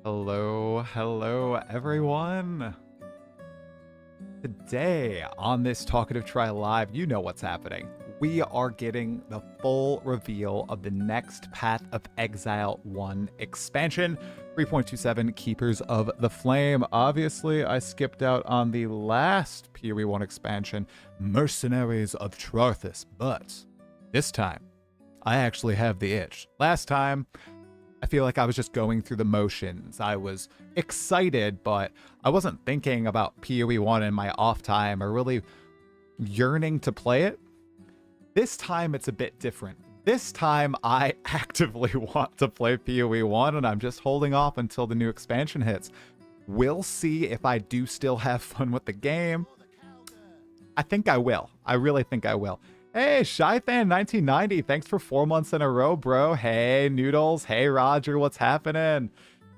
Hello everyone. Today on this Talkative Try Live, you know what's happening. We are getting the full reveal of the next Path of Exile 1 expansion, 3.27 Keepers of the Flame. Obviously, I skipped out on the last PoE1 expansion, Mercenaries of Trarthus, but this time, I actually have the itch. Last time, I feel like I was just going through the motions. I was excited, but I wasn't thinking about PoE1 in my off time or really yearning to play it. This time it's a bit different. This time I actively want to play PoE1 and I'm just holding off until the new expansion hits. We'll see if I do still have fun with the game. I think I will. I really think I will. Hey, ShyFan1990, thanks for 4 months in a row, bro. Hey, Noodles. Hey, Roger, what's happening?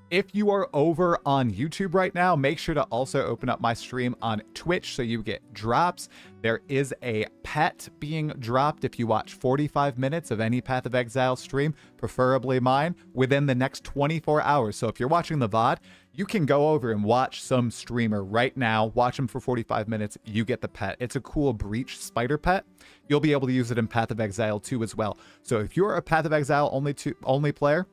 If you are over on YouTube right now, make sure to also open up my stream on Twitch so you get drops. There is a pet being dropped if you watch 45 minutes of any Path of Exile stream, preferably mine, within the next 24 hours. So if you're watching the VOD, you can go over and watch some streamer right now, watch him for 45 minutes, you get the pet. It's a cool breach spider pet. You'll be able to use it in Path of Exile 2 as well. So if you're a Path of Exile only player,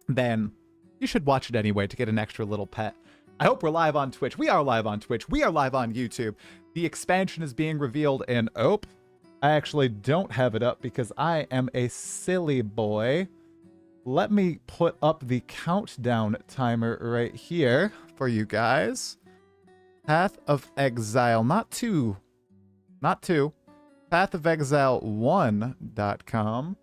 then you should watch it anyway to get an extra little pet. I hope we're live on Twitch. We are live on Twitch. We are live on YouTube. The expansion is being revealed in... Oh, I actually don't have it up because I am a silly boy. Let me put up the countdown timer right here for you guys. Path of Exile, not two. Path of Exile 1.com.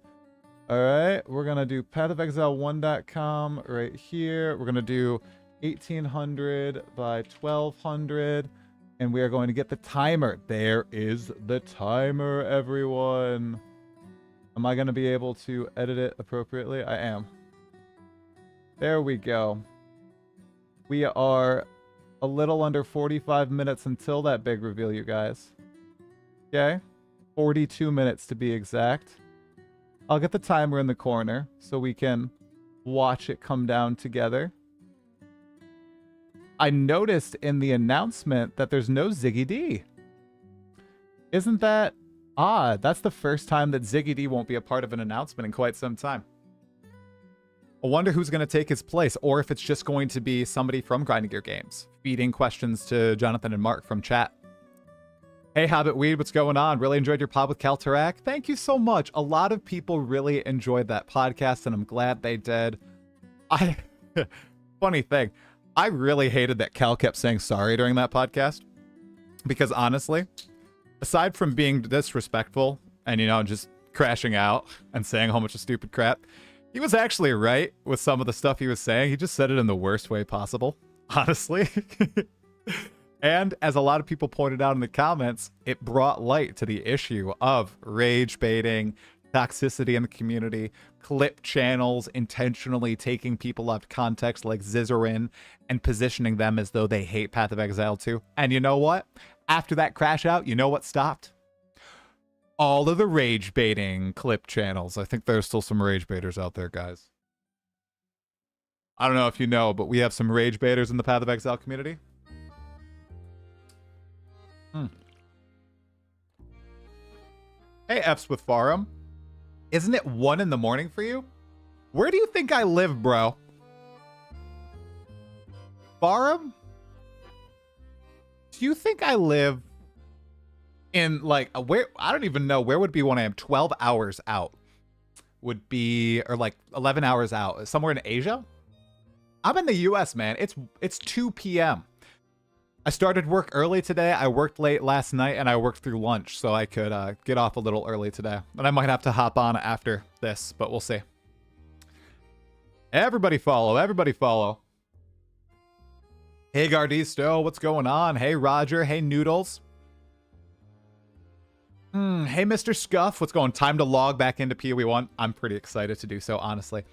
All right, we're going to do pathofexile1.com right here. We're going to do 1800 by 1200, and we are going to get the timer. There is the timer, everyone. Am I going to be able to edit it appropriately? I am. There we go. We are a little under 45 minutes until that big reveal, you guys. Okay? 42 minutes to be exact. I'll get the timer in the corner so we can watch it come down together. I noticed in the announcement that there's no ZiggyD. Isn't that odd? That's the first time that ZiggyD won't be a part of an announcement in quite some time. I wonder who's going to take his place, or if it's just going to be somebody from Grinding Gear Games feeding questions to Jonathan and Mark from chat. Hey, Hobbit Weed, what's going on? Really enjoyed your pod with Kaltarak. Thank you so much. A lot of people really enjoyed that podcast, and I'm glad they did. Funny thing, I really hated that Cal kept saying sorry during that podcast. Because honestly, aside from being disrespectful and, you know, just crashing out and saying a whole bunch of stupid crap, he was actually right with some of the stuff he was saying. He just said it in the worst way possible, honestly. And as a lot of people pointed out in the comments, it brought light to the issue of rage baiting, toxicity in the community, clip channels intentionally taking people out of context like Zizarin and positioning them as though they hate Path of Exile 2. And you know what? After that crash out, you know what stopped? All of the rage baiting clip channels. I think there's still some rage baiters out there, guys. I don't know if you know, but we have some rage baiters in the Path of Exile community. Hey, F's with Farum. Isn't it 1 in the morning for you? Where do you think I live, bro? Farum? Do you think I live in, like, where? I don't even know. Where would be when I am 12 hours out? Would be, or like 11 hours out. Somewhere in Asia? I'm in the US, man. It's 2 p.m. I started work early today. I worked late last night, and I worked through lunch, so I could get off a little early today. And I might have to hop on after this, but we'll see. Everybody follow. Everybody follow. Hey, Gardisto, what's going on? Hey, Roger. Hey, Noodles. Hey, Mr. Scuff, what's going on? Time to log back into PoE1. I'm pretty excited to do so, honestly.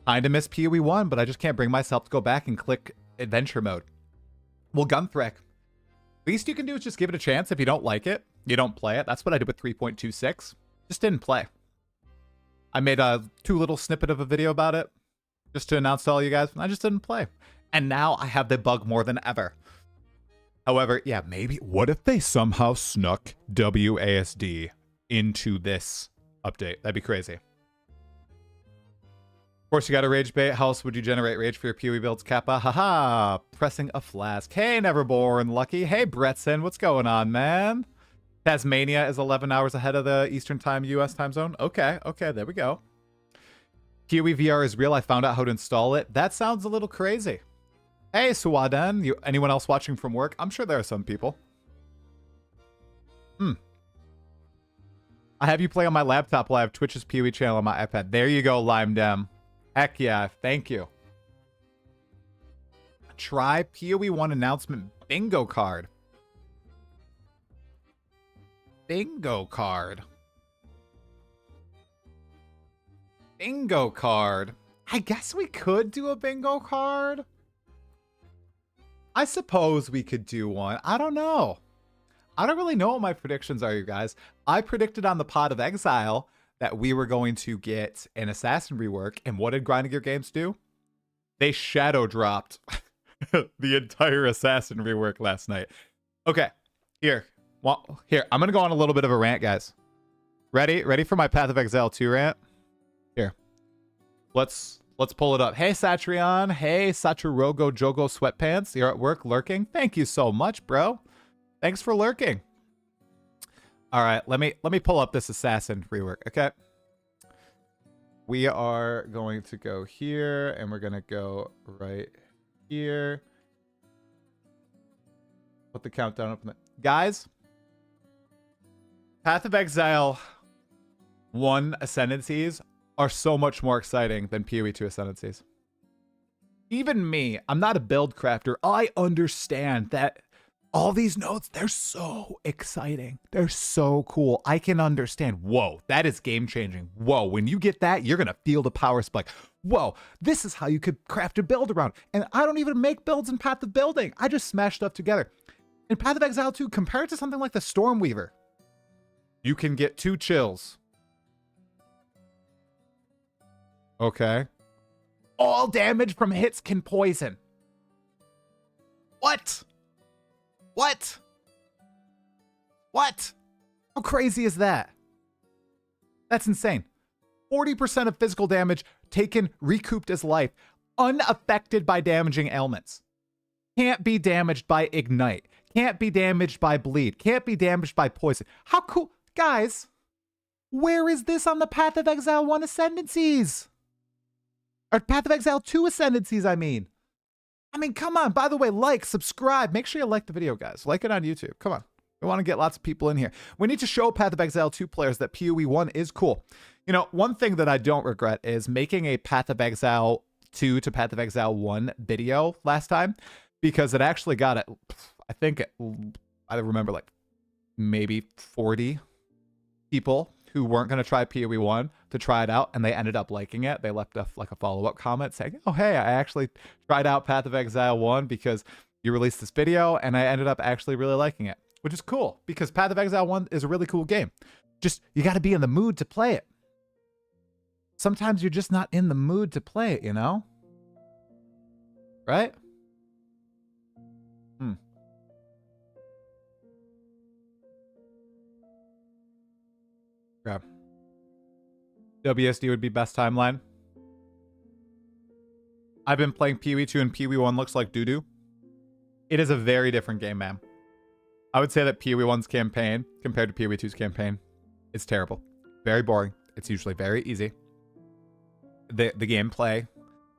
Kinda miss PoE1, but I just can't bring myself to go back and click adventure mode. Well, Gunthreck, least you can do is just give it a chance. If you don't like it, you don't play it. That's what I did with 3.26. Just didn't play. I made a 2 little snippet of a video about it. Just to announce to all you guys, I just didn't play. And now I have the bug more than ever. However, yeah, maybe. What if they somehow snuck WASD into this update? That'd be crazy. Of course, you got a rage bait. How else would you generate rage for your PoE builds, Kappa? Haha, pressing a flask. Hey, Neverborn Lucky. Hey, Bretson. What's going on, man? Tasmania is 11 hours ahead of the Eastern Time US time zone. Okay, there we go. PoE VR is real. I found out how to install it. That sounds a little crazy. Hey, Suwaden. Anyone else watching from work? I'm sure there are some people. I have you play on my laptop while I have Twitch's PoE channel on my iPad. There you go, Lime Dem. Heck yeah, thank you. Try PoE1 announcement bingo card. Bingo card. Bingo card. I guess we could do a bingo card. I suppose we could do one. I don't know. I don't really know what my predictions are, you guys. I predicted on the Path of Exile that we were going to get an assassin rework. And what did Grinding Gear Games do? They shadow dropped the entire assassin rework last night. Okay, here. Well, here, I'm going to go on a little bit of a rant, guys. Ready for my Path of Exile 2 rant? Here. Let's pull it up. Hey, Satrion. Hey, Sachirogo Jogo Sweatpants. You're at work lurking? Thank you so much, bro. Thanks for lurking. All right, let me pull up this assassin rework, okay? We are going to go here, and we're going to go right here. Put the countdown up. Guys, Path of Exile 1 Ascendancies are so much more exciting than PoE2 Ascendancies. Even me, I'm not a build crafter. I understand that all these nodes, they're so exciting. They're so cool. I can understand. Whoa, that is game changing. Whoa, when you get that, you're going to feel the power spike. Whoa, this is how you could craft a build around. And I don't even make builds in Path of Building. I just smash stuff together. In Path of Exile 2, compared to something like the Stormweaver, you can get 2 chills. Okay. All damage from hits can poison. What? What? What? How crazy is that? That's insane. 40% of physical damage taken, recouped as life, unaffected by damaging ailments. Can't be damaged by ignite. Can't be damaged by bleed. Can't be damaged by poison. How cool. Guys, where is this on the Path of Exile 1 Ascendancies? Or Path of Exile 2 Ascendancies, I mean. Come on. By the way, like, subscribe. Make sure you like the video, guys. Like it on YouTube. Come on. We want to get lots of people in here. We need to show Path of Exile 2 players that PoE1 is cool. You know, one thing that I don't regret is making a Path of Exile 2 to Path of Exile 1 video last time, because it actually got it. I think I remember like maybe 40 people who weren't going to try PoE1 to try it out, and they ended up liking it. They left a follow-up comment saying, oh, hey, I actually tried out Path of Exile 1 because you released this video, and I ended up actually really liking it, which is cool because Path of Exile 1 is a really cool game. Just, you got to be in the mood to play it. Sometimes you're just not in the mood to play it, you know? Right? Yeah. WSD would be best timeline. I've been playing PoE2 and PoE1 looks like doo-doo. It is a very different game, man. I would say that PoE1's campaign compared to PoE2's campaign is terrible. Very boring. It's usually very easy. The gameplay,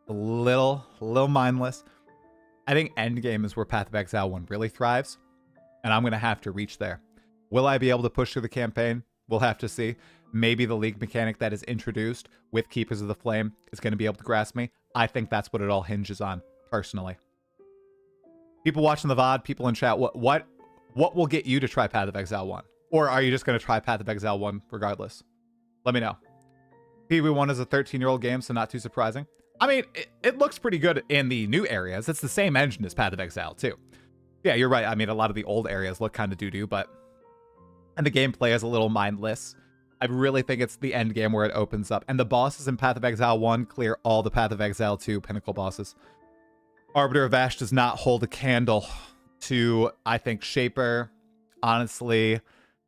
a little mindless. I think endgame is where Path of Exile 1 really thrives, and I'm going to have to reach there. Will I be able to push through the campaign? We'll have to see. Maybe the league mechanic that is introduced with Keepers of the Flame is going to be able to grasp me. I think that's what it all hinges on, personally. People watching the VOD, people in chat, what will get you to try Path of Exile 1? Or are you just going to try Path of Exile 1 regardless? Let me know. PoE1 is a 13-year-old game, so not too surprising. I mean, it looks pretty good in the new areas. It's the same engine as Path of Exile, too. Yeah, you're right. I mean, a lot of the old areas look kind of doo-doo, but... And the gameplay is a little mindless. I really think it's the end game where it opens up. And the bosses in Path of Exile 1 clear all the Path of Exile 2 pinnacle bosses. Arbiter of Ash does not hold a candle to, I think, Shaper. Honestly,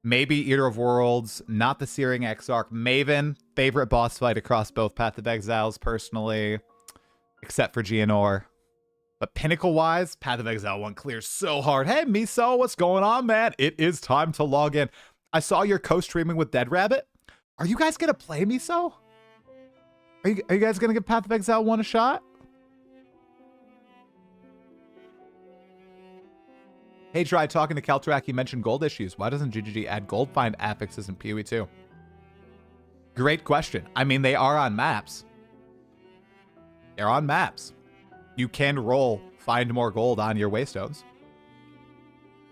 maybe Eater of Worlds, not the Searing Exarch. Maven, favorite boss fight across both Path of Exiles, personally, except for Gianor. But pinnacle-wise, Path of Exile 1 clears so hard. Hey, Miso, what's going on, man? It is time to log in. I saw you're co-streaming with Dead Rabbit. Are you guys going to play Miso? Are you guys going to give Path of Exile 1 a shot? Hey, Try, talking to Kaltrak, you mentioned gold issues. Why doesn't ZiggyD add gold find affixes in PoE2? Great question. I mean, they are on maps. They're on maps. You can roll find more gold on your waystones.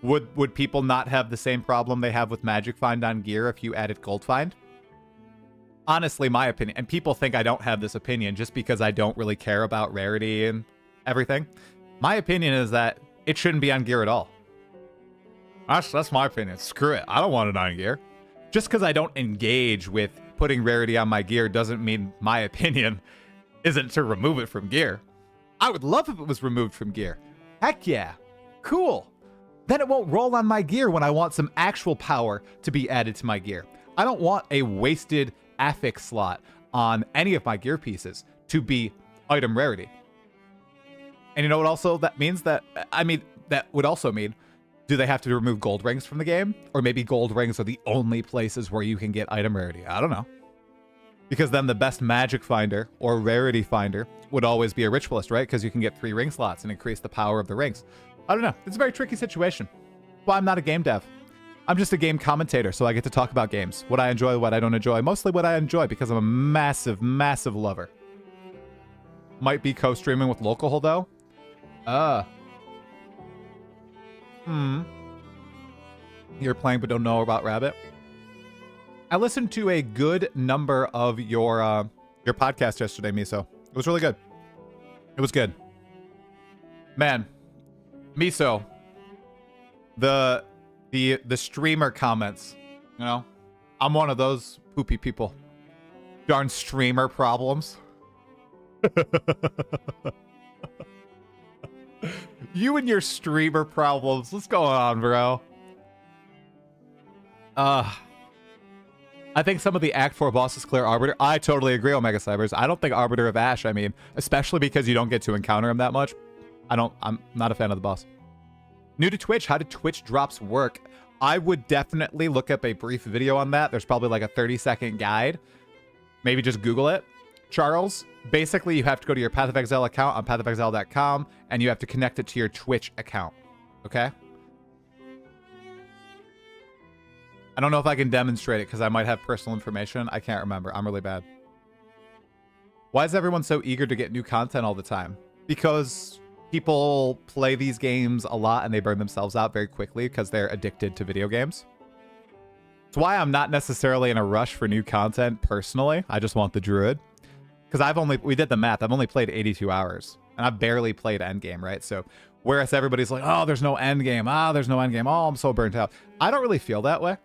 Would people not have the same problem they have with magic find on gear if you added gold find? Honestly, my opinion, and people think I don't have this opinion just because I don't really care about rarity and everything. My opinion is that it shouldn't be on gear at all. That's my opinion. Screw it. I don't want it on gear. Just because I don't engage with putting rarity on my gear doesn't mean my opinion isn't to remove it from gear. I would love if it was removed from gear. Heck yeah. Cool. Then it won't roll on my gear when I want some actual power to be added to my gear. I don't want a wasted affix slot on any of my gear pieces to be item rarity. And you know what also that means? That would also mean, do they have to remove gold rings from the game? Or maybe gold rings are the only places where you can get item rarity. I don't know. Because then the best magic finder or rarity finder would always be a ritualist, right? Because you can get 3 ring slots and increase the power of the rings. I don't know. It's a very tricky situation. Well, I'm not a game dev. I'm just a game commentator, so I get to talk about games. What I enjoy, what I don't enjoy. Mostly what I enjoy because I'm a massive, massive lover. Might be co-streaming with Local, though. You're playing but don't know about Rabbit. I listened to a good number of your podcast yesterday, Miso. It was really good. It was good. Man, Miso, the streamer comments, you know, I'm one of those poopy people. Darn streamer problems. You and your streamer problems. What's going on, bro? I think some of the Act 4 bosses clear Arbiter. I totally agree, Omega Cybers. I don't think Arbiter of Ash, I mean, especially because you don't get to encounter him that much. I'm not a fan of the boss. New to Twitch, how do Twitch drops work? I would definitely look up a brief video on that. There's probably like a 30-second guide. Maybe just Google it. Charles, basically you have to go to your Path of Exile account on pathofexile.com and you have to connect it to your Twitch account. Okay? I don't know if I can demonstrate it because I might have personal information. I can't remember. I'm really bad. Why is everyone so eager to get new content all the time? Because people play these games a lot and they burn themselves out very quickly because they're addicted to video games. It's why I'm not necessarily in a rush for new content personally. I just want the Druid. Because we did the math. I've only played 82 hours. And I've barely played endgame, right? So, whereas everybody's like, oh, there's no endgame. Ah, there's no endgame. Oh, I'm so burnt out. I don't really feel that way.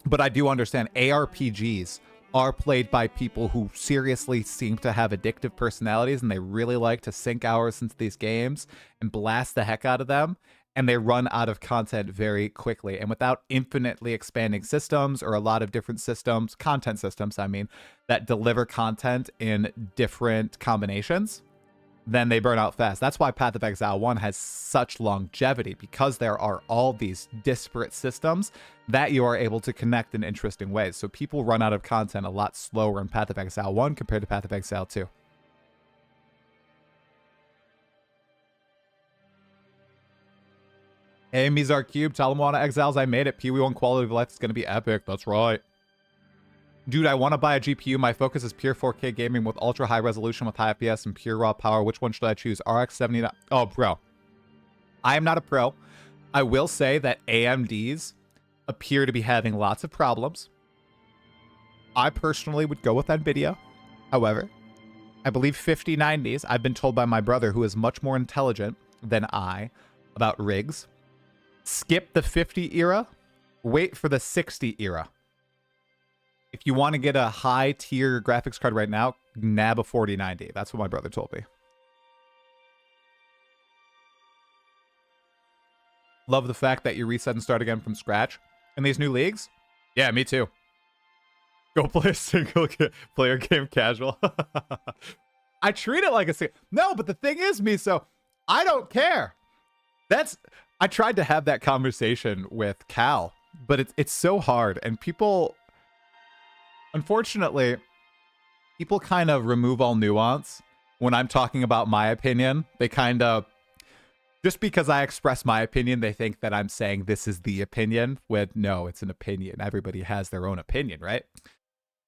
But I do understand ARPGs are played by people who seriously seem to have addictive personalities and they really like to sink hours into these games and blast the heck out of them. And they run out of content very quickly. And without infinitely expanding systems or a lot of different systems, content systems, I mean, that deliver content in different combinations, then they burn out fast. That's why Path of Exile 1 has such longevity, because there are all these disparate systems that you are able to connect in interesting ways. So people run out of content a lot slower in Path of Exile 1 compared to Path of Exile 2. Hey, Mizar Cube, tell them Wanna Exiles I made it. PoE1 quality of life is going to be epic. That's right. Dude, I want to buy a GPU. My focus is pure 4K gaming with ultra high resolution with high FPS and pure raw power. Which one should I choose? RX 79. Oh, bro. I am not a pro. I will say that AMDs appear to be having lots of problems. I personally would go with NVIDIA. However, I believe 5090s, I've been told by my brother, who is much more intelligent than I about rigs, skip the 50 era, wait for the 60 era. If you want to get a high tier graphics card right now, nab a 4090. That's what my brother told me. Love the fact that you reset and start again from scratch in these new leagues. Yeah, me too. Go play a single player game casual. I treat it like a single. No, but the thing is, Miso, I don't care. I tried to have that conversation with Cal, but it's so hard. And people, unfortunately, people kind of remove all nuance when I'm talking about my opinion. They kind of, just because I express my opinion, they think that I'm saying this is the opinion, when no, it's an opinion. Everybody has their own opinion, right?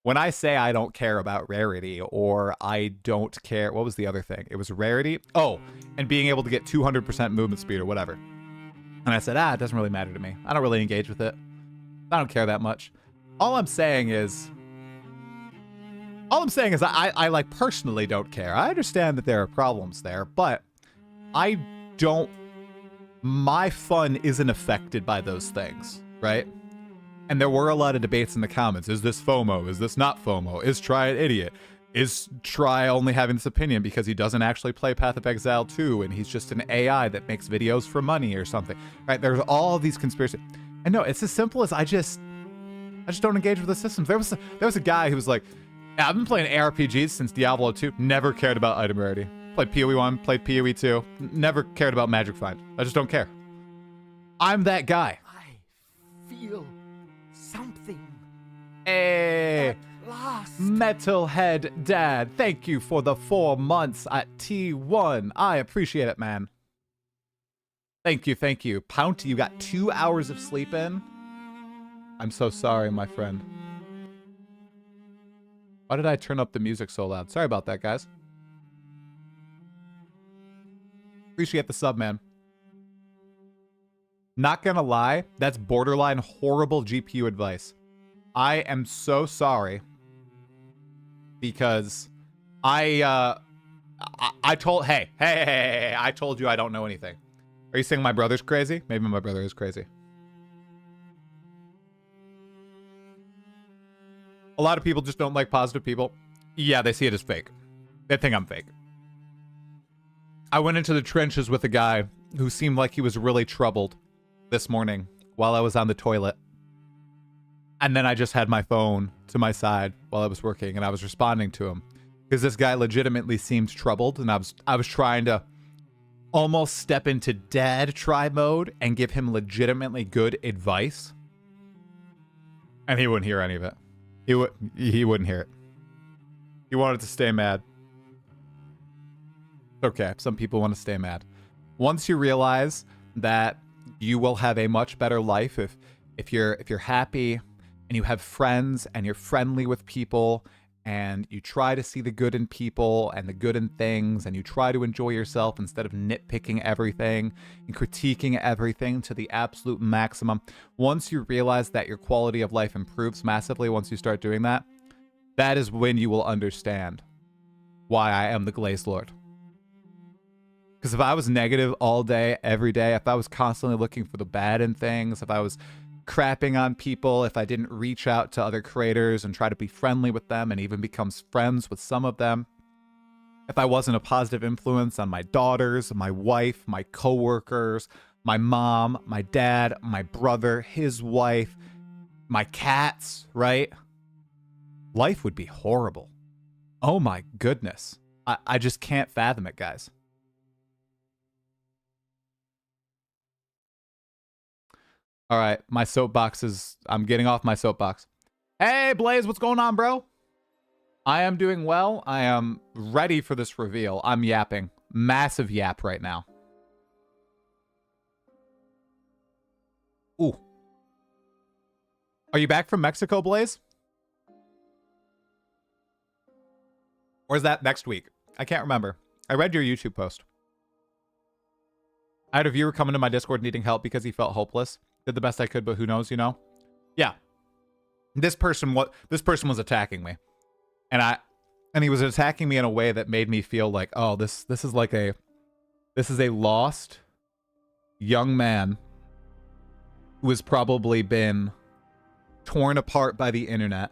When I say I don't care about rarity, or I don't care, what was the other thing? It was rarity. Oh, and being able to get 200% movement speed or whatever. And I said, it doesn't really matter to me. I don't really engage with it. I don't care that much. All I'm saying is I like personally don't care. I understand that there are problems there, but my fun isn't affected by those things, right? And there were a lot of debates in the comments. Is this FOMO? Is this not FOMO? Is Try an idiot? Is Try only having this opinion because he doesn't actually play Path of Exile 2 and he's just an AI that makes videos for money or something, right? There's all of these conspiracies. And no, it's as simple as I just don't engage with the systems. There was a guy who was like, I've been playing ARPGs since Diablo 2, never cared about item rarity. Played PoE1, played PoE2, never cared about Magic Find. I just don't care. I'm that guy. I feel something. Hey, At last. Metalhead Dad, thank you for the 4 months at T1. I appreciate it, man. Thank you, thank you. Pounty, you got 2 hours of sleep in? I'm so sorry, my friend. Why did I turn up the music so loud? Sorry about that, guys. Appreciate the sub, man. Not gonna lie, that's borderline horrible GPU advice. I am so sorry because I told, hey, I told you I don't know anything. Are you saying my brother's crazy? Maybe my brother is crazy. A lot of people just don't like positive people. Yeah, they see it as fake. They think I'm fake. I went into the trenches with a guy who seemed like he was really troubled this morning while I was on the toilet. And then I just had my phone to my side while I was working and I was responding to him because this guy legitimately seemed troubled, and I was trying to almost step into dad try mode and give him legitimately good advice. And he wouldn't hear any of it. He wouldn't hear it. He wanted to stay mad. Okay, some people want to stay mad. Once you realize that you will have a much better life if you're happy and you have friends and you're friendly with people and you try to see the good in people and the good in things and you try to enjoy yourself instead of nitpicking everything and critiquing everything to the absolute maximum. Once you realize that your quality of life improves massively once you start doing that, that is when you will understand why I am the Glazed Lord. Because if I was negative all day, every day, if I was constantly looking for the bad in things, if I was crapping on people, if I didn't reach out to other creators and try to be friendly with them and even become friends with some of them, if I wasn't a positive influence on my daughters, my wife, my coworkers, my mom, my dad, my brother, his wife, my cats, right? Life would be horrible. Oh my goodness. I just can't fathom it, guys. All right, my soapbox is... I'm getting off my soapbox. Hey, Blaze, what's going on, bro? I am doing well. I am ready for this reveal. I'm yapping. Massive yap right now. Ooh. Are you back from Mexico, Blaze? Or is that next week? I can't remember. I read your YouTube post. I had a viewer come into my Discord needing help because he felt hopeless. Did the best I could, but who knows, you know? Yeah. This person was attacking me. And he was attacking me in a way that made me feel like, oh, this is a lost young man who has probably been torn apart by the internet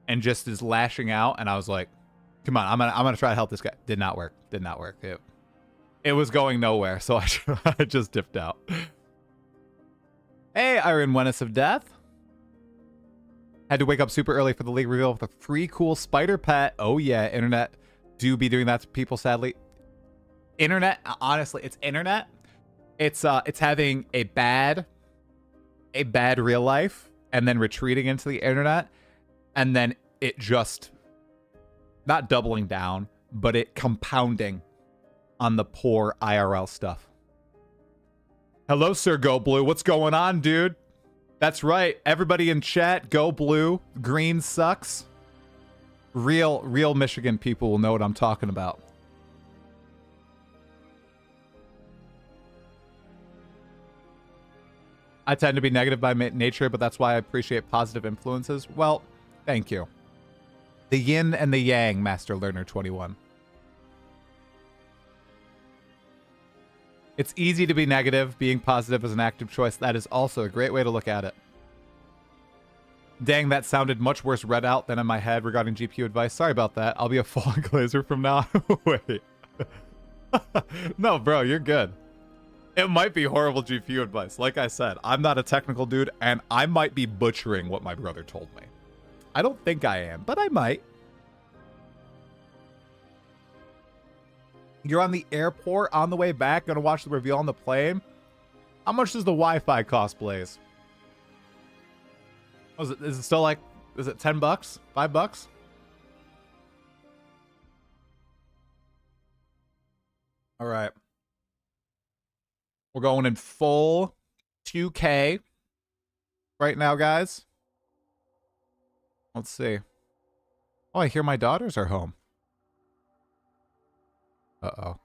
and just is lashing out, and I was like, come on, I'm gonna try to help this guy. Did not work. Did not work. It was going nowhere, so I just dipped out. Hey, Iron Menace of Death. Had to wake up super early for the league reveal with a free cool spider pet. Oh yeah, internet do be doing that to people, sadly. Internet, honestly, it's internet. It's having a bad real life and then retreating into the internet, and then it just not doubling down, but it compounding on the poor IRL stuff. Hello, Sir Go Blue. What's going on, dude? That's right. Everybody in chat, go blue. Green sucks. Real Michigan people will know what I'm talking about. I tend to be negative by nature, but that's why I appreciate positive influences. Well, thank you. The yin and the yang, Master Learner 21. It's easy to be negative. Being positive is an active choice. That is also a great way to look at it. Dang, that sounded much worse read out than in my head regarding GPU advice. Sorry about that. I'll be a fallen glazer from now on. Wait. No, bro, you're good. It might be horrible GPU advice. Like I said, I'm not a technical dude, and I might be butchering what my brother told me. I don't think I am, but I might. You're on the airport on the way back, gonna watch the reveal on the plane. How much does the Wi-Fi cost, Blaze? Is it still like, is it 10 bucks? 5 bucks? All right. We're going in full 2K right now, guys. Let's see. Oh, I hear my daughters are home. Uh-oh.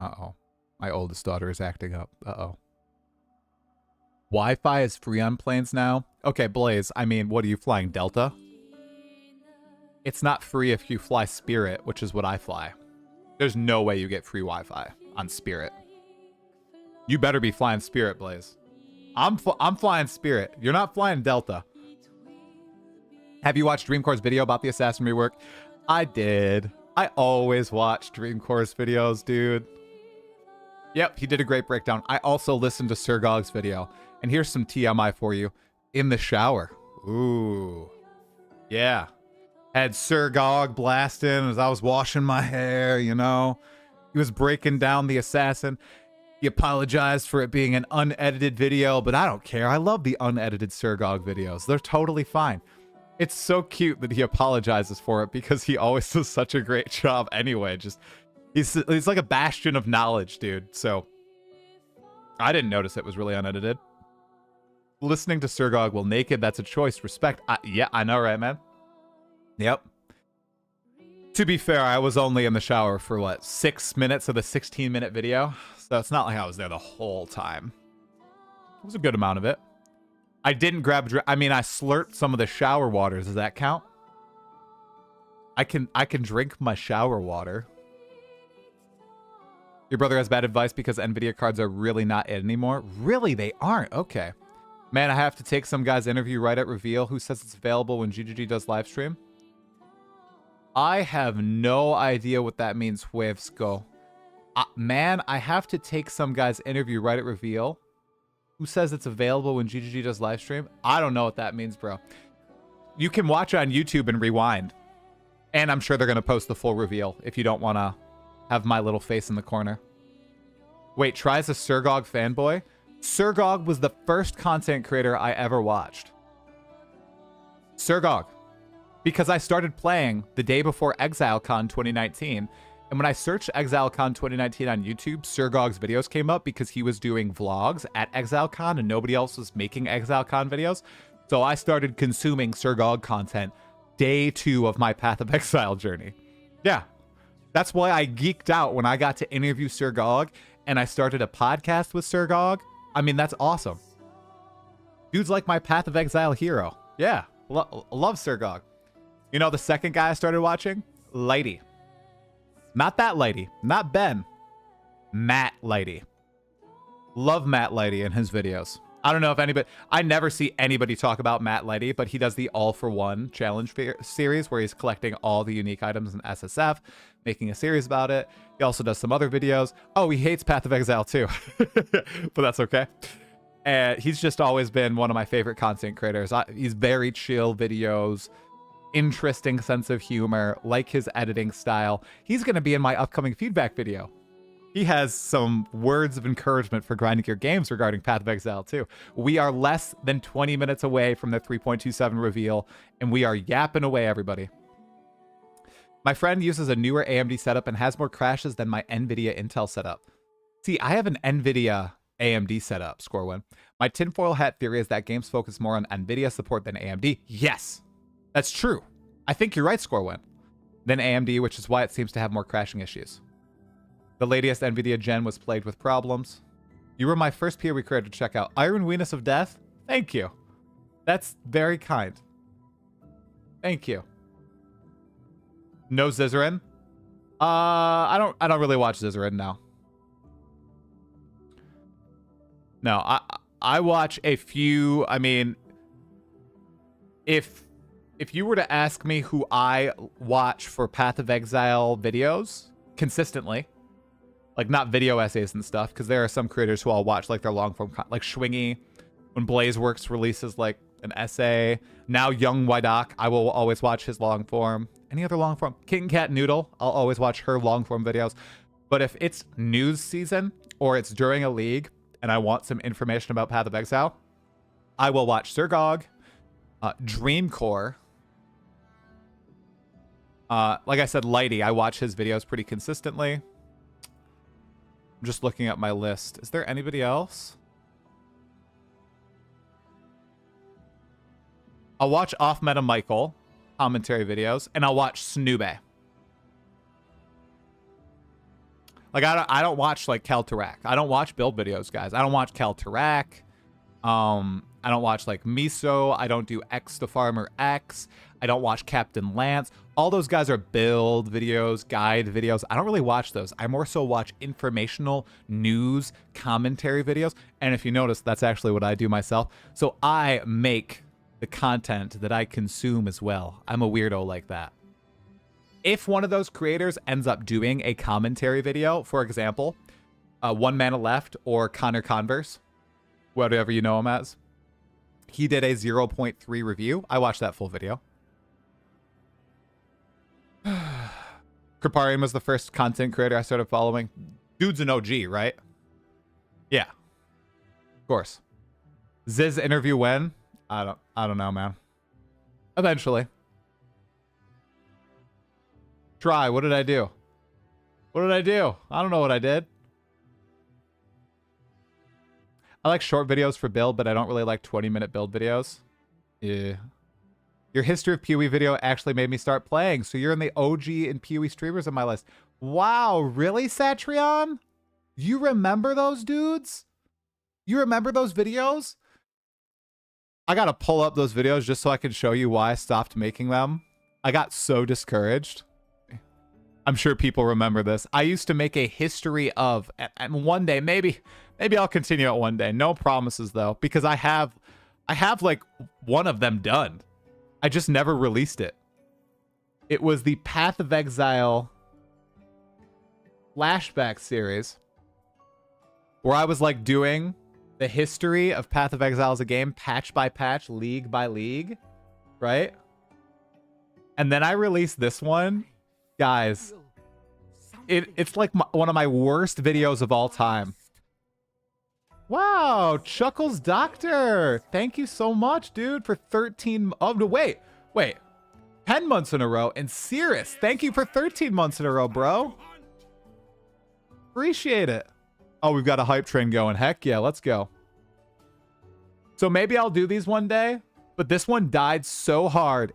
Uh-oh. My oldest daughter is acting up. Uh-oh. Wi-Fi is free on planes now? Okay, Blaze, I mean, what are you flying, Delta? It's not free if you fly Spirit, which is what I fly. There's no way you get free Wi-Fi on Spirit. You better be flying Spirit, Blaze. I'm flying Spirit. You're not flying Delta. Have you watched Dreamcore's video about the Assassin rework? I did. I always watch Dreamcore's videos, dude. Yep, he did a great breakdown. I also listened to Sir Gog's video. And here's some TMI for you. In the shower. Ooh. Yeah. Had Sir Gog blasting as I was washing my hair, you know. He was breaking down the Assassin. He apologized for it being an unedited video, but I don't care. I love the unedited Sir Gog videos. They're totally fine. It's so cute that he apologizes for it because he always does such a great job anyway. Just he's like a bastion of knowledge, dude. So I didn't notice it was really unedited. Listening to Sir Gog while naked, that's a choice. Respect. Yeah, I know, right, man? Yep. To be fair, I was only in the shower for, what, 6 minutes of the 16-minute video? So it's not like I was there the whole time. It was a good amount of it. I didn't grab... I mean, I slurped some of the shower waters. Does that count? I can drink my shower water. Your brother has bad advice because NVIDIA cards are really not it anymore? Really? They aren't? Okay. Man, I have to take some guy's interview right at reveal. Who says it's available when GGG does live stream? I have no idea what that means, Huevsco. Man, I have to take some guy's interview right at reveal. Who says it's available when GGG does live stream? I don't know what that means, bro. You can watch on YouTube and rewind. And I'm sure they're going to post the full reveal if you don't want to have my little face in the corner. Wait, try as a Sir Gog fanboy? Sir Gog was the first content creator I ever watched. Sir Gog. Because I started playing the day before ExileCon 2019. And when I searched ExileCon 2019 on YouTube, Sir Gog's videos came up because he was doing vlogs at ExileCon and nobody else was making ExileCon videos. So I started consuming Sir Gog content day 2 of my Path of Exile journey. Yeah. That's why I geeked out when I got to interview Sir Gog and I started a podcast with Sir Gog. I mean, that's awesome. Dude's like my Path of Exile hero. Yeah. Love Sir Gog. You know the second guy I started watching? Lighty. Not that Lighty. Not Ben. Matt Lighty. Love Matt Lighty and his videos. I don't know if anybody, I never see anybody talk about Matt Lighty, but he does the All for One challenge series where he's collecting all the unique items in SSF, making a series about it. He also does some other videos. Oh, he hates Path of Exile too, but that's okay. And he's just always been one of my favorite content creators. He's very chill videos, interesting sense of humor, like his editing style. He's going to be in my upcoming feedback video. He has some words of encouragement for grinding your games regarding Path of Exile too. We are less than 20 minutes away from the 3.27 reveal, and we are yapping away, everybody. My friend uses a newer AMD setup and has more crashes than my NVIDIA Intel setup. See, I have an NVIDIA AMD setup, Scorewin. My tinfoil hat theory is that games focus more on NVIDIA support than AMD. Yes, that's true. I think you're right, Scorewin. Than AMD, which is why it seems to have more crashing issues. The latest NVIDIA gen was plagued with problems. You were my first PoE creator to check out. Iron Weenus of Death? Thank you. That's very kind. Thank you. No Zizarin? I don't really watch Zizarin now. No, I watch a few. I mean, if you were to ask me who I watch for Path of Exile videos consistently, like not video essays and stuff, because there are some creators who I'll watch like their long form, like Schwingy, when Blazeworks releases like an essay. Now Young Wydock, I will always watch his long form. Any other long form? King Cat Noodle, I'll always watch her long form videos. But if it's news season or it's during a league and I want some information about Path of Exile, I will watch Sir Gog, Dreamcore. Like I said, Lighty, I watch his videos pretty consistently. I'm just looking at my list. Is there anybody else? I'll watch Off Meta Michael commentary videos, and I'll watch Snoobe. Like I don't watch like Kaltarak. I don't watch build videos, guys. I don't watch Kaltarak. I don't watch like Miso. I don't do X to Farmer X. I don't watch Captain Lance. All those guys are build videos, guide videos. I don't really watch those. I more so watch informational news commentary videos. And if you notice, that's actually what I do myself. So I make the content that I consume as well. I'm a weirdo like that. If one of those creators ends up doing a commentary video, for example, One Mana Left or Connor Converse, whatever you know him as, he did a 0.3 review. I watched that full video. Kriparian was the first content creator I started following. Dude's an OG, right? Yeah. Of course. Ziz interview when? I don't know, man. Eventually. Try. What did I do? What did I do? I don't know what I did. I like short videos for build, but I don't really like 20-minute build videos. Yeah. Your history of PoE video actually made me start playing, so you're in the OG and PoE streamers on my list. Wow, really, Satrion? You remember those dudes? You remember those videos? I gotta pull up those videos just so I can show you why I stopped making them. I got so discouraged. I'm sure people remember this. I used to make a history of, and one day, maybe I'll continue it one day. No promises though, because I have like one of them done. I just never released it. It was the Path of Exile flashback series where I was like doing the history of Path of Exile as a game, patch by patch, league by league, right? And then I released this one. Guys, it's like one of my worst videos of all time. Wow, Chuckles Doctor. Thank you so much, dude, for 13... Oh, no, wait. 10 months in a row. And Cirrus, thank you for 13 months in a row, bro. Appreciate it. Oh, we've got a hype train going. Heck yeah, let's go. So maybe I'll do these one day, but this one died so hard.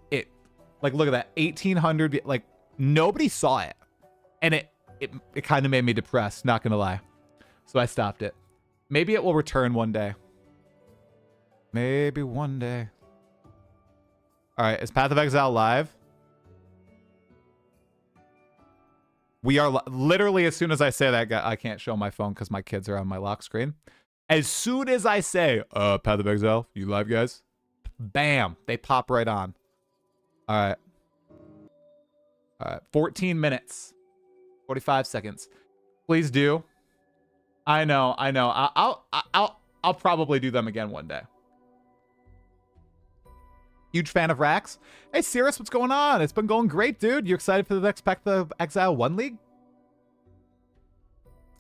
Like, look at that. 1,800... Like, nobody saw it. And it kind of made me depressed, not gonna lie. So I stopped it. Maybe it will return one day. Maybe one day. All right, is Path of Exile live? We are literally, as soon as I say that, I can't show my phone because my kids are on my lock screen. As soon as I say, Path of Exile, you live, guys? Bam, they pop right on. All right. All right, 14 minutes, 45 seconds. Please do. I know. I'll probably do them again one day. Huge fan of Rax. Hey, Cirrus, what's going on? It's been going great, dude. You excited for the next Path of Exile 1 League?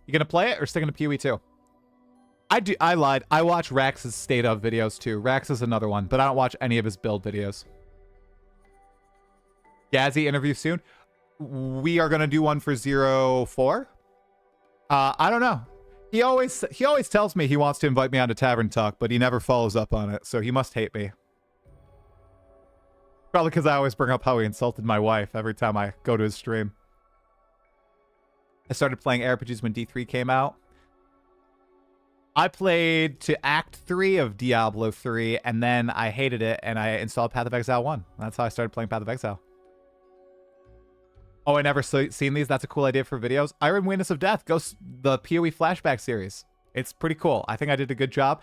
You gonna play it or sticking to PoE2? I lied. I watch Rax's state of videos too. Rax is another one, but I don't watch any of his build videos. Gazzy interview soon. We are gonna do one for 04. I don't know. He always tells me he wants to invite me on to Tavern Talk, but he never follows up on it, so he must hate me. Probably because I always bring up how he insulted my wife every time I go to his stream. I started playing ARPGs when D3 came out. I played to Act 3 of Diablo 3, and then I hated it, and I installed Path of Exile 1. That's how I started playing Path of Exile. Oh, I never seen these. That's a cool idea for videos. Iron Witness of Death. Go the PoE flashback series. It's pretty cool. I think I did a good job.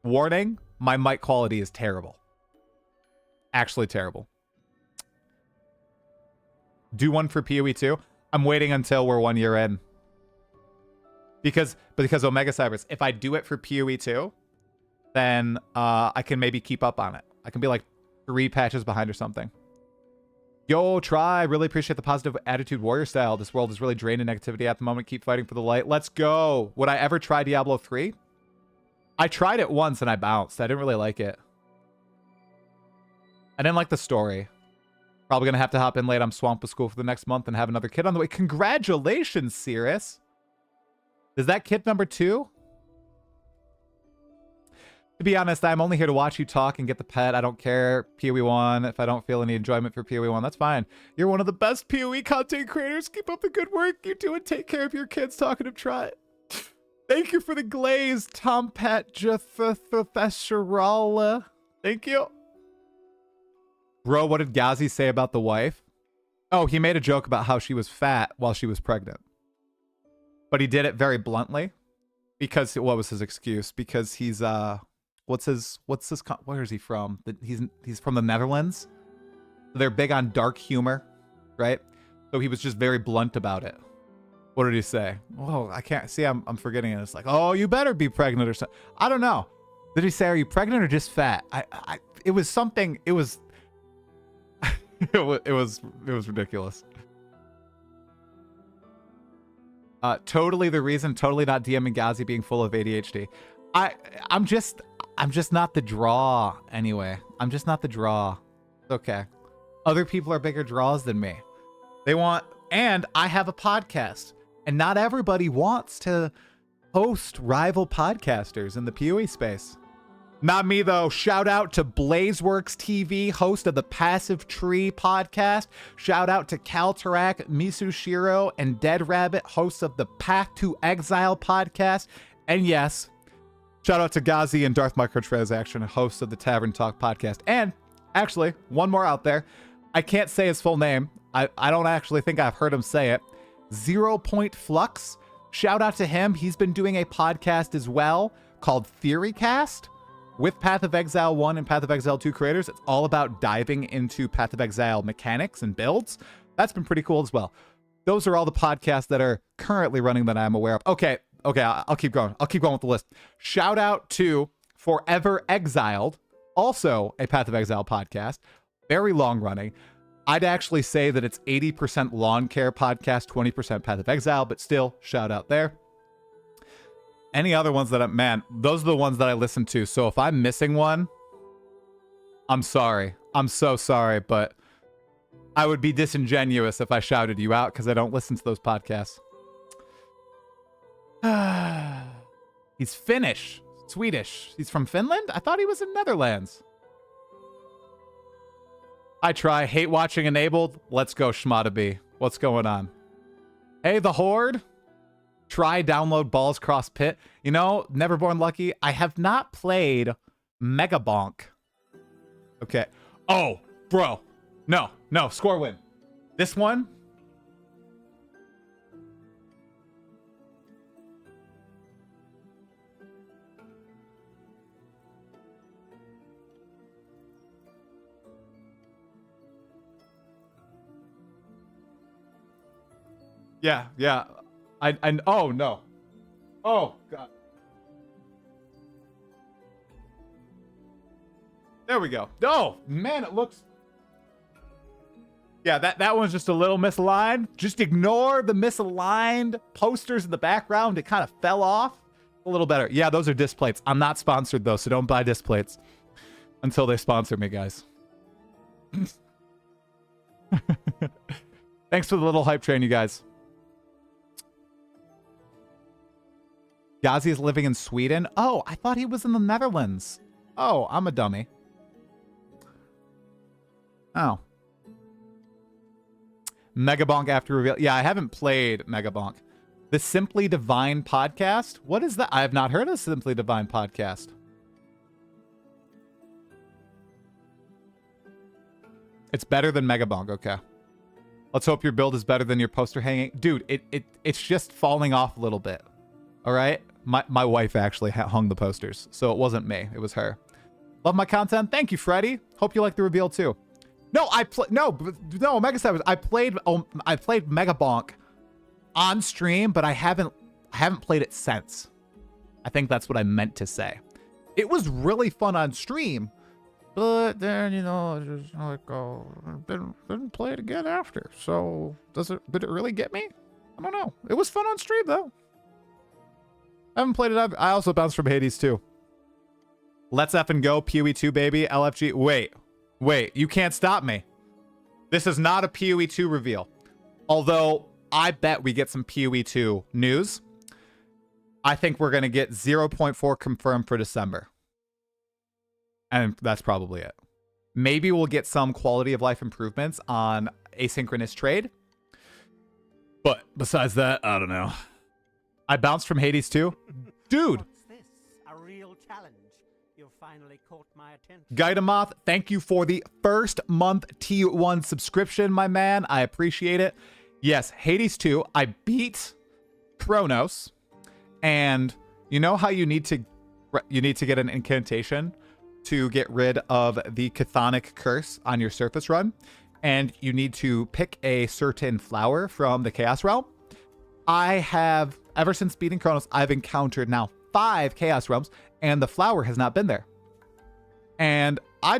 Warning, my mic quality is terrible. Actually terrible. Do one for PoE2. I'm waiting until we're 1 year in. Because Omega Cybers, if I do it for PoE2, then I can maybe keep up on it. I can be like 3 patches behind or something. Yo, try. Really appreciate the positive attitude warrior style. This world is really drained in negativity at the moment. Keep fighting for the light. Let's go. Would I ever try Diablo 3? I tried it once and I bounced. I didn't really like it. I didn't like the story. Probably going to have to hop in late. I'm swamped with school for the next month and have another kid on the way. Congratulations, Cirrus. Is that kid number 2? To be honest, I'm only here to watch you talk and get the pet. I don't care. PoE1. If I don't feel any enjoyment for PoE1, that's fine. You're one of the best PoE content creators. Keep up the good work you do and take care of your kids. Talkative, try it. Thank you for the glaze, Tom Pat Professorala. Thank you. Bro, what did Ghazi say about the wife? Oh, he made a joke about how she was fat while she was pregnant. But he did it very bluntly. Because, what was his excuse? Because he's, where is he from? He's from the Netherlands. They're big on dark humor, right? So he was just very blunt about it. What did he say? Oh, I can't see. I'm forgetting it. It's like, oh, you better be pregnant or something. I don't know. Did he say, are you pregnant or just fat? It was something. It was. it was ridiculous. Totally the reason. Totally not DMing Ghazi being full of ADHD. I'm just not the draw anyway. I'm just not the draw. Okay. Other people are bigger draws than me. They want, and I have a podcast. And not everybody wants to host rival podcasters in the PoE space. Not me, though. Shout out to Blazeworks TV, host of the Passive Tree podcast. Shout out to Kaltarak, Misushiro, and Dead Rabbit, hosts of the Path to Exile podcast. And yes, shout out to Ghazi and Darth Microtransaction, hosts of the Tavern Talk podcast. And actually, one more out there. I can't say his full name. I don't actually think I've heard him say it. 0 Point Flux. Shout out to him. He's been doing a podcast as well called Theorycast with Path of Exile 1 and Path of Exile 2 creators. It's all about diving into Path of Exile mechanics and builds. That's been pretty cool as well. Those are all the podcasts that are currently running that I'm aware of. Okay, I'll keep going. I'll keep going with the list. Shout out to Forever Exiled, also a Path of Exile podcast. Very long running. I'd actually say that it's 80% lawn care podcast, 20% Path of Exile, but still, shout out there. Any other ones that man, those are the ones that I listen to. So if I'm missing one, I'm sorry. I'm so sorry, but I would be disingenuous if I shouted you out because I don't listen to those podcasts. He's Finnish, Swedish. He's from Finland? I thought he was in Netherlands. I try. Hate watching Enabled. Let's go, Schmata B. What's going on? Hey, the Horde. Try download Balls Cross Pit. You know, Neverborn Lucky. I have not played Mega Bonk. Okay. Oh, bro. No. Score win. This one. Yeah. Oh, no. Oh, God. There we go. Oh, man, it looks... Yeah, that one's just a little misaligned. Just ignore the misaligned posters in the background. It kind of fell off a little better. Yeah, those are disc plates. I'm not sponsored, though, so don't buy disc plates until they sponsor me, guys. Thanks for the little hype train, you guys. Gazi is living in Sweden. Oh, I thought he was in the Netherlands. Oh, I'm a dummy. Oh. Megabonk after reveal. Yeah, I haven't played Megabonk. The Simply Divine podcast? What is that? I have not heard of Simply Divine podcast. It's better than Megabonk. Okay. Let's hope your build is better than your poster hanging. Dude, it's just falling off a little bit. All right? My wife actually hung the posters, so it wasn't me. It was her. Love my content. Thank you, Freddie. Hope you like the reveal too. No, Omega Cyber. I played Megabonk on stream, but I haven't played it since. I think that's what I meant to say. It was really fun on stream, but then just like didn't play it again after. So did it really get me? I don't know. It was fun on stream though. I haven't played it. I also bounced from Hades too. Let's effing go, PoE2 baby, LFG. Wait, you can't stop me. This is not a PoE2 reveal. Although, I bet we get some PoE2 news. I think we're going to get 0.4 confirmed for December. And that's probably it. Maybe we'll get some quality of life improvements on asynchronous trade. But besides that, I don't know. I bounced from Hades too. Dude. What's this? A real challenge. You finally caught my attention. Gaidamoth, thank you for the first month T1 subscription, my man. I appreciate it. Yes, Hades 2. I beat Chronos, and you know how you need to get an incantation to get rid of the chthonic curse on your surface run, and you need to pick a certain flower from the Chaos Realm. I have, ever since beating Chronos, I've encountered now 5 Chaos Realms, and the flower has not been there. And I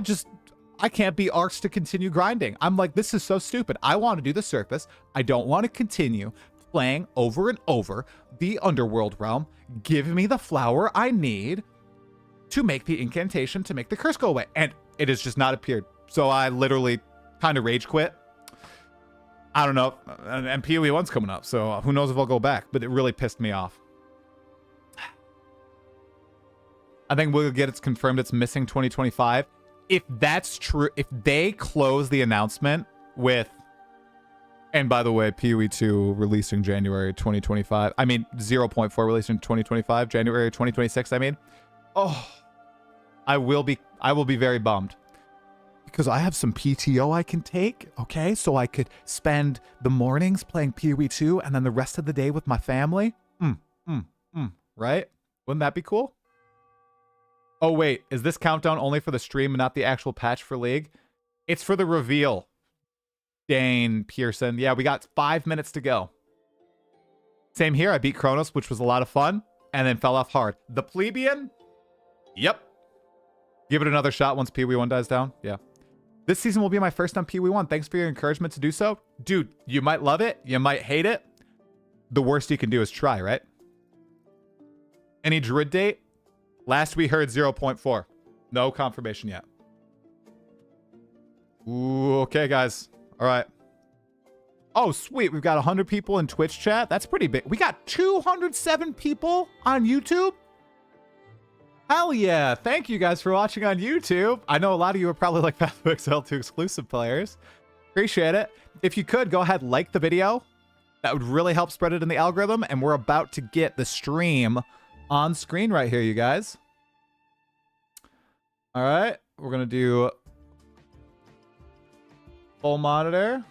can't be arsed to continue grinding. I'm like, this is so stupid. I want to do the surface. I don't want to continue playing over and over the Underworld realm. Give me the flower I need to make the incantation to make the curse go away. And it has just not appeared. So I literally kind of rage quit. I don't know. And PoE1's coming up, so who knows if I'll go back. But it really pissed me off. I think we'll get it's confirmed it's missing 2025. If that's true, if they close the announcement with, and by the way, PoE2 releasing January 2025. I mean, 0.4 releasing 2025, January 2026, I mean. Oh, I will be very bummed. Because I have some PTO I can take, okay? So I could spend the mornings playing PoE2 and then the rest of the day with my family. Right? Wouldn't that be cool? Oh, wait. Is this countdown only for the stream and not the actual patch for League? It's for the reveal. Dane Pearson. Yeah, we got 5 minutes to go. Same here. I beat Chronos, which was a lot of fun, and then fell off hard. The Plebeian? Yep. Give it another shot once PoE1 dies down. Yeah. This season will be my first on PoE1. Thanks for your encouragement to do so. Dude, you might love it. You might hate it. The worst you can do is try, right? Any Druid date? Last we heard 0.4. No confirmation yet. Ooh, okay, guys. All right. Oh, sweet. We've got 100 people in Twitch chat. That's pretty big. We got 207 people on YouTube. Hell yeah. Thank you guys for watching on YouTube. I know a lot of you are probably like Path of Exile 2 exclusive players. Appreciate it. If you could, go ahead, like the video. That would really help spread it in the algorithm. And we're about to get the stream on screen right here, you guys. All right. We're going to do full monitor.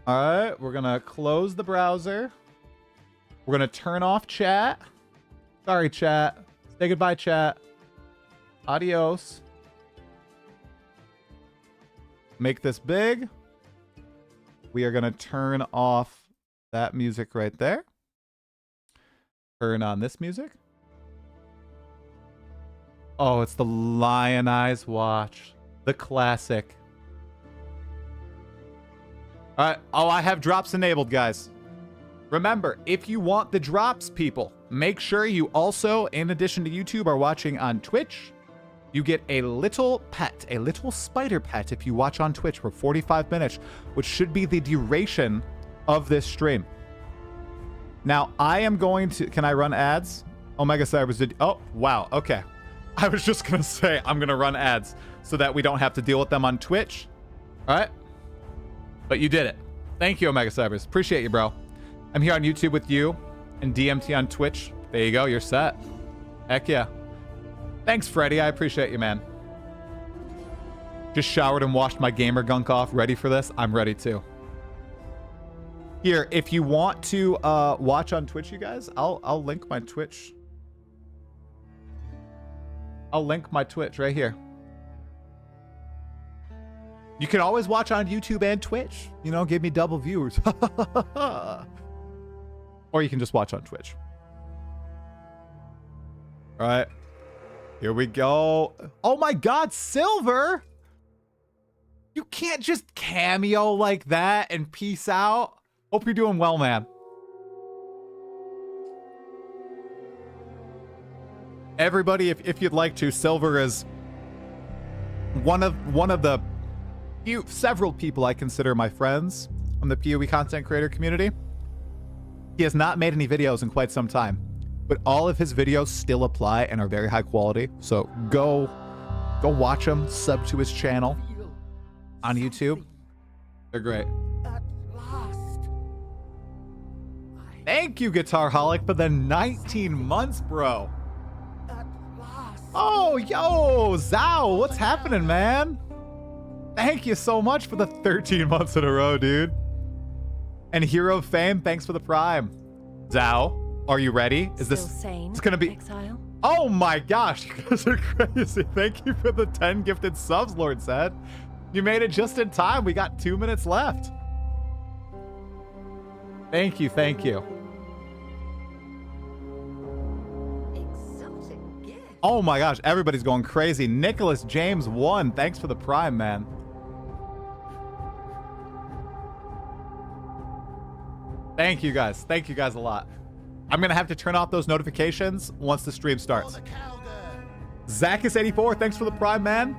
All right. We're going to close the browser. We're going to turn off chat. Sorry, chat. Say goodbye, chat. Adios. Make this big. We are going to turn off that music right there. Turn on this music. Oh, it's the Lion Eyes Watch. The classic. All right. Oh, I have drops enabled, guys. Remember, if you want the drops, people, make sure you also, in addition to YouTube, are watching on Twitch. You get a little pet, a little spider pet if you watch on Twitch for 45 minutes, which should be the duration of this stream. Now, I am going to... Can I run ads? Omega Cybers did... Oh, wow. Okay. I was just going to say I'm going to run ads so that we don't have to deal with them on Twitch. All right? But you did it. Thank you, Omega Cybers. Appreciate you, bro. I'm here on YouTube with you and DMT on Twitch. There you go. You're set. Heck yeah. Thanks, Freddy. I appreciate you, man. Just showered and washed my gamer gunk off. Ready for this? I'm ready too. Here, if you want to watch on Twitch, you guys, I'll link my Twitch. I'll link my Twitch right here. You can always watch on YouTube and Twitch. You know, give me double viewers. Or you can just watch on Twitch. All right. Here we go. Oh my God, Silver! You can't just cameo like that and peace out. Hope you're doing well, man. Everybody, if you'd like to, Silver is one of the several people I consider my friends on the PoE content creator community. He has not made any videos in quite some time, but all of his videos still apply and are very high quality. So go watch him, sub to his channel on YouTube. They're great. Thank you, Guitar Holic, for the 19 months, bro. Oh, yo, Zao, what's happening, man? Thank you so much for the 13 months in a row, dude. And Hero of Fame, thanks for the Prime. Zao, are you ready? Is this it's gonna be Exile? Oh my gosh, you guys are crazy. Thank you for the 10 gifted subs, Lord said. You made it just in time. We got 2 minutes left. Thank you, thank you. Oh my gosh, everybody's going crazy. Nicholas James 1, thanks for the Prime, man. Thank you guys. Thank you guys a lot. I'm going to have to turn off those notifications once the stream starts. Zackus84, thanks for the Prime, man.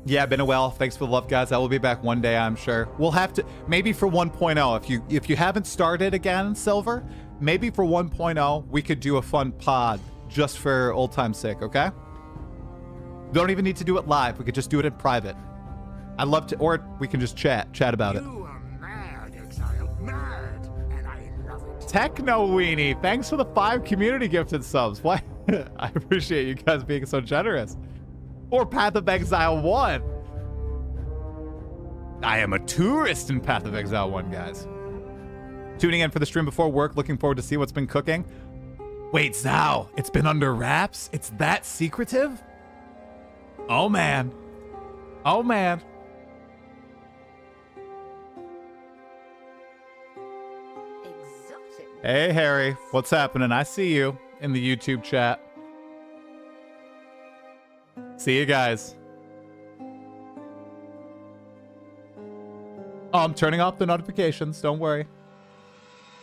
Yeah, been a while. Thanks for the love, guys. I will be back one day, I'm sure. We'll have to, maybe for 1.0, if you haven't started again, Silver, maybe for 1.0, we could do a fun pod just for old time's sake, okay? Don't even need to do it live. We could just do it in private. I'd love to, or we can just chat about it. You are mad, Exile. Mad. And I love it. Techno Weenie, thanks for the 5 community gifted subs. Why? I appreciate you guys being so generous. Or Path of Exile 1. I am a tourist in Path of Exile 1, guys. Tuning in for the stream before work, looking forward to see what's been cooking. Wait, Zao, it's been under wraps? It's that secretive? Oh, man. Oh, man. Exotic. Hey, Harry, what's happening? I see you in the YouTube chat. See you guys. Oh, I'm turning off the notifications. Don't worry.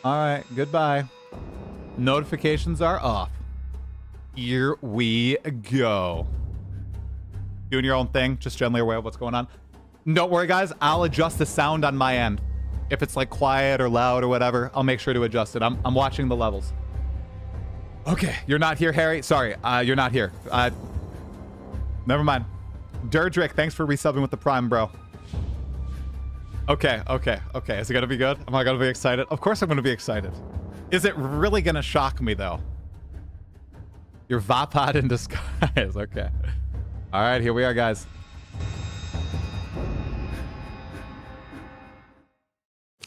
All right, goodbye. Notifications are off. Here we go. Doing your own thing, just generally aware of what's going on. Don't worry, guys. I'll adjust the sound on my end. If it's like quiet or loud or whatever, I'll make sure to adjust it. I'm watching the levels. Okay, you're not here, Harry. Sorry, you're not here. Never mind. Durdrick, thanks for resubbing with the Prime, bro. Okay. Is it gonna be good? Am I gonna be excited? Of course I'm gonna be excited. Is it really gonna shock me, though? You're Vapod in disguise. Okay. All right, here we are, guys.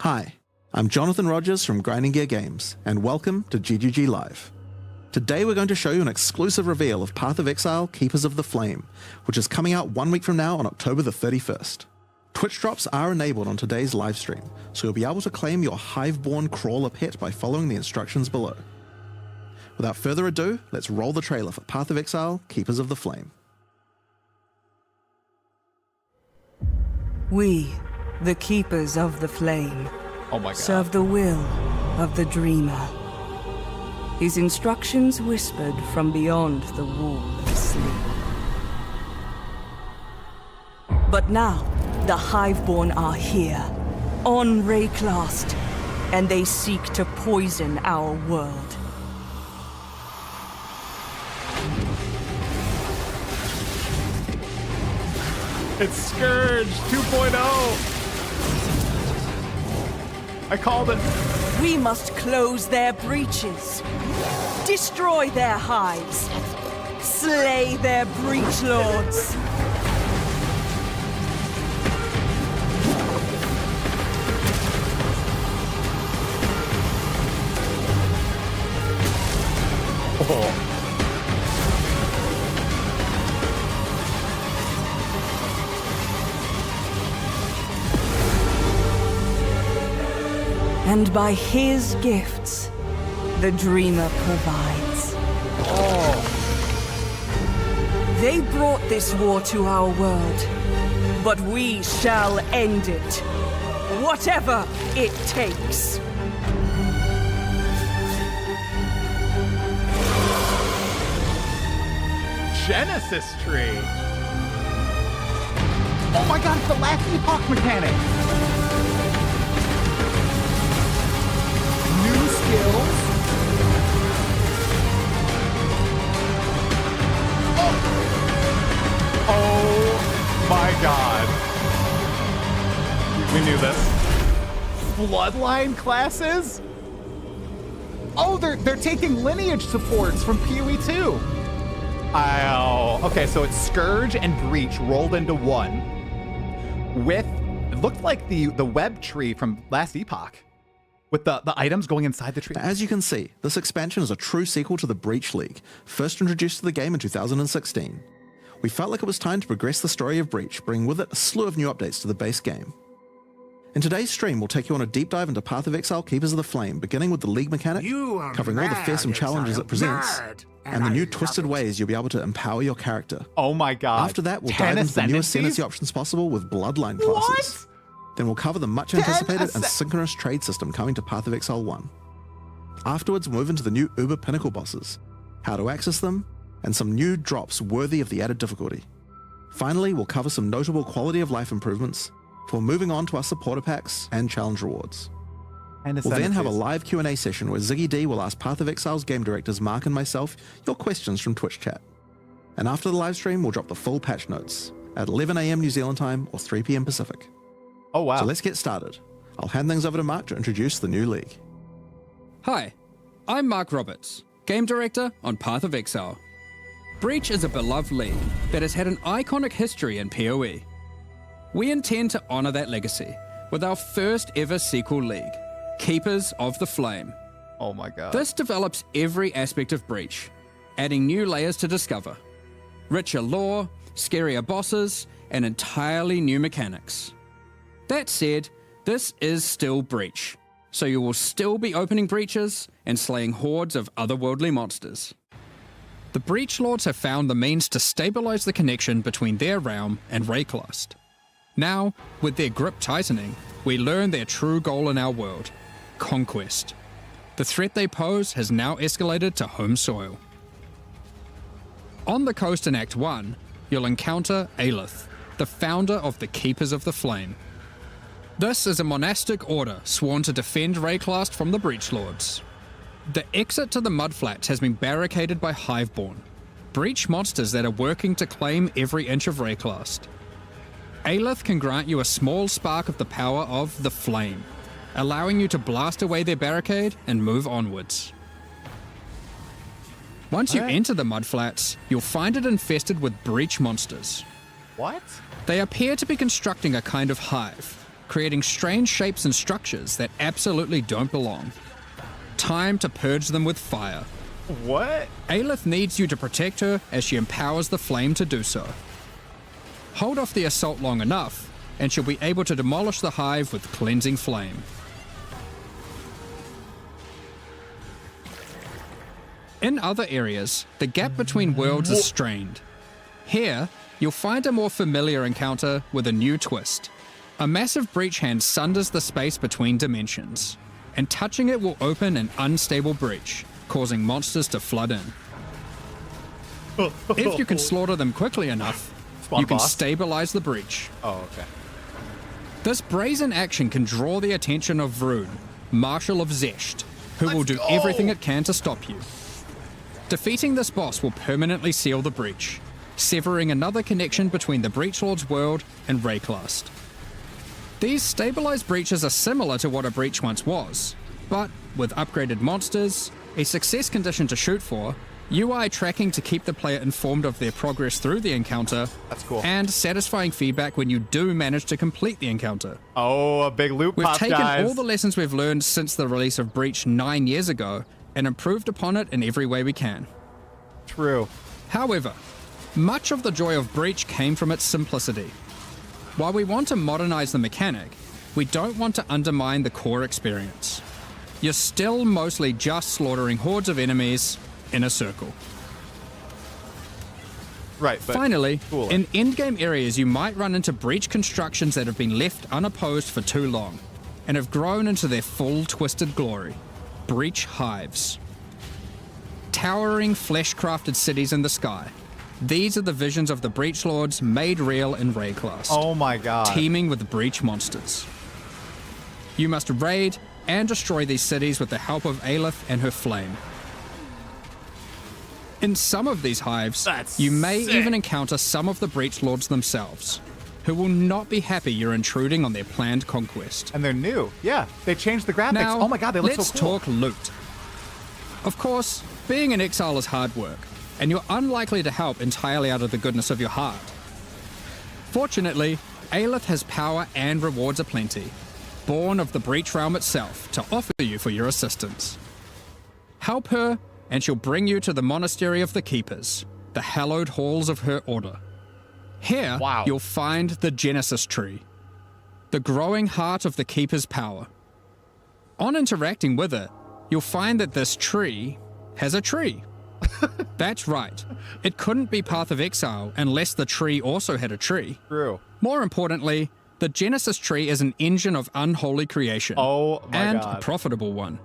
Hi, I'm Jonathan Rogers from Grinding Gear Games, and welcome to GGG Live. Today we're going to show you an exclusive reveal of Path of Exile Keepers of the Flame, which is coming out 1 week from now on October the 31st. Twitch drops are enabled on today's livestream, so you'll be able to claim your Hiveborn crawler pet by following the instructions below. Without further ado, let's roll the trailer for Path of Exile, Keepers of the Flame. We, the Keepers of the Flame, Oh my god. serve the will of the Dreamer. His instructions whispered from beyond the wall of sleep. But now, the Hiveborn are here, on Rayclast, and they seek to poison our world. It's Scourge 2.0. I called it. We must close their breaches, destroy their hives, slay their breach lords. Oh. And by his gifts, the Dreamer provides. Oh. They brought this war to our world, but we shall end it, whatever it takes. Genesis tree. Oh my god, it's the last epoch mechanic. New skills. Oh my god. We knew this. Bloodline classes? Oh, they're taking lineage supports from PoE2. Oh, okay, so it's Scourge and Breach rolled into one with, it looked like the web tree from last epoch with the items going inside the tree. As you can see, this expansion is a true sequel to the Breach League, first introduced to the game in 2016. We felt like it was time to progress the story of Breach, bringing with it a slew of new updates to the base game. In today's stream, we'll take you on a deep dive into Path of Exile, Keepers of the Flame, beginning with the League mechanic, covering all the fearsome challenges it presents, and the new twisted ways you'll be able to empower your character. Oh my god. After that, we'll dive into the newest ascendancy options possible with Bloodline classes. Then we'll cover the much anticipated and synchronous trade system coming to Path of Exile 1. Afterwards, we'll move into the new Uber Pinnacle bosses, how to access them, and some new drops worthy of the added difficulty. Finally, we'll cover some notable quality of life improvements before moving on to our supporter packs and challenge rewards. We'll then have a live Q&A session where ZiggyD will ask Path of Exile's game directors Mark and myself your questions from Twitch chat. And after the live stream, we'll drop the full patch notes at 11 AM New Zealand time or 3 PM Pacific. Oh wow. So let's get started. I'll hand things over to Mark to introduce the new league. Hi, I'm Mark Roberts, game director on Path of Exile. Breach is a beloved league that has had an iconic history in PoE. We intend to honor that legacy with our first ever sequel league, Keepers of the Flame. Oh my god. This develops every aspect of Breach, adding new layers to discover, richer lore, scarier bosses, and entirely new mechanics. That said, this is still Breach, so you will still be opening breaches and slaying hordes of otherworldly monsters. The Breach Lords have found the means to stabilize the connection between their realm and Rayclast. Now, with their grip tightening, we learn their true goal in our world, conquest. The threat they pose has now escalated to home soil. On the coast in Act 1, you'll encounter Aelith, the founder of the Keepers of the Flame. This is a monastic order sworn to defend Rayclast from the Breach Lords. The exit to the Mudflats has been barricaded by Hiveborn, breach monsters that are working to claim every inch of Rayclast. Aelith can grant you a small spark of the power of the Flame, allowing you to blast away their barricade and move onwards. Once you enter the Mudflats, you'll find it infested with breach monsters. What? They appear to be constructing a kind of hive, creating strange shapes and structures that absolutely don't belong. Time to purge them with fire. What? Aelith needs you to protect her as she empowers the flame to do so. Hold off the assault long enough, and she'll be able to demolish the hive with Cleansing Flame. In other areas, the gap between worlds is strained. Here, you'll find a more familiar encounter with a new twist. A massive breach hand sunders the space between dimensions, and touching it will open an unstable breach, causing monsters to flood in. If you can slaughter them quickly enough, you can stabilize the breach. Oh, okay. This brazen action can draw the attention of Vroon, Marshal of Zesht, who will do everything it can to stop you. Defeating this boss will permanently seal the breach, severing another connection between the Breachlord's world and Rayclast. These stabilized breaches are similar to what a breach once was, but with upgraded monsters, a success condition to shoot for, UI tracking to keep the player informed of their progress through the encounter, That's cool. and satisfying feedback when you do manage to complete the encounter. Oh, a big loot We've pop, taken guys. all the lessons we've learned since the release of Breach 9 years ago and improved upon it in every way we can. True. However, much of the joy of Breach came from its simplicity. While we want to modernize the mechanic, we don't want to undermine the core experience. You're still mostly just slaughtering hordes of enemies in a circle. Right, but Finally, cooler. in endgame areas you might run into breach constructions that have been left unopposed for too long and have grown into their full twisted glory. Breach hives. Towering flesh-crafted cities in the sky. These are the visions of the Breachlords made real in Rayclast. Oh my god. Teeming with breach monsters. You must raid and destroy these cities with the help of Aelith and her flame. In some of these hives, That's you may sick. even encounter some of the Breachlords themselves, who will not be happy you're intruding on their planned conquest. And they're new. Yeah, they changed the graphics. Now, Oh my god, they look let's so cool. talk loot. Of course, being an exile is hard work, and you're unlikely to help entirely out of the goodness of your heart. Fortunately, Aelith has power and rewards aplenty, born of the Breach Realm itself, to offer you for your assistance. Help her, and she'll bring you to the Monastery of the Keepers, the hallowed halls of her order. Here, Wow. you'll find the Genesis Tree, the growing heart of the Keeper's power. On interacting with it, you'll find that this tree has a tree. That's right. It couldn't be Path of Exile unless the tree also had a tree. True. More importantly, the Genesis Tree is an engine of unholy creation. Oh my and god. a profitable one.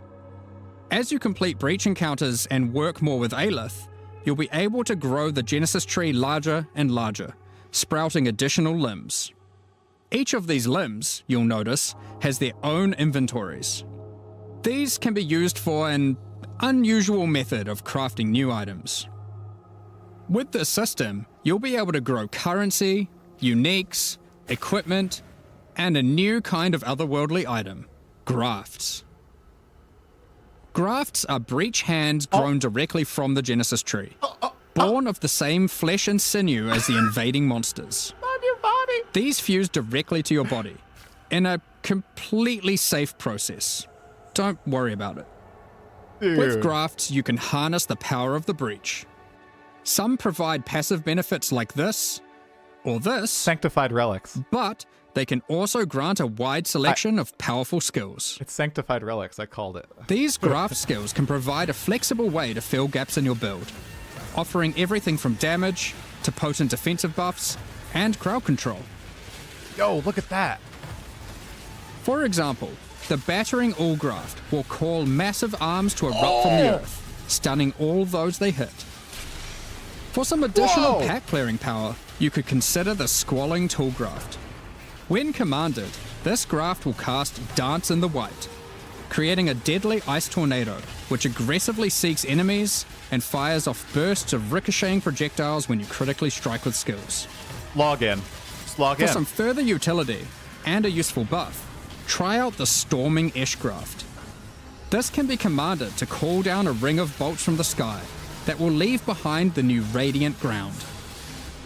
As you complete breach encounters and work more with Aelith, you'll be able to grow the Genesis Tree larger and larger, sprouting additional limbs. Each of these limbs, you'll notice, has their own inventories. These can be used for an unusual method of crafting new items. With this system, you'll be able to grow currency, uniques, equipment, and a new kind of otherworldly item, grafts. Grafts are breach hands grown directly from the Genesis Tree, born of the same flesh and sinew as the invading monsters. On your body. These fuse directly to your body in a completely safe process. Don't worry about it. With grafts, you can harness the power of the breach. Some provide passive benefits like this, or this, Sanctified relics. but they can also grant a wide selection of powerful skills. It's sanctified relics, I called it. These graft skills can provide a flexible way to fill gaps in your build, offering everything from damage to potent defensive buffs and crowd control. Yo, look at that. For example, the Battering All Graft will call massive arms to erupt from the earth, stunning all those they hit. For some additional Whoa. pack clearing power, you could consider the Squalling Tool Graft. When commanded, this graft will cast Dance in the White, creating a deadly ice tornado which aggressively seeks enemies and fires off bursts of ricocheting projectiles when you critically strike with skills. Log in. Just log For in. some further utility and a useful buff, try out the Storming Esh Graft. This can be commanded to call down a ring of bolts from the sky that will leave behind the new Radiant Ground.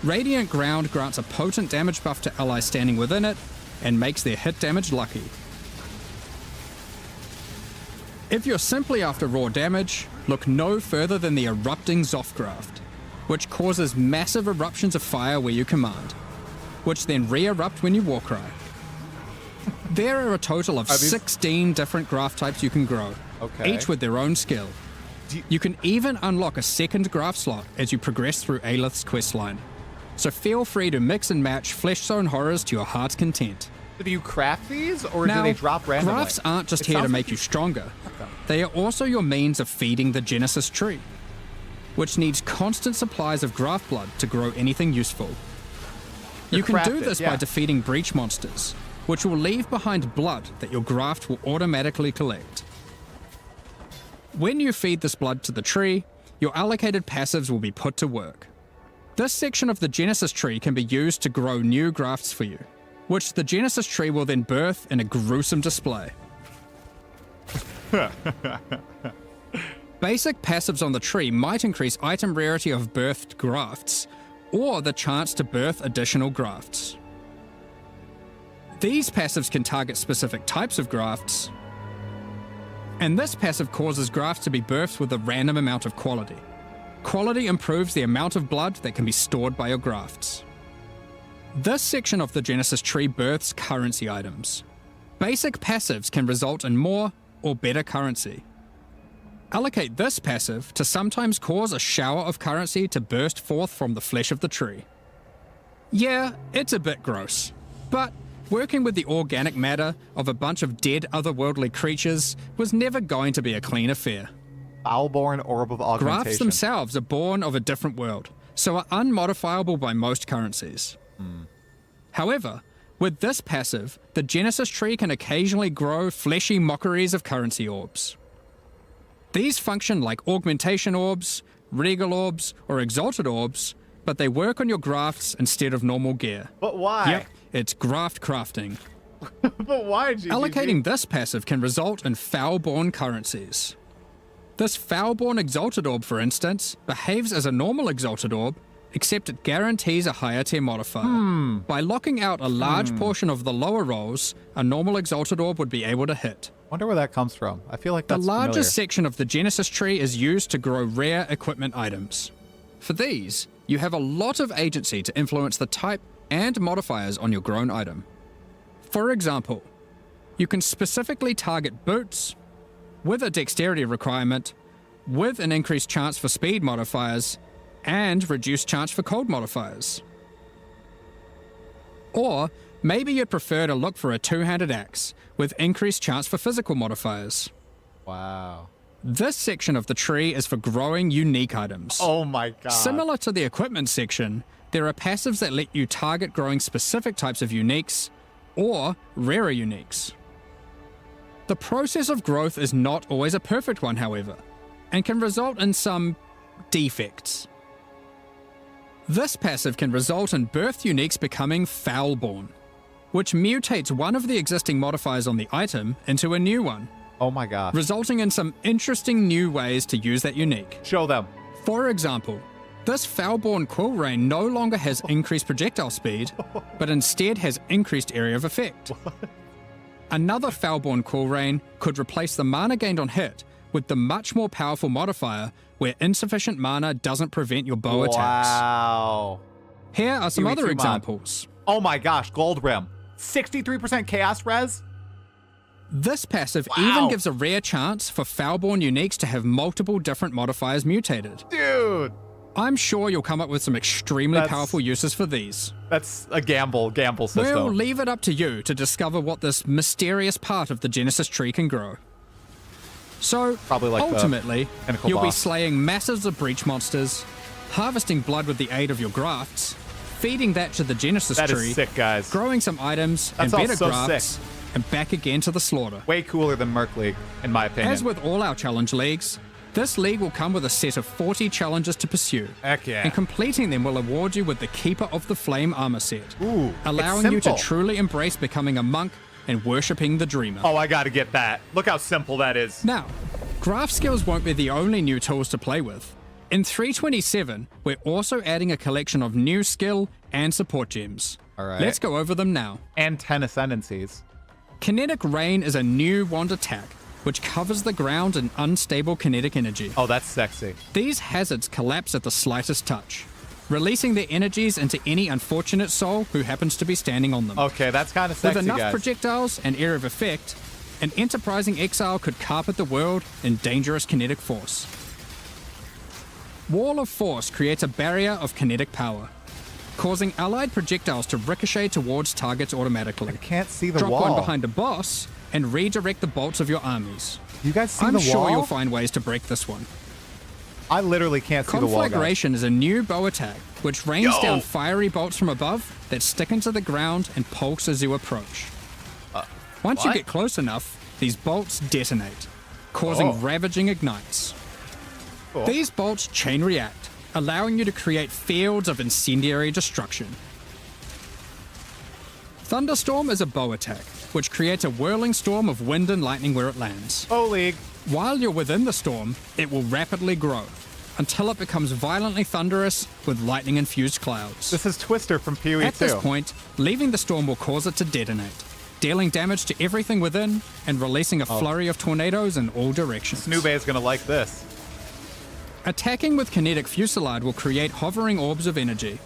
Radiant Ground grants a potent damage buff to allies standing within it and makes their hit damage lucky. If you're simply after raw damage, look no further than the Erupting Zoth Graft, which causes massive eruptions of fire where you command. which then re-erupt when you war cry. There are a total of 16 different graft types you can grow, each with their own skill. You can even unlock a second graft slot as you progress through Aelith's questline. So feel free to mix and match Flesh Zone horrors to your heart's content. Do you craft these, or Now, do they drop randomly? grafts aren't just here to make you stronger. They are also your means of feeding the Genesis tree, which needs constant supplies of graft blood to grow anything useful. You can do this by defeating breach monsters, which will leave behind blood that your graft will automatically collect. When you feed this blood to the tree, your allocated passives will be put to work. This section of the Genesis tree can be used to grow new grafts for you, which the Genesis tree will then birth in a gruesome display. Basic passives on the tree might increase item rarity of birthed grafts, or the chance to birth additional grafts. These passives can target specific types of grafts, and this passive causes grafts to be birthed with a random amount of quality. Quality improves the amount of blood that can be stored by your grafts. This section of the Genesis tree births currency items. Basic passives can result in more or better currency. Allocate this passive to sometimes cause a shower of currency to burst forth from the flesh of the tree. Yeah, it's a bit gross, but working with the organic matter of a bunch of dead otherworldly creatures was never going to be a clean affair. Foulborn Orb of Augmentation. Grafts themselves are born of a different world, so are unmodifiable by most currencies. However, with this passive, the Genesis tree can occasionally grow fleshy mockeries of currency orbs. These function like augmentation orbs, regal orbs, or exalted orbs, but they work on your grafts instead of normal gear. But why? Yep, it's graft crafting. But why, GGG? Allocating this passive can result in foulborn currencies. This foulborn exalted orb, for instance, behaves as a normal exalted orb, except it guarantees a higher tier modifier. By locking out a large portion of the lower rolls, a normal exalted orb would be able to hit. Wonder where that comes from. I feel like The that's largest section of the Genesis tree is used to grow rare equipment items. For these, you have a lot of agency to influence the type and modifiers on your grown item. For example, you can specifically target boots with a dexterity requirement, with an increased chance for speed modifiers, and reduced chance for cold modifiers. Or maybe you'd prefer to look for a two-handed axe with increased chance for physical modifiers. Wow. This section of the tree is for growing unique items. Oh my god. Similar to the equipment section, there are passives that let you target growing specific types of uniques or rarer uniques. The process of growth is not always a perfect one, however, and can result in some defects. This passive can result in birth uniques becoming foulborn, which mutates one of the existing modifiers on the item into a new one, Oh my god. resulting in some interesting new ways to use that unique. Show them. For example, this foulborn quill rain no longer has increased projectile speed, but instead has increased area of effect. Another foulborn quill rain could replace the mana gained on hit with the much more powerful modifier where insufficient mana doesn't prevent your bow attacks. Wow. Here are some UE2 other mod. examples. Oh my gosh, Gold Rim. 63% Chaos Res? This passive Wow. even gives a rare chance for foulborn uniques to have multiple different modifiers mutated. Dude. I'm sure you'll come up with some extremely That's- powerful uses for these. That's a gamble system. We'll leave it up to you to discover what this mysterious part of the Genesis tree can grow. So, Probably like the ultimately, pinnacle you'll be boss. slaying masses of breach monsters, harvesting blood with the aid of your grafts, feeding that to the Genesis That tree, is sick, guys. growing some items That's and all better so grafts, sick. and back again to the slaughter. Way cooler than Merc League, in my opinion. As with all our challenge leagues, this league will come with a set of 40 challenges to pursue. Heck yeah. And completing them will award you with the Keeper of the Flame armor set, Ooh, allowing it's you to simple. truly embrace becoming a monk and worshipping the Dreamer. Oh, I gotta get that. Look how simple that is. Now, graph skills won't be the only new tools to play with. In 327, we're also adding a collection of new skill and support gems. All right. Let's go over them now. And 10 Ascendancies. Kinetic Rain is a new wand attack, which covers the ground in unstable kinetic energy. Oh, that's sexy. These hazards collapse at the slightest touch. releasing their energies into any unfortunate soul who happens to be standing on them. Okay, that's kind of sexy, With enough guys. projectiles and area of effect, an enterprising exile could carpet the world in dangerous kinetic force. Wall of Force creates a barrier of kinetic power, causing allied projectiles to ricochet towards targets automatically. I can't see the Drop wall. one behind a boss and redirect the bolts of your armies. You guys see I'm the sure wall? you'll find ways to break this one. I literally can't see the wall, guys. Conflagration is a new bow attack, which rains Yo! down fiery bolts from above that stick into the ground and pulse as you approach. Once you what? get close enough, these bolts detonate, causing ravaging ignites. Cool. These bolts chain react, allowing you to create fields of incendiary destruction. Thunderstorm is a bow attack, which creates a whirling storm of wind and lightning where it lands. Oh, League. While you're within the storm, it will rapidly grow, until it becomes violently thunderous with lightning-infused clouds. This is Twister from PoE2. At this point, leaving the storm will cause it to detonate, dealing damage to everything within and releasing a flurry of tornadoes in all directions. Snoobe is going to like this. Attacking with kinetic fusillade will create hovering orbs of energy.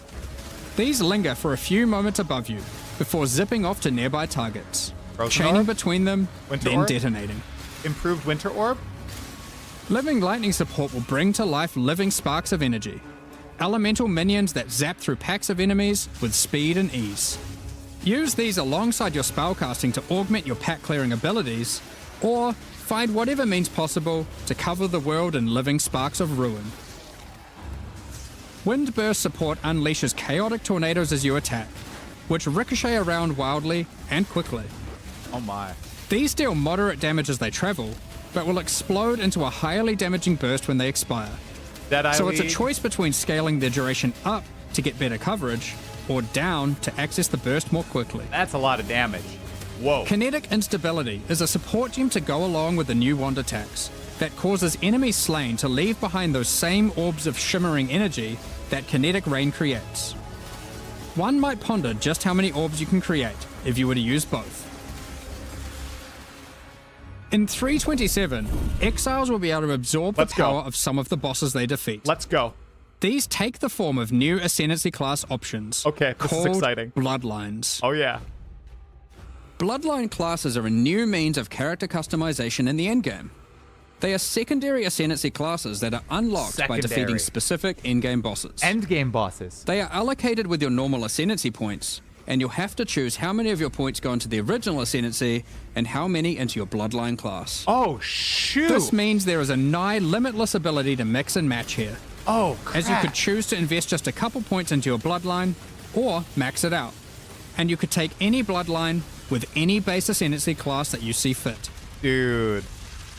These linger for a few moments above you before zipping off to nearby targets, Frozen chaining orb? between them, Winter then orb? detonating. Improved Winter Orb? Living lightning support will bring to life living sparks of energy, elemental minions that zap through packs of enemies with speed and ease. Use these alongside your spellcasting to augment your pack clearing abilities, or find whatever means possible to cover the world in living sparks of ruin. Windburst support unleashes chaotic tornadoes as you attack, which ricochet around wildly and quickly. Oh my. These deal moderate damage as they travel, but will explode into a highly damaging burst when they expire. Deadeye So it's a League. choice between scaling their duration up to get better coverage, or down to access the burst more quickly. That's a lot of damage. Whoa. Kinetic Instability is a support gem to go along with the new wand attacks that causes enemies slain to leave behind those same orbs of shimmering energy that Kinetic Rain creates. One might ponder just how many orbs you can create if you were to use both. In 327, Exiles will be able to absorb Let's the go. power of some of the bosses they defeat. Let's go. These take the form of new Ascendancy class options. Okay, this is called exciting. Bloodlines. Oh yeah. Bloodline classes are a new means of character customization in the endgame. They are secondary Ascendancy classes that are unlocked by defeating Secondary. specific endgame bosses. Endgame bosses. They are allocated with your normal Ascendancy points, and you'll have to choose how many of your points go into the original Ascendancy and how many into your Bloodline class. Oh shoot. This means there is a nigh limitless ability to mix and match here, Oh crap. as you could choose to invest just a couple points into your Bloodline, or max it out. And you could take any Bloodline with any base Ascendancy class that you see fit. Dude.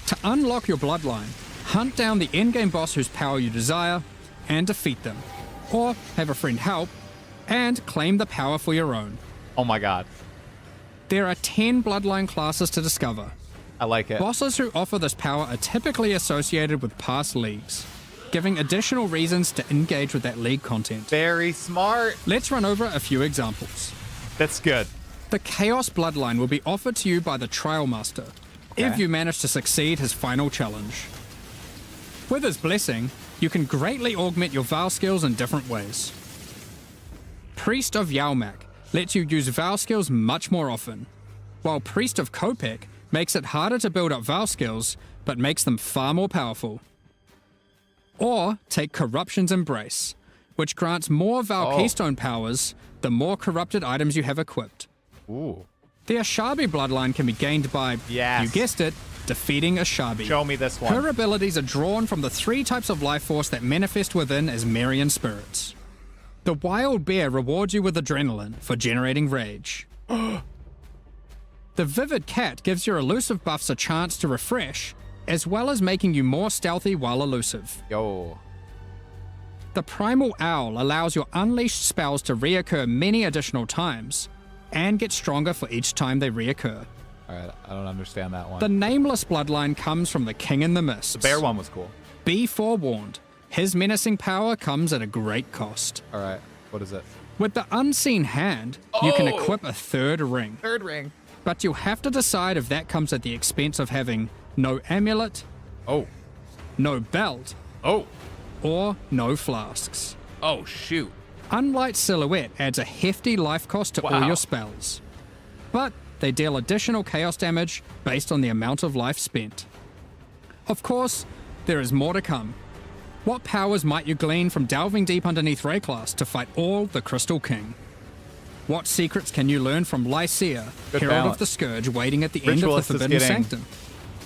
To unlock your Bloodline, hunt down the endgame boss whose power you desire and defeat them, or have a friend help and claim the power for your own. Oh my god. There are 10 Bloodline classes to discover. I like it. Bosses who offer this power are typically associated with past leagues, giving additional reasons to engage with that league content. Very smart. Let's run over a few examples. That's good. The Chaos Bloodline will be offered to you by the Trial Master, if you manage to succeed his final challenge. With his blessing, you can greatly augment your Val skills in different ways. Priest of Yalmak lets you use Val skills much more often, while Priest of Kopek makes it harder to build up Val skills, but makes them far more powerful. Or take Corruption's Embrace, which grants more Val Keystone powers the more corrupted items you have equipped. Ooh. The Ashabi bloodline can be gained by, Yes. you guessed it, defeating Ashabi. Show me this one. Her abilities are drawn from the 3 types of life force that manifest within as Marian spirits. The Wild Bear rewards you with adrenaline for generating rage. The Vivid Cat gives your elusive buffs a chance to refresh, as well as making you more stealthy while elusive. Yo. The Primal Owl allows your unleashed spells to reoccur many additional times, and get stronger for each time they reoccur. Alright, I don't understand that one. The Nameless bloodline comes from the King in the Mists. Bear one was cool. Be forewarned, his menacing power comes at a great cost. Alright, what is it? With the Unseen Hand, you can equip a 3rd ring, Third ring. but you'll have to decide if that comes at the expense of having no amulet, Oh. no belt, Oh. or no flasks. Oh, shoot. Unlight Silhouette adds a hefty life cost to all Wow. your spells, but they deal additional chaos damage based on the amount of life spent. Of course, there is more to come. What powers might you glean from delving deep underneath Rayclass to fight all the Crystal King? What secrets can you learn from Lycia, Good Herald balance. of the Scourge, waiting at the end of the Ritualist is Forbidden getting Sanctum?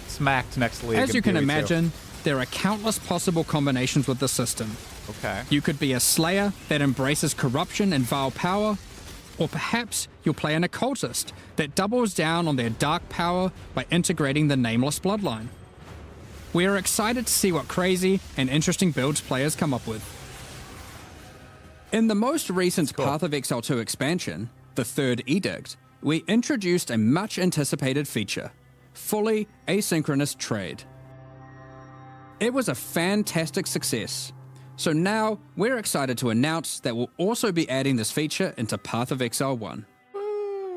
Smacked next league. As in you can PoE2. imagine, there are countless possible combinations with the system. Okay. You could be a Slayer that embraces corruption and vile power, or perhaps you'll play an Occultist that doubles down on their dark power by integrating the Nameless bloodline. We are excited to see what crazy and interesting builds players come up with. In the most recent Path of Exile 2 expansion, the Third Edict, we introduced a much anticipated feature, fully asynchronous trade. It was a fantastic success, so now we're excited to announce that we'll also be adding this feature into Path of Exile 1.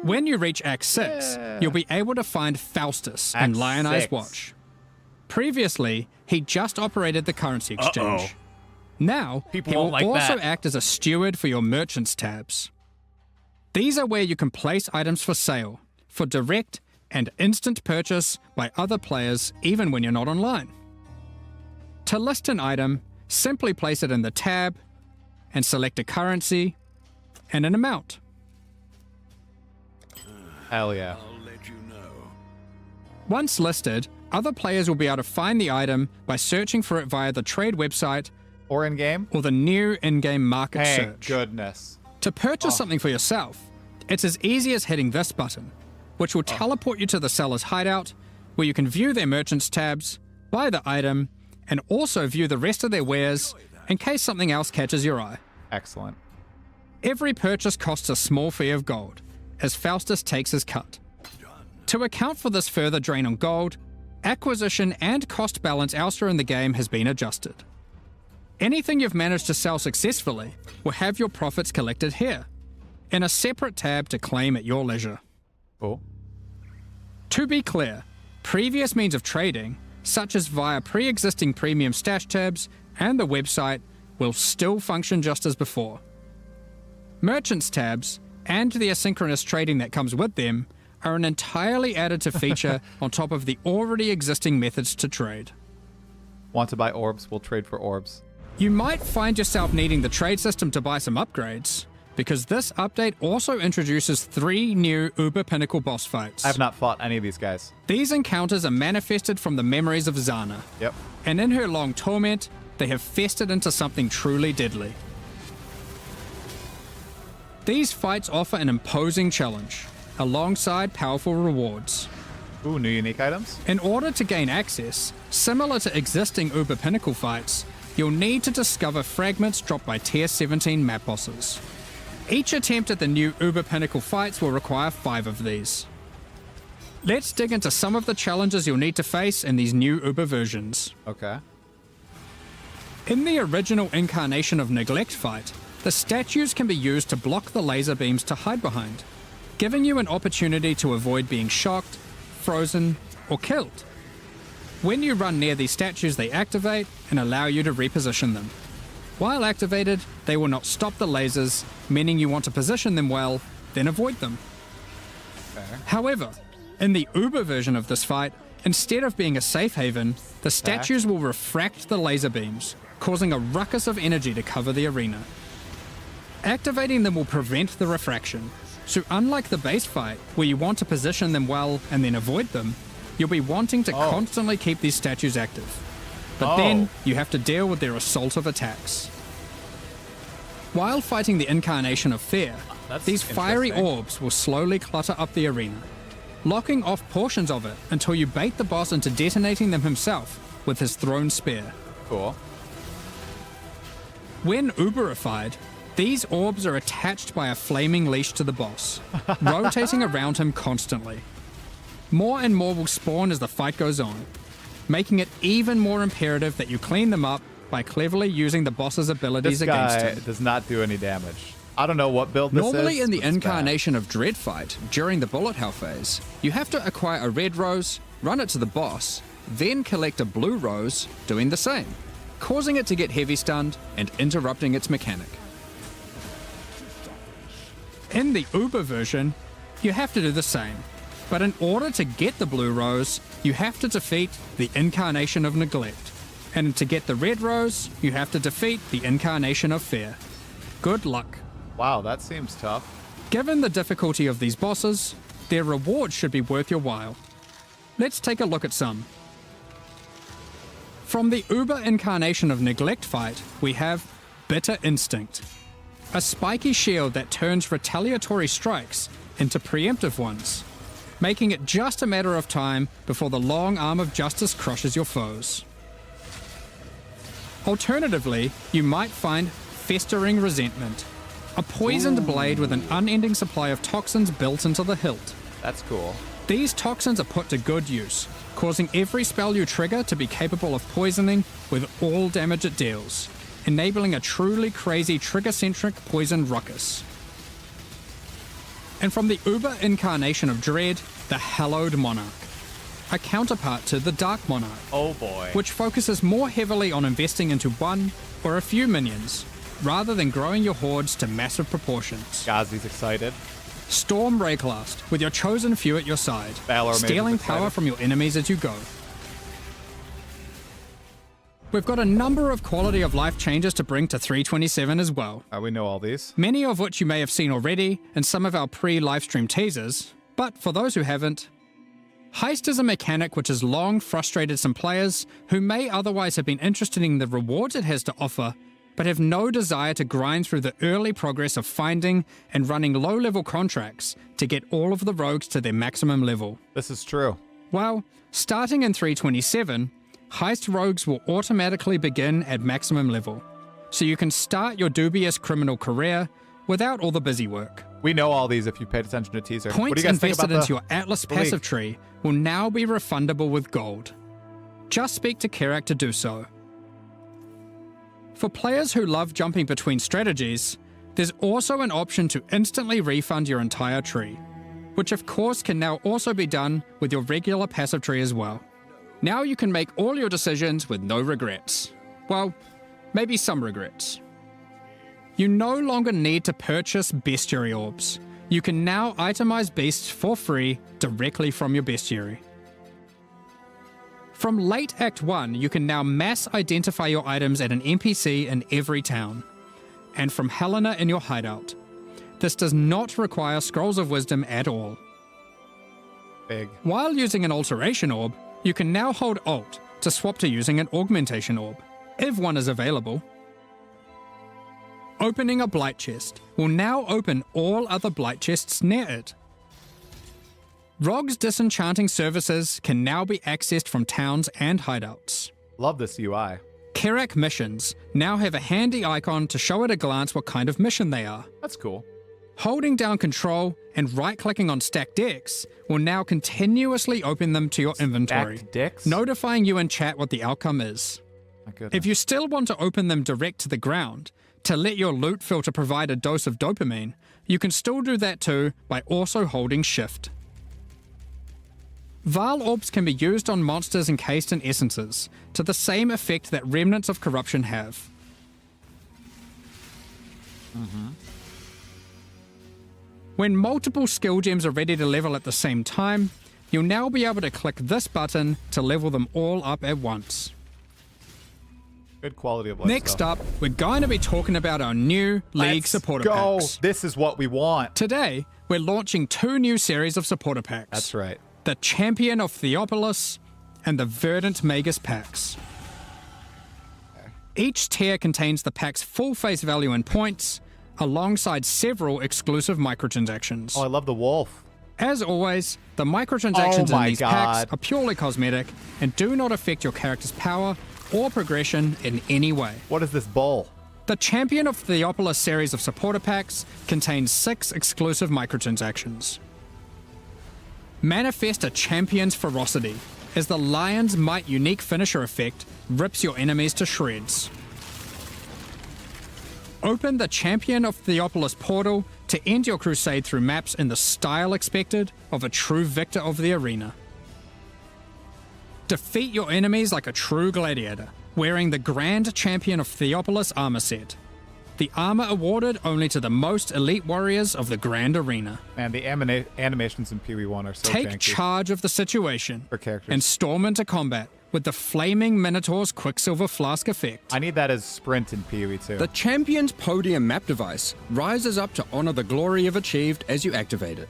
When you reach Act 6, you'll be able to find Faustus and Act Lion Eyes 6. Watch. Previously, he just operated the currency exchange. Now, People he will won't like also that. act as a steward for your merchants tabs. These are where you can place items for sale, for direct and instant purchase by other players even when you're not online. To list an item, simply place it in the tab and select a currency and an amount. Hell yeah. Once listed, other players will be able to find the item by searching for it via the trade website Or in game? or the new in-game market Thank search. goodness. To purchase something for yourself, it's as easy as hitting this button, which will teleport you to the seller's hideout, where you can view their merchants tabs, buy the item, and also view the rest of their wares in case something else catches your eye. Excellent. Every purchase costs a small fee of gold, as Faustus takes his cut. To account for this further drain on gold, acquisition and cost balance elsewhere in the game has been adjusted. Anything you've managed to sell successfully will have your profits collected here, in a separate tab to claim at your leisure. Cool. To be clear, previous means of trading, such as via pre-existing premium stash tabs and the website, will still function just as before. Merchants tabs, and the asynchronous trading that comes with them, are an entirely additive feature on top of the already existing methods to trade. Want to buy orbs? We'll trade for orbs. You might find yourself needing the trade system to buy some upgrades, because this update also introduces 3 new Uber Pinnacle boss fights. I have not fought any of these guys. These encounters are manifested from the memories of Zana, Yep. and in her long torment, they have festered into something truly deadly. These fights offer an imposing challenge, alongside powerful rewards. Ooh, new unique items? In order to gain access, similar to existing Uber Pinnacle fights, you'll need to discover fragments dropped by Tier 17 map bosses. Each attempt at the new Uber Pinnacle fights will require 5 of these. Let's dig into some of the challenges you'll need to face in these new Uber versions. Okay. In the original incarnation of Neglect fight, the statues can be used to block the laser beams to hide behind, giving you an opportunity to avoid being shocked, frozen, or killed. When you run near these statues, they activate and allow you to reposition them. While activated, they will not stop the lasers, meaning you want to position them well, then avoid them. However, in the Uber version of this fight, instead of being a safe haven, the statues will refract the laser beams, causing a ruckus of energy to cover the arena. Activating them will prevent the refraction, so unlike the base fight, where you want to position them well and then avoid them, you'll be wanting to constantly keep these statues active. But then, you have to deal with their assault of attacks. While fighting the incarnation of Fear, That's these fiery interesting. orbs will slowly clutter up the arena, locking off portions of it until you bait the boss into detonating them himself with his thrown spear. Cool. When Uberified, these orbs are attached by a flaming leash to the boss, rotating around him constantly. More and more will spawn as the fight goes on, making it even more imperative that you clean them up by cleverly using the boss's abilities This against guy him. does not do any damage. I don't know what build this is. Normally in the but it's bad. incarnation of Dread fight, during the bullet hell phase, you have to acquire a red rose, run it to the boss, then collect a blue rose, doing the same, causing it to get heavy stunned and interrupting its mechanic. In the Uber version, you have to do the same. But in order to get the blue rose, you have to defeat the Incarnation of Neglect. And to get the red rose, you have to defeat the Incarnation of Fear. Good luck. Wow, that seems tough. Given the difficulty of these bosses, their rewards should be worth your while. Let's take a look at some. From the Uber Incarnation of Neglect fight, we have Bitter Instinct, a spiky shield that turns retaliatory strikes into preemptive ones, making it just a matter of time before the long arm of justice crushes your foes. Alternatively, you might find Festering Resentment, a poisoned blade with an unending supply of toxins built into the hilt. That's cool. These toxins are put to good use, causing every spell you trigger to be capable of poisoning with all damage it deals, enabling a truly crazy trigger-centric poison ruckus. And from the Uber Incarnation of Dread, the Hallowed Monarch, a counterpart to the Dark Monarch, Oh boy. which focuses more heavily on investing into one or a few minions, rather than growing your hordes to massive proportions. Gazi's excited. Storm Rayclast, with your chosen few at your side, Valor Mage's stealing excited. power from your enemies as you go. We've got a number of quality of life changes to bring to 327 as well, We know all these. many of which you may have seen already in some of our pre-livestream teasers, but for those who haven't, Heist is a mechanic which has long frustrated some players who may otherwise have been interested in the rewards it has to offer, but have no desire to grind through the early progress of finding and running low-level contracts to get all of the rogues to their maximum level. This is true. Well, starting in 327, Heist rogues will automatically begin at maximum level, so you can start your dubious criminal career without all the busy work. We know all these if you paid attention to teaser. What do Points you guys think invested about into your Atlas Bleak? passive tree will now be refundable with gold. Just speak to Kerak to do so. For players who love jumping between strategies, there's also an option to instantly refund your entire tree, which of course can now also be done with your regular passive tree as well. Now you can make all your decisions with no regrets. Well, maybe some regrets. You no longer need to purchase bestiary orbs. You can now itemize beasts for free directly from your bestiary. From late Act 1, you can now mass identify your items at an NPC in every town, and from Helena in your hideout. This does not require Scrolls of Wisdom at all. Big. While using an Alteration Orb, you can now hold Alt to swap to using an Augmentation Orb, if one is available. Opening a Blight Chest will now open all other Blight Chests near it. Rogue's disenchanting services can now be accessed from towns and hideouts. Love this UI. Kerak missions now have a handy icon to show at a glance what kind of mission they are. That's cool. Holding down Control and right-clicking on Stacked Decks will now continuously open them to your inventory, Stacked decks? notifying you in chat what the outcome is. My goodness. If you still want to open them direct to the ground, to let your loot filter provide a dose of dopamine, you can still do that too by also holding Shift. Val Orbs can be used on monsters encased in essences, to the same effect that Remnants of Corruption have. When multiple skill gems are ready to level at the same time, you'll now be able to click this button to level them all up at once. Good quality of life Next stuff. up, we're going to be talking about our new League Let's supporter go. packs. This is what we want. Today, we're launching 2 new series of supporter packs. That's right. The Champion of Theopolis and the Verdant Magus packs. Each tier contains the pack's full face value in points, alongside several exclusive microtransactions. Oh, I love the wolf. As always, the microtransactions Oh my in these God. packs are purely cosmetic and do not affect your character's power or progression in any way. What is this bull? The Champion of Theopolis series of supporter packs contains 6 exclusive microtransactions. Manifest a Champion's Ferocity, as the Lion's Might unique finisher effect rips your enemies to shreds. Open the Champion of Theopolis portal to end your crusade through maps in the style expected of a true victor of the arena. Defeat your enemies like a true gladiator, wearing the Grand Champion of Theopolis armor set. the armor awarded only to the most elite warriors of the Grand Arena. Man, the animations in PoE1 are so Take janky. charge of the situation For characters. and storm into combat with the Flaming Minotaur's Quicksilver Flask effect. I need that as sprint in PoE2. The champion's podium map device rises up to honor the glory you've achieved as you activate it.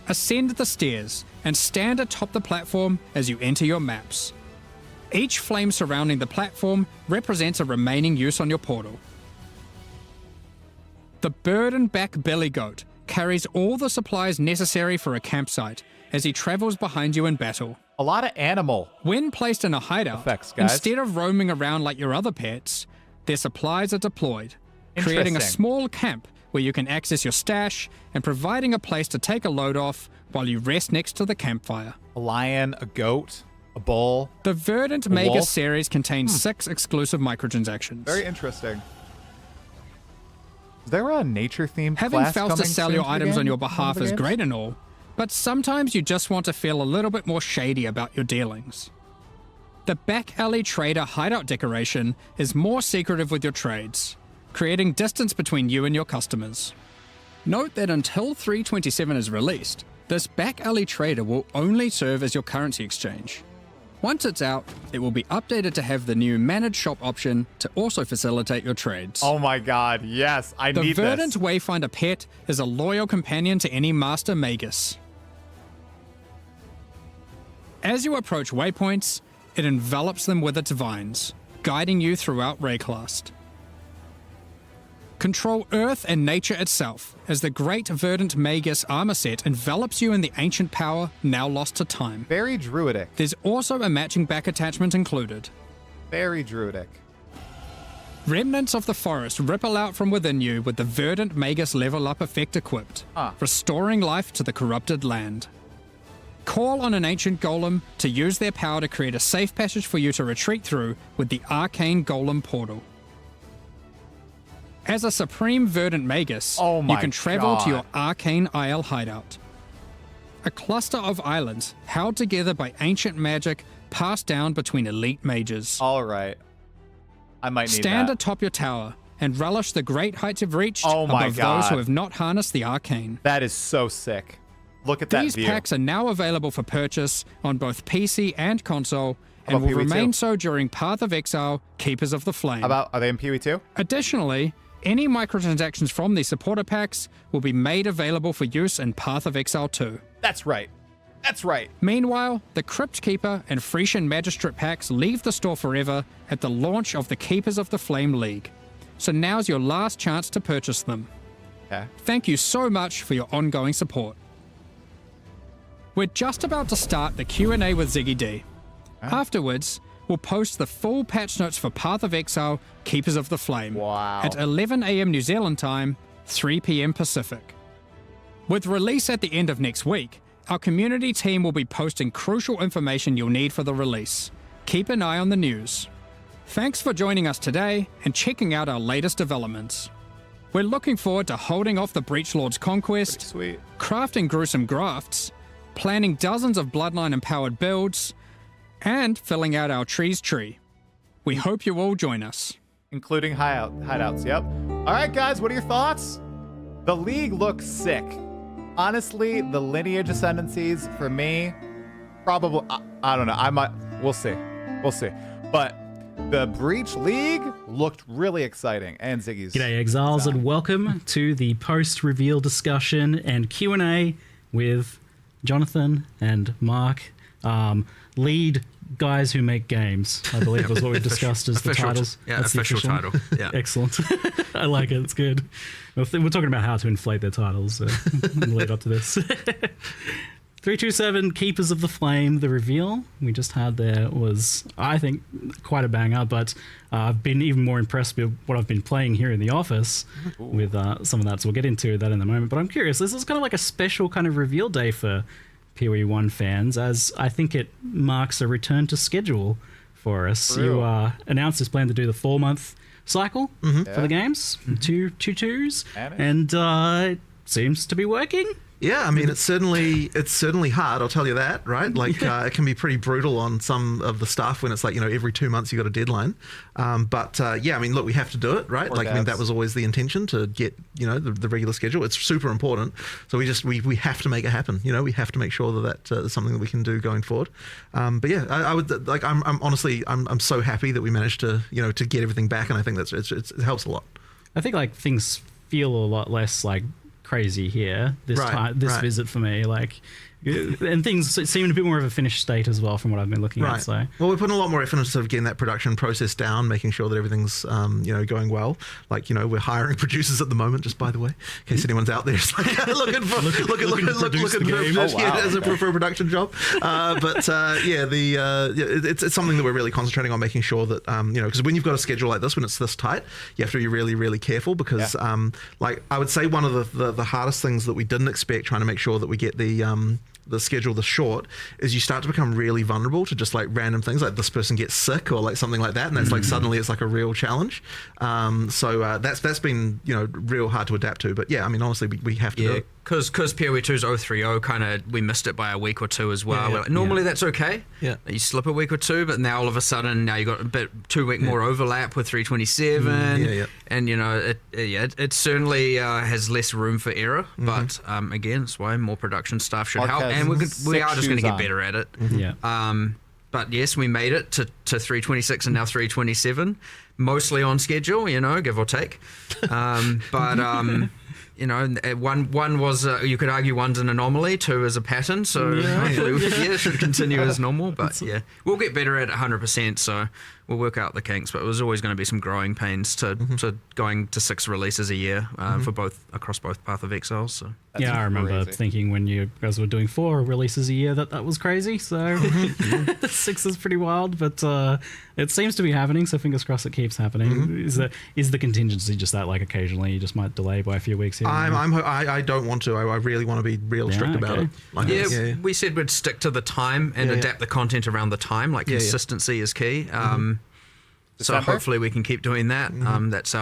Ascend the stairs and stand atop the platform as you enter your maps. Each flame surrounding the platform represents a remaining use on your portal. The burden-back belly goat carries all the supplies necessary for a campsite as he travels behind you in battle. A lot of animal. When placed in a hideout, Effects, guys. instead of roaming around like your other pets, their supplies are deployed, creating a Interesting. small camp where you can access your stash and providing a place to take a load off while you rest next to the campfire. A lion, a goat, a bull. The Verdant A Mega wolf? series contains 6 exclusive microtransactions. Very interesting. Is there a nature-themed Having class Faust to coming sell soon your to the items on game? your One of behalf the is games? great and all, but sometimes you just want to feel a little bit more shady about your dealings. The back alley trader hideout decoration is more secretive with your trades, creating distance between you and your customers. Note that until 327 is released, this back alley trader will only serve as your currency exchange. Once it's out, it will be updated to have the new managed shop option to also facilitate your trades. Oh my god, yes, I The need Verdant this. Wayfinder pet is a loyal companion to any Master Magus. As you approach waypoints, it envelops them with its vines, guiding you throughout Rayclast. Control Earth and nature itself, as the Great Verdant Magus armor set envelops you in the ancient power now lost to time. Very druidic. There's also a matching back attachment included. Very druidic. Remnants of the forest ripple out from within you with the Verdant Magus level up effect equipped, restoring life to the corrupted land. Call on an ancient golem to use their power to create a safe passage for you to retreat through with the Arcane Golem Portal. As a Supreme Verdant Magus, Oh you my can travel God. to your Arcane Isle hideout. A cluster of islands held together by ancient magic passed down between elite mages. All right. I might need Stand that. atop your tower and relish the great heights you've reached Oh my above God. those who have not harnessed the arcane. That is so sick. Look at that These view. packs are now available for purchase on both PC and console How and about will PoE2? remain so during Path of Exile, Keepers of the Flame. Are they in PoE2? Additionally, any microtransactions from these supporter packs will be made available for use in Path of Exile 2. That's right. That's right. Meanwhile, the Crypt Keeper and Frisian Magistrate packs leave the store forever at the launch of the Keepers of the Flame League. So now's your last chance to purchase them. Okay. Thank you so much for your ongoing support. We're just about to start the Q&A with ZiggyD. Afterwards, we'll post the full patch notes for Path of Exile, Keepers of the Flame Wow. at 11 AM New Zealand time, 3 PM Pacific. With release at the end of next week, our community team will be posting crucial information you'll need for the release. Keep an eye on the news. Thanks for joining us today and checking out our latest developments. We're looking forward to holding off the Breachlord's conquest, Sweet. crafting gruesome grafts, planning dozens of Bloodline-empowered builds, and filling out our trees tree. We hope you all join us. Including hideouts, yep. All right, guys, what are your thoughts? The League looks sick. Honestly, the lineage ascendancies, for me, probably, I don't know. We'll see. We'll see. But the Breach League looked really exciting. And Ziggy's. G'day Exiles and welcome to the post-reveal discussion and Q&A with Jonathan and Mark, lead guys who make games, I believe was what we discussed as the titles. Yeah, That's the official title. Yeah. Excellent. I like it. It's good. We're talking about how to inflate their titles in the lead up to this. 327 Keepers of the Flame, the reveal we just had there was, I think, quite a banger, but I've been even more impressed with what I've been playing here in the office with some of that, so we'll get into that in a moment. But I'm curious, this is kind of like a special kind of reveal day for PoE1 fans, as I think it marks a return to schedule for us. True. You announced this plan to do the 4-month cycle for the games, two twos, Managed. and it seems to be working. Yeah, I mean, it's certainly hard. I'll tell you that, right? Like, it can be pretty brutal on some of the stuff when it's like, every 2 months you got a deadline. But yeah, I mean, look, we have to do it, right? Like, I mean, that was always the intention to get, the regular schedule. It's super important. So we have to make it happen. We have to make sure that is something that we can do going forward. But yeah, I would like. I'm honestly, I'm so happy that we managed to, to get everything back, and I think it helps a lot. I think like things feel a lot less like crazy here this visit for me, like, and things seem a bit more of a finished state as well from what I've been looking at. So well, we're putting a lot more effort into sort of getting that production process down, making sure that everything's going well. Like, we're hiring producers at the moment, just by the way, in case anyone's out there is like looking for as a production job. But it's something that we're really concentrating on, making sure that because when you've got a schedule like this, when it's this tight, you have to be really, really careful because like I would say one of the hardest things that we didn't expect, trying to make sure that we get the schedule this short, is you start to become really vulnerable to just like random things, like this person gets sick or like something like that, and that's like suddenly it's like a real challenge. So that's been real hard to adapt to. But yeah, I mean, honestly, we have to do it. Because PoE2's 030 kind of, we missed it by a week or two as well. Like, normally that's okay. Yeah. You slip a week or two, but now all of a sudden, now you got a bit 2 week more overlap with 327. And it certainly has less room for error. But again, that's why more production staff should help. And we are just going to get better at it. But yes, we made it to 326 and now 327, mostly on schedule, give or take. One was, you could argue one's an anomaly, two is a pattern, so hopefully it should continue as normal, but we'll get better at it 100%, so we'll work out the kinks, but it was always going to be some growing pains to going to 6 releases a year for across both Path of Exile. So I remember thinking when you guys were doing 4 releases a year that was crazy, so 6 is pretty wild, but it seems to be happening, so fingers crossed it keeps happening. Is the contingency just that, like, occasionally you just might delay by a few weeks here? I don't want to. I really want to be real strict about it. Like, we said we'd stick to the time and adapt the content around the time. Like, consistency is key. So hopefully we can keep doing that. That's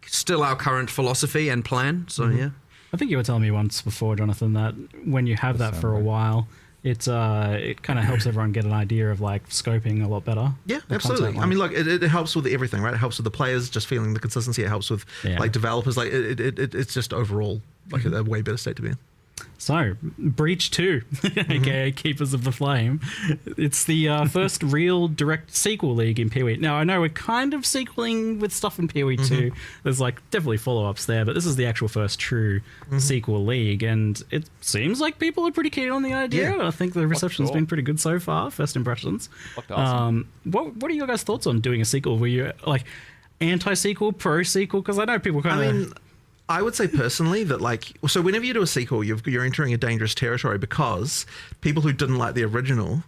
still our current philosophy and plan. So I think you were telling me once before, Jonathan, that when you have that for a while, it kind of helps everyone get an idea of like scoping a lot better. Yeah, absolutely. I mean, look, it helps with everything, right? It helps with the players just feeling the consistency. It helps with like developers. Like it's just overall like a way better state to be in. So, Breach 2, aka Keepers of the Flame. It's the first real direct sequel league in PoE. Now, I know we're kind of sequeling with stuff in PoE2. There's like definitely follow-ups there, but this is the actual first true sequel league, and it seems like people are pretty keen on the idea. I think the reception's been pretty good so far, first impressions. Awesome. What are your guys' thoughts on doing a sequel? Were you like anti-sequel, pro-sequel? Because I know people kind of... I would say personally that, like, so whenever you do a sequel, you're entering a dangerous territory, because people who didn't like the original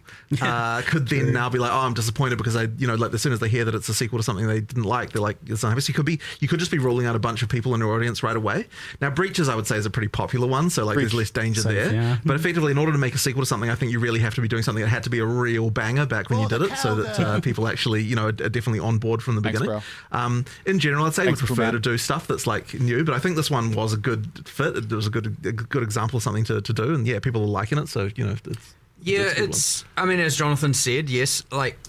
could then now be like, oh, I'm disappointed because like as soon as they hear that it's a sequel to something they didn't like, they're like, it's not happy. So you could just be ruling out a bunch of people in your audience right away. Now, Breaches, I would say, is a pretty popular one, so like there's less danger there. Yeah. But effectively, in order to make a sequel to something, I think you really have to be doing something that had to be a real banger back when you did it, so that people actually, are definitely on board from the beginning. In general, I'd say we prefer to do stuff that's like new, but I think this one was a good fit. It was a good example of something to do, and people are liking it. So it's I mean, as Jonathan said, yes, like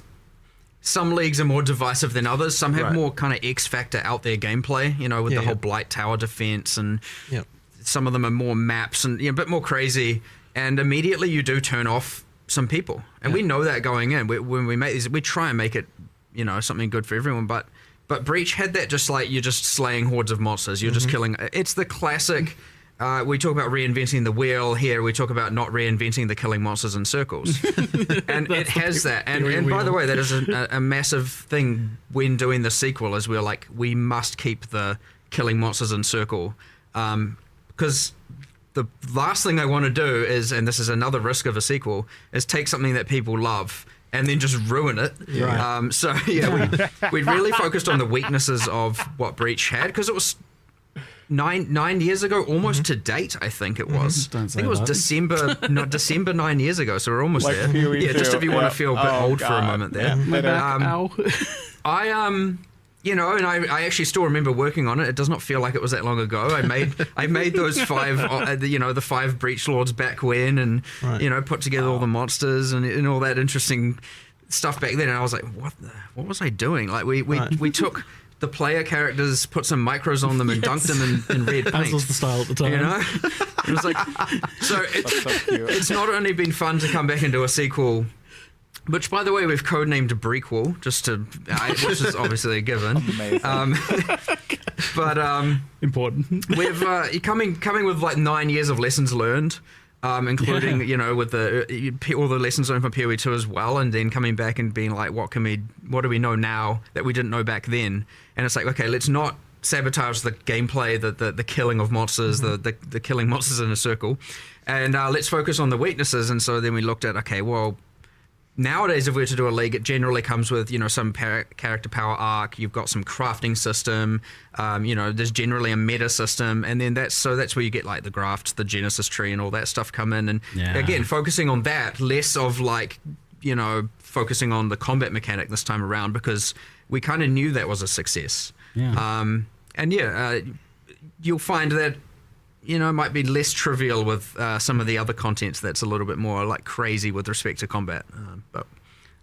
some leagues are more divisive than others. Some have more kind of X factor out there gameplay. With the whole Blight Tower defense, and some of them are more maps and a bit more crazy. And immediately you do turn off some people, and we know that going in. When we make these, we try and make it something good for everyone, but Breach had that, just like you're just slaying hordes of monsters. You're just killing. It's the classic. We talk about reinventing the wheel. Here we talk about not reinventing the killing monsters in circles. And it has that. And by the way, that is a massive thing when doing the sequel, is we're like, we must keep the killing monsters in circle. Because the last thing I want to do is, and this is another risk of a sequel, is take something that people love and then just ruin it. We really focused on the weaknesses of what Breach had, because it was nine years ago, almost to date. I think it was. I think it was December 9 years ago. So we're almost there. Just if you want to feel a bit old for a moment there. My back, ow. you know, and I actually still remember working on it. It does not feel like it was that long ago. I made those 5, you know, the 5 Breach Lords back when, and you know, put together all the monsters and all that interesting stuff back then. And I was like, what was I doing? Like we took the player characters, put some micros on them, and dunked them in red paint. That was the style at the time. You know, it was like so. It's not only been fun to come back and do a sequel. Which, by the way, we've codenamed Breakquel, which is obviously a given. Amazing. But important. We've coming with like 9 years of lessons learned, including you know, with all the lessons learned from PoE2 as well, and then coming back and being like, what do we know now that we didn't know back then? And it's like, okay, let's not sabotage the gameplay, the killing of monsters, the killing monsters in a circle, and let's focus on the weaknesses. And so then we looked at, okay, well, nowadays, if we were to do a league, it generally comes with, you know, some character power arc. You've got some crafting system. You know, there's generally a meta system, and then that's where you get like the grafts, the Genesis tree, and all that stuff come in. And again, focusing on that, less of like, you know, focusing on the combat mechanic this time around, because we kind of knew that was a success. You'll find that, you know, it might be less trivial with some of the other contents that's a little bit more like crazy with respect to combat. But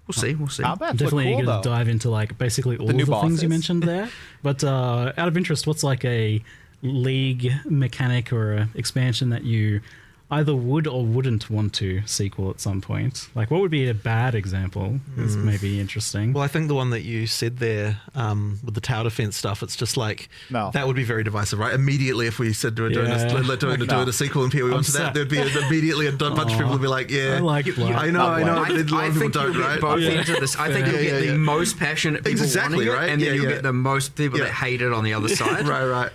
we'll see. Definitely cool, going to dive into like basically all the of new the things bosses you mentioned there. But out of interest, what's like a league mechanic or a expansion that you either would or wouldn't want to sequel at some point? Like, what would be a bad example? Is maybe interesting. Well, I think the one that you said there with the tower defense stuff, it's just like that would be very divisive, right? Immediately, if we said doing a sequel in PoE1 to that, there'd be immediately a bunch of people would be like, I like it. I know. I think you'll get both ends of this. I think you'll get the most passionate people wanting it, and then you'll get the most people that hate it on the other side. Right.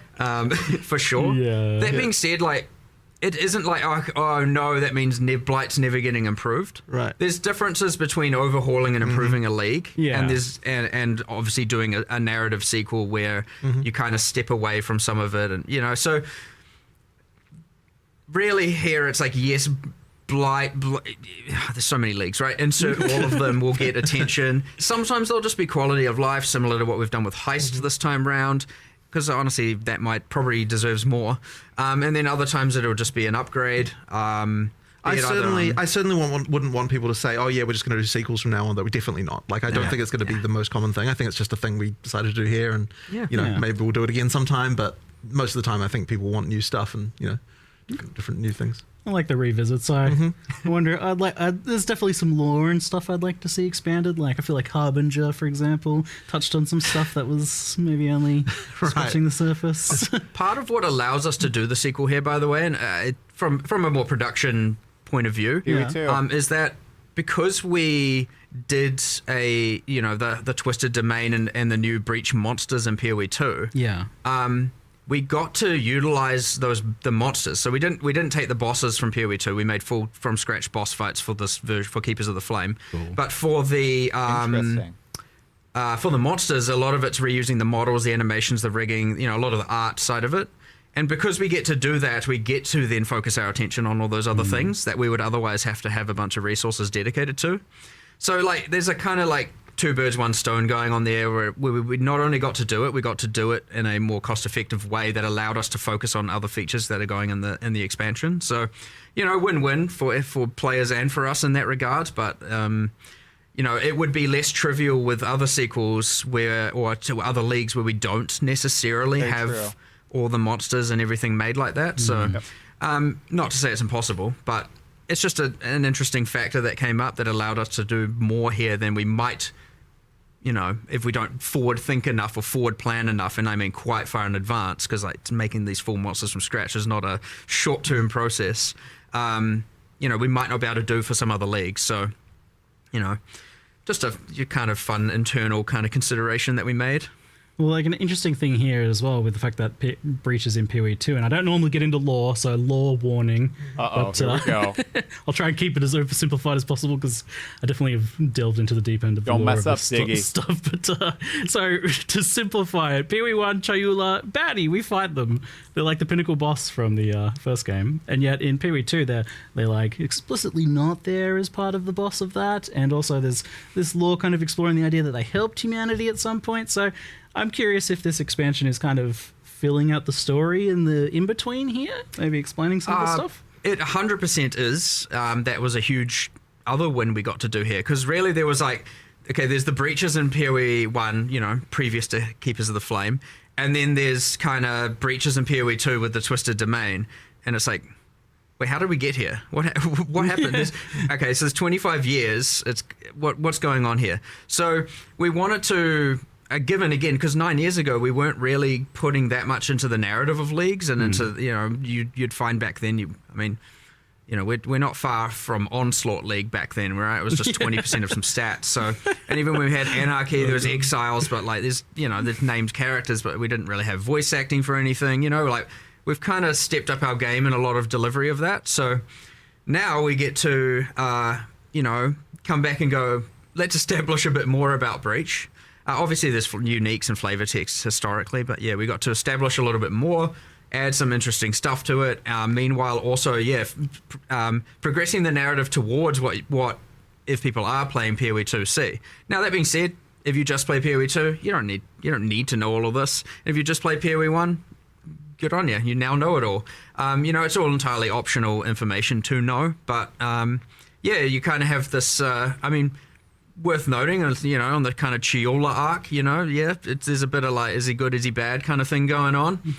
For sure. That being said, like, it isn't like, oh no, that means Blight's never getting improved. Right. There's differences between overhauling and improving a league, and there's and obviously doing a narrative sequel where you kind of step away from some of it, and you know. So really, here it's like, yes, Blight, there's so many leagues, right? Insert all of them will get attention. Sometimes they'll just be quality of life, similar to what we've done with Heist this time round. Because honestly, that probably deserves more. And then other times it'll just be an upgrade. I certainly wouldn't want people to say, oh yeah, we're just going to do sequels from now on. Though we're definitely not. Like, I don't think it's going to be the most common thing. I think it's just a thing we decided to do here, and maybe we'll do it again sometime. But most of the time, I think people want new stuff and different new things. I like the revisit, so I wonder. There's definitely some lore and stuff I'd like to see expanded. Like, I feel like Harbinger, for example, touched on some stuff that was maybe only scratching the surface. Part of what allows us to do the sequel here, by the way, and from a more production point of view, is that because we did the Twisted Domain and the new Breach monsters in PoE2. We got to utilize the monsters. So we didn't take the bosses from PoE2. We made full from scratch boss fights for this version, for Keepers of the Flame. Cool. But for the monsters, a lot of it's reusing the models, the animations, the rigging, a lot of the art side of it. And because we get to do that, we get to then focus our attention on all those other things that we would otherwise have to have a bunch of resources dedicated to. So like, there's a kind of like two birds, one stone going on there, where we not only got to do it, we got to do it in a more cost-effective way that allowed us to focus on other features that are going in the expansion. So, win-win for players and for us in that regard. But it would be less trivial with other sequels or to other leagues where we don't necessarily have all the monsters and everything made like that. So, not to say it's impossible, but it's just an interesting factor that came up that allowed us to do more here than we might, if we don't forward think enough or forward plan enough, and I mean quite far in advance, because like making these full monsters from scratch is not a short-term process. We might not be able to do for some other leagues. So, just a kind of fun internal kind of consideration that we made. Well, like an interesting thing here as well with the fact that Breach is in PoE2, and I don't normally get into lore, so lore warning. Here we go. I'll try and keep it as oversimplified as possible, because I definitely have delved into the deep end of the lore of this stuff. But so to simplify it, PoE1, Chayula, baddie, we fight them. They're like the pinnacle boss from the first game, and yet in PoE2 they're like explicitly not there as part of the boss of that, and also there's this lore kind of exploring the idea that they helped humanity at some point. So I'm curious if this expansion is kind of filling out the story in the in-between here, maybe explaining some of the stuff. It 100% is. That was a huge other win we got to do here, because really there was like, okay, there's the breaches in PoE1, you know, previous to Keepers of the Flame, and then there's kind of breaches in PoE2 with the Twisted Domain, and it's like, wait, how did we get here? What happened? Okay, so it's 25 years. It's what's going on here? So we wanted to, given again, because 9 years ago we weren't really putting that much into the narrative of leagues and into, you know, you'd find back then, we're not far from Onslaught League back then, right? It was just 20% of some stats. So, and even when we had Anarchy, there was Exiles, but like there's named characters, but we didn't really have voice acting for anything, like we've kind of stepped up our game in a lot of delivery of that. So now we get to, come back and go, let's establish a bit more about Breach. Obviously there's uniques and flavor texts historically, but yeah, we got to establish a little bit more, add some interesting stuff to it. Meanwhile, also, progressing the narrative towards what if people are playing PoE2 see. Now, that being said, if you just play PoE2, you don't need to know all of this. If you just play PoE1, good on you. You now know it all. It's all entirely optional information to know, but you kind of have this. Worth noting, on the kind of Chiola arc, there's a bit of like, is he good, is he bad kind of thing going on.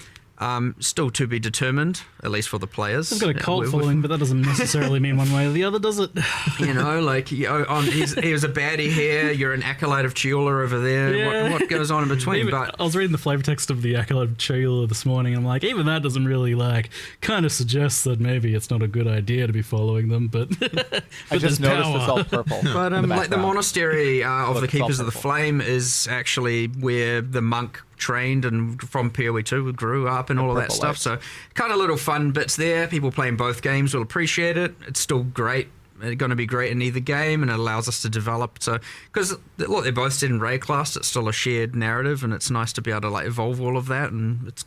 Still to be determined, at least for the players. I've got a cult following, but that doesn't necessarily mean one way or the other, does it? He was a baddie here, you're an acolyte of Chiola over there. Yeah. What goes on in between? I was reading the flavor text of the acolyte of Chiola this morning, and I'm like, even that doesn't really kind of suggests that maybe it's not a good idea to be following them, but I just noticed it's all purple. But the monastery of the Keepers of the Flame is actually where the monk trained and from PoE2 grew up and all of that stuff. So kind of little fun bits there. People playing both games will appreciate it. It's still great. It's going to be great in either game, and it allows us to develop. So, because look, they're both set in Ray class, it's still a shared narrative, and it's nice to be able to like evolve all of that. And it's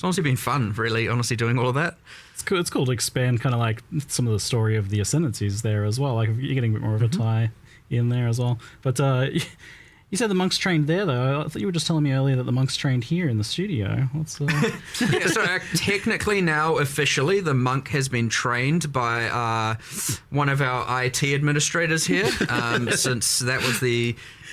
honestly been fun, really, honestly, doing all of that. It's cool. It's cool to expand kind of like some of the story of the Ascendancies there as well. Like you're getting a bit more of a tie in there as well. But you said the monks trained there, though. I thought you were just telling me earlier that the monks trained here in the studio. So technically now, officially, the monk has been trained by one of our IT administrators here, since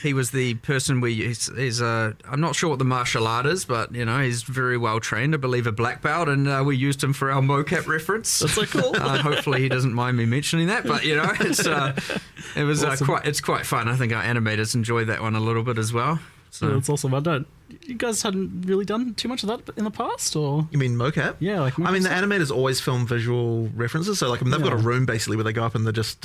he was the person he's I'm not sure what the martial art is, but, he's very well trained, I believe a black belt, and we used him for our mocap reference. That's so cool. Hopefully he doesn't mind me mentioning that, but, it's awesome. It's quite fun. I think our animators enjoyed that one a little bit as well. So that's awesome. You guys hadn't really done too much of that in the past, or? You mean mocap? Yeah, like mocap. I mean, the animators always film visual references, so they've got a room basically where they go up and they're just,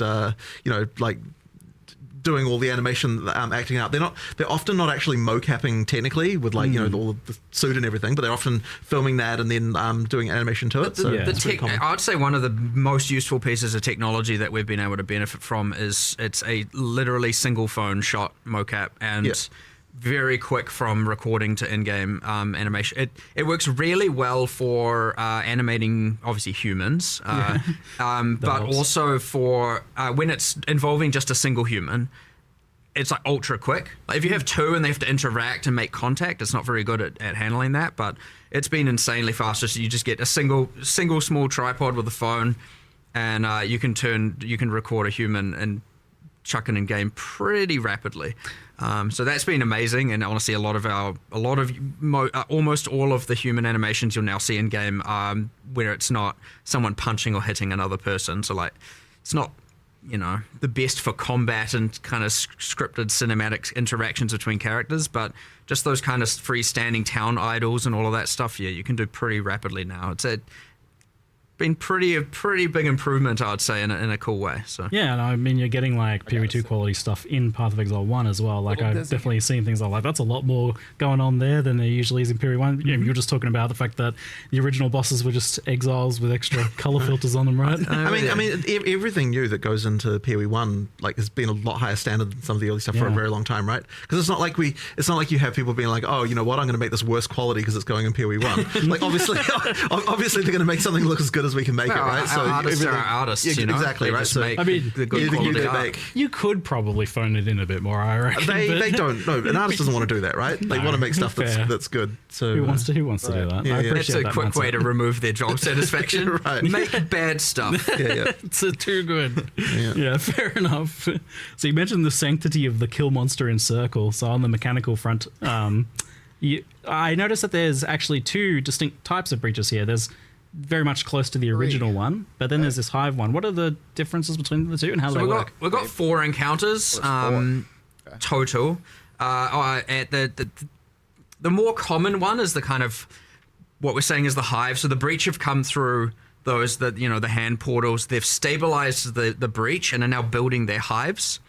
doing all the animation, acting out. They're often not actually mocapping technically with all the suit and everything, but they're often filming that and then doing animation to it. I'd say one of the most useful pieces of technology that we've been able to benefit from is it's a literally single phone shot mocap, and very quick from recording to in-game animation. It works really well for animating, obviously, humans, but also for when it's involving just a single human. It's like ultra quick. Like if you have two and they have to interact and make contact, it's not very good at handling that, but it's been insanely fast. Just you just get a single small tripod with a phone, and you can record a human and chuck it in game pretty rapidly. So that's been amazing, and honestly, almost all of the human animations you'll now see in game where it's not someone punching or hitting another person. So like, it's not the best for combat and kind of scripted cinematic interactions between characters, but just those kind of freestanding town idols and all of that stuff, you can do pretty rapidly now. It's been a pretty big improvement, I'd say, in a cool way. So yeah, and I mean, you're getting like PoE2 quality stuff in Path of Exile 1 as well. Like I've definitely seen things like that's a lot more going on there than there usually is in PoE1. You're just talking about the fact that the original bosses were just exiles with extra color filters on them, right? I mean, everything new that goes into PoE1 has been a lot higher standard than some of the early stuff for a very long time, right? Because it's not like you have people being like, oh, you know what, I'm going to make this worse quality because it's going in PoE1. Like obviously they're going to make something look as good as as we can make it, right? So artists are artists, you know? Exactly, they right? Just So make the good anything quality you art. make. You could probably phone it in a bit more, I reckon. They don't. No, an artist doesn't want to do that, right? They want to make stuff fair. that's good. So Who wants to do that? Yeah, I yeah. That's appreciate a that quick way to mindset. remove their job satisfaction. Right. Make bad stuff. Yeah. It's too good. Yeah. Yeah, fair enough. So you mentioned the sanctity of the kill monster in circle. So on the mechanical front, I noticed that there's actually two distinct types of breaches here. There's very much close to the original one, but then there's this hive one. What are the differences between the two and how So they work? we've got 4 encounters total. At the more common one is the kind of what we're saying is the hive. So the breach have come through those the hand portals. They've stabilized the breach and are now building their hives.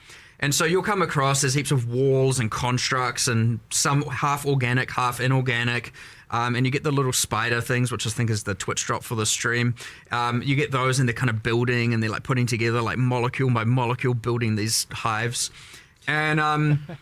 And so you'll come across there's heaps of walls and constructs and some half organic, half inorganic. And you get the little spider things, which I think is the Twitch drop for the stream. You get those and they're kind of building and they're like putting together like molecule by molecule building these hives. And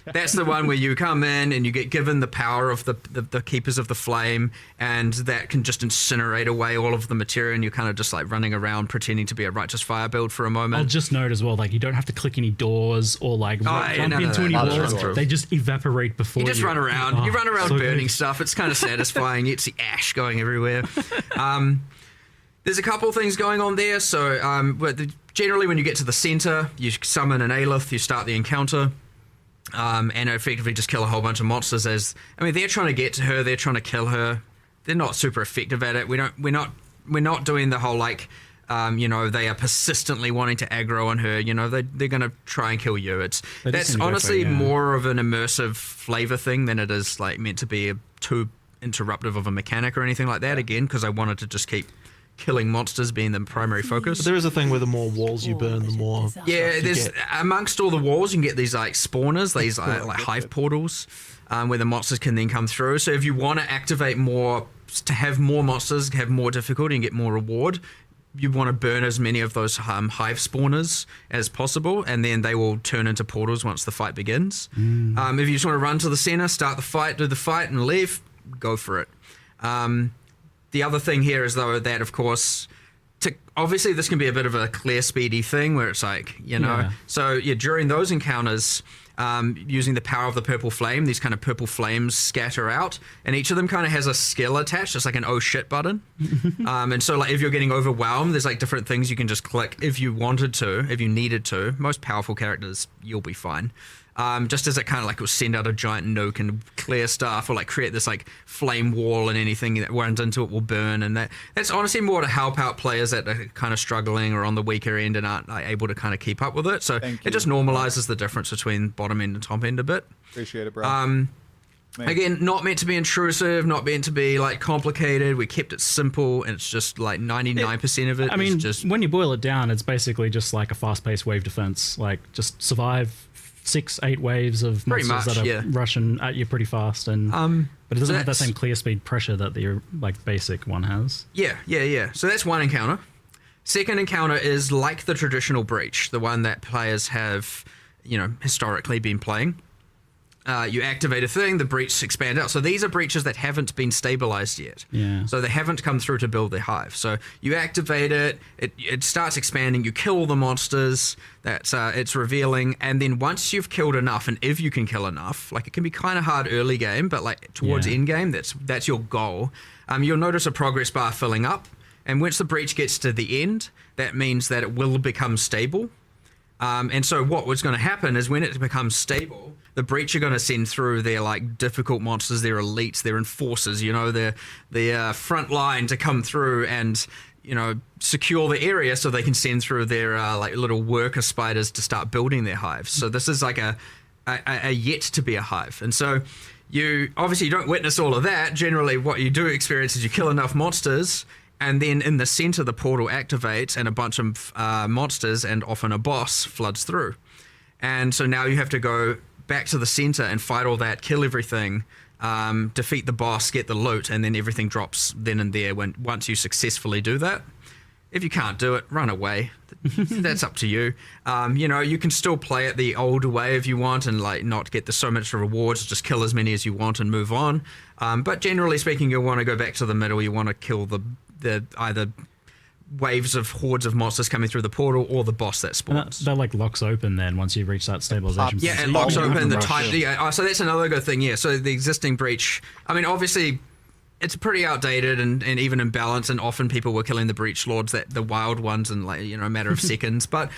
that's the one where you come in and you get given the power of the Keepers of the Flame, and that can just incinerate away all of the material, and you're kind of just like running around pretending to be a Righteous Fire build for a moment. I'll just note as well, like you don't have to click any doors or like jump into any walls. They just evaporate before you just run around. Oh, you run around so burning good. stuff. It's kind of satisfying. It's the ash going everywhere. There's a couple of things going on there. So generally when you get to the center, you summon an Aelith, you start the encounter, and effectively just kill a whole bunch of monsters. They're trying to get to her, they're trying to kill her. They're not super effective at it. We're not doing the whole like, they are persistently wanting to aggro on her. They're going to try and kill you. That's honestly more of an immersive flavor thing than it is like meant to be too interruptive of a mechanic or anything like that. Again, because I wanted to just keep killing monsters being the primary focus. But there is a thing where the more walls you burn, the more there's amongst all the walls you can get these like spawners, these like hive portals, where the monsters can then come through. So if you want to activate more, to have more monsters, have more difficulty and get more reward, you want to burn as many of those hive spawners as possible, and then they will turn into portals once the fight begins. If you just want to run to the center, start the fight, do the fight and leave, go for it. The other thing here is, though, that, of course, obviously this can be a bit of a clear, speedy thing where it's like, So, during those encounters, using the power of the purple flame, these kind of purple flames scatter out, and each of them kind of has a skill attached, just like an oh shit button. And so, like, if you're getting overwhelmed, there's like different things you can just click if you wanted to, if you needed to. Most powerful characters, you'll be fine. Just as it kind of like will send out a giant nuke and clear stuff, or like create this like flame wall, and anything that runs into it will burn. And that's honestly more to help out players that are kind of struggling or on the weaker end and aren't able to kind of keep up with it. So it just normalizes the difference between bottom end and top end a bit. Appreciate it, bro. Again, not meant to be intrusive, not meant to be like complicated. We kept it simple, and it's just like 99% of it. I mean, just when you boil it down, it's basically just like a fast-paced wave defense. Like just survive 6-8 waves of monsters that are rushing at you pretty fast, and but it doesn't have that same clear speed pressure that the like basic one has. Yeah. So that's one encounter. Second encounter is like the traditional breach, the one that players have, historically been playing. You activate a thing, the breach expands out. So these are breaches that haven't been stabilized yet. Yeah. So they haven't come through to build their hive. So you activate it, it starts expanding, you kill the monsters, it's revealing, and then once you've killed enough, and if you can kill enough, like it can be kind of hard early game, but like towards end game, that's your goal. You'll notice a progress bar filling up, and once the breach gets to the end, that means that it will become stable. And so what was going to happen is when it becomes stable, the breach are going to send through their like difficult monsters, their elites, their enforcers, their front line to come through and secure the area so they can send through their like little worker spiders to start building their hives. So this is like a yet to be a hive, and so you don't witness all of that. Generally, what you do experience is you kill enough monsters. And then in the center, the portal activates and a bunch of monsters and often a boss floods through. And so now you have to go back to the center and fight all that, kill everything, defeat the boss, get the loot, and then everything drops then and there once you successfully do that. If you can't do it, run away. That's up to you. You can still play it the old way if you want and like not get so much rewards, just kill as many as you want and move on. But generally speaking, you'll want to go back to the middle. You want to kill the either waves of hordes of monsters coming through the portal or the boss that spawns. That like locks open then once you reach that stabilization. Yeah, it locks open the time. Yeah, so that's another good thing. Yeah, so the existing breach. I mean, obviously, it's pretty outdated and even imbalanced, and often people were killing the breach lords, the wild ones, in like a matter of seconds. But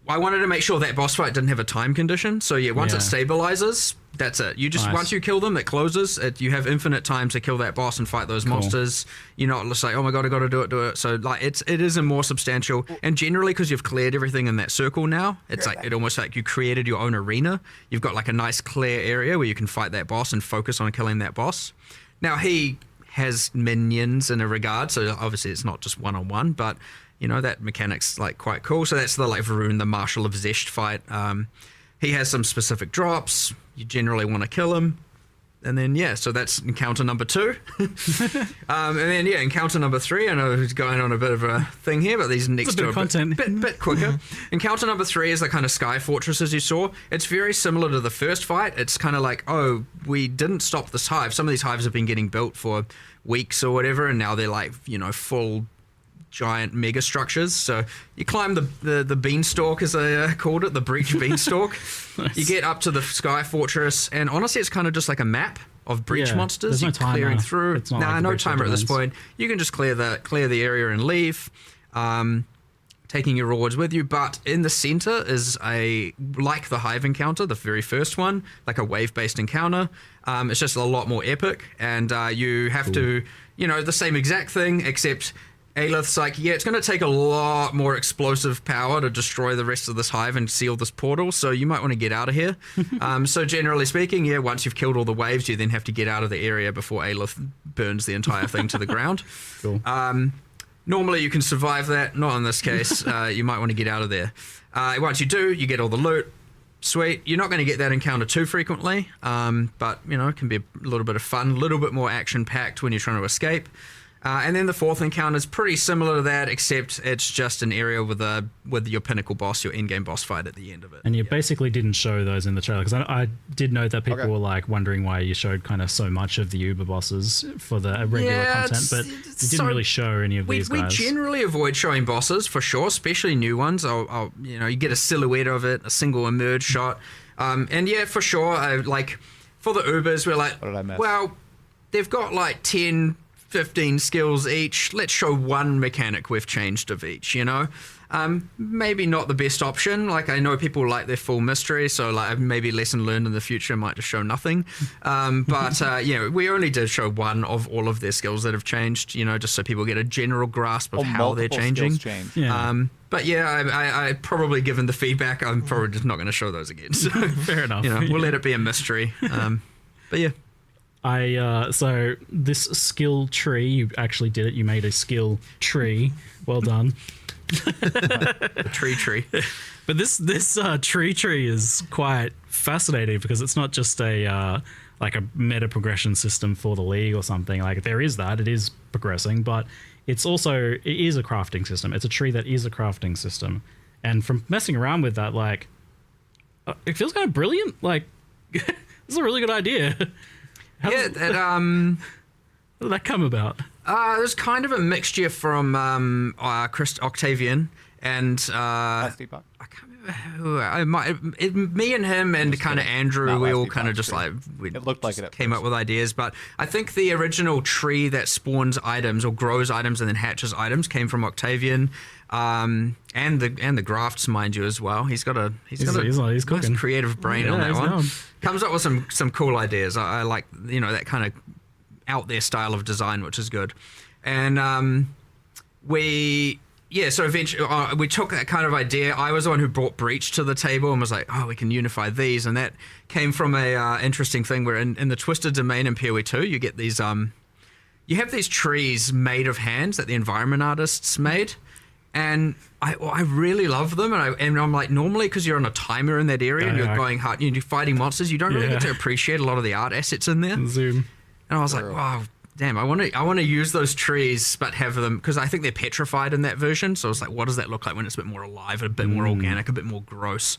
I wanted to make sure that boss fight didn't have a time condition. So yeah, once it stabilizes, that's it. You just once you kill them, it closes. You have infinite time to kill that boss and fight those monsters. You're not just like, oh my god, I got to do it. So like it is a more substantial, and generally because you've cleared everything in that circle now, it's like it almost like you created your own arena. You've got like a nice clear area where you can fight that boss and focus on killing that boss. Now he has minions in a regard, so obviously it's not just one-on-one, but that mechanic's like quite cool. So that's the like Varun, the Marshal of Zesht fight. He has some specific drops. You generally want to kill him. And then, so that's encounter number 2. And then, encounter number 3. I know who's going on a bit of a thing here, but these next two are a bit quicker. Encounter number 3 is the kind of sky fortresses you saw. It's very similar to the first fight. It's kind of like, oh, we didn't stop this hive. Some of these hives have been getting built for weeks or whatever, and now they're like, full giant mega structures. So you climb the beanstalk, as I called it, the breach beanstalk. Nice. You get up to the sky fortress, and honestly it's kind of just like a map of breach monsters. There's no clearing timer. through. It's not like no timer at this point. You can just clear the area and leave, taking your rewards with you. But in the center is like the hive encounter, the very first one, like a wave-based encounter. It's just a lot more epic, and you have to, the same exact thing, except Aelith's like, it's going to take a lot more explosive power to destroy the rest of this hive and seal this portal, so you might want to get out of here. So generally speaking, once you've killed all the waves, you then have to get out of the area before Aelith burns the entire thing to the ground. Cool. Normally you can survive that, not in this case. You might want to get out of there. Once you do, you get all the loot. Sweet. You're not going to get that encounter too frequently, but, it can be a little bit of fun, a little bit more action-packed when you're trying to escape. And then the fourth encounter is pretty similar to that, except it's just an area with your pinnacle boss, your in-game boss fight at the end of it. And you basically didn't show those in the trailer, because I did note that people were like wondering why you showed kind of so much of the Uber bosses for the regular content, but you didn't really show any of these guys. We generally avoid showing bosses for sure, especially new ones. You get a silhouette of it, a single emerge shot, and for sure, like for the Ubers, we're like, what did I miss? Well, they've got like 10. 15 skills each. Let's show one mechanic we've changed of each, Maybe not the best option. Like, I know people like their full mystery, so like maybe lesson learned in the future might just show nothing. But we only did show one of all of their skills that have changed, just so people get a general grasp of how they're changing. But I probably, given the feedback, I'm probably just not going to show those again. So fair enough. We'll let it be a mystery. But yeah. So this skill tree, you actually did it. You made a skill tree. Well done. A tree. But this tree is quite fascinating, because it's not just a meta progression system for the league or something. Like, there is that, it is progressing, but it is a crafting system. It's a tree that is a crafting system. And from messing around with that, like, it feels kind of brilliant. Like, this is a really good idea. How did that come about? There's kind of a mixture from Chris Octavian and I can't remember who. Me and him and kind of Andrew, we all kind of just like it looked like it came up with ideas. But I think the original tree that spawns items or grows items and then hatches items came from Octavian, and the grafts, mind you, as well. He's got a nice creative brain on that one. Down. Comes up with some cool ideas. I like that kind of out there style of design, which is good. And so eventually we took that kind of idea. I was the one who brought Breach to the table and was like, oh, we can unify these. And that came from a interesting thing where in the Twisted Domain in PoE2, you get these you have these trees made of hands that the environment artists made. And I really love them, and I'm like, normally because you're on a timer in that area and you're going hard, you're fighting monsters, you don't really get to appreciate a lot of the art assets in there. Zoom. And I was like, wow, damn, I want to use those trees, but have them, because I think they're petrified in that version. So I was like, what does that look like when it's a bit more alive, a bit more organic, a bit more gross?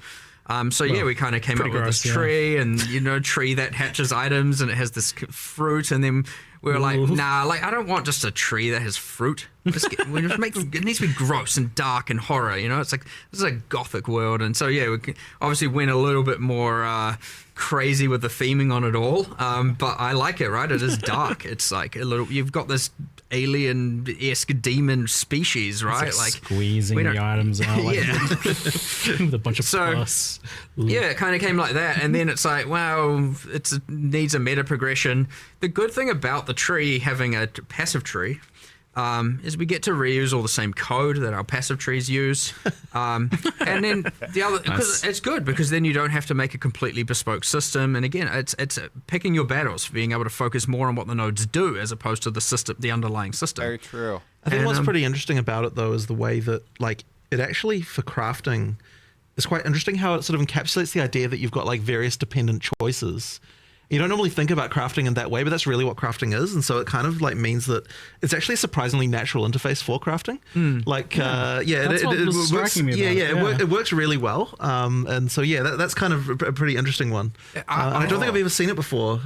We kind of came up with this tree, and tree that hatches items, and it has this fruit, and then We were like, nah, like I don't want just a tree that has fruit. It needs to be gross and dark and horror, you know? It's like, this is a gothic world. And so, yeah, we obviously went a little bit more crazy with the theming on it all. But I like it, right? It is dark. It's like a little, you've got this alien-esque demon species, right? Like squeezing the items out like with a bunch of pus. Yeah, it kind of came like that. And then it's like, wow, it needs a meta progression. The good thing about the tree having a passive tree is we get to reuse all the same code that our passive trees use. And then the other, because it's good because then you don't have to make a completely bespoke system. And again, it's picking your battles, being able to focus more on what the nodes do as opposed to the system, the underlying system. Very true. I think what's pretty interesting about it though is the way that like it actually for crafting is quite interesting how it sort of encapsulates the idea that you've got like various dependent choices. You don't normally think about crafting in that way, but that's really what crafting is. And so it kind of like means that it's actually a surprisingly natural interface for crafting. Like, was striking me about it. It works really well. And so, yeah, that's kind of a pretty interesting one. I don't think I've ever seen it before,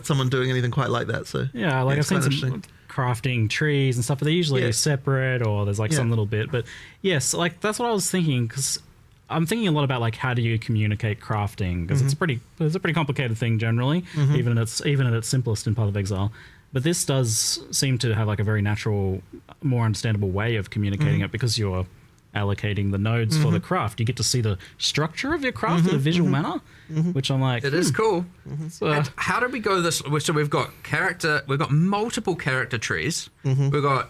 someone doing anything quite like that. So yeah, like I've seen some crafting trees and stuff, but they're usually separate or there's like some little bit. But yes, like that's what I was thinking because I'm thinking a lot about like how do you communicate crafting because it's a pretty complicated thing generally, even in its simplest in Path of Exile. But this does seem to have like a very natural, more understandable way of communicating it because you're allocating the nodes for the craft. You get to see the structure of your craft in a visual manner, which I'm like, it is cool. So, how did we go this? So we've got multiple character trees. We've got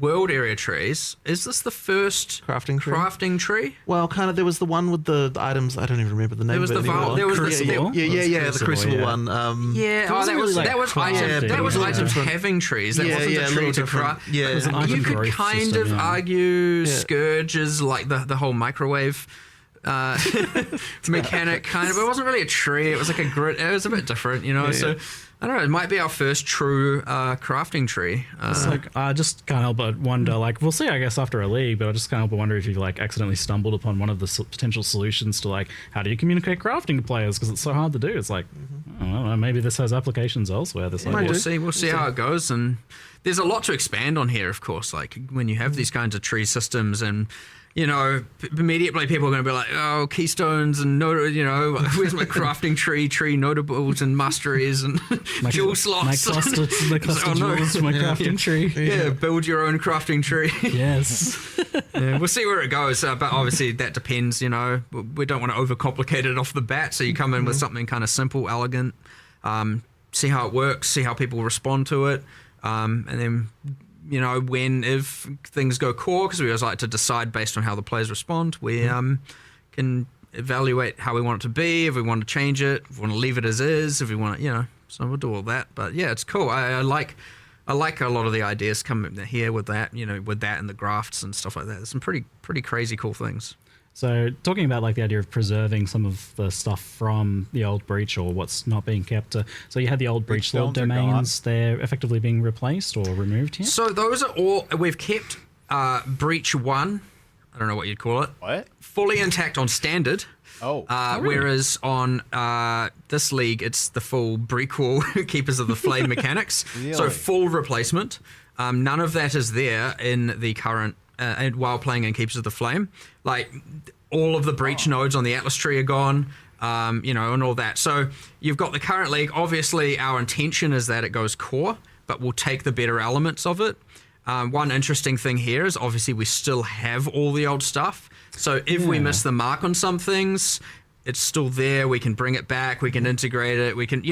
world area trees. Is this the first crafting tree? Well, kind of. There was the one with the items. I don't even remember the name. There was of it the Crucible one. That was items having trees. That wasn't a tree to craft. Yeah, you could kind of argue Scourge is like the whole microwave mechanic kind of. It wasn't really a tree. It was like a grid. It was a bit different, you know. So I don't know. It might be our first true crafting tree. It's like I just can't help but wonder. Like we'll see, I guess, after a league. But I just can't help but wonder if you like accidentally stumbled upon one of the potential solutions to like how do you communicate crafting to players because it's so hard to do. It's like I don't know. Maybe this has applications elsewhere. We'll see how it goes. And there's a lot to expand on here, of course. Like when you have these kinds of tree systems and. You know, immediately people are going to be like, oh, keystones and, where's my crafting tree notables and masteries and jewel slots. My cluster jewels for my crafting tree. Yeah, build your own crafting tree. Yes. We'll see where it goes, but obviously that depends, you know. We don't want to overcomplicate it off the bat, so you come in with something kind of simple, elegant, see how it works, see how people respond to it, and then... You know, if things go core, because we always like to decide based on how the players respond, we can evaluate how we want it to be, if we want to change it, if we want to leave it as is, if we want to, so we'll do all that. But yeah, it's cool. I like a lot of the ideas coming here with that, with that and the grafts and stuff like that. There's some pretty crazy cool things. So talking about like the idea of preserving some of the stuff from the old breach or what's not being kept. So you had the old breach lord domains. They're effectively being replaced or removed here? So those are all, we've kept breach 1, I don't know what you'd call it. What? Fully intact on standard. Oh. Really? Whereas on this league, it's the full breakwall Keepers of the Flame mechanics. Really? So full replacement. None of that is there in the current while playing in Keepers of the Flame. Like all of the breach nodes on the Atlas tree are gone, and all that. So you've got the current league. Obviously, our intention is that it goes core, but we'll take the better elements of it. One interesting thing here is obviously we still have all the old stuff. So if we miss the mark on some things, it's still there. We can bring it back. We can integrate it. We can,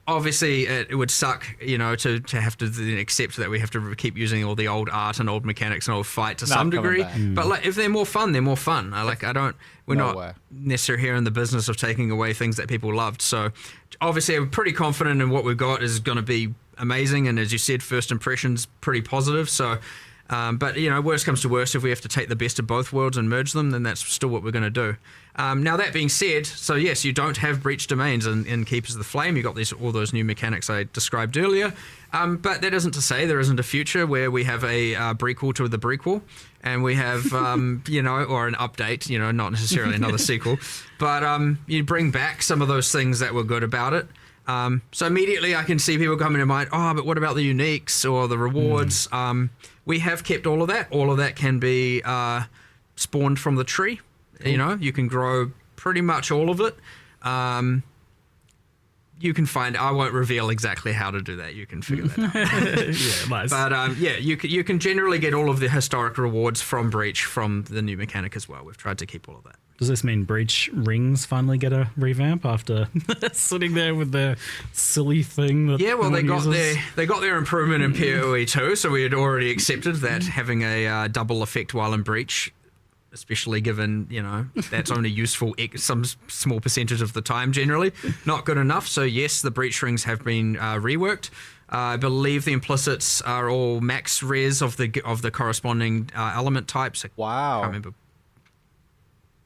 obviously it would suck, to have to accept that we have to keep using all the old art and old mechanics and old fight to some degree. But like, if they're more fun, they're more fun. We're not necessarily here in the business of taking away things that people loved. So obviously I'm pretty confident in what we've got is going to be amazing. And as you said, first impressions, pretty positive. So, but worst comes to worst, if we have to take the best of both worlds and merge them, then that's still what we're going to do. Now that being said, so yes, you don't have breach domains in Keepers of the Flame. You got all those new mechanics I described earlier. But that isn't to say there isn't a future where we have a prequel to the prequel, and we have or an update. Not necessarily another sequel, but you bring back some of those things that were good about it. So immediately I can see people coming to mind, oh, but what about the uniques or the rewards? We have kept all of that. All of that can be spawned from the tree. You know, you can grow pretty much all of it. You can find, I won't reveal exactly how to do that. You can figure that out. Yeah, nice. But you can generally get all of the historic rewards from Breach from the new mechanic as well. We've tried to keep all of that. Does this mean Breach rings finally get a revamp after sitting there with the silly thing that Yeah, well, no they one uses? got their improvement in PoE2, so we had already accepted that having a double effect while in Breach, especially given, you know, that's only useful some small percentage of the time generally, not good enough. So yes, the Breach rings have been reworked. I believe the implicits are all max res of the corresponding element types. Wow. I can't remember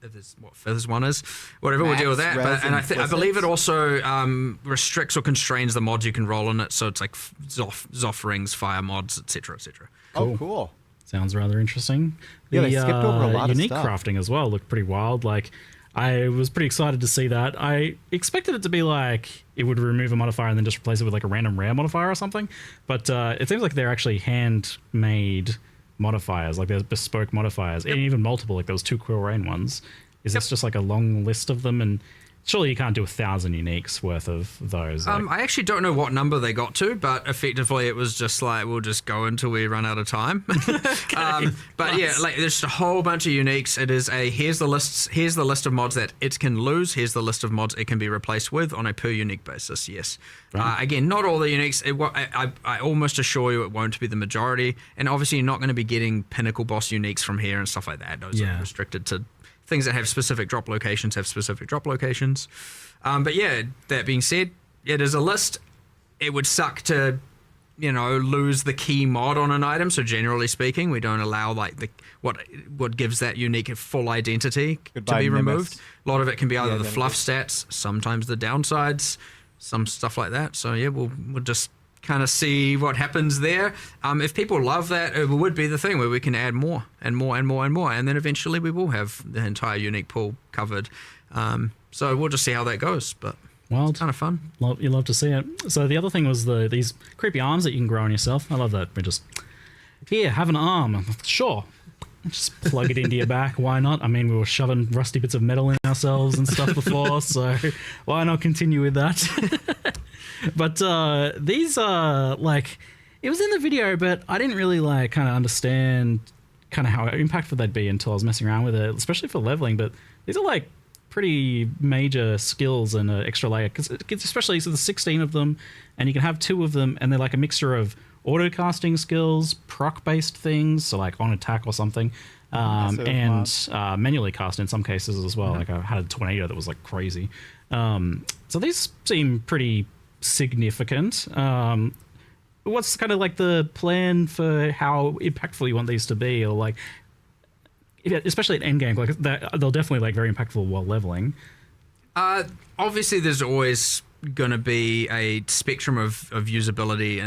if there's what fifth one is. Whatever, we'll deal with that. But, and I believe it also restricts or constrains the mods you can roll in it. So it's like Zoff rings, fire mods, etc., etc. Oh, cool. Sounds rather interesting. Yeah, they skipped over a lot of unique stuff. crafting as well looked pretty wild. Like, I was pretty excited to see that. I expected it to be like it would remove a modifier and then just replace it with like a random rare modifier or something. But it seems like they're actually handmade modifiers, like there's bespoke modifiers, and even multiple. Like those 2 Quill Rain ones. Is this just like a long list of them? And surely you can't do 1,000 uniques worth of those. Like, I actually don't know what number they got to, but effectively it was just like, we'll just go until we run out of time. But yeah, like there's a whole bunch of uniques. It is here's the list of mods that it can lose. Here's the list of mods it can be replaced with on a per unique basis. Yes. Right. Again, not all the uniques. I almost assure you it won't be the majority. And obviously you're not going to be getting pinnacle boss uniques from here and stuff like that. Those are restricted to things that have specific drop locations But yeah, that being said, it is a list. It would suck to, you know, lose the key mod on an item. So generally speaking, we don't allow like what gives that unique full identity to be removed. A lot of it can be either the fluff stats, sometimes the downsides, some stuff like that. So yeah, we'll just kind of see what happens there. If people love that, it would be the thing where we can add more and more and more and more, and then eventually we will have the entire unique pool covered. So we'll just see how that goes, but it's kind of fun. You love to see it. So the other thing was these creepy arms that you can grow on yourself. I love that. We just, here, have an arm. Sure. Just plug it into your back. Why not? I mean, we were shoving rusty bits of metal in ourselves and stuff before, so why not continue with that? But these are like, it was in the video, but I didn't really like kind of understand kind of how impactful they'd be until I was messing around with it, especially for leveling. But these are like pretty major skills and an extra layer, because especially so there's 16 of them, and you can have 2 of them, and they're like a mixture of auto casting skills, proc based things, so like on attack or something, and manually cast in some cases as well. Like I had a tornado that was like crazy. So these seem pretty significant. What's kind of like the plan for how impactful you want these to be, or like, especially at endgame, like they'll definitely like very impactful while leveling. Obviously, there's always going to be a spectrum of usability.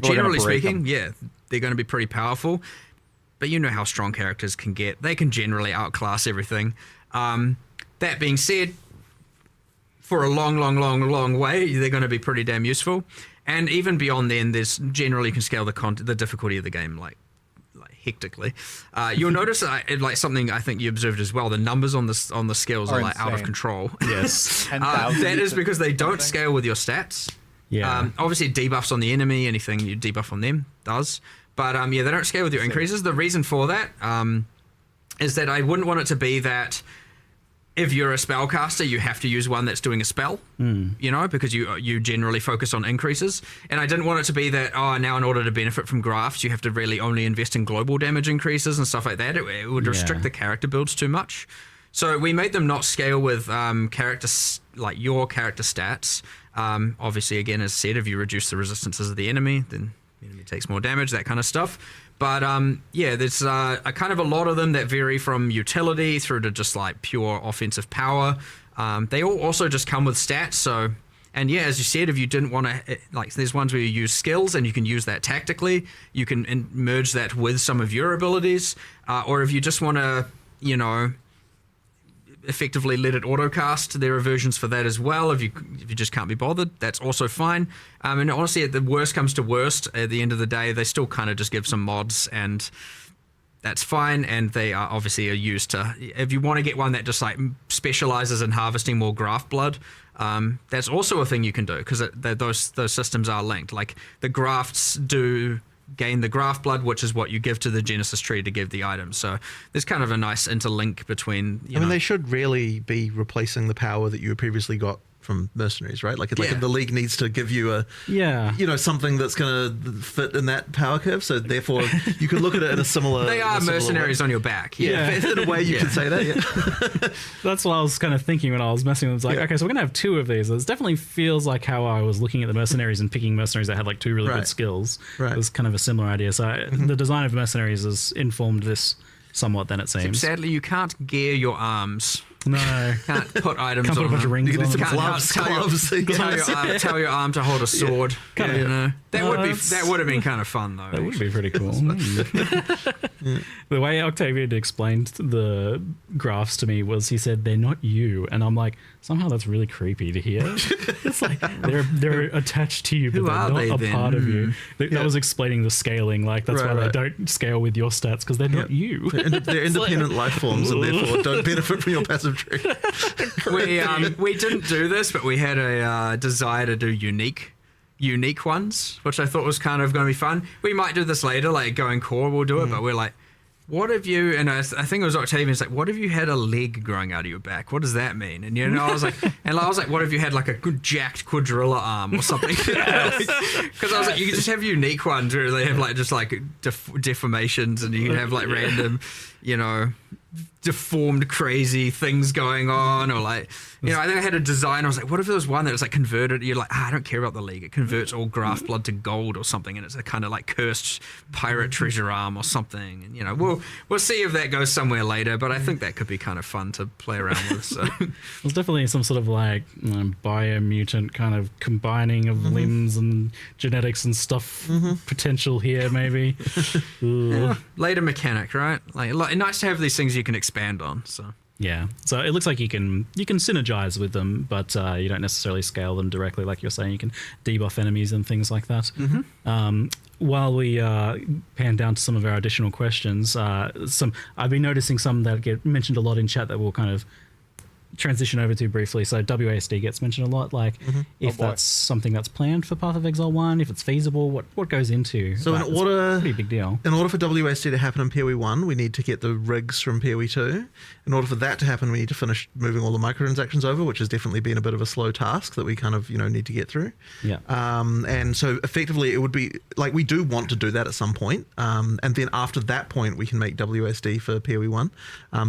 Generally speaking, they're going to be pretty powerful. But you know how strong characters can get. They can generally outclass everything. That being said, for a long way, they're going to be pretty damn useful. And even beyond then, there's generally you can scale the difficulty of the game like hectically. You'll notice like something I think you observed as well. The numbers on the scales are like out of control. Yes, that is because they don't scale with your stats. Yeah. Obviously, it debuffs on the enemy. Anything you debuff on them does. But they don't scale with your increases. The reason for that is that I wouldn't want it to be that if you're a spellcaster, you have to use one that's doing a spell, you know, because you generally focus on increases. And I didn't want it to be that, now in order to benefit from grafts, you have to really only invest in global damage increases and stuff like that. It would restrict the character builds too much. So we made them not scale with your character stats. Obviously, again, as said, if you reduce the resistances of the enemy, then the enemy takes more damage, that kind of stuff. But there's a kind of a lot of them that vary from utility through to just like pure offensive power. They all also just come with stats. So, and as you said, if you didn't want to, like, there's ones where you use skills and you can use that tactically. You can merge that with some of your abilities, or if you just want to, effectively let it autocast. There are versions for that as well. If you just can't be bothered, that's also fine. And honestly, at the worst comes to worst, at the end of the day, they still kind of just give some mods, and that's fine. And they are obviously used to, if you want to get one that just like specializes in harvesting more graft blood, that's also a thing you can do, because those systems are linked. Like the grafts do gain the graft blood, which is what you give to the Genesis tree to give the items. So there's kind of a nice interlink between. I mean, they should really be replacing the power that you previously got from mercenaries, right? Like if the league needs to give you something that's going to fit in that power curve. So therefore, you can look at it in a similar. They are mercenaries on your back. Yeah, in a way you could say that. Yeah. That's what I was kind of thinking when I was messing with it. It's like, okay, so we're gonna have 2 of these. It definitely feels like how I was looking at the mercenaries and picking mercenaries that had like 2 really good skills. Right. It was kind of a similar idea. So the design of mercenaries has informed this somewhat. Then it seems. Sadly, you can't gear your arms. No. Can't put items can't put a bunch of rings you can on. do some gloves. Tell your arm to hold a sword. That would have been kind of fun though. That would be pretty cool. The way Octavian explained the graphs to me was, he said they're not you, and I'm like, somehow that's really creepy to hear. It's like they're attached to you, but they're not a part of you. That was explaining the scaling. Like that's why they don't scale with your stats, because they're not you. They're independent life forms, and therefore don't benefit from your passive tree. We didn't do this, but we had a desire to do unique ones, which I thought was kind of going to be fun. We might do this later, like going core, we'll do it, but we're like, what if you, and I think it was Octavian's like, what if you had a leg growing out of your back? What does that mean? And I was like, what if you had like a good jacked quadrilla arm or something? Because I was like, you can just have unique ones where they have like just like deformations, and you can have like random, deformed crazy things going on, or like, I think I had a design, I was like, what if there was one that was like converted, you're like, I don't care about the league, it converts all graft blood to gold or something, and it's a kind of like cursed pirate treasure arm or something, and we'll see if that goes somewhere later, but I think that could be kind of fun to play around with. So there's definitely some sort of like biomutant kind of combining of limbs and genetics and stuff potential here, maybe. Later mechanic, right? Like nice to have these things you can expand on. So it looks like you can synergize with them, but you don't necessarily scale them directly, like you're saying. You can debuff enemies and things like that. While we pan down to some of our additional questions, I've been noticing some that get mentioned a lot in chat that we'll kind of transition over to briefly. So WASD gets mentioned a lot, like if that's something that's planned for Path of Exile 1, if it's feasible, what goes into so that? In order, it's a pretty big deal. In order for WASD to happen in PoE1, we need to get the rigs from PoE2. In order for that to happen, we need to finish moving all the microtransactions over, which has definitely been a bit of a slow task that we kind of need to get through. And so effectively it would be like, we do want to do that at some point, and then after that point we can make WASD for PoE1,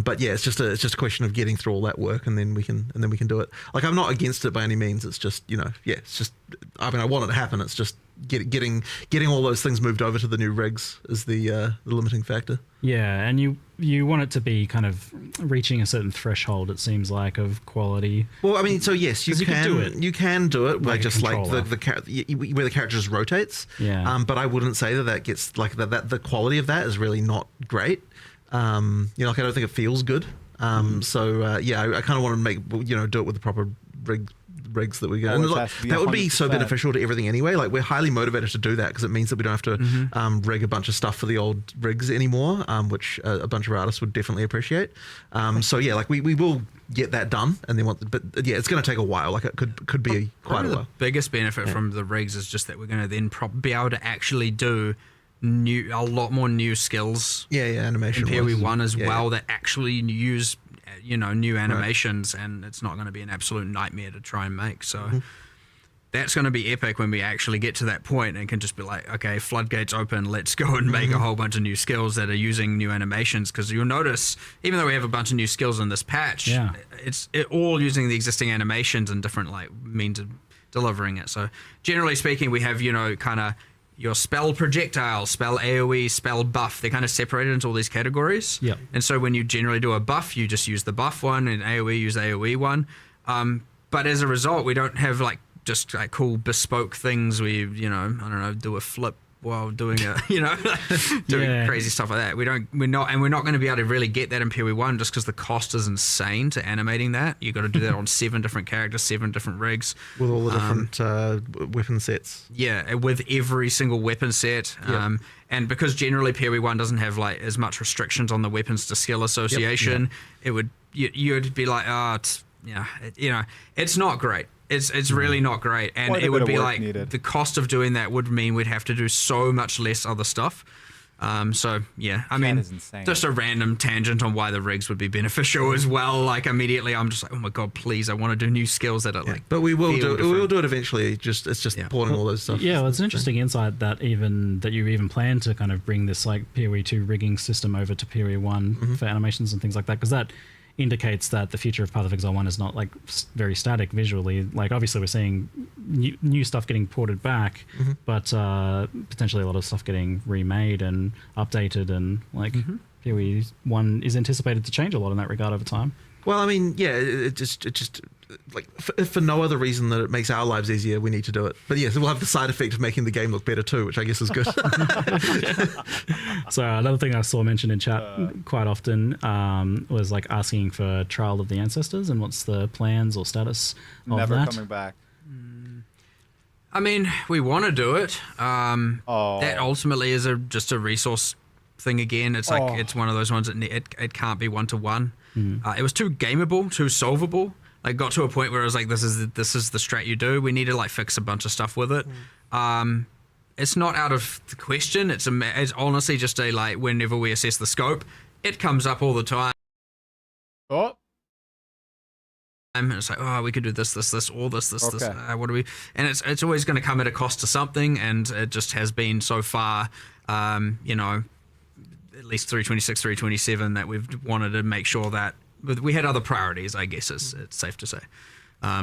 but it's just a question of getting through all that work, and then we can do it. Like, I'm not against it by any means. It's just it's just, I mean, I want it to happen. It's just getting all those things moved over to the new rigs is the limiting factor. Yeah, and you want it to be kind of reaching a certain threshold, it seems like, of quality. Well, I mean, so yes, you can do it. You can do it by just like where the character just rotates. Yeah. But I wouldn't say that gets like that. The quality of that is really not great. Like, I don't think it feels good. So I kind of want to make do it with the proper rigs that we get. And that would be so beneficial to everything anyway. Like, we're highly motivated to do that because it means that we don't have to rig a bunch of stuff for the old rigs anymore, which a bunch of artists would definitely appreciate. We will get that done, and then it's going to take a while. Like, it could be quite a while. The biggest benefit from the rigs is just that we're going to then be able to actually do a lot more new skills. Animation in PoE1 as well that actually use new animations, and it's not going to be an absolute nightmare to try and make. So that's going to be epic when we actually get to that point and can just be like, okay, floodgates open, let's go and make a whole bunch of new skills that are using new animations. Because you'll notice, even though we have a bunch of new skills in this patch, it's all using the existing animations and different means of delivering it. So generally speaking, we have kind of your spell projectile, spell AoE, spell buff. They're kind of separated into all these categories. Yeah. And so when you generally do a buff, you just use the buff one, and AoE use the AoE one. But as a result, we don't have just cool bespoke things where you, do a flip while doing it, doing crazy stuff like that. We're not going to be able to really get that in PoE1 just because the cost is insane to animating that. You got to do that on 7 different characters, 7 different rigs with all the different weapon sets. Yeah, with every single weapon set. And because generally PoE1 doesn't have like as much restrictions on the weapons to skill association, you'd be like, it's not great. It's really not great, and it would be like the cost of doing that would mean we'd have to do so much less other stuff. I mean, just a random tangent on why the rigs would be beneficial as well. Like immediately, I'm just like, oh my god, please, I want to do new skills that are like. But we will do. We will do it eventually. It's just porting all those stuff. Yeah, well, it's an interesting insight that you even plan to kind of bring this like PoE2 rigging system over to PoE1 for animations and things like that, because that indicates that the future of Path of Exile 1 is not like very static visually. Like obviously we're seeing new stuff getting ported back, but potentially a lot of stuff getting remade and updated, and like PoE1 is anticipated to change a lot in that regard over time. Well, I mean, yeah, it just like for no other reason that it makes our lives easier, we need to do it. But yes, it will have the side effect of making the game look better too, which I guess is good. So another thing I saw mentioned in chat quite often was like asking for Trial of the Ancestors and what's the plans or status of Never that. coming back. I mean, we want to do it. That ultimately is just a resource thing again. It's like it's one of those ones that it can't be 1-to-1. It was too gameable, too solvable. Like got to a point where I was like, this is the strat you do. We need to like fix a bunch of stuff with it. It's not out of the question. It's honestly just a like whenever we assess the scope, it comes up all the time. And it's like, oh, we could do this, or this. What do we? And it's always going to come at a cost to something, and it just has been so far. At least 326, 327 that we've wanted to make sure that we had other priorities, I guess it's safe to say.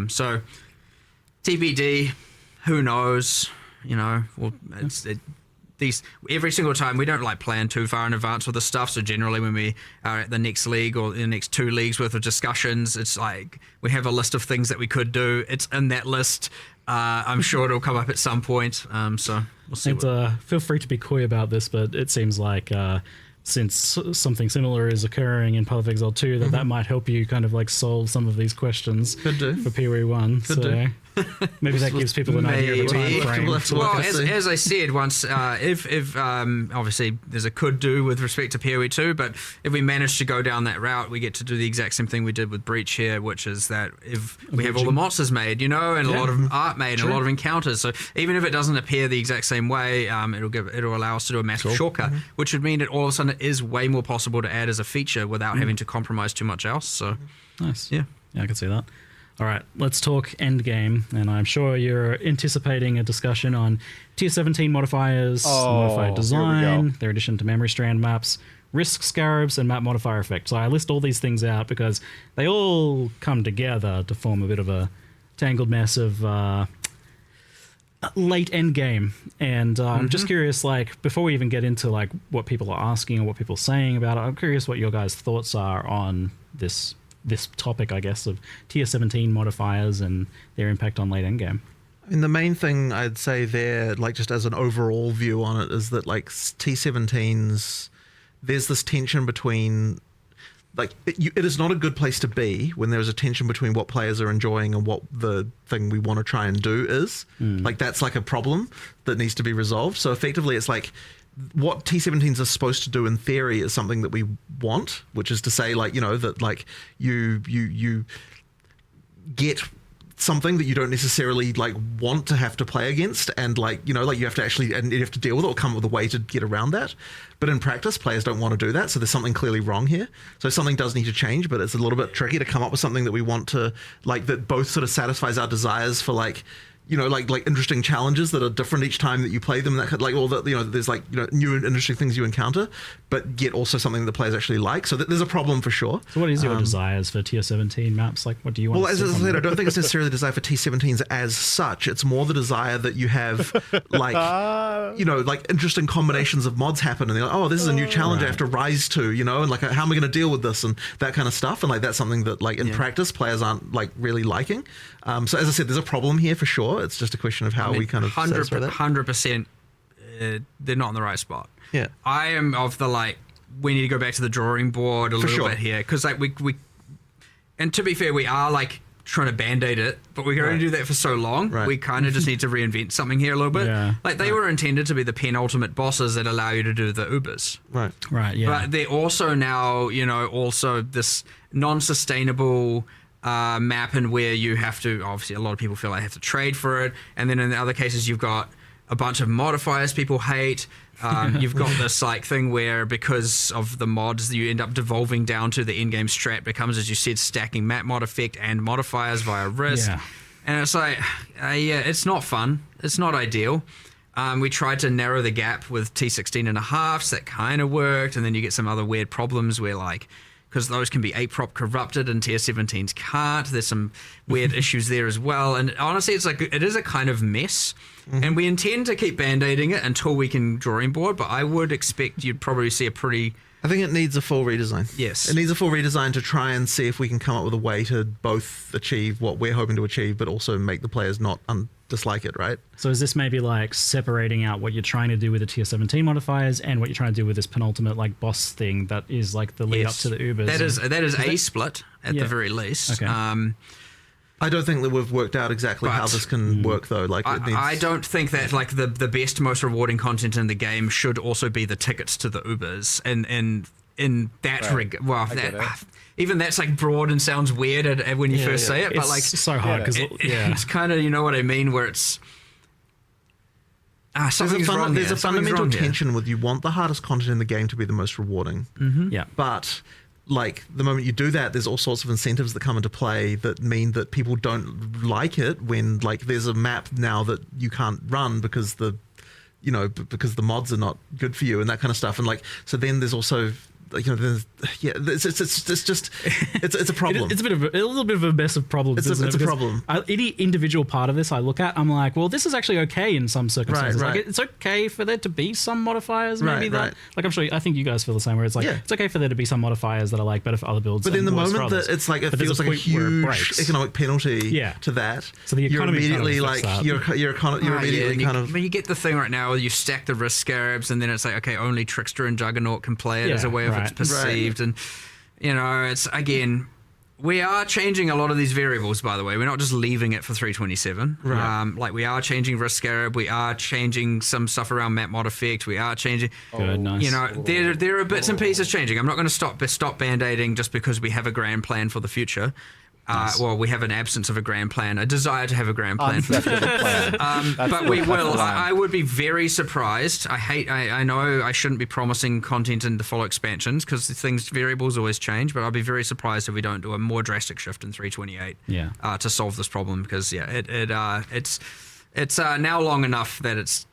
So TBD, who knows? Every single time we don't like plan too far in advance with this stuff. So generally when we are at the next league or the next 2 leagues worth of discussions, it's like we have a list of things that we could do. It's in that list. I'm sure it'll come up at some point. So we'll see. Feel free to be coy about this, but it seems like since something similar is occurring in Path of Exile 2, that might help you kind of like solve some of these questions for PoE1. Maybe that gives people an idea of the time frame. Well, as I said once, if obviously there's a could do with respect to PoE2, but if we manage to go down that route, we get to do the exact same thing we did with Breach here, which is that if we have all the monsters made, and a lot of art made, and a lot of encounters, so even if it doesn't appear the exact same way, it'll allow us to do a massive shortcut, which would mean that all of a sudden it is way more possible to add as a feature without having to compromise too much else. So nice. Yeah, I can see that. All right, let's talk endgame, and I'm sure you're anticipating a discussion on Tier 17 modifiers, modifier design, their addition to memory strand maps, risk scarabs, and map modifier effect. So I list all these things out because they all come together to form a bit of a tangled mess of late endgame. And I'm just curious, like, before we even get into like what people are asking or what people are saying about it, I'm curious what your guys' thoughts are on this topic, I guess, of Tier 17 modifiers and their impact on late endgame. And the main thing I'd say there, like just as an overall view on it, is that like T17s, there's this tension between, like, it is not a good place to be when there's a tension between what players are enjoying and what the thing we want to try and do is. Like, that's like a problem that needs to be resolved. So effectively, it's like, what T17s are supposed to do in theory is something that we want, which is to say, like, that like you get something that you don't necessarily like want to have to play against, and like you have to actually, and you have to deal with it or come up with a way to get around that. But in practice, players don't want to do that, so there's something clearly wrong here. So something does need to change, but it's a little bit tricky to come up with something that we want to, like, that both sort of satisfies our desires for like like interesting challenges that are different each time that you play them, that like all that, there's like new and interesting things you encounter, but yet also something that players actually like. So there's a problem for sure. So what is your desires for Tier 17 maps? Like, what do you want? Well, as I said, I don't think it's necessarily the desire for T17s as such. It's more the desire that you have like like interesting combinations of mods happen, and they're like, oh, this is a new challenge I have to rise to, and like, how am I going to deal with this, and that kind of stuff. And like, that's something that like in practice players aren't like really liking. So as I said, there's a problem here for sure. It's just a question of how we kind of 100%. they're not in the right spot. Yeah. I am of the we need to go back to the drawing board a little bit here, because we and to be fair, we are trying to band-aid it, but we can only do that for so long. Right. We kind of just need to reinvent something here a little bit. Yeah. They were intended to be the penultimate bosses that allow you to do the Ubers. Right, yeah. But they're also now, also this non-sustainable map, and where you have to, obviously a lot of people feel they have to trade for it, and then in the other cases you've got a bunch of modifiers people hate. You've got this thing where, because of the mods, you end up devolving down to the in-game strat becomes, as you said, stacking map mod effect and modifiers via risk. Yeah. And it's it's not fun. It's not ideal. We tried to narrow the gap with T16.5s. That kind of worked. And then you get some other weird problems where because those can be APROP corrupted and tier 17s can't. There's some weird issues there as well. And honestly, it is a kind of mess. Mm-hmm. And we intend to keep band-aiding it until we can drawing board, but I would expect you'd probably see I think it needs a full redesign. Yes. It needs a full redesign to try and see if we can come up with a way to both achieve what we're hoping to achieve, but also make the players not dislike it, right? So is this maybe separating out what you're trying to do with the tier 17 modifiers and what you're trying to do with this penultimate boss thing that is the lead up to the Ubers? That is a split at the very least. Okay. I don't think that we've worked out exactly how this can work, though. I don't think that the best, most rewarding content in the game should also be the tickets to the Ubers. And in that regard, even that's broad and sounds weird when you first say it, but it's so hard because it's kind of, you know what I mean, where it's something's wrong. There's a fundamental tension with, you want the hardest content in the game to be the most rewarding. Mm-hmm. Yeah, but the moment you do that, there's all sorts of incentives that come into play that mean that people don't like it when there's a map now that you can't run because because the mods are not good for you and that kind of stuff. And so then there's also it's a problem. It's a little bit of a mess of problems. It's a problem. Any individual part of this I look at, I'm like, well, this is actually okay in some circumstances. Right. It's okay for there to be some modifiers, maybe right. I'm sure, I think you guys feel the same. Where it's it's okay for there to be some modifiers that are better for other builds. But in the moment that it feels like a huge economic penalty to that. So the economy you're immediately you're immediately kind of. But you get the thing right now where you stack the risk scarabs, and then it's okay, only Trickster and Juggernaut can play it as a way of it's perceived. And it's again, we are changing a lot of these variables, by the way. We're not just leaving it for 327. Right. We are changing risk scarab, we are changing some stuff around map mod effect, we are changing nice. There are bits and pieces changing. I'm not going to stop band-aiding just because we have a grand plan for the future. Well, we have an absence of a grand plan, a desire to have a grand plan. But we will. I would be very surprised. I know I shouldn't be promising content in the follow expansions because variables always change, but I'll be very surprised if we don't do a more drastic shift in 328 to solve this problem, because it's now long enough that it's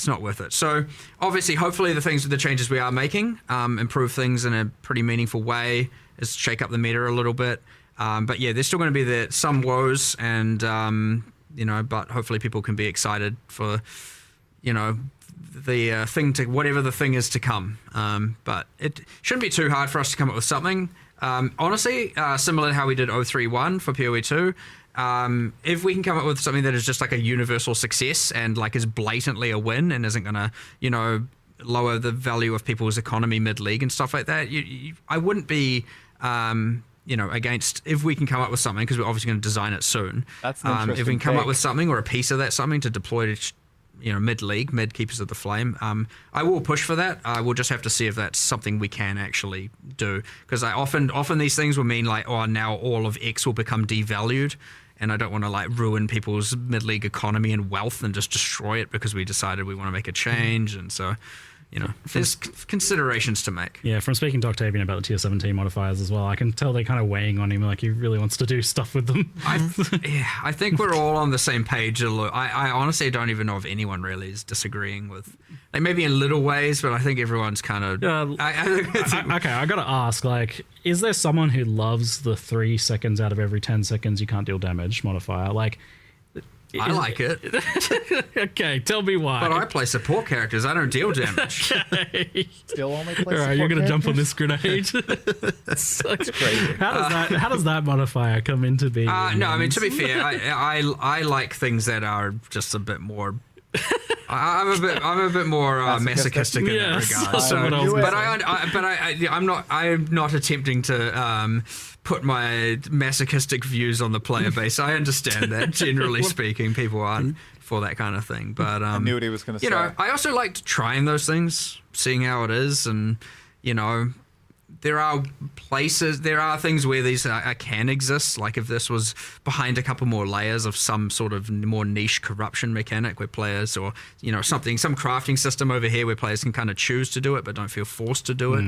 not worth it. So obviously, hopefully the changes we are making improve things in a pretty meaningful way, is shake up the meta a little bit. But there's still going to be some woes, and but hopefully people can be excited for the thing to whatever the thing is to come. But it shouldn't be too hard for us to come up with something. Honestly, similar to how we did 031 for PoE2. If we can come up with something that is just a universal success and is blatantly a win and isn't going to lower the value of people's economy mid-league and stuff like that, I wouldn't be against, if we can come up with something, because we're obviously going to design it soon. That's an interesting if we can come take. up with something or a piece of that something to deploy to mid-league, mid-Keepers of the Flame, I will push for that. We'll just have to see if that's something we can actually do, because often these things will mean now all of X will become devalued, and I don't want to ruin people's mid-league economy and wealth and just destroy it because we decided we want to make a change. And so there's considerations to make. Yeah, from speaking to Octavian about the tier 17 modifiers as well, I can tell they're kind of weighing on him, he really wants to do stuff with them. I think we're all on the same page. I honestly don't even know if anyone really is disagreeing with, maybe in little ways, but I think everyone's kind of... okay, I gotta ask, is there someone who loves the 3 seconds out of every 10 seconds you can't deal damage modifier? I like it. Okay, tell me why. But I play support characters. I don't deal damage. Okay. Still only play All right, you're going to jump on this grenade. That's crazy. How does that modifier come into being? No, I mean, to be fair, I like things that are just a bit more I'm a bit more masochistic in that regard. I'm not attempting to put my masochistic views on the player base. I understand that generally speaking, people aren't for that kind of thing. But I knew what he was going to say. I also liked trying those things, seeing how it is, and there are things where these can exist. Like if this was behind a couple more layers of some sort of more niche corruption mechanic where players, or some crafting system over here where players can kind of choose to do it but don't feel forced to do it.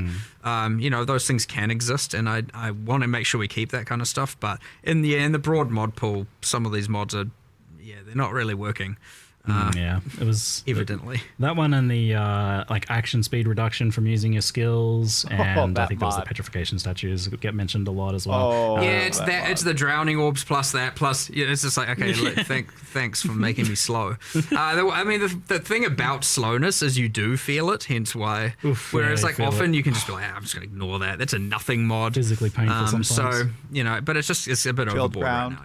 Those things can exist, and I want to make sure we keep that kind of stuff. But in the broad mod pool, some of these mods are they're not really working. It was evidently that one, and the action speed reduction from using your skills, and I think there was the petrification statues that get mentioned a lot as well. It's the drowning orbs plus that, plus it's just like, okay, thanks for making me slow. The thing about slowness is you do feel it, hence why. Whereas often you can just be like, I'm just gonna ignore that. That's a nothing mod. Physically painful sometimes. So but it's a bit overboard right now.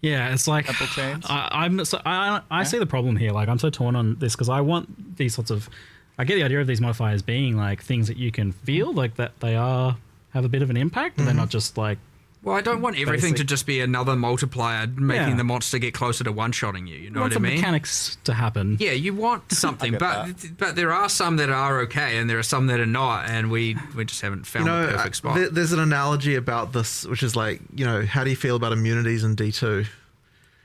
Yeah, it's like I see the problem here. Like, I'm so torn on this because I want these sorts of. I get the idea of these modifiers being like things that you can feel like that they have a bit of an impact, and they're not just like. Well, I don't want everything to just be another multiplier making the monster get closer to one-shotting you. You know what I mean? Mechanics to happen. Yeah, you want something, but there are some that are okay, and there are some that are not, and we just haven't found the perfect spot. There's an analogy about this, which is like, how do you feel about immunities in D2?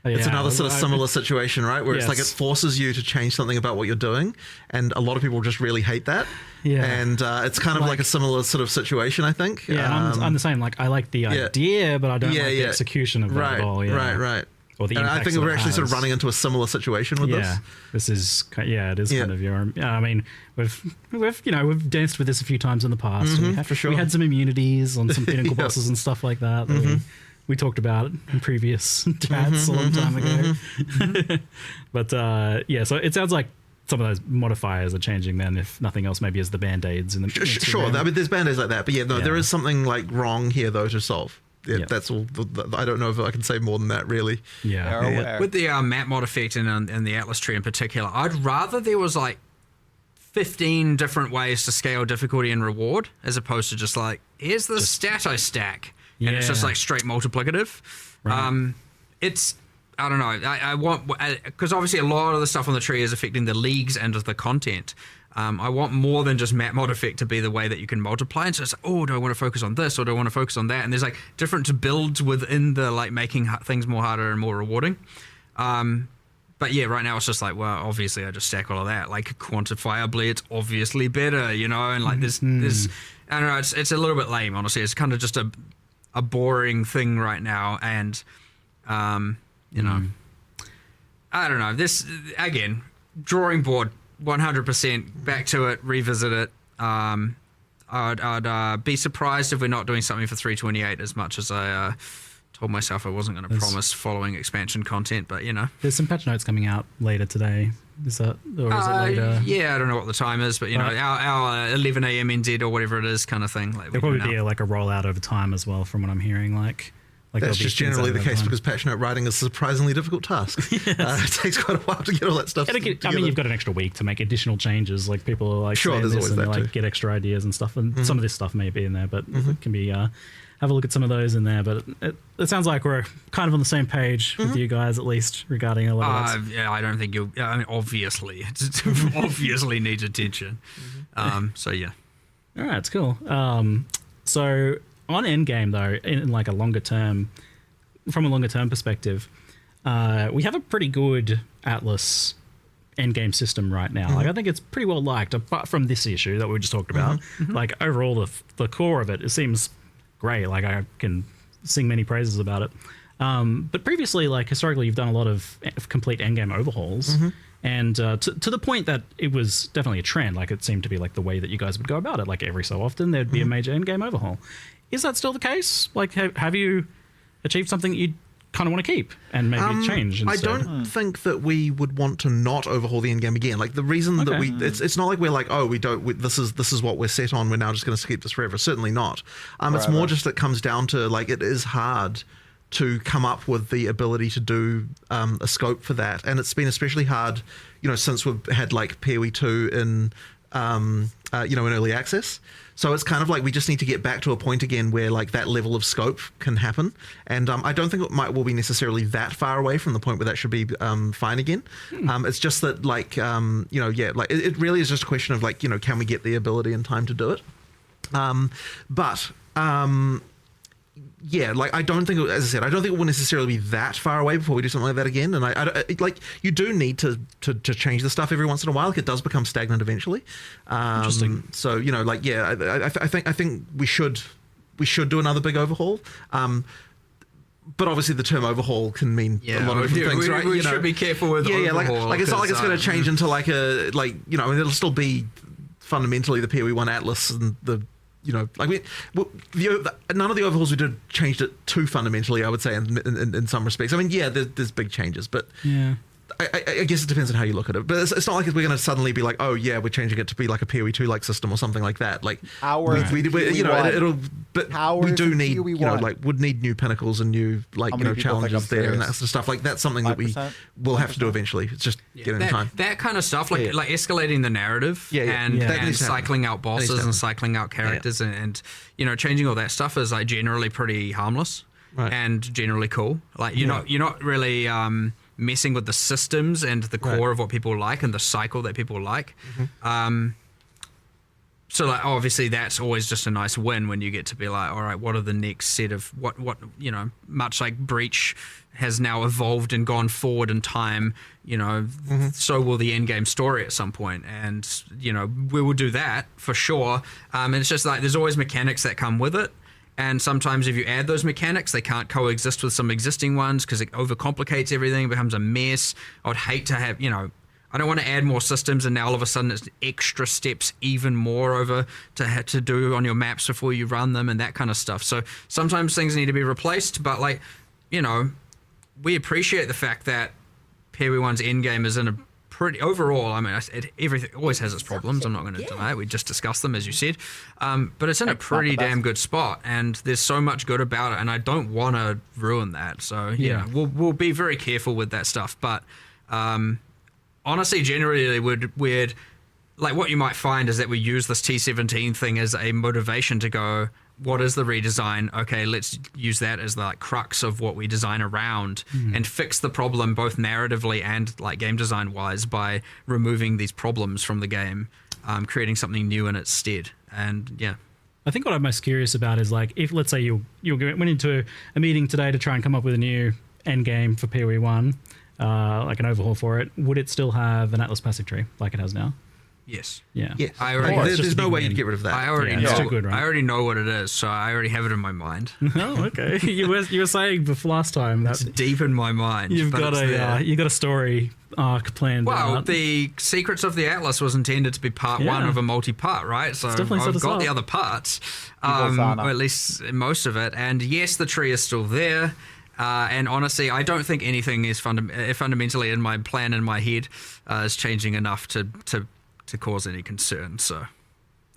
It's another sort of similar situation, right? Where it's like it forces you to change something about what you're doing, and a lot of people just really hate that. Yeah, and it's kind of like a similar sort of situation, I think. Yeah, I'm the same. Like, I like the idea, but I don't like the execution of that at all. Yeah. Right. Or the and I think we're actually sort of running into a similar situation with this. Yeah, this is it is kind of your. I mean, we've danced with this a few times in the past. For sure, we had some immunities on some pinnacle bosses and stuff like that. We talked about it in previous chats a long time ago. But so it sounds like some of those modifiers are changing then, if nothing else, maybe as the band-aids in the Sure, I mean, there's band-aids like that, but there is something like wrong here though to solve. That's all. I don't know if I can say more than that, really. With the map mod effect and the Atlas tree in particular, I'd rather there was like 15 different ways to scale difficulty and reward, as opposed to just like, here's the stat I stack. And it's just like straight multiplicative. Right. I don't know. I want, because obviously a lot of the stuff on the tree is affecting the leagues and the content. I want more than just map mod effect to be the way that you can multiply. And so it's like, do I want to focus on this or do I want to focus on that? And there's like different builds within the like making things more harder and more rewarding. But right now it's just like, well, obviously I just stack all of that. Like quantifiably, it's obviously better, and like there's I don't know. It's a little bit lame, honestly. It's kind of just a boring thing right now, and I don't know, this again, drawing board 100%, back to it, revisit it. I'd be surprised if we're not doing something for 328 as much as I told myself I wasn't going to promise following expansion content, but there's some patch notes coming out later today. Is that, or is it later? I don't know what the time is, but our 11 a.m. NZ or whatever it is kind of thing. Like, there'll probably be like a rollout over time as well, from what I'm hearing. Like that's just generally the case because patch note writing is a surprisingly difficult task. It takes quite a while to get all that stuff. You've got an extra week to make additional changes. Like people are like, sure, there's always and that they like get extra ideas and stuff, and some of this stuff may be in there, but it can be. Have a look at some of those in there, but it sounds like we're kind of on the same page with you guys, at least regarding a lot of that. I don't think you'll. I mean, obviously, it obviously needs attention. So yeah. All right, it's cool. So on endgame though, in like a longer term, from a longer term perspective, we have a pretty good Atlas endgame system right now. Like I think it's pretty well liked, apart from this issue that we just talked about. Like overall, the core of it seems great. Like I can sing many praises about it. But previously, like historically, you've done a lot of complete endgame overhauls, and to the point that it was definitely a trend. Like it seemed to be like the way that you guys would go about it. Like every so often, there'd be a major endgame overhaul. Is that still the case? Like have you achieved something that you kind of want to keep and maybe change instead? I don't think that we would want to not overhaul the endgame again. Like the reason that it's not like we're like, this is what we're set on, we're now just going to keep this forever. Certainly not. It's more just that it comes down to like it is hard to come up with the ability to do a scope for that, and it's been especially hard, since we've had like PoE2 in in early access. So it's kind of like we just need to get back to a point again where like that level of scope can happen, and I don't think will be necessarily that far away from the point where that should be fine again. It's just that like it really is just a question of like can we get the ability and time to do it, yeah, like I don't think, as I said, I don't think it will necessarily be that far away before we do something like that again. And I like you do need to change the stuff every once in a while. Like it does become stagnant eventually. Interesting. So I think we should do another big overhaul. But obviously the term overhaul can mean a lot of different things, right? We should be careful with overhaul. Like it's not like it's going to change into like it'll still be fundamentally the PoE1 Atlas and the. None of the overhauls we did changed it too fundamentally, I would say, in some respects. I mean, yeah, there's big changes, but yeah. I guess it depends on how you look at it. But it's not like we're going to suddenly be like, oh yeah, we're changing it to be like a PoE2 like system or something like that. Like we do need would need new pinnacles and new challenges there and that sort of stuff. Like that's something 5%? That we will have to do eventually. It's just getting time. That kind of stuff, like escalating the narrative and cycling out bosses and cycling out characters and changing all that stuff is like generally pretty harmless and generally cool. Like you're not really messing with the systems and the core of what people like and the cycle that people like. So like obviously that's always just a nice win when you get to be like, all right, what are the next set of what much like Breach has now evolved and gone forward in time, so will the end game story at some point, and we will do that for sure. And it's just like there's always mechanics that come with it. And sometimes if you add those mechanics, they can't coexist with some existing ones because it overcomplicates everything, becomes a mess. I would hate to have, I don't want to add more systems and now all of a sudden it's extra steps even more over to have to do on your maps before you run them and that kind of stuff. So sometimes things need to be replaced, but like, we appreciate the fact that PoE1's endgame is in a pretty overall. I mean, everything always has its problems. I'm not going to deny it. We just discussed them, as you said. But it's in a pretty damn good spot, and there's so much good about it, and I don't want to ruin that. So we'll be very careful with that stuff. But honestly, generally, we'd like what you might find is that we use this T17 thing as a motivation to go, what is the redesign? Okay, let's use that as the like crux of what we design around and fix the problem both narratively and like game design wise by removing these problems from the game, creating something new in its stead. And I think what I'm most curious about is like if let's say you went into a meeting today to try and come up with a new end game for PoE1, like an overhaul for it, would it still have an Atlas passive tree like it has now? Yes. Yeah. Yes. There's no way you'd get rid of that. I already know. It's too good, right? I already know what it is, so I already have it in my mind. Oh, okay. You were saying before last time that it's deep in my mind. You've got a story arc planned. Well, the Secrets of the Atlas was intended to be part one of a multi-part, right? So I've got the other parts, or at least most of it. And yes, the tree is still there. And honestly, I don't think anything is fundamentally in my plan in my head is changing enough to cause any concern. So,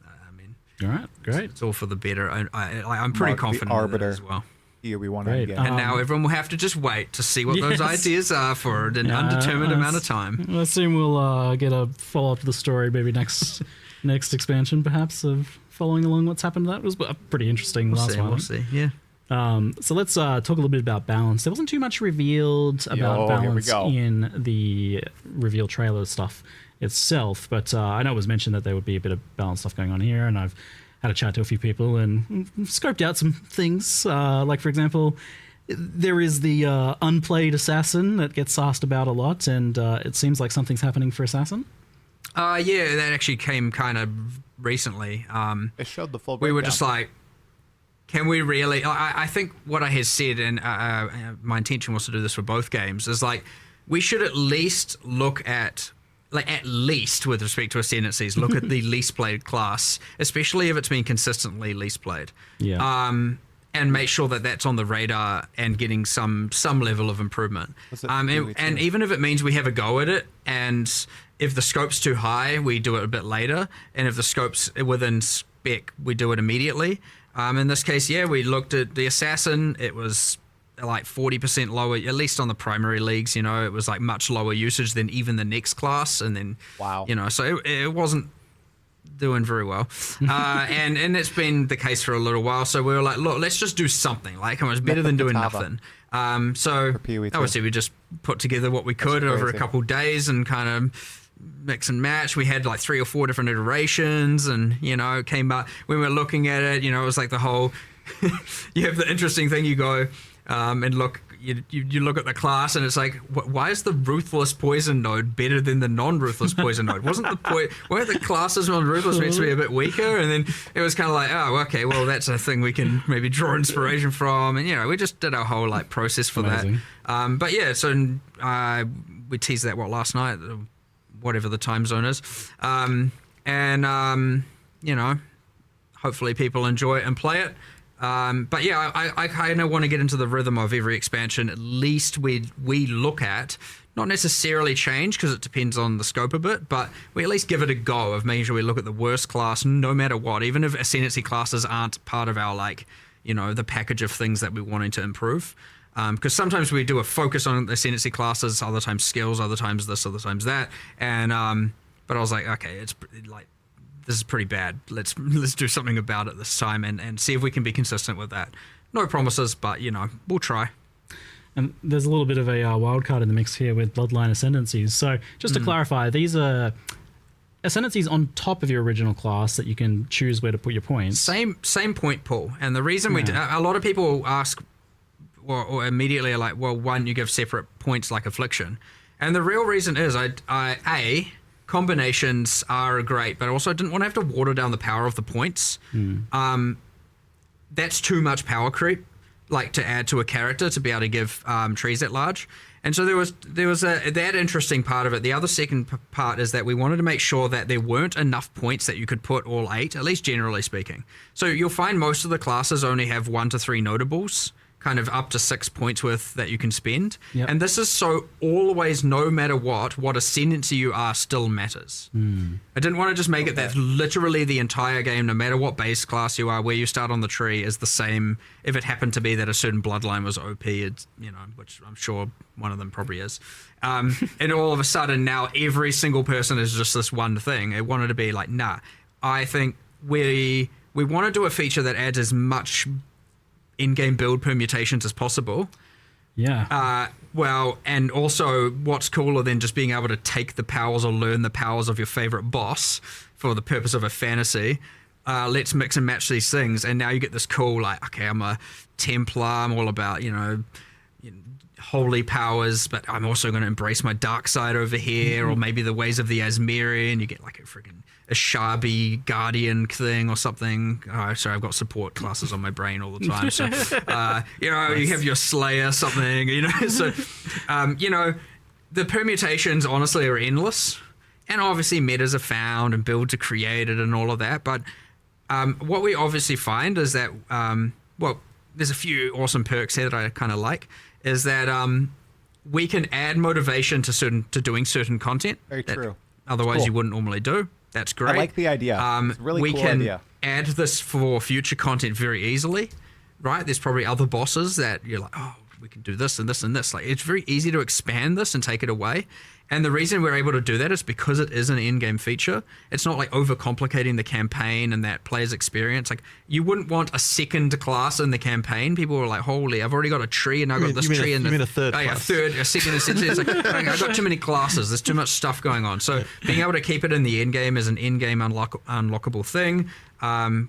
I mean, all right, great. It's all for the better. I'm pretty confident in it as well. Here we want to get. And now everyone will have to just wait to see what those ideas are for an undetermined amount of time. I assume we'll get a follow-up to the story maybe next expansion, perhaps, of following along what's happened to that. It was pretty interesting last one. We'll see, yeah. So let's talk a little bit about balance. There wasn't too much revealed about balance in the reveal trailer stuff itself, but I know it was mentioned that there would be a bit of balance stuff going on here, and I've had a chat to a few people and scoped out some things. Like, for example, there is the unplayed assassin that gets asked about a lot, and it seems like something's happening for assassin. Yeah, that actually came kind of recently. It showed the full breakdown. We were just like, can we really... I think what I had said, and my intention was to do this for both games, is like, we should at least look at... Like, at least with respect to ascendancies, look at the least played class, especially if it's been consistently least played. Yeah. And make sure that that's on the radar and getting some level of improvement. And even if it means we have a go at it, and if the scope's too high, we do it a bit later, and if the scope's within spec, we do it immediately. In this case, we looked at the assassin. It was like 40% lower, at least on the primary leagues, you know, it was like much lower usage than even the next class. And then, you know, so it wasn't doing very well. And it's been the case for a little while. So we were like, look, let's just do something. Like, it's better than doing nothing. So obviously we just put together what we could over a couple days and kind of mix and match. We had like 3 or 4 different iterations, and, you know, it came up when we were looking at it, you know, it was like the whole, you have the interesting thing, you go and look, you look at the class and it's like, why is the ruthless poison node better than the non-ruthless poison node? Weren't the classes on ruthless meant to be a bit weaker? And then it was kind of like, oh, okay, well, that's a thing we can maybe draw inspiration from. And, you know, we just did our whole like process for that. But yeah, so we teased that last night, whatever the time zone is. You know, hopefully people enjoy it and play it. But yeah, I kind of want to get into the rhythm of every expansion. At least we look at, not necessarily change because it depends on the scope a bit, but we at least give it a go of making sure we look at the worst class no matter what, even if ascendancy classes aren't part of our, like, you know, the package of things that we're wanting to improve. Because sometimes we do a focus on ascendancy classes, other times skills, other times this, other times that. And but I was like, okay, it's like, this is pretty bad. Let's do something about it this time and see if we can be consistent with that. No promises, but, you know, we'll try. And there's a little bit of a wild card in the mix here with Bloodline Ascendancies. So just to clarify, these are Ascendancies on top of your original class that you can choose where to put your points. Same point pool. And the reason a lot of people ask, or immediately are like, well, why don't you give separate points like Affliction? And the real reason is combinations are great, but I also didn't want to have to water down the power of the points. That's too much power creep, like, to add to a character to be able to give trees at large. And so there was that interesting part of it. The other second part is that we wanted to make sure that there weren't enough points that you could put all 8, at least generally speaking. So you'll find most of the classes only have 1 to 3 notables, kind of up to 6 points worth that you can spend. And this is so always, no matter what ascendancy you are still matters. I didn't want to just make it that literally the entire game, no matter what base class you are, where you start on the tree, is the same if it happened to be that a certain bloodline was OP, it's, you know, which I'm sure one of them probably is. And all of a sudden now every single person is just this one thing. It wanted to be like, nah, I think we want to do a feature that adds as much in-game build permutations as possible. Well, and also what's cooler than just being able to take the powers or learn the powers of your favorite boss for the purpose of a fantasy. Let's mix and match these things. And now you get this cool, like, okay, I'm a Templar, I'm all about, you know, holy powers, but I'm also going to embrace my dark side over here, or maybe the ways of the Asmerian. You get like a Shabi Guardian thing or something. Oh, sorry, I've got support classes on my brain all the time. So, you know, you have your Slayer something, you know. So, you know, the permutations honestly are endless. And obviously metas are found and builds are created and all of that. But what we obviously find is that, well, there's a few awesome perks here that I kind of like, is that we can add motivation to doing certain content. Very true. Otherwise you wouldn't normally do. That's great. I like the idea. It's a really cool idea. We can add this for future content very easily, right? There's probably other bosses that you're like, oh, we can do this and this and this. Like, it's very easy to expand this and take it away. And the reason we're able to do that is because it is an in-game feature. It's not like overcomplicating the campaign and that player's experience. Like, you wouldn't want a second class in the campaign. People were like, holy, I've already got a tree and I've got this tree. You mean a third class? Yeah, a second. It's like, I've got too many classes. There's too much stuff going on. So being able to keep it in the end game is an in-game unlockable thing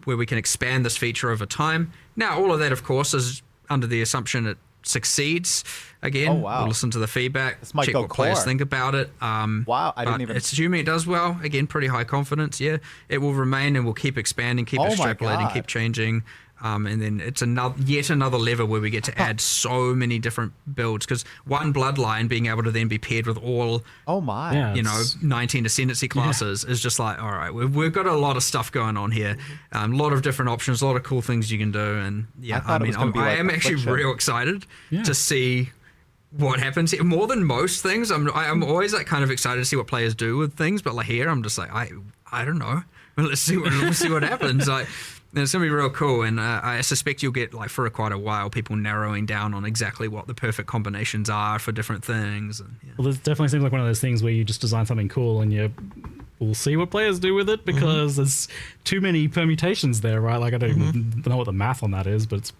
where we can expand this feature over time. Now, all of that, of course, is under the assumption it succeeds. Again, we'll listen to the feedback, check what players think about it. Wow, I didn't even... Assuming it does well, again, pretty high confidence, yeah. It will remain and we'll keep expanding, keep extrapolating, keep changing. And then it's yet another lever where we get to add so many different builds, because one bloodline being able to then be paired with all, 19 ascendancy classes is just like, all right, we've got a lot of stuff going on here, a lot of different options, a lot of cool things you can do, and I am actually real excited to see what happens here. More than most things, I'm always like kind of excited to see what players do with things, but like here, I'm just like, I don't know. Let's see what happens. Like, And it's going to be real cool, and I suspect you'll get, like, for quite a while, people narrowing down on exactly what the perfect combinations are for different things. And, Well, this definitely seems like one of those things where you just design something cool and we'll see what players do with it, because there's too many permutations there, right? Like, I don't even know what the math on that is, but it's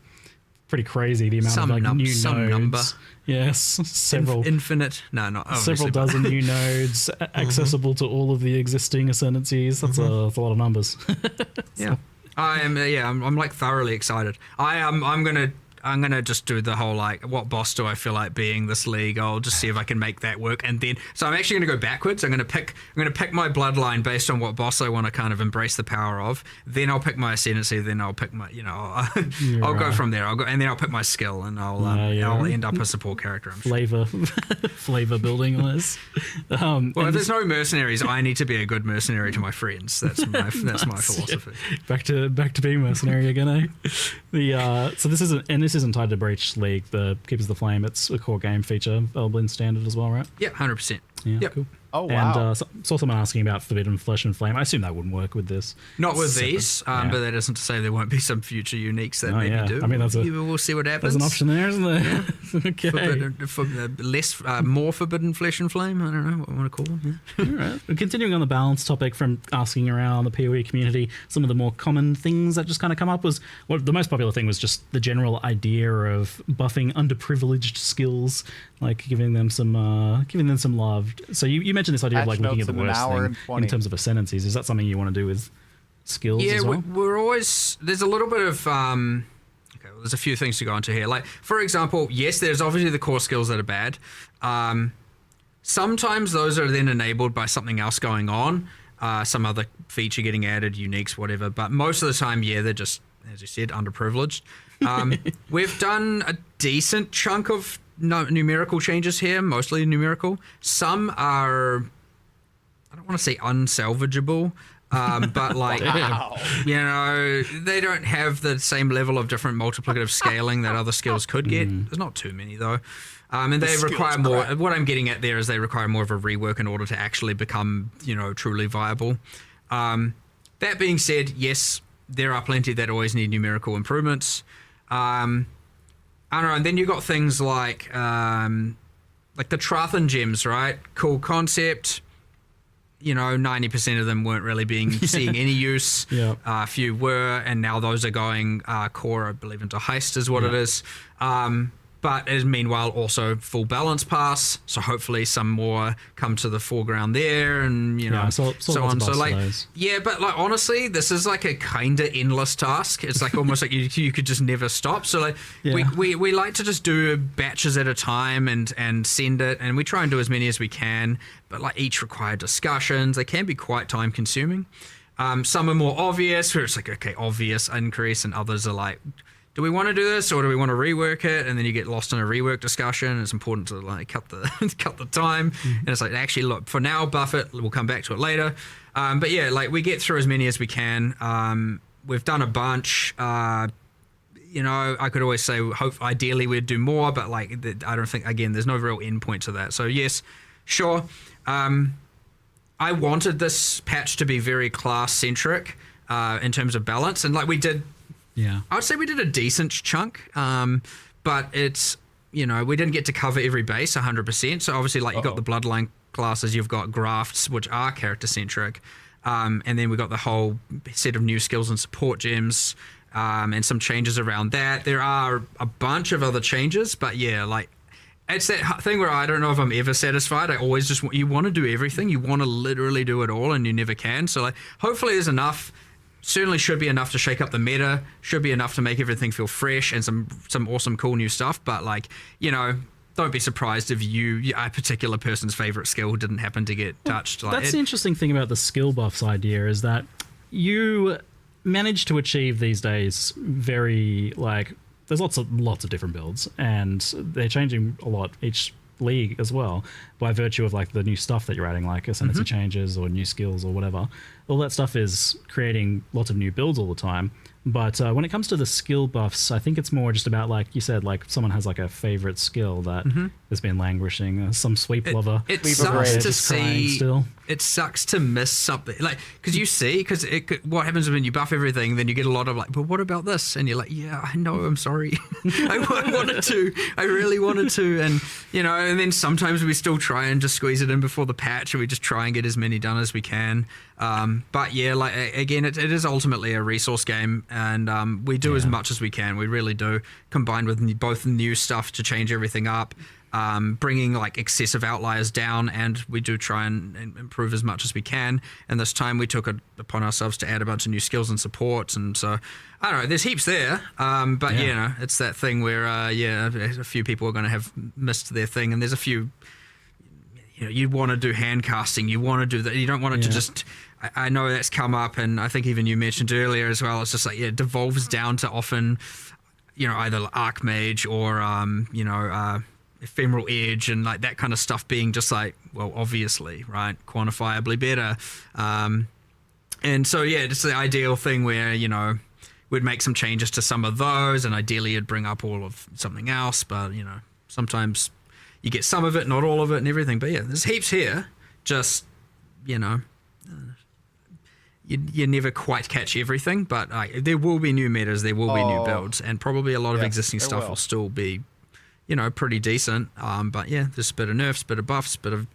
pretty crazy, the amount of, like, new nodes. Number. Yes, several. Infinite? No, not several dozen new nodes, accessible to all of the existing ascendancies. That's a lot of numbers. Yeah. I'm like thoroughly excited. I'm gonna just do the whole, like, what boss do I feel like being this league? I'll just see if I can make that work, and then so I'm actually gonna go backwards. I'm gonna pick my bloodline based on what boss I want to kind of embrace the power of. Then I'll pick my ascendancy. Then I'll pick my, I'll go from there. And then I'll pick my skill, and I'll end up a support character. I'm sure. Flavor building on this. Well, if there's no mercenaries, I need to be a good mercenary to my friends. That's my philosophy. Back to being mercenary again, eh? So this isn't tied to Breach League, the Keepers of the Flame. It's a core game feature, available in standard as well, right? Yeah, 100%. Yeah, yep. Cool. Oh, wow. And saw someone asking about Forbidden Flesh and Flame. I assume that wouldn't work with this. Not with these, but that isn't to say there won't be some future uniques that maybe do. I mean, we'll see what happens. There's an option there, isn't there? Yeah. Okay. More Forbidden Flesh and Flame. I don't know what I want to call them. Yeah. All right. Continuing on the balance topic, from asking around the PoE community, some of the more common things that just kind of come up was, the most popular thing was just the general idea of buffing underprivileged skills, like giving them some love. So you mentioned this idea of, like, looking at the worst thing in terms of ascendancies. Is that something you want to do with skills as well? We're always, there's a little bit of there's a few things to go into here. Like, for example, yes, there's obviously the core skills that are bad. Sometimes those are then enabled by something else going on, some other feature getting added, uniques, whatever. But most of the time, they're just, as you said, underprivileged. We've done a decent chunk of numerical changes here, mostly numerical. Some are, I don't want to say unsalvageable, but like, they don't have the same level of different multiplicative scaling that other skills could get. There's not too many though. And they require more, what I'm getting at there is they require more of a rework in order to actually become, truly viable. That being said, yes, there are plenty that always need numerical improvements. I don't know, and then you got things like the Trathan gems, right? Cool concept. 90% of them weren't really seeing any use. A few were, and now those are going core, I believe, into heist is what it is. But as meanwhile also full balance pass, so hopefully some more come to the foreground there, and so on. So like, but like, honestly, this is like a kind of endless task. It's like almost like you could just never stop. So like, we like to just do batches at a time and send it, and we try and do as many as we can. But like, each require discussions. They can be quite time consuming. Some are more obvious, where it's like, okay, obvious increase, and others are like, do we want to do this or do we want to rework it? And then you get lost in a rework discussion. It's important to like cut the time. And it's like, actually, look, for now, buff it. We'll come back to it later. But yeah, like, we get through as many as we can. We've done a bunch. I could always say, ideally we'd do more, but like, I don't think, again, there's no real end point to that. So yes, sure. I wanted this patch to be very class centric in terms of balance, and like, we did. Yeah, I would say we did a decent chunk, but it's, we didn't get to cover every base 100%. So obviously, like, you've got the bloodline classes, you've got grafts, which are character centric, and then we've got the whole set of new skills and support gems, and some changes around that. There are a bunch of other changes, but yeah, like, it's that thing where I don't know if I'm ever satisfied. I always just you want to do everything, you want to literally do it all, and you never can. So like, hopefully there's enough. Certainly should be enough to shake up the meta, should be enough to make everything feel fresh, and some awesome cool new stuff. But like, don't be surprised if a particular person's favorite skill didn't happen to get touched. Like, that's the interesting thing about the skill buffs idea, is that you manage to achieve these days very, like, there's lots of different builds, and they're changing a lot each league as well, by virtue of like the new stuff that you're adding, like ascendancy changes or new skills or whatever. All that stuff is creating lots of new builds all the time. But when it comes to the skill buffs, I think it's more just about, like you said, like someone has like a favorite skill that has been languishing. Some sweep lover. It sucks to see. It sucks to miss something, like, because you see, because what happens when you buff everything, then you get a lot of like, but what about this? And you're like, yeah, I know, I'm sorry, I really wanted to, and and then sometimes we still try and just squeeze it in before the patch, and we just try and get as many done as we can. But yeah, like again, it is ultimately a resource game, and we do as much as we can. We really do, combined with both new stuff to change everything up. Bringing like excessive outliers down, and we do try and improve as much as we can. And this time we took it upon ourselves to add a bunch of new skills and supports, and so I don't know, there's heaps there, but it's that thing where a few people are going to have missed their thing, and there's a few, you want to do hand casting, you want to do that, you don't want it to just, I know that's come up, and I think even you mentioned earlier as well, it's just like it devolves down to often either Archmage or Ephemeral Edge and like that kind of stuff being just like, well, obviously, right, quantifiably better. And so, just the ideal thing where, we'd make some changes to some of those, and ideally you'd bring up all of something else, but, sometimes you get some of it, not all of it and everything. But yeah, there's heaps here, just, you never quite catch everything, but there will be new metas, there will be new builds, and probably a lot of existing stuff will still be pretty decent. But yeah, there's a bit of nerfs, bit of buffs, bit of,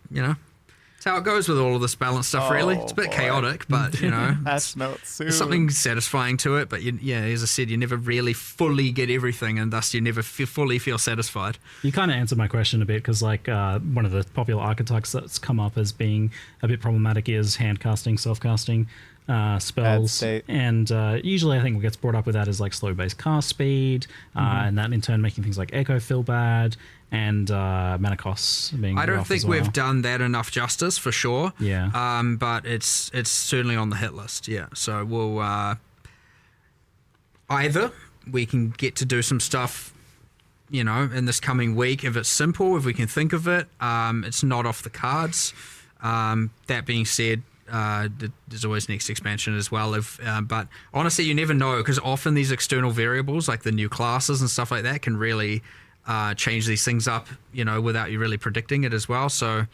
it's how it goes with all of this balanced stuff, really. It's a bit chaotic, but, That's not soon. There's something satisfying to it, but as I said, you never really fully get everything, and thus you never fully feel satisfied. You kind of answered my question a bit, because like one of the popular archetypes that's come up as being a bit problematic is hand casting, self-casting spells, and usually I think what gets brought up with that is like slow base cast speed, and that in turn making things like echo feel bad, and mana costs being I don't rough think as well. we've done that enough justice, for sure. Yeah. But it's certainly on the hit list. Yeah. So we'll either we can get to do some stuff, in this coming week if it's simple, if we can think of it. It's not off the cards. That being said, there's always next expansion as well. But honestly, you never know, because often these external variables, like the new classes and stuff like that, can really change these things up, without you really predicting it as well. So,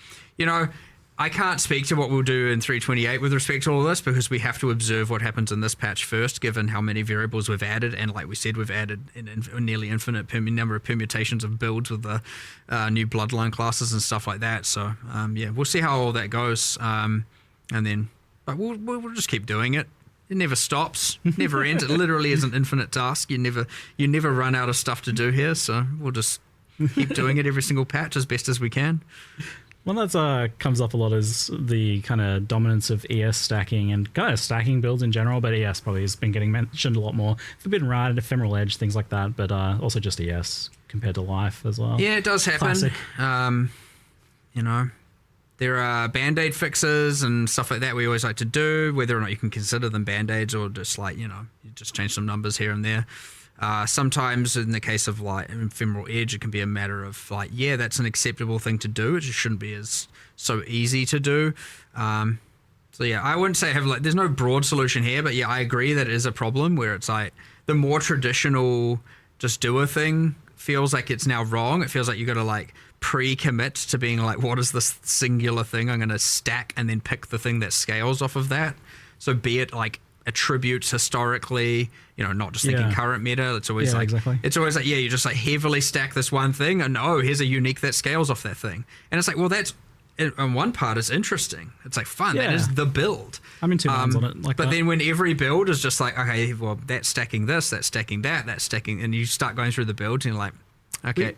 I can't speak to what we'll do in 3.28 with respect to all of this, because we have to observe what happens in this patch first, given how many variables we've added. And like we said, we've added a nearly infinite number of permutations of builds with the new bloodline classes and stuff like that. So, we'll see how all that goes. And then, but we'll just keep doing it. It never stops, never ends. It literally is an infinite task. You never run out of stuff to do here. So we'll just keep doing it every single patch as best as we can. One that comes up a lot is the kind of dominance of ES stacking and kind of stacking builds in general, but ES probably has been getting mentioned a lot more. Forbidden Ride, Ephemeral Edge, things like that, but also just ES compared to Life as well. Yeah, it does happen. Classic. There are Band-Aid fixes and stuff like that we always like to do, whether or not you can consider them Band-Aids or just like, you just change some numbers here and there. Sometimes in the case of like Ephemeral Edge, it can be a matter of like, that's an acceptable thing to do. It just shouldn't be so easy to do. So yeah, I wouldn't say there's no broad solution here, but yeah, I agree that it is a problem where it's like the more traditional just do a thing feels like it's now wrong. It feels like you got to like pre-commit to being like, what is this singular thing I'm going to stack and then pick the thing that scales off of that. So be it like attributes historically, not just thinking current meta. It's always it's always like, you just like heavily stack this one thing and here's a unique that scales off that thing. And it's like, well, that's on one part is interesting. It's like fun. That is the build. I'm in two minds on it. But then when every build is just like, okay, well, that's stacking this, that's stacking that, that's stacking, and you start going through the build and you're like, okay,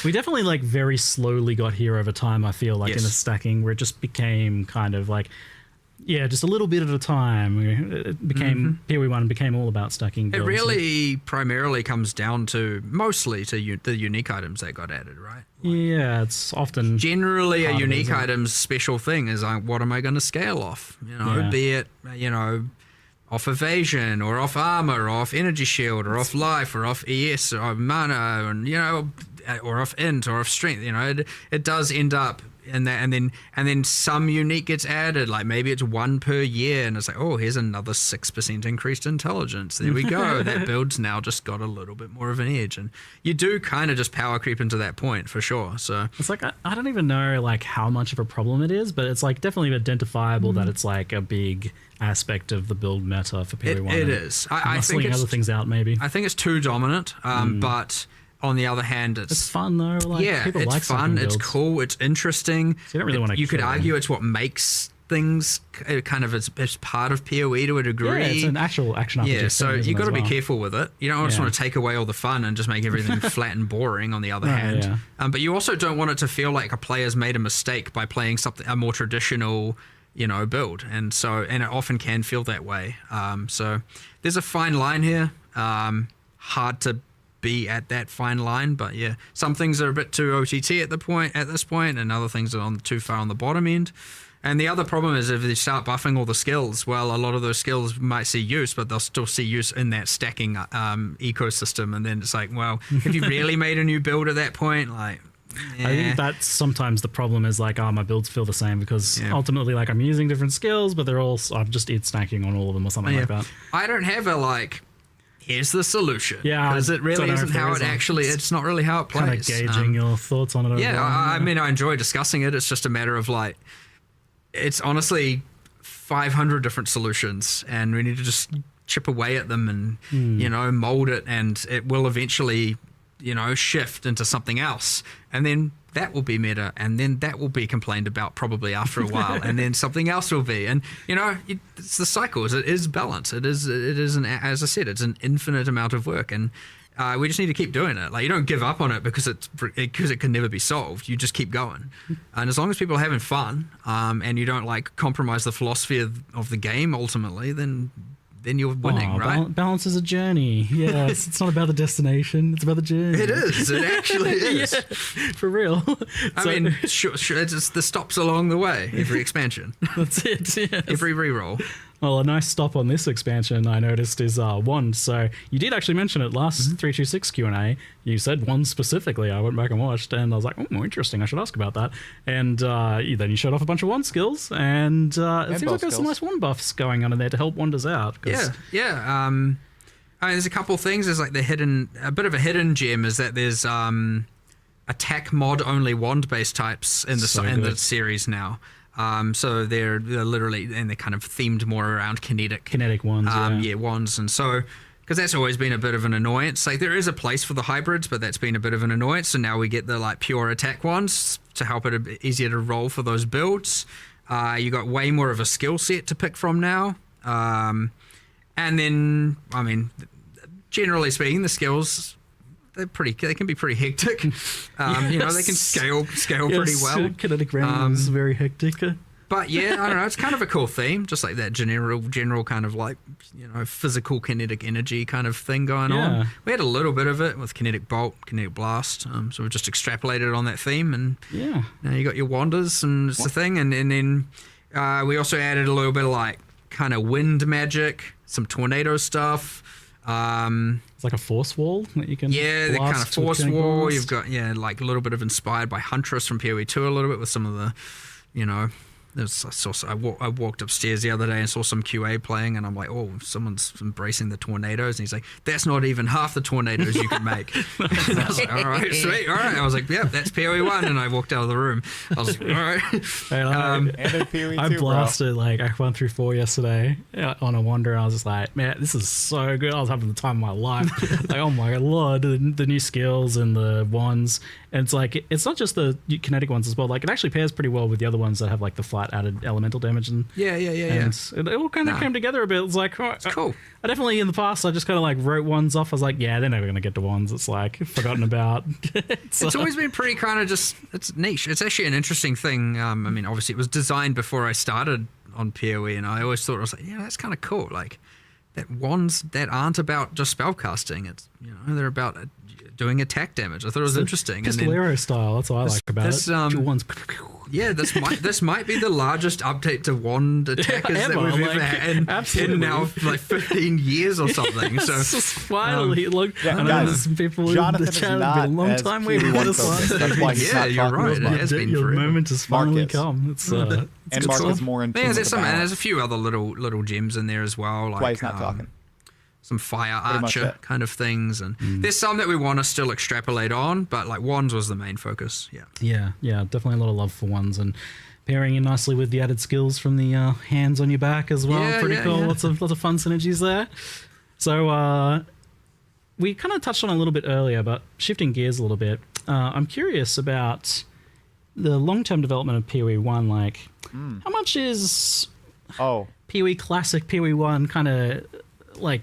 we definitely like very slowly got here over time. I feel like in the stacking where it just became kind of like, just a little bit at a time. It became PoE1 became all about stacking builds. It really primarily comes down to mostly to the unique items that got added, right? Like, it's often generally a unique item's special thing is like, what am I going to scale off? Be it off evasion or off armor or off energy shield or off life or off ES or mana and or off int or off strength. It does end up and then some unique gets added, like maybe it's 1 per year, and it's like, oh, here's another 6% increased intelligence. There we go. That build's now just got a little bit more of an edge, and you do kind of just power creep into that point for sure. So it's like I don't even know like how much of a problem it is, but it's like definitely identifiable that it's like a big aspect of the build meta for PoE1. It is. I think it's other things out maybe. I think it's too dominant, but on the other hand, it's fun though. Like, yeah, people it's like fun. It's cool. It's interesting. So you don't really want to. You could argue it's what makes things kind of as part of PoE to a degree. Yeah, it's an actual action RPG. Yeah, so you got to be careful with it. You don't just Yeah. want to take away all the fun and just make everything flat and boring. On the other hand, but you also don't want it to feel like a player's made a mistake by playing a more traditional, build, and it often can feel that way. So there's a fine line here. Hard to be at that fine line, but yeah, some things are a bit too OTT at this point, and other things are too far on the bottom end. And the other problem is if they start buffing all the skills, well, a lot of those skills might see use, but they'll still see use in that stacking ecosystem, and then it's like, well, have you really made a new build at that point? Like, yeah. I think that's sometimes the problem is like, my builds feel the same because ultimately, like, I'm using different skills, but I'm just stacking on all of them or something like that. I don't have a here's the solution. Yeah, because it really isn't how it actually. It's not really how it plays. Kind of gauging your thoughts on it. Yeah, I mean, I enjoy discussing it. It's just a matter of it's honestly 500 different solutions, and we need to just chip away at them and mold it, and it will eventually shift into something else, and then that will be meta, and then that will be complained about probably after a while, and then something else will be, and it's the cycle. It is balance. It is as I said, it's an infinite amount of work, and we just need to keep doing it. Like, you don't give up on it because it can never be solved. You just keep going, and as long as people are having fun, and you don't compromise the philosophy of the game ultimately, then you're winning, right? Balance is a journey. Yeah, it's not about the destination. It's about the journey. It is. It actually is. Yeah, for real. I mean, sure, it's just the stops along the way. Every expansion. That's it. Yes. Every reroll. Well, a nice stop on this expansion I noticed is wands. So you did actually mention it last 326 Q&A. You said wands specifically. I went back and watched, and I was like, oh, interesting. I should ask about that. And then you showed off a bunch of wand skills, and it seems like there's some nice wand buffs going on in there to help wanders out. Yeah. I mean, there's a couple of things. There's a bit of a hidden gem is that there's attack mod only wand based types in the series now. So they're literally, and they're kind of themed more around kinetic wands. Wands, and so because that's always been a bit of an annoyance. Like, there is a place for the hybrids, but that's been a bit of an annoyance. So now we get the pure attack wands to help it a bit easier to roll for those builds. You got way more of a skill set to pick from now, and then I mean, generally speaking, the skills. They can be pretty hectic. They can scale pretty well. Kinetic round is very hectic. But yeah, I don't know. It's kind of a cool theme, just like that general kind of physical kinetic energy kind of thing going on. We had a little bit of it with kinetic bolt, kinetic blast. So we just extrapolated on that theme, and now you got your wanders, and it's the thing. And then we also added a little bit of kind of wind magic, some tornado stuff. It's like a force wall that you can the kind of force wall. Blast. You've got a little bit of inspired by Huntress from PoE2 a little bit with some of the I walked upstairs the other day and saw some QA playing, and I'm like, oh, someone's embracing the tornadoes, and he's like, that's not even half the tornadoes you can make. And I was like, all right, sweet, all right. I was like, yep, that's PoE1, and I walked out of the room. I was like, all right. And PoE2, I blasted I went through 4 yesterday on a wander, and I was just like, man, this is so good. I was having the time of my life. Oh my lord, the new skills and the wands. And it's it's not just the kinetic ones as well. It actually pairs pretty well with the other ones that have the flat added elemental damage. And it all kind of came together a bit. It's it's cool. I definitely in the past I just kind of wrote ones off. I was like, yeah, they're never going to get to wands. It's forgotten about. It's always been pretty kind of it's niche. It's actually an interesting thing. I mean, obviously it was designed before I started on PoE, and I always thought I was like, yeah, that's kind of cool. That wands that aren't about just spellcasting. It's they're about doing attack damage. I thought it was interesting. Pistolero style. That's what I like about it. Wands. Yeah, this might be the largest update to wand attackers that we've ever had in now like 15 years or something. So finally, look, I know there's some people Jonathan in the chat. It's been a long time waiting for this one. That's why he's not you're talking right. as It much. has been Your forever. moment has finally Marcus. come. It's And Mark is more in tune with the balance. there's a few other little gems in there as well. Like, Why he's not talking. Some fire Pretty much archer it. kind of things, and there's some that we want to still extrapolate on, but like wands was the main focus. Yeah, definitely a lot of love for wands and pairing in nicely with the added skills from the hands on your back as well. Yeah, Pretty yeah, cool. yeah. Lots of fun synergies there. So we kind of touched on it a little bit earlier, but shifting gears a little bit, I'm curious about the long-term development of PoE1. Like, how much is PoE Classic, PoE1 kind of like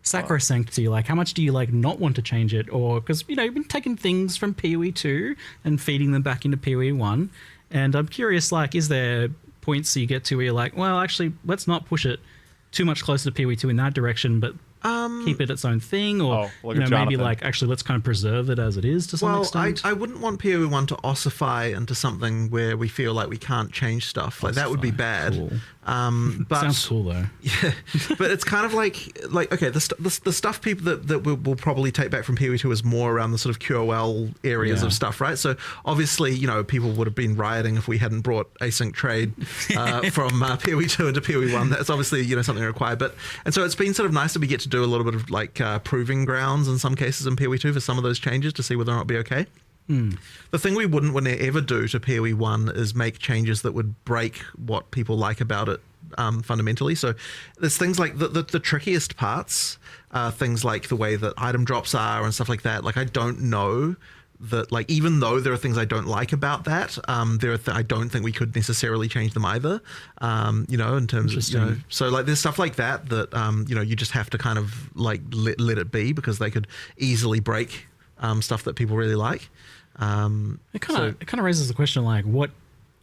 sacrosanct to you? Like, how much do you like not want to change it? Or because you've been taking things from PoE2 and feeding them back into PoE1, and I'm curious, like, is there points that you get to where you're like, well, actually, let's not push it too much closer to PoE2 in that direction, but keep it its own thing, or maybe Jonathan. like actually let's kind of preserve it as it is to some extent. I wouldn't want PoE1 to ossify into something where we feel like we can't change stuff. Like that would be bad. Cool. But Sounds cool though. Yeah, but it's kind of like okay, the stuff people that we'll probably take back from PoE2 is more around the sort of QOL areas of stuff, right? So obviously, people would have been rioting if we hadn't brought async trade from PoE2 into PoE1. That's obviously something required. And so it's been sort of nice that we get to do a little bit of like proving grounds in some cases in PoE2 for some of those changes to see whether or not it'll be okay. The thing we wouldn't ever do to PoE1 is make changes that would break what people like about it fundamentally. So there's things like the trickiest parts, things like the way that item drops are and stuff like that. Like I don't know that, like, even though there are things I don't like about that, I don't think we could necessarily change them either. In terms of so like there's stuff like that you just have to kind of like let it be, because they could easily break stuff that people really like. It kind of raises the question, like, what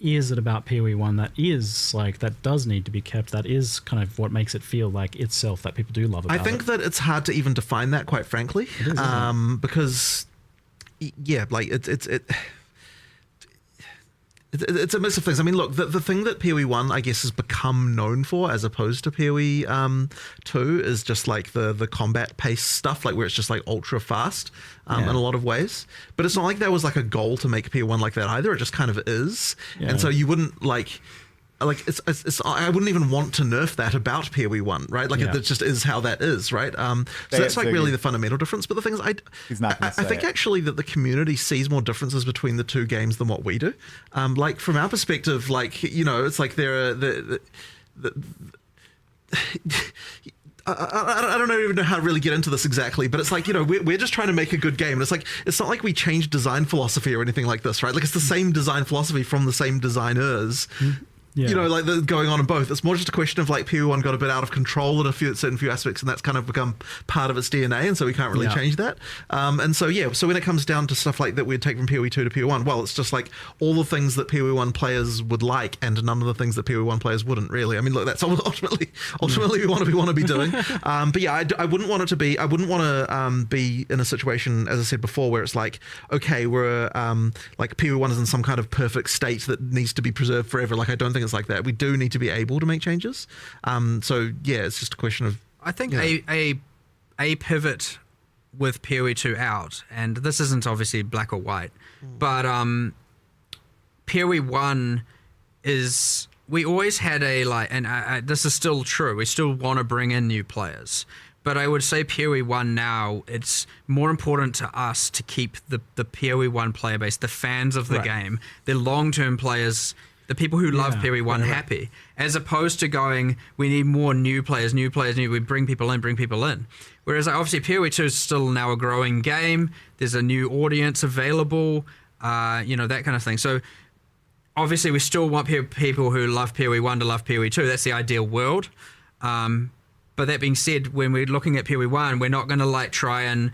is it about PoE1 that is like that does need to be kept? That is kind of what makes it feel like itself that people do love about it. I think that it's hard to even define that, quite frankly, because like it's a mix of things. I mean, look, the thing that PoE1, I guess, has become known for as opposed to PoE2 is just like the combat pace stuff, like where it's just like ultra fast in a lot of ways. But it's not like there was like a goal to make PoE1 like that either. It just kind of is. Yeah. And so you wouldn't like it's I wouldn't even want to nerf that about PoE1, right? Like it just is how that is, right? So that's like really the fundamental difference. But the thing is, I think actually that the community sees more differences between the two games than what we do. Like from our perspective, like it's like there are I don't even know how to really get into this exactly, but it's like, we're just trying to make a good game. And it's like, it's not like we changed design philosophy or anything like this, right? Like it's the same design philosophy from the same designers. Like going on in both. It's more just a question of like PoE1 got a bit out of control in certain few aspects, and that's kind of become part of its DNA, and so we can't really change that. And so when it comes down to stuff like that we'd take from PoE2 to PoE1, well, it's just like all the things that PoE1 players would like, and none of the things that PoE1 players wouldn't really. I mean, look, that's ultimately we want to be doing. But yeah, I wouldn't want it to be. I wouldn't want to be in a situation, as I said before, where it's like, okay, we're like PoE1 is in some kind of perfect state that needs to be preserved forever. Like I don't think it's like that. We do need to be able to make changes. So yeah, it's just a question of, I think a pivot with PoE2 out, and this isn't obviously black or white, but PoE1 is, we always had this is still true, we still want to bring in new players. But I would say PoE1 now, it's more important to us to keep the PoE1 player base, the fans of the game, the long-term players, the people who love PoE1 happy, as opposed to going, we need more new players, we bring people in. Whereas obviously PoE2 is still now a growing game. There's a new audience available, that kind of thing. So obviously we still want people who love PoE1 to love PoE2. That's the ideal world. But that being said, when we're looking at PoE1, we're not going to try and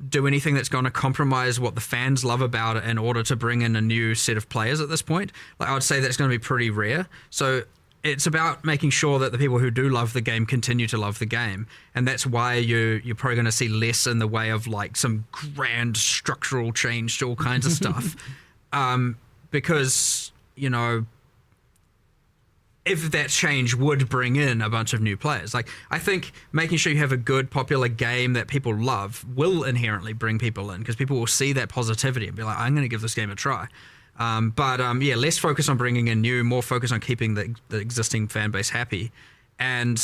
do anything that's going to compromise what the fans love about it in order to bring in a new set of players at this point. I would say that's going to be pretty rare. So it's about making sure that the people who do love the game continue to love the game. And that's why you're probably going to see less in the way of some grand structural change to all kinds of stuff. because, you know, if that change would bring in a bunch of new players. Like, I think making sure you have a good, popular game that people love will inherently bring people in, because people will see that positivity and be like, I'm going to give this game a try. Yeah, less focus on bringing in new, more focus on keeping the existing fan base happy. And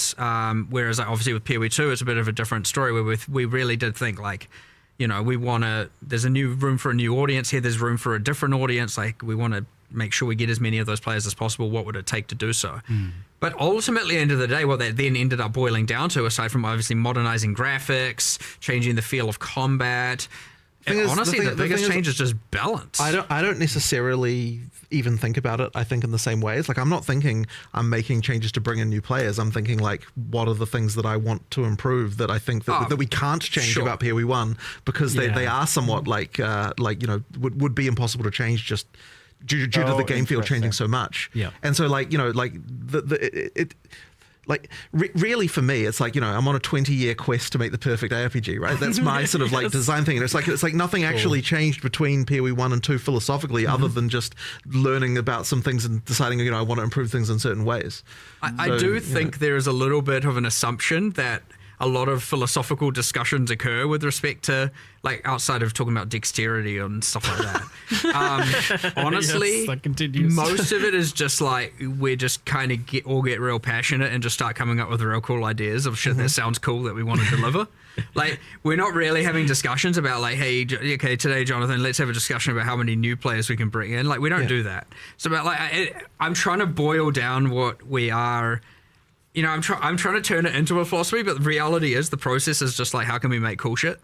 whereas obviously with PoE2, it's a bit of a different story, where we really did think, like, you know, there's a new room for a new audience here, there's room for a different audience, like we want to make sure we get as many of those players as possible. What would it take to do so? But ultimately, end of the day, what that then ended up boiling down to, aside from obviously modernizing graphics, changing the feel of combat, honestly, the biggest change is just balance. I don't necessarily even think about it, I think, in the same ways. Like, I'm not thinking I'm making changes to bring in new players. I'm thinking, like, what are the things that I want to improve that I think that we can't change about PoE1, because they are somewhat like you know, would be impossible to change just due to the game field changing so much. Yeah. And so, like, you know, like really for me, it's like, you know, I'm on a 20-year quest to make the perfect ARPG, right? That's my sort of like design thing. And it's like nothing actually changed between PoE1 and 2 philosophically, other than just learning about some things and deciding, you know, I want to improve things in certain ways. I do think there is a little bit of an assumption that a lot of philosophical discussions occur with respect to, like, outside of talking about dexterity and stuff like that. Honestly, most of it is just like, we're just kind of get real passionate and just start coming up with real cool ideas of shit that sounds cool that we want to deliver. Like, we're not really having discussions about, like, hey, okay, today, Jonathan, let's have a discussion about how many new players we can bring in. Like, we don't do that. So, about, like, I'm trying to boil down what we are. You know, I'm trying to turn it into a philosophy, but the reality is the process is just like, how can we make cool shit?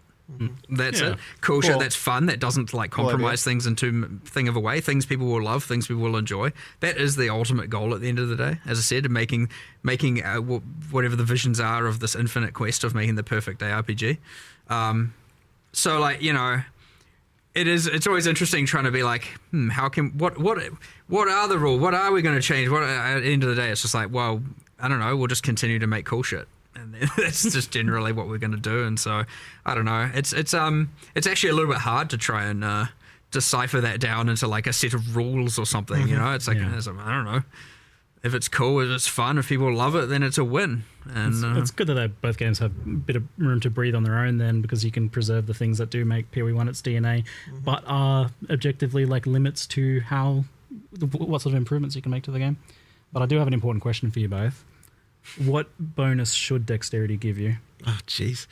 That's it. Cool shit that's fun, that doesn't, like, compromise things in too thing of a way. Things people will love, things people will enjoy. That is the ultimate goal at the end of the day. As I said, making whatever the visions are of this infinite quest of making the perfect ARPG. So, like, you know, it's always interesting trying to be like, how can what are the rules? What are we going to change? What at the end of the day, it's just like, well, I don't know, we'll just continue to make cool shit. And that's just generally what we're going to do. And so, I don't know. It's actually a little bit hard to try and decipher that down into, like, a set of rules or something, you know? It's like, I don't know. If it's cool, if it's fun, if people love it, then it's a win. And it's good that both games have a bit of room to breathe on their own then, because you can preserve the things that do make PoE1 its DNA, but are objectively, like, limits to what sort of improvements you can make to the game. But I do have an important question for you both. What bonus should dexterity give you? Oh, jeez.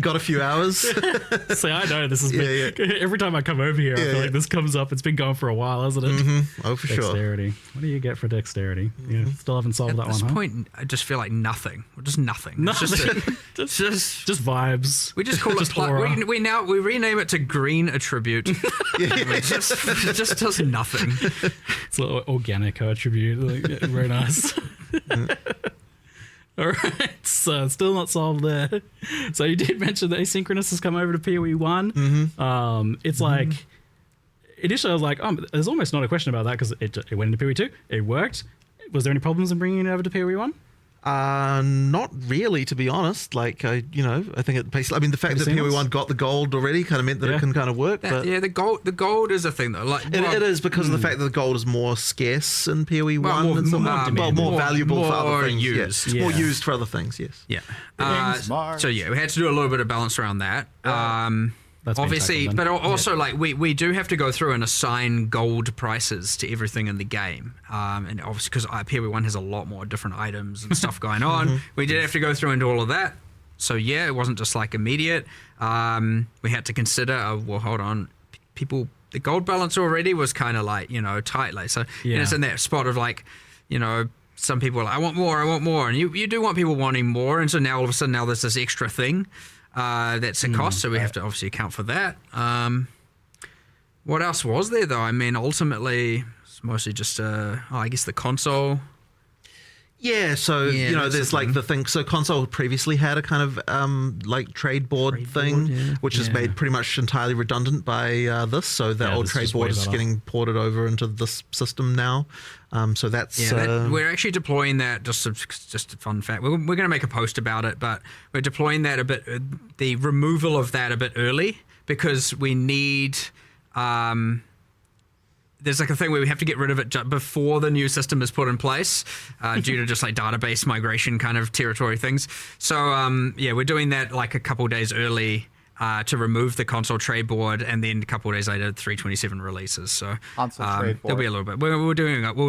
Got a few hours. See, I know this has been... Every time I come over here, I feel like this comes up. It's been going for a while, hasn't it? Oh, for dexterity. sure. What do you get for dexterity? Yeah, still haven't solved that one, At this point, I just feel like nothing. Just nothing. Nothing. It's just vibes. We just call it... We rename it to green attribute. It just does nothing. It's an organic attribute. Like, very nice. All right, so still not solved there. So you did mention that asynchronous has come over to PoE1. It's like, initially I was like, there's almost not a question about that, because it went into PoE2, it worked. Was there any problems in bringing it over to PoE1? Not really, to be honest. Like, I think it basically, I mean, the fact that PoE1 got the gold already kind of meant that it can kind of work. But the gold is a thing though. Like, it is, because of the fact that the gold is more scarce in PoE1, more valuable for other things. Used. More used for other things. Yes. Yeah. So we had to do a little bit of balance around that. That's obviously, but also like we do have to go through and assign gold prices to everything in the game, and obviously because PoE1 has a lot more different items and stuff going on, we did have to go through and do all of that. So yeah, it wasn't just like immediate. We had to consider, well, hold on, the gold balance already was kind of like, tight, like, so and it's in that spot of like, some people are like, I want more, and you do want people wanting more, and so now all of a sudden there's this extra thing. That's a cost, so we have to obviously account for that. What else was there though? I mean, ultimately, it's mostly just, I guess the console. Yeah, so there's like the thing. So console previously had a kind of like trade board thing, which is made pretty much entirely redundant by this. So that old trade board is getting ported over into this system now. So that's we're actually deploying that. Just a fun fact. We're going to make a post about it, but we're deploying that a bit. The removal of that a bit early, because we need. there's like a thing where we have to get rid of it before the new system is put in place, due to just like database migration kind of territory things. So we're doing that like a couple days early to remove the console trade board, and then a couple of days later, 327 releases. So there'll be a little bit. We'll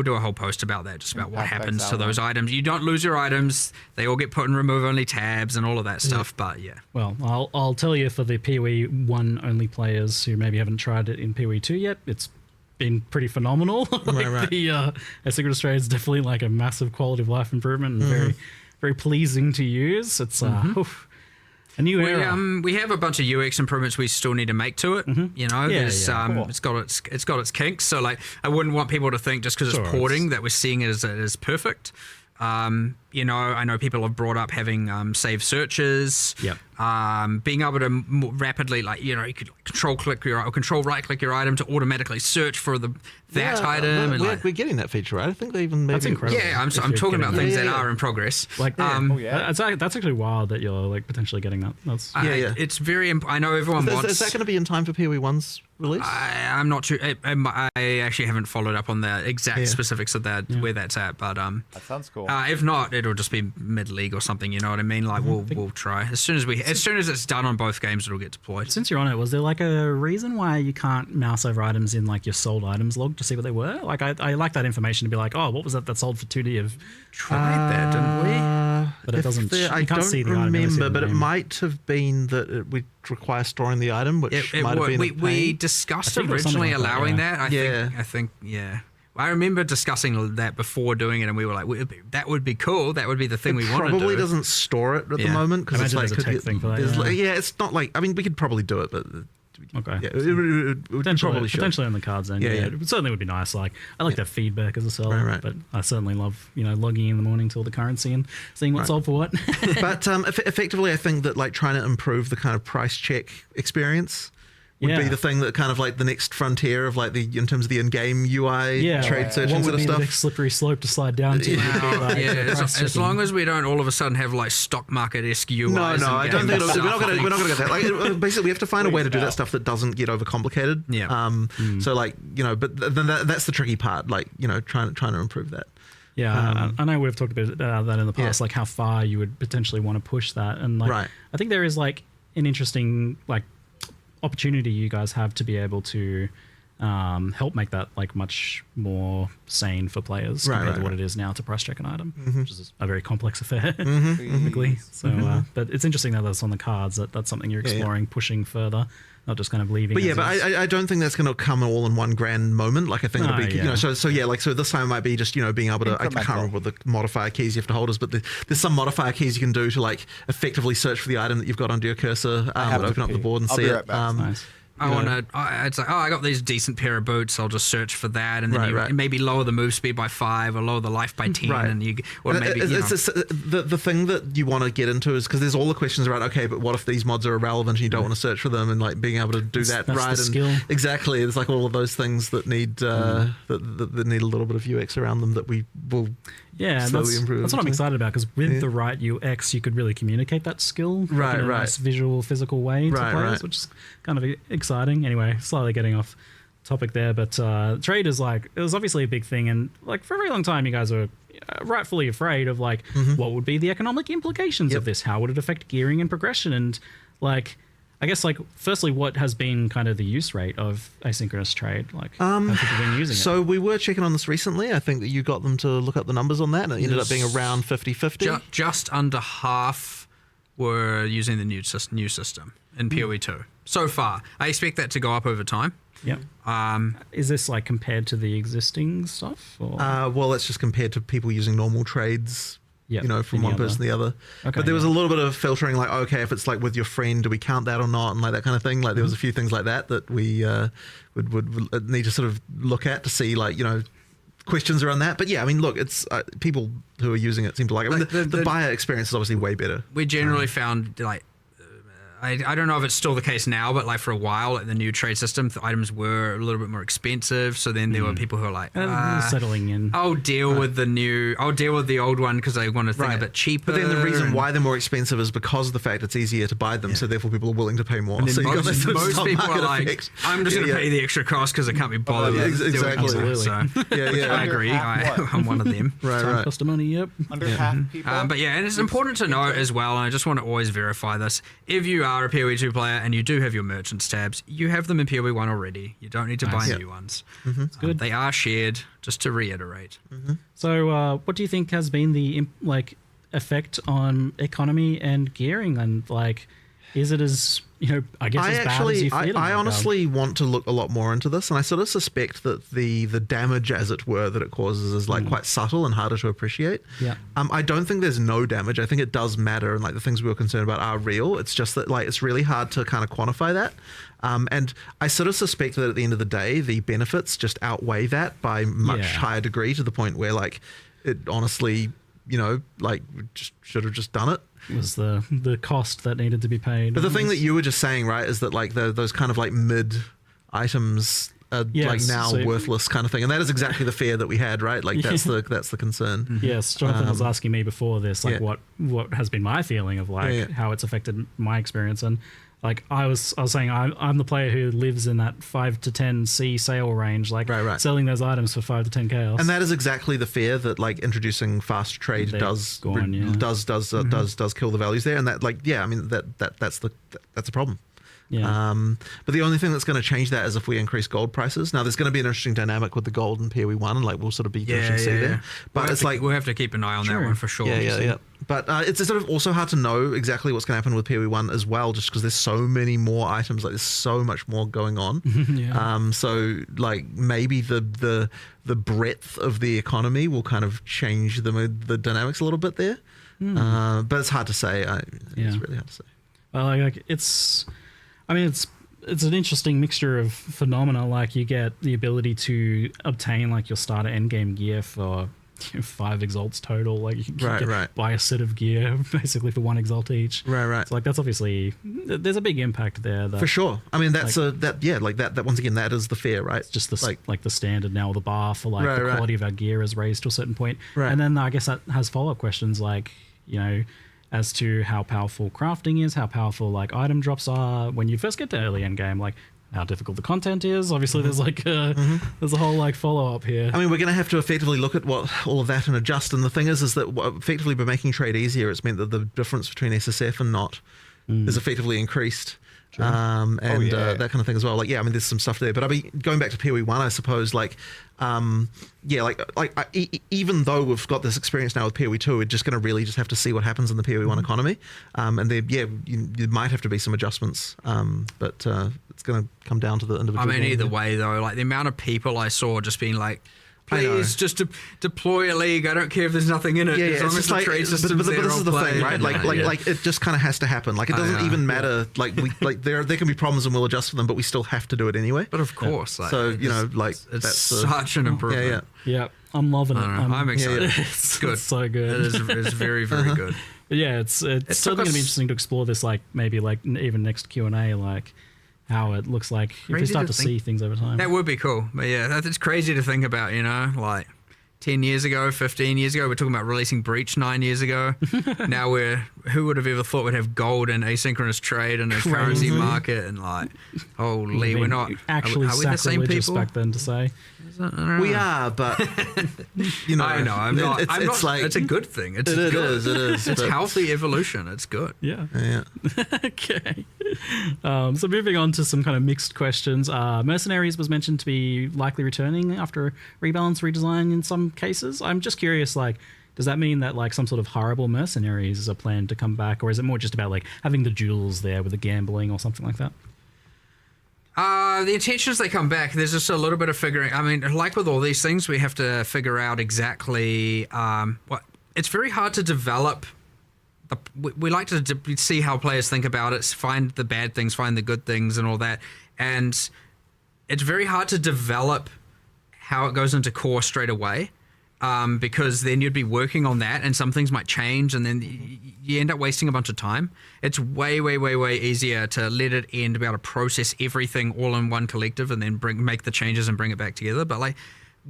do a whole post about that, just about what happens to those items. You don't lose your items; they all get put in remove only tabs and all of that stuff. But yeah. Well, I'll tell you, for the PoE1 only players who maybe haven't tried it in PoE2 yet, it's been pretty phenomenal. Right. The asynchronous trade is definitely like a massive quality of life improvement and very, very pleasing to use. It's a new era. We have a bunch of UX improvements we still need to make to it. You know, it's got its kinks. So like, I wouldn't want people to think just because it's porting that we're seeing it as perfect. You know, I know people have brought up having save searches. Being able to more rapidly, like, you know, you could control right click your item to automatically search for that item. We're getting that feature, right? I think they even That's incredible. Yeah, I'm talking about things that are in progress. Like, that's actually wild that you're like potentially getting that. That's it's very. I know everyone wants. Is that going to be in time for PoE1's release? I'm not sure. I actually haven't followed up on the exact specifics of that, where that's at. But that sounds cool. If not, it'll just be mid-league or something. You know what I mean? Like we'll try as soon as it's done on both games, it'll get deployed. Since you're on it, was there like a reason why you can't mouse over items in like your sold items log to see what they were? Like I like that information to be like, oh, what was that sold for 2D of? Tried that, didn't we? But it doesn't. I can't don't see the remember, item, but it might have been that it would require storing the item, which might have been. We discussed originally allowing that. I think. I remember discussing that before doing it, and we were like, "That would be cool. That would be the thing we want to do." Probably doesn't store it at the moment because it's like a tech thing for that. It's not like, I mean, we could probably do it, but okay, it potentially on the cards then. It certainly would be nice. Like, I like that feedback as a seller, right. but I certainly love logging in the morning to all the currency and seeing what's sold for what. But effectively, I think that like trying to improve the kind of price check experience would be the thing that kind of like the next frontier of like in terms of the in-game UI trade search and sort of stuff. The slippery slope to slide down to. As long as we don't all of a sudden have like stock market-esque UIs. No, I don't think we're not going to get that. Like, basically, we have to find a way to do that stuff that doesn't get overcomplicated. So like, but then that's the tricky part. Like, trying to improve that. I know we've talked about that in the past, like how far you would potentially want to push that, and like I think there is like an interesting like opportunity you guys have to be able to help make that like much more sane for players compared to what it is now to price check an item, which is a very complex affair typically. So, but it's interesting that that's on the cards. That's something you're exploring, pushing further, not just kind of leaving. But I don't think that's going to come all in one grand moment. Like I think it'll be, so this time it might be just being able to. I can't remember what the modifier keys you have to hold is, but there's some modifier keys you can do to like effectively search for the item that you've got under your cursor. Open up the board and see it. Nice. It's like, I got these decent pair of boots. I'll just search for that, and then you maybe lower the move speed by 5 or lower the life by 10, and the thing that you want to get into is because there's all the questions around. Okay, but what if these mods are irrelevant and you don't want to search for them, and like being able to do that right and skill. Exactly, it's like all of those things that need that need a little bit of UX around them that we will. Slowly improve. That's what I'm excited about, because with the right UX, you could really communicate that skill in a nice visual, physical way to players, which is kind of exciting. Anyway, slightly getting off topic there, but trade is like, it was obviously a big thing, and like for a very long time, you guys were rightfully afraid of like what would be the economic implications of this? How would it affect gearing and progression? And like, I guess, like, firstly, what has been kind of the use rate of asynchronous trade? Like, how have people been using it? So we were checking on this recently. I think that you got them to look up the numbers on that, and it ended up being around 50-50. Just under half were using the new system in PoE2 so far. I expect that to go up over time. Yep. Is this like compared to the existing stuff? Or? Well, it's just compared to people using normal trades. From one person to the other. Okay, but there was a little bit of filtering, like, okay, if it's like with your friend, do we count that or not? And like that kind of thing. Like there was a few things like that we would need to sort of look at to see, like, questions around that. But yeah, I mean, look, it's people who are using it seem to like it. I mean, the buyer experience is obviously way better. We generally found like I don't know if it's still the case now, but like for a while, like the new trade system, the items were a little bit more expensive. So then there were people who were like, settling in. I'll deal with the old one because I want a thing a bit cheaper. But then the reason why they're more expensive is because of the fact it's easier to buy them. So therefore people are willing to pay more. And then so most people are like, I'm just going to pay the extra cost because I can't be bothered. Exactly. So I agree. I'm one of them. Right. Cost of money, yep. Under half people. But yeah, and it's important to note as well, and I just want to always verify this. If you are a PoE2 player and you do have your merchants tabs, you have them in PoE1 already. You don't need to buy new ones. It's good. They are shared, just to reiterate. So what do you think has been the effect on economy and gearing, and like, is it as I guess as bad as you feel? I honestly want to look a lot more into this, and I sort of suspect that the damage, as it were, that it causes is like quite subtle and harder to appreciate. Yeah. I don't think there's no damage. I think it does matter, and like the things we were concerned about are real. It's just that like it's really hard to kind of quantify that. And I sort of suspect that at the end of the day, the benefits just outweigh that by much higher degree, to the point where like it honestly, like we just should have just done it. Was the cost that needed to be paid. But the thing that you were just saying, right, is that like those kind of like mid items are like now worthless kind of thing, and that is exactly the fear that we had, right? Like that's the concern. Yes, Jonathan was asking me before this, like what has been my feeling of like how it's affected my experience, and like I was saying, I'm the player who lives in that 5 to 10 C sale range, like selling those items for 5 to 10 chaos. And that is exactly the fear that like introducing fast trade does kill the values there, and that I mean that's a problem. Yeah. But the only thing that's going to change that is if we increase gold prices. Now, there's going to be an interesting dynamic with the gold and PoE1, and like we'll sort of be see there. But it's like we'll have to keep an eye on that one for sure. Yeah. But it's sort of also hard to know exactly what's going to happen with PoE1 as well, just because there's so many more items. Like there's so much more going on. So like maybe the breadth of the economy will kind of change the dynamics a little bit there. But it's hard to say. It's really hard to say. Well, like it's an interesting mixture of phenomena. Like you get the ability to obtain like your starter endgame gear for 5 exalts total. Like you can buy a set of gear basically for 1 exalt each. Right. So like that's obviously there's a big impact there. For sure. I mean that's that once again that is the fear, right? It's just the like the standard now. The bar for like the quality of our gear is raised to a certain point. And then I guess that has follow-up questions like as to how powerful crafting is, how powerful like item drops are when you first get to early end game, like how difficult the content is. Obviously, there's like there's a whole like follow up here. I mean, we're going to have to effectively look at all of that and adjust. And the thing is that effectively by making trade easier, it's meant that the difference between SSF and not is effectively increased. Sure. That kind of thing as well. Like, I mean, there's some stuff there. But I mean, going back to PoE1, I suppose, like, even though we've got this experience now with PoE2, we're just going to really just have to see what happens in the PoE1 economy. And there, you might have to be some adjustments. But it's going to come down to the individual. I mean, either way, though, like the amount of people I saw just being like, please just deploy a league. I don't care if there's nothing in it. As long as the trade system's there, but this is the thing, right? Like it just kind of has to happen. Like it doesn't even matter. Like there can be problems and we'll adjust for them, but we still have to do it anyway. But of course, so that's such an improvement. Yeah, I'm loving it. I'm excited. It's good. It's so good. It's very, very good. But yeah, it's still going to be interesting to explore this. Like maybe like even next Q&A, like how it looks like if we start to see things over time. That would be cool. But yeah, that's crazy to think about, like 10 years ago, 15 years ago, we're talking about releasing Breach 9 years ago. Now who would have ever thought we'd have gold and asynchronous trade and a currency market and like, holy, we're not actually are we the same people back then to say. We are, but I know. I'm not. It's a good thing. It is. It's healthy evolution. It's good. Yeah. Okay. So moving on to some kind of mixed questions. Mercenaries was mentioned to be likely returning after rebalance redesign in some cases. I'm just curious, like, does that mean that like some sort of horrible mercenaries are planned to come back, or is it more just about like having the duels there with the gambling or something like that? The intentions they come back, there's just a little bit of figuring. I mean, like with all these things, we have to figure out exactly what. It's very hard to develop. We like to see how players think about it, find the bad things, find the good things, and all that. And it's very hard to develop how it goes into core straight away. because then you'd be working on that and some things might change and then you end up wasting a bunch of time. It's way easier to let it end, be able to process everything all in one collective and then make the changes and bring it back together. But like,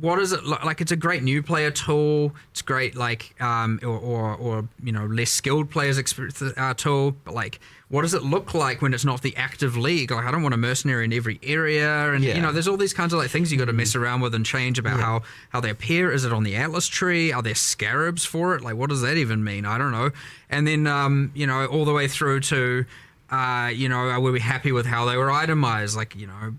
what is it like? It's a great new player tool. It's great, like, or less skilled players experience tool. But like, what does it look like when it's not the active league? Like, I don't want a mercenary in every area, and there's all these kinds of like things you got to mess around with and change about how they appear. Is it on the Atlas tree? Are there scarabs for it? Like, what does that even mean? I don't know. And then all the way through to are we happy with how they were itemized? Like,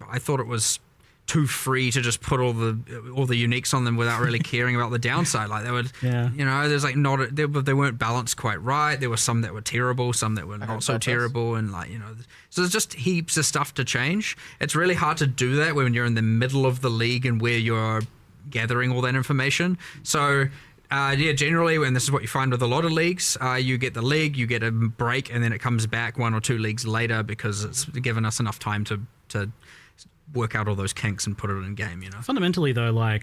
I thought it was too free to just put all the uniques on them without really caring about the downside. Like they would, there's like they weren't balanced quite right. There were some that were terrible, some that were not so terrible, and so there's just heaps of stuff to change. It's really hard to do that when you're in the middle of the league and where you're gathering all that information. So generally, and this is what you find with a lot of leagues, you get the league, you get a break, and then it comes back 1 or 2 leagues later because it's given us enough time to work out all those kinks and put it in game, Fundamentally, though,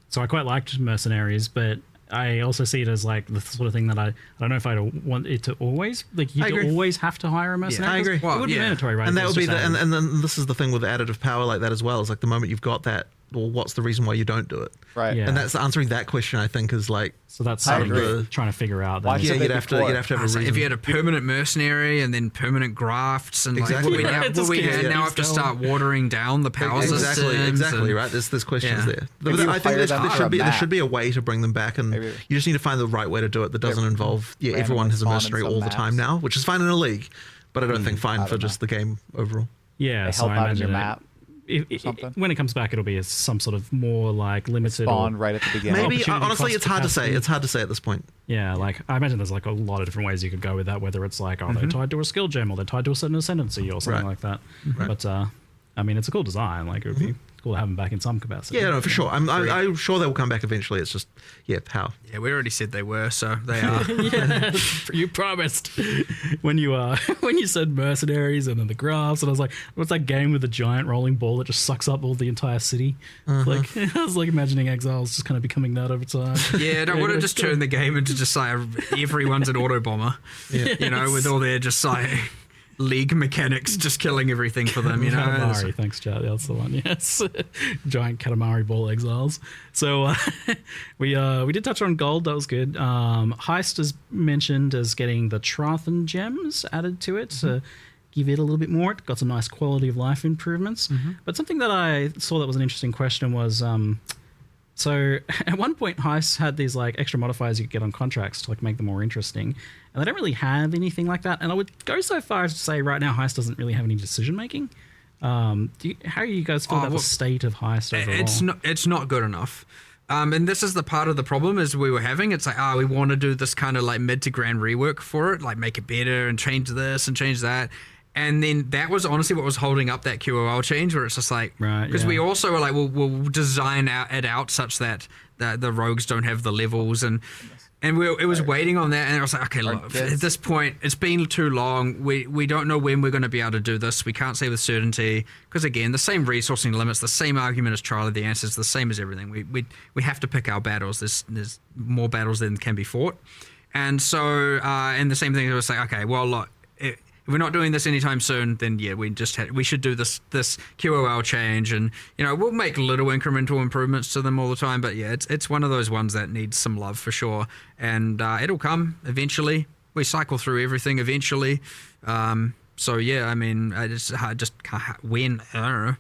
so I quite liked Mercenaries, but I also see it as like the sort of thing that I don't know if I want it to always, like, you always have to hire a mercenary. I agree. Well, it would be mandatory, right? And that would be and then this is the thing with additive power like that as well. Is like the moment you've got that, well, what's the reason why you don't do it? Right. Yeah. And that's answering that question, I think, is like. So that's something we're trying to figure out. Then. You'd have to have a reason. If you had a permanent mercenary and then permanent grafts and exactly. we now have to start watering down the power systems. Exactly, right. There's questions there. But I think there should be a way to bring them back, and you just need to find the right way to do it that doesn't involve everyone has a mercenary all the time now, which is fine in a league, but I don't think fine for just the game overall. Yeah, they so help I out in your imagine map. When it comes back, it'll be some sort of more like limited spawn right at the beginning. Maybe honestly, it's hard to say. It's hard to say at this point. Yeah, like I imagine there's like a lot of different ways you could go with that. Whether it's like, they're tied to a skill gem, or they're tied to a certain ascendancy, or something like that. Right. But I mean, it's a cool design. Like it would be cool to have them back in some capacity. Yeah, no, for sure. I'm sure they will come back eventually. It's just how. Yeah, we already said they were, so they are. Yeah, you promised when you said mercenaries and then the graphs, and I was like, what's that game with the giant rolling ball that just sucks up all the entire city? Like I was like imagining Exiles just kind of becoming that over time. Yeah, don't want to just turn the game into just like everyone's an auto bomber. Yeah. With all their just like league mechanics just killing everything for them, Katamari, thanks, Chad. That's the one. Yes, giant Katamari ball exiles. So we did touch on gold. That was good. Heist is mentioned as getting the Trathan gems added to it to give it a little bit more. It got some nice quality of life improvements. But something that I saw that was an interesting question was. So at one point, Heist had these like extra modifiers you could get on contracts to like make them more interesting, and they don't really have anything like that. And I would go so far as to say right now Heist doesn't really have any decision making. How do you guys feel about the state of Heist overall? It's not good enough. And this is the part of the problem is we were having. It's like, we want to do this kind of like mid to grand rework for it, like make it better and change this and change that. And then that was honestly what was holding up that QOL change, where it's just like, because we also were like, we'll design it out such that the rogues don't have the levels, and it was waiting on that, and I was like, okay, look, at this point, it's been too long. We don't know when we're going to be able to do this. We can't say with certainty, because again, the same resourcing limits, the same argument as Trial of the Answers, the same as everything. We have to pick our battles. There's more battles than can be fought, and so and the same thing. It was like, okay, well, look. If we're not doing this anytime soon, then we should do this QOL change, and we'll make little incremental improvements to them all the time. But yeah, it's one of those ones that needs some love for sure, and it'll come eventually. We cycle through everything eventually. So yeah, I mean, it's just when I don't know.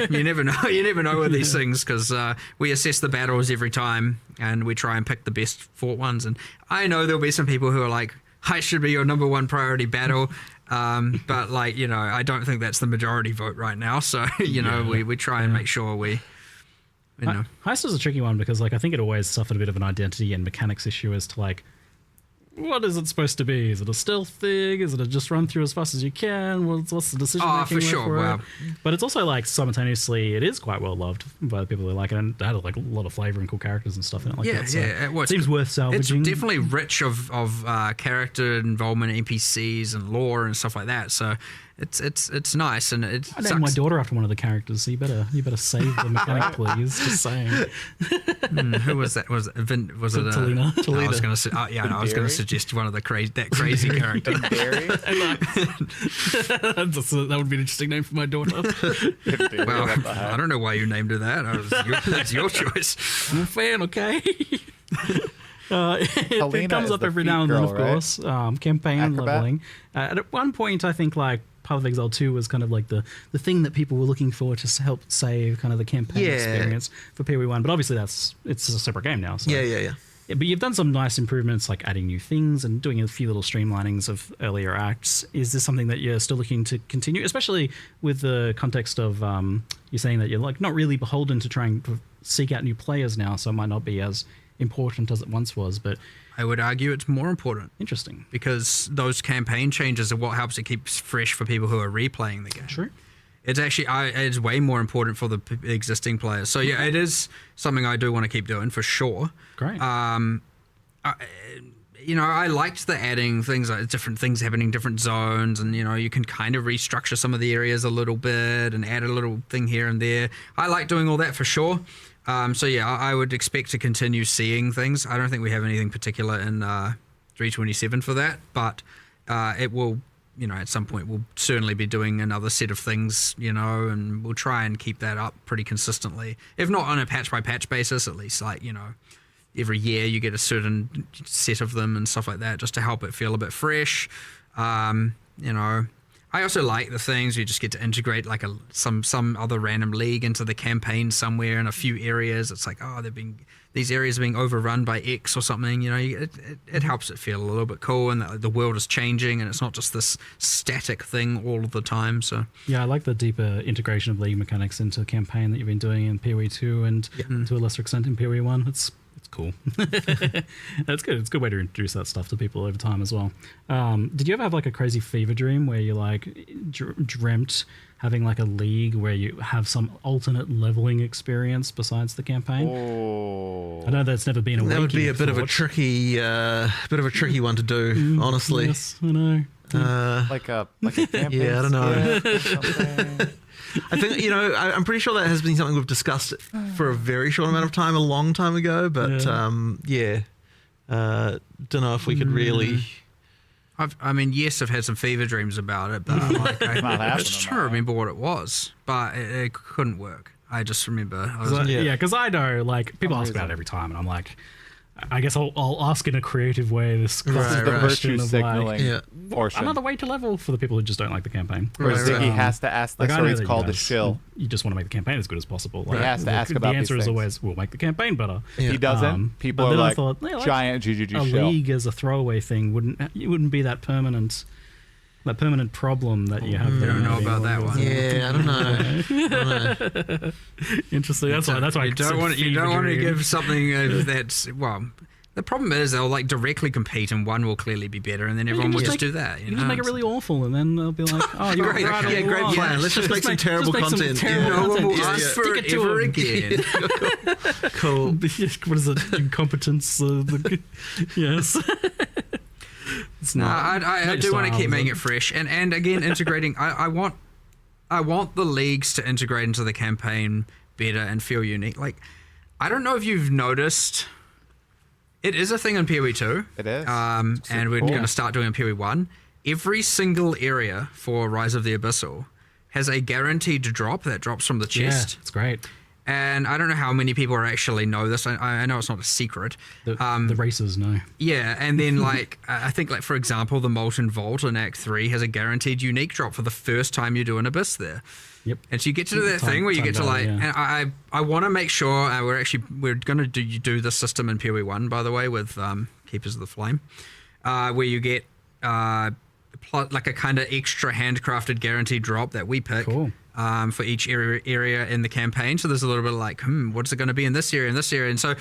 You never know. You never know with these things because we assess the battles every time, and we try and pick the best fought ones. And I know there'll be some people who are like, Heist should be your number one priority battle, but like I don't think that's the majority vote right now. So we try and make sure we. Heist is a tricky one because like I think it always suffered a bit of an identity and mechanics issue as to like, what is it supposed to be? Is it a stealth thing? Is it a just run through as fast as you can? What's the decision making? For sure. Wow. But it's also like simultaneously, it is quite well loved by the people who like it, and it had like a lot of flavor and cool characters and stuff in it. Like that. So it seems worth salvaging. It's definitely rich of character involvement, NPCs and lore and stuff like that. So it's nice, and it I named my daughter after one of the characters, so you better save the mechanic, please. Just saying. Who was that? Was it Talina? I was going to I was going to suggest one of the crazy character. That would be an interesting name for my daughter. Well, I don't know why you named her that. That's your choice. I'm a fan, okay? It comes up every now and then, of course. Campaign Acrobat? leveling. At one point, I think like Path of Exile 2 was kind of like the thing that people were looking for to help save kind of the campaign experience for PoE1. But obviously, it's a separate game now. So. Yeah. But you've done some nice improvements, like adding new things and doing a few little streamlinings of earlier acts. Is this something that you're still looking to continue, especially with the context of you're saying that you're like not really beholden to trying to seek out new players now, so it might not be as important as it once was, but I would argue it's more important. Interesting. Because those campaign changes are what helps it keep fresh for people who are replaying the game. True. It's actually it's way more important for the existing players. So yeah, it is something I do want to keep doing for sure. Great. I liked the adding things, like different things happening in different zones, and you can kind of restructure some of the areas a little bit and add a little thing here and there. I like doing all that for sure. So yeah, I would expect to continue seeing things. I don't think we have anything particular in 327 for that, but it will, at some point we'll certainly be doing another set of things, and we'll try and keep that up pretty consistently. If not on a patch by patch basis, at least like, every year you get a certain set of them and stuff like that, just to help it feel a bit fresh. I also like the things you just get to integrate like some other random league into the campaign somewhere in a few areas. It's like, these areas are being overrun by X or something. It helps it feel a little bit cool, and the world is changing, and it's not just this static thing all of the time. So yeah, I like the deeper integration of league mechanics into the campaign that you've been doing in PoE2 and to a lesser extent in PoE1. It's cool. That's good. It's a good way to introduce that stuff to people over time as well. Did you ever have like a crazy fever dream where you like dreamt having like a league where you have some alternate leveling experience besides the campaign? Oh, I know that's never been a That would be a bit of a tricky one to do, honestly. Yes, I know. like a campaign. Yeah, I don't know. Know. I think, I'm pretty sure that has been something we've discussed for a very short amount of time, a long time ago, but don't know if we could really... I've had some fever dreams about it, but I'm just trying to remember what it was, but it couldn't work. I just remember. Because I know, like, people ask about it every time, and I'm like, I guess I'll ask in a creative way this the virtue signaling portion. Another way to level for the people who just don't like the campaign. Or Ziggy has to ask this, or he's called a shill. You just want to make the campaign as good as possible. He has to ask about the answer these is things. always, we'll make the campaign better. If he doesn't, people are like, giant GGG a shill. league as a throwaway thing wouldn't be that permanent problem that you have. I don't know about that one. Yeah, I don't know. Interesting. That's why you don't want to give something that's The problem is they'll like directly compete, and one will clearly be better, and then everyone will just do that. You just make it really awful, and then they'll be like, "Oh, you're great, right, yeah, great plan. Let's just make some terrible content. No one will ask for it ever again." Cool. What is it? Incompetence. Yes. I do want to keep making it fresh, and again integrating. I want the leagues to integrate into the campaign better and feel unique. Like, I don't know if you've noticed, it is a thing in PoE2. It is. And we're going to start doing it in PoE1. Every single area for Rise of the Abyssal has a guaranteed drop that drops from the chest. Yeah, it's great. And I don't know how many people actually know this. I know it's not a secret. The racers know. Yeah, and then like I think like for example, the Molten Vault in Act 3 has a guaranteed unique drop for the first time you do an Abyss there. Yep. And so you get to do that thing where you get to like, and I want to make sure we're going to do this system in PoE1 by the way with Keepers of the Flame, where you get like a kind of extra handcrafted guaranteed drop that we pick. Cool. For each area in the campaign. So there's a little bit of like, what's it going to be in this area and this area? And so,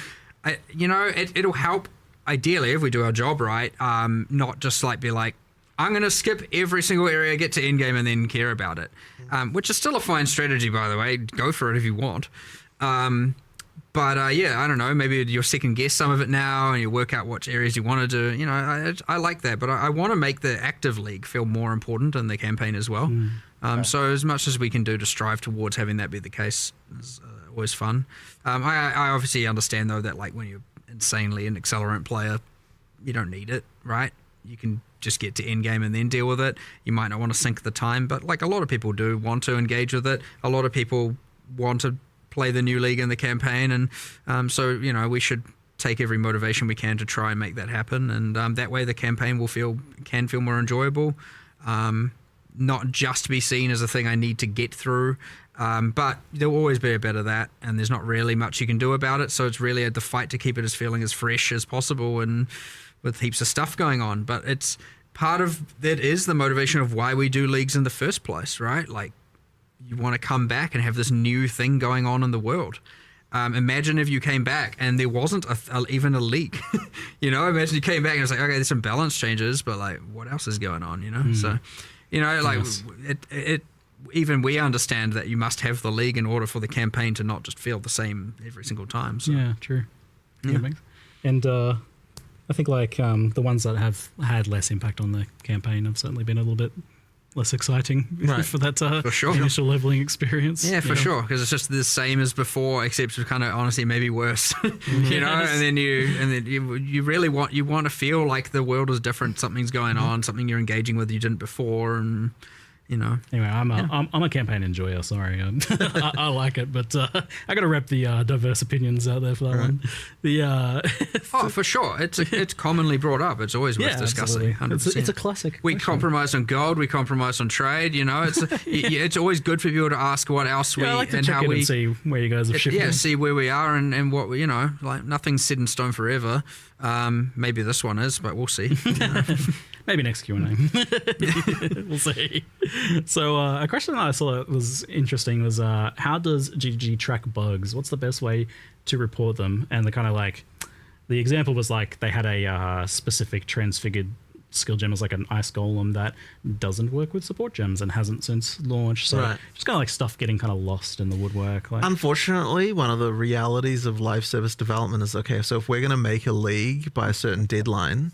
it'll help, ideally, if we do our job right, not just like be like, I'm going to skip every single area, get to endgame, and then care about it. Which is still a fine strategy, by the way. Go for it if you want. But yeah, I don't know. Maybe you'll second guess some of it now, and you work out which areas you want to do. You know, I like that, but I want to make the active league feel more important in the campaign as well. So as much as we can do to strive towards having that be the case is always fun. I obviously understand though that like when you're insanely an accelerant player, you don't need it, right? You can just get to end game and then deal with it. You might not want to sink the time, but like a lot of people do want to engage with it. A lot of people want to play the new league in the campaign, and so you know we should take every motivation we can to try and make that happen, and that way the campaign can feel more enjoyable, not just be seen as a thing I need to get through, but there'll always be a bit of that, and there's not really much you can do about it, so it's really the fight to keep it as feeling as fresh as possible and with heaps of stuff going on. But it's part of that is the motivation of why we do leagues in the first place, right? Like you want to come back and have this new thing going on in the world. Imagine if you came back and there wasn't even a league. You know, imagine you came back and it's like, okay, there's some balance changes, but like, what else is going on? You know, so you know, like it. Even we understand that you must have the league in order for the campaign to not just feel the same every single time. So. Yeah, true. Yeah. And I think like the ones that have had less impact on the campaign have certainly been a little bit less exciting for that for sure. initial leveling experience. Yeah, for sure, because it's just the same as before, except kind of honestly maybe worse. You know, and then you really want to feel like the world is different, something's going on, something you're engaging with you didn't before, and you know. Anyway, I'm a campaign enjoyer. Sorry, I like it, but I got to rep the diverse opinions out there for that one. Oh, for sure, it's commonly brought up. It's always worth discussing. 100%. It's a classic. We compromise on gold. We compromise on trade. You know, it's always good for people to ask what else we I like to and check how in we and see where you guys have shifted. Yeah, see where we are and what we, you know, like nothing's set in stone forever. Maybe this one is, but we'll see. You know. Maybe next Q&A. We'll see. So a question that I saw that was interesting was how does ZiggyD track bugs? What's the best way to report them? And the kind of like, the example was like they had a specific transfigured skill gem as like an ice golem that doesn't work with support gems and hasn't since launched. So just kind of like stuff getting kind of lost in the woodwork. Like, unfortunately, one of the realities of live service development is, okay, so if we're going to make a league by a certain deadline,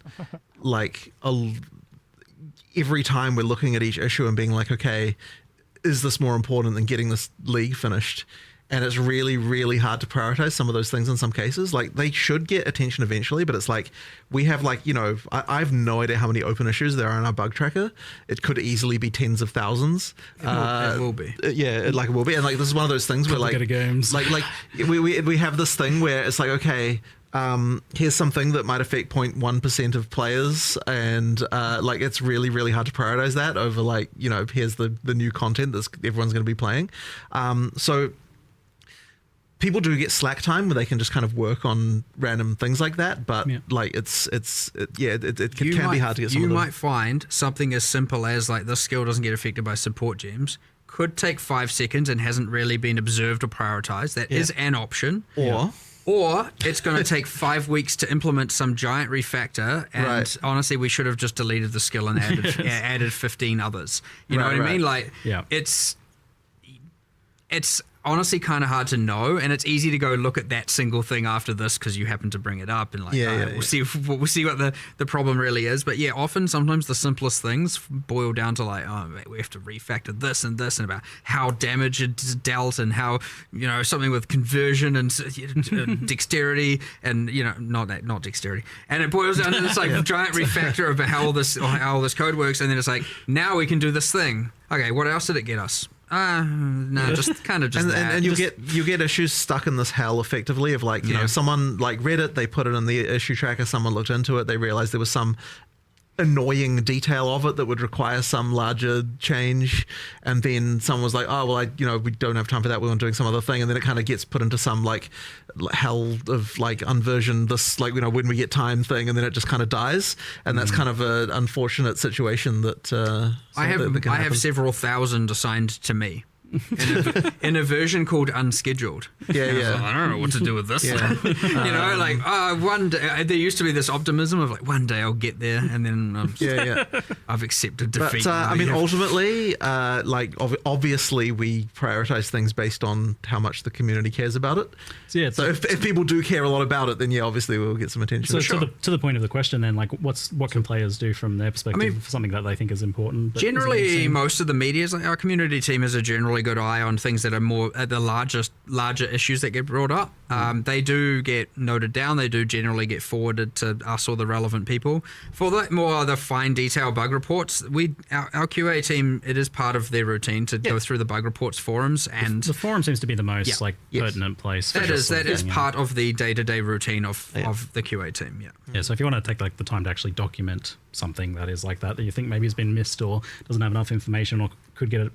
like every time we're looking at each issue and being like, okay, is this more important than getting this league finished? And it's really, really hard to prioritize some of those things in some cases. Like they should get attention eventually, but it's like we have like, you know, I have no idea how many open issues there are in our bug tracker. It could easily be tens of thousands. It will be. Yeah, it will be. And like this is one of those things where like games. like we have this thing where it's like, okay, here's something that might affect 0.1% of players, and like it's really, really hard to prioritize that over like, you know, here's the new content that everyone's going to be playing. So people do get slack time where they can just kind of work on random things like that, but like it can be hard to get some of them. You might find something as simple as like this skill doesn't get affected by support gems, could take 5 seconds and hasn't really been observed or prioritized. That is an option. Or it's going to take 5 weeks to implement some giant refactor, and honestly, we should have just deleted the skill and added 15 others. You know what I mean? Like, it's honestly kind of hard to know, and it's easy to go look at that single thing after this because you happen to bring it up and like we'll see what the problem really is. But sometimes the simplest things boil down to like, oh, we have to refactor this and about how damage is dealt and how, you know, something with conversion and dexterity and, you know, not dexterity, and it boils down to this like giant refactor of how all this code works, and then it's like, now we can do this thing. Okay, what else did it get us? No, just kind of just that. And you get issues stuck in this hell effectively of like, you know, someone like read it, they put it in the issue tracker, someone looked into it, they realized there was some annoying detail of it that would require some larger change, and then someone was like, oh well, we don't have time for that, we're doing some other thing, and then it kind of gets put into some like hell of like unversion this, like, you know, when we get time thing, and then it just kind of dies, and that's kind of an unfortunate situation that I have several thousand assigned to me. in a version called Unscheduled. Yeah, and I was like, I don't know what to do with this. You know, like one day there used to be this optimism of like one day I'll get there, and then I've accepted defeat. But I mean, ultimately, obviously, we prioritize things based on how much the community cares about it. So if people do care a lot about it, then obviously we'll get some attention. So to the point of the question, then, like, what can players do from their perspective for something that they think is important? Generally, most of the media, like our community team, has a generally good eye on things that are more at the larger issues that get brought up. They do get noted down. They do generally get forwarded to us or the relevant people. For the fine detail bug reports, our QA team, it is part of their routine to go through the bug reports forums, and the forum seems to be the most pertinent place. That is part of the day-to-day routine of the QA team. Yeah. So if you want to take like the time to actually document something that is like that you think maybe has been missed or doesn't have enough information or could get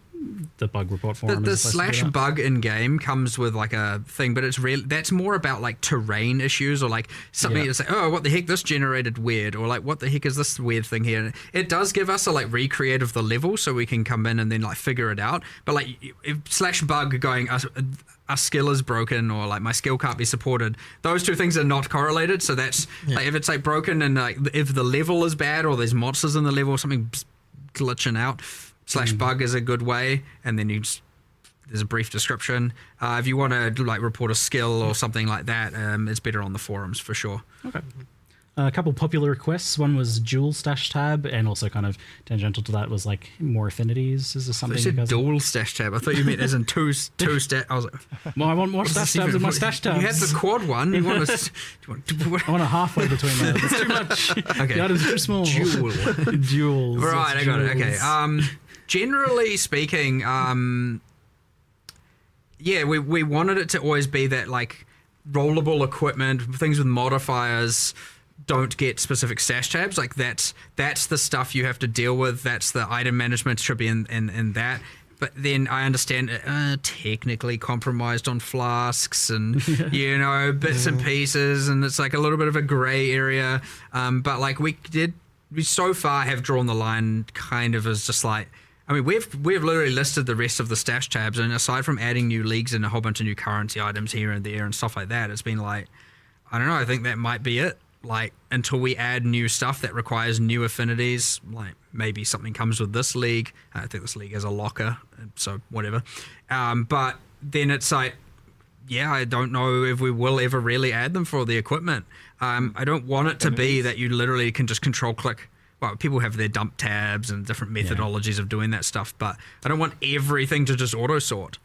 the bug report forum. The slash bug in game comes with like a thing, but that's more about like terrain issues or like something that's like, oh, what the heck, this generated weird, or like what the heck is this weird thing here. And it does give us a like recreate of the level so we can come in and then like figure it out. But like if slash bug going a skill is broken or like my skill can't be supported, those two things are not correlated. So that's like if it's like broken and like if the level is bad or there's monsters in the level or something glitching out, slash bug is a good way, and then there's a brief description. If you want to like report a skill or something like that, it's better on the forums for sure. Okay. A couple popular requests. One was dual stash tab, and also kind of tangential to that was like more affinities. Is this something? You said dual stash tab. I thought you meant as in two stash. I was like, well, I want more stash tabs in my stash tabs. You had the quad one. You want to? I want a halfway between those. It's too much. Okay. The item's too small. Dual. Right, I got it. Okay. Generally speaking, we wanted it to always be that like rollable equipment, things with modifiers don't get specific stash tabs. Like that's the stuff you have to deal with. That's the item management should be in that. But then I understand technically compromised on flasks and bits and pieces, and it's like a little bit of a gray area. But like we so far have drawn the line kind of as just like. I mean, we've literally listed the rest of the stash tabs, and aside from adding new leagues and a whole bunch of new currency items here and there and stuff like that, it's been like, I don't know, I think that might be it. Like, until we add new stuff that requires new affinities, like maybe something comes with this league. I think this league has a locker, so whatever. But then it's like, I don't know if we will ever really add them for the equipment. I don't want it to be that you literally can just control click. Well, people have their dump tabs and different methodologies of doing that stuff, but I don't want everything to just auto sort.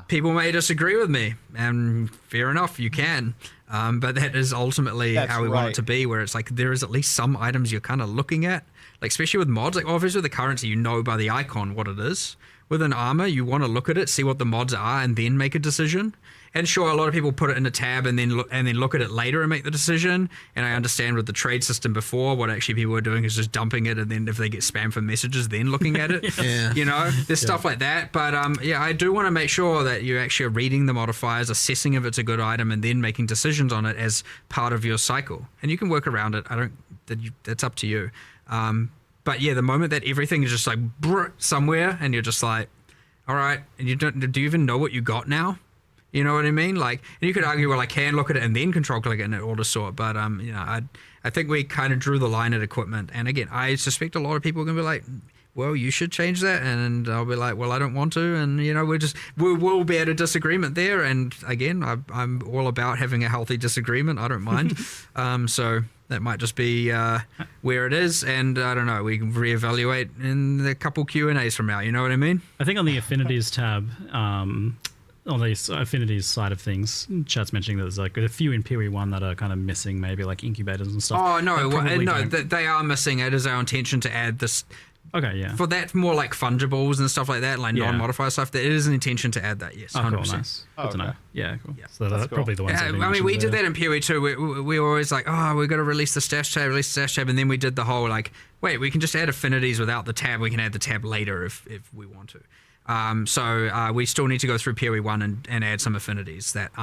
People may disagree with me, and fair enough, you can. But that is ultimately how we want it to be, where it's like there is at least some items you're kind of looking at, like especially with mods. Like obviously with the currency, you know by the icon what it is. With an armor, you want to look at it, see what the mods are, and then make a decision. And sure, a lot of people put it in a tab and then look at it later and make the decision. And I understand with the trade system before, what actually people were doing is just dumping it, and then if they get spam for messages, then looking at it. There's stuff like that. But I do want to make sure that you're actually reading the modifiers, assessing if it's a good item, and then making decisions on it as part of your cycle. And you can work around it. That's up to you. But the moment that everything is just like somewhere, and you're just like, all right, and do you even know what you got now? You know what I mean? Like, and you could argue, well, I can look at it and then control click it and it auto sort. But I think we kind of drew the line at equipment. And again, I suspect a lot of people are gonna be like, well, you should change that, and I'll be like, well, I don't want to, and we'll be at a disagreement there. And again, I'm all about having a healthy disagreement. I don't mind. So that might just be where it is, and I don't know. We can reevaluate in a couple Q&As from now. You know what I mean? I think on the affinities tab, on the affinities side of things, chat's mentioning that there's like a few in PoE1 that are kind of missing, maybe like incubators and stuff. Oh no, they are missing. It is our intention to add this. Okay, yeah. For that, more like fungibles and stuff like that, like non-modifier stuff, it is an intention to add that, yes, 100%. Cool, nice. Good to know. Yeah, cool. Yeah, so that's probably the ones that I mean, we did that in PoE2. We were always like, oh, we've got to release the stash tab, and then we did the whole like, wait, we can just add affinities without the tab. We can add the tab later if we want to. So we still need to go through PoE1 and add some affinities that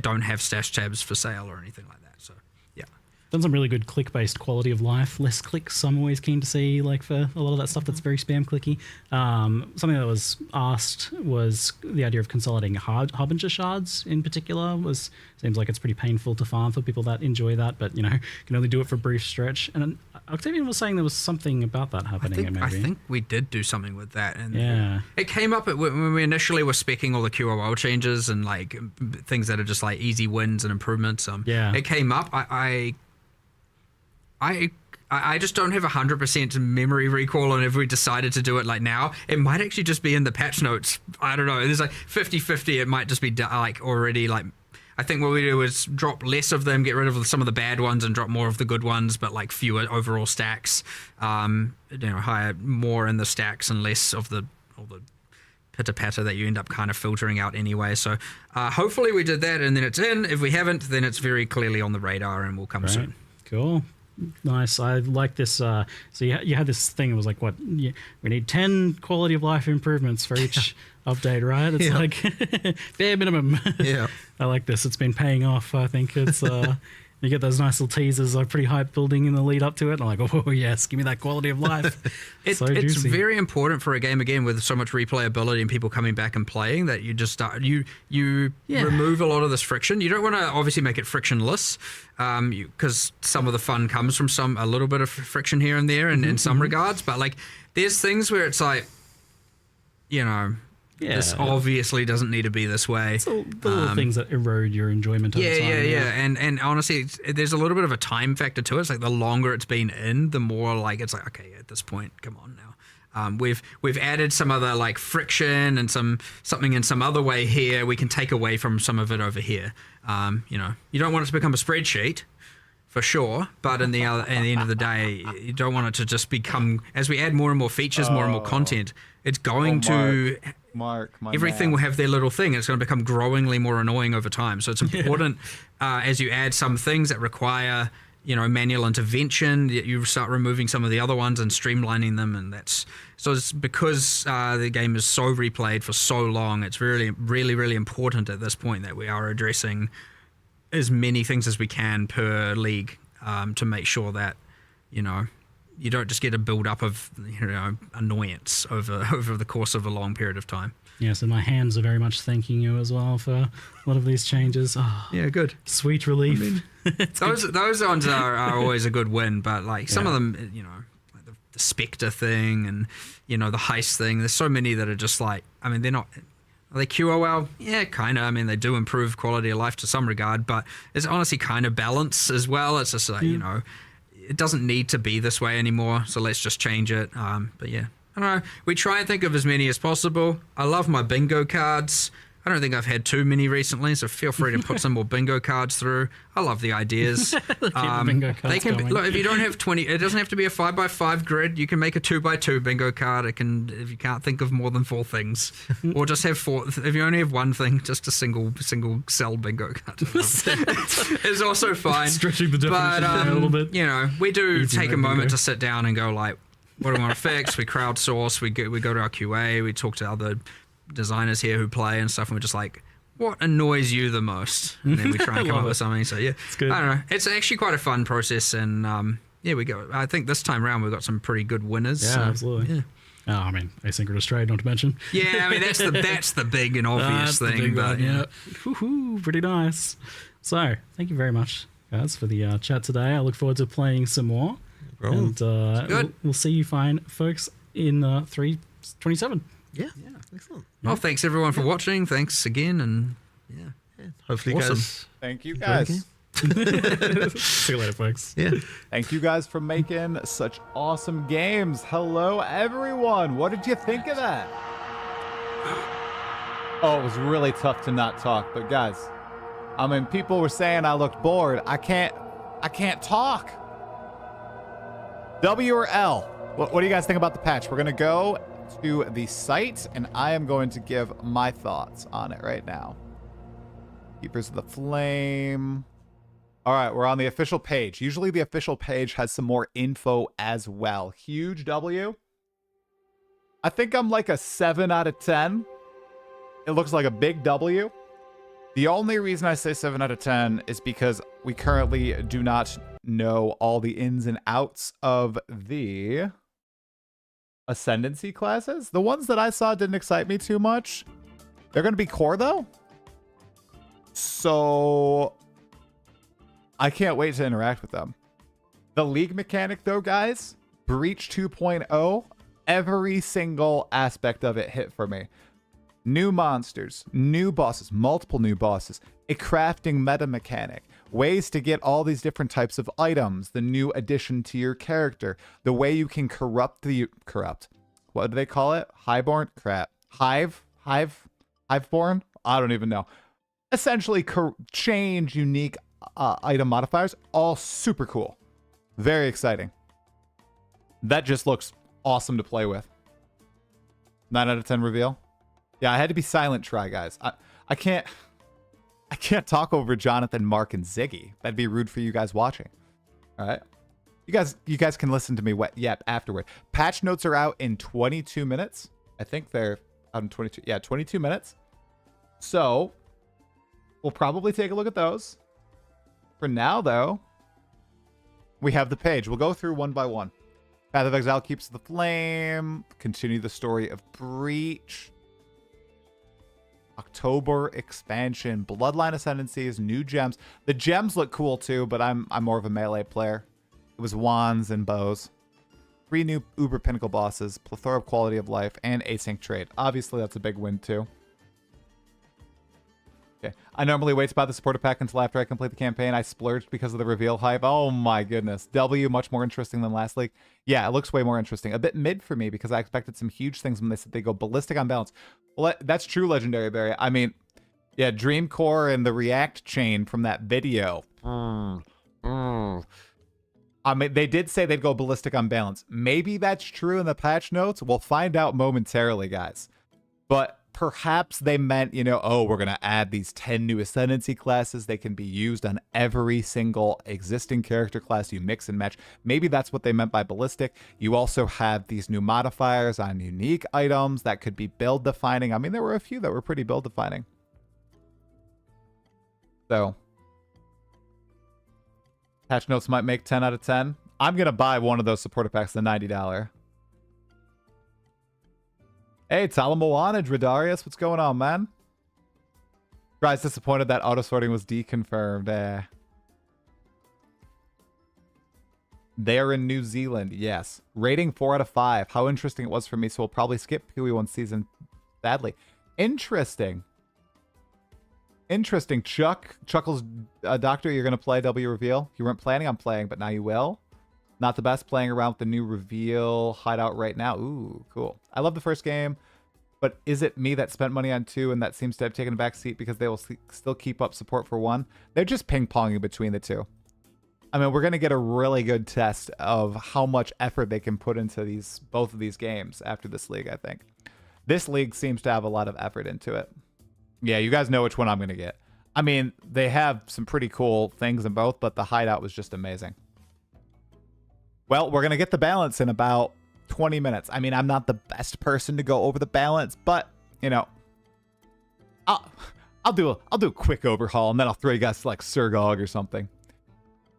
don't have stash tabs for sale or anything like that. So, yeah. done some really good click-based quality of life, less clicks. I'm always keen to see, like, for a lot of that stuff that's very spam clicky. Something that was asked was the idea of consolidating Harbinger shards in particular. Seems like it's pretty painful to farm for people that enjoy that, but, you know, can only do it for a brief stretch. And Octavian was saying there was something about that happening. I think we did do something with that. And yeah. It came up when we initially were speccing all the QOL changes and, like, things that are just, like, easy wins and improvements. Yeah. It came up. I just don't have 100% memory recall on if we decided to do it like now. It might actually just be in the patch notes. I don't know. There's like 50-50. It might just be like already like. I think what we do is drop less of them, get rid of some of the bad ones, and drop more of the good ones, but like fewer overall stacks. Higher more in the stacks and less of all the pitter patter that you end up kind of filtering out anyway. So hopefully we did that, and then it's in. If we haven't, then it's very clearly on the radar and will come soon. Cool. Nice. I like this. So you had this thing. It was like, we need 10 quality of life improvements for each update, right? It's like bare minimum. Yeah. I like this. It's been paying off. I think it's you get those nice little teasers, like pretty hype building in the lead up to it. And I'm like, oh yes, give me that quality of life. It's very important for a game again with so much replayability and people coming back and playing that you just start you remove a lot of this friction. You don't want to obviously make it frictionless, because some of the fun comes from a little bit of friction here and there, and in some regards. But like, there's things where it's like, you know. Yeah. This obviously doesn't need to be this way. It's the little things that erode your enjoyment over time. Yeah. And honestly, there's a little bit of a time factor to it. It's like the longer it's been in, the more like it's like, okay, at this point, come on now. We've added some other like friction and something in some other way here. We can take away from some of it over here. You don't want it to become a spreadsheet. For sure, but at the end of the day, you don't want it to just become, as we add more and more features, more and more content, it's going everything will have their little thing. It's going to become growingly more annoying over time. So it's important as you add some things that require, manual intervention, you start removing some of the other ones and streamlining them. And it's because the game is so replayed for so long, it's really, really, really important at this point that we are addressing as many things as we can per league to make sure that, you don't just get a build up of, annoyance over the course of a long period of time. Yes, and my hands are very much thanking you as well for a lot of these changes. Oh, yeah, good. Sweet relief. I mean, those ones are always a good win, but like some of them, like the Spectre thing and, the heist thing, there's so many that are just like, I mean, they're not... Are they QOL? Yeah, kind of. I mean, they do improve quality of life to some regard, but it's honestly kind of balance as well. It's just like, it doesn't need to be this way anymore, so let's just change it. But yeah, I don't know. We try and think of as many as possible. I love my bingo cards. I don't think I've had too many recently, so feel free to put some more bingo cards through. I love the ideas. Bingo cards they can going. look, if you don't have 20, it doesn't have to be a 5x5 grid. You can make a 2x2 bingo card. It can, if you can't think of more than 4 things, or just have 4. If you only have one thing, just a single cell bingo card is also fine. Stretching the definition a little bit. We do Easy take a bingo. moment to sit down and go like, what do we want to fix? We crowdsource. We go to our QA. We talk to other designers here who play and stuff, and we're just like, what annoys you the most? And then we try and come up with something. So yeah, it's good. I don't know. It's actually quite a fun process, and we go. I think this time around we've got some pretty good winners. Yeah, so, absolutely. Yeah. Oh, I mean, asynchronous trade, not to mention. Yeah, I mean that's the big and obvious That's the thing. big But one, yeah. Woohoo, pretty nice. So, thank you very much, guys, for the chat today. I look forward to playing some more. And we'll see you fine folks in 327. Yeah, excellent. Well, thanks everyone for watching. Thanks again, and Hopefully, Awesome. guys. Thank you, enjoy guys. the game. See you later, folks. Yeah. Thank you guys for making such awesome games. Hello, everyone. What did you think of that? Oh, it was really tough to not talk, but guys, I mean, people were saying I looked bored. I can't talk. W or L? What do you guys think about the patch? We're going to go to the site, and I am going to give my thoughts on it right now. Keepers of the Flame. All right, we're on the official page. Usually the official page has some more info as well. Huge W. I think I'm like a 7 out of 10. It looks like a big W. The only reason I say 7 out of 10 is because we currently do not know all the ins and outs of the Ascendancy classes. The ones that I saw didn't excite me too much. They're going to be core, though. So I can't wait to interact with them. The League mechanic, though, guys, Breach 2.0, every single aspect of it hit for me. New monsters, new bosses, multiple new bosses, a crafting meta mechanic, ways to get all these different types of items, the new addition to your character, the way you can corrupt, what do they call it? Highborn? Crap. Hiveborn? I don't even know. Essentially change unique item modifiers, all super cool. Very exciting. That just looks awesome to play with. 9 out of 10 reveal. Yeah, I had to be silent try, guys. I can't talk over Jonathan, Mark, and Ziggy. That'd be rude for you guys watching. All right. You guys can listen to me afterward. Patch notes are out in 22 minutes. I think they're out in 22. Yeah, 22 minutes. So we'll probably take a look at those. For now, though, we have the page. We'll go through one by one. Path of Exile keeps the flame. Continue the story of Breach. October expansion, Bloodline Ascendancies, new gems. The gems look cool too, but I'm more of a melee player. It was wands and bows. 3 new Uber Pinnacle bosses, plethora of quality of life, and async trade. Obviously, that's a big win too. Okay. I normally wait to buy the supporter pack until after I complete the campaign. I splurged because of the reveal hype. Oh my goodness. W, much more interesting than last league. Yeah, it looks way more interesting. A bit mid for me because I expected some huge things when they said they go ballistic on balance. Well, that's true, Legendary Barry. I mean, yeah, Dream Core and the React chain from that video. I mean, they did say they'd go ballistic on balance. Maybe that's true in the patch notes. We'll find out momentarily, guys. But perhaps they meant, oh, we're going to add these 10 new Ascendancy classes. They can be used on every single existing character class you mix and match. Maybe that's what they meant by ballistic. You also have these new modifiers on unique items that could be build defining. I mean, there were a few that were pretty build defining. So patch notes might make 10 out of 10. I'm going to buy one of those supporter packs, the $90. Hey, Talamoana, Dradarius, what's going on, man? Guy's disappointed that auto sorting was deconfirmed. They're in New Zealand, yes. Rating 4 out of 5. How interesting it was for me, so we'll probably skip PoE1 season, sadly. Interesting. Interesting. Chuckles, Doctor, you're going to play W Reveal. You weren't planning on playing, but now you will. Not the best playing around with the new reveal hideout right now. Ooh, cool. I love the first game, but is it me that spent money on 2 and that seems to have taken a back seat because they will still keep up support for 1? They're just ping-ponging between the two. I mean, we're going to get a really good test of how much effort they can put into both of these games after this league, I think. This league seems to have a lot of effort into it. Yeah, you guys know which one I'm going to get. I mean, they have some pretty cool things in both, but the hideout was just amazing. Well, we're going to get the balance in about 20 minutes. I mean, I'm not the best person to go over the balance, but, I'll do a quick overhaul, and then I'll throw you guys to, like, Surgog or something.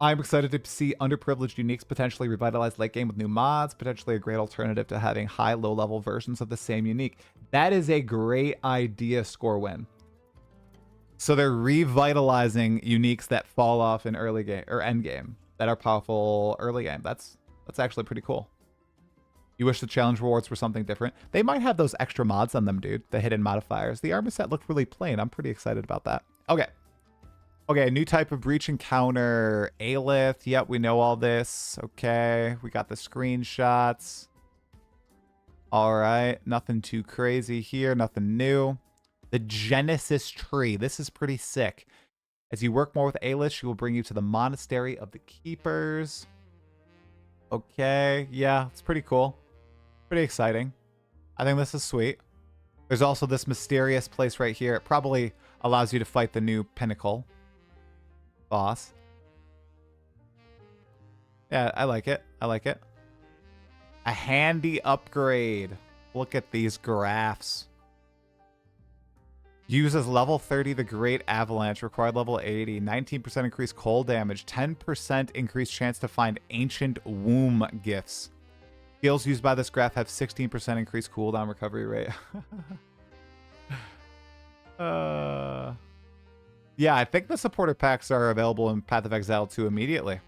I'm excited to see underprivileged uniques potentially revitalize late game with new mods, potentially a great alternative to having high, low-level versions of the same unique. That is a great idea, Scorewin. So they're revitalizing uniques that fall off in early game, or end game, that are powerful early game. That's actually pretty cool. You wish the challenge rewards were something different. They might have those extra mods on them, dude. The hidden modifiers. The armor set looked really plain. I'm pretty excited about that. Okay. Okay, a new type of breach encounter. Aelith. Yep, we know all this. Okay, we got the screenshots. All right, nothing too crazy here. Nothing new. The Genesis tree. This is pretty sick. As you work more with Aelith, she will bring you to the Monastery of the Keepers. Okay, yeah, it's pretty cool. Pretty exciting. I think this is sweet. There's also this mysterious place right here. It probably allows you to fight the new Pinnacle boss. Yeah, I like it. I like it. A handy upgrade. Look at these graphs. Uses level 30 the Great Avalanche, required level 80, 19% increased cold damage, 10% increased chance to find Ancient Womb gifts. Skills used by this graph have 16% increased cooldown recovery rate. Yeah, I think the supporter packs are available in Path of Exile 2 immediately.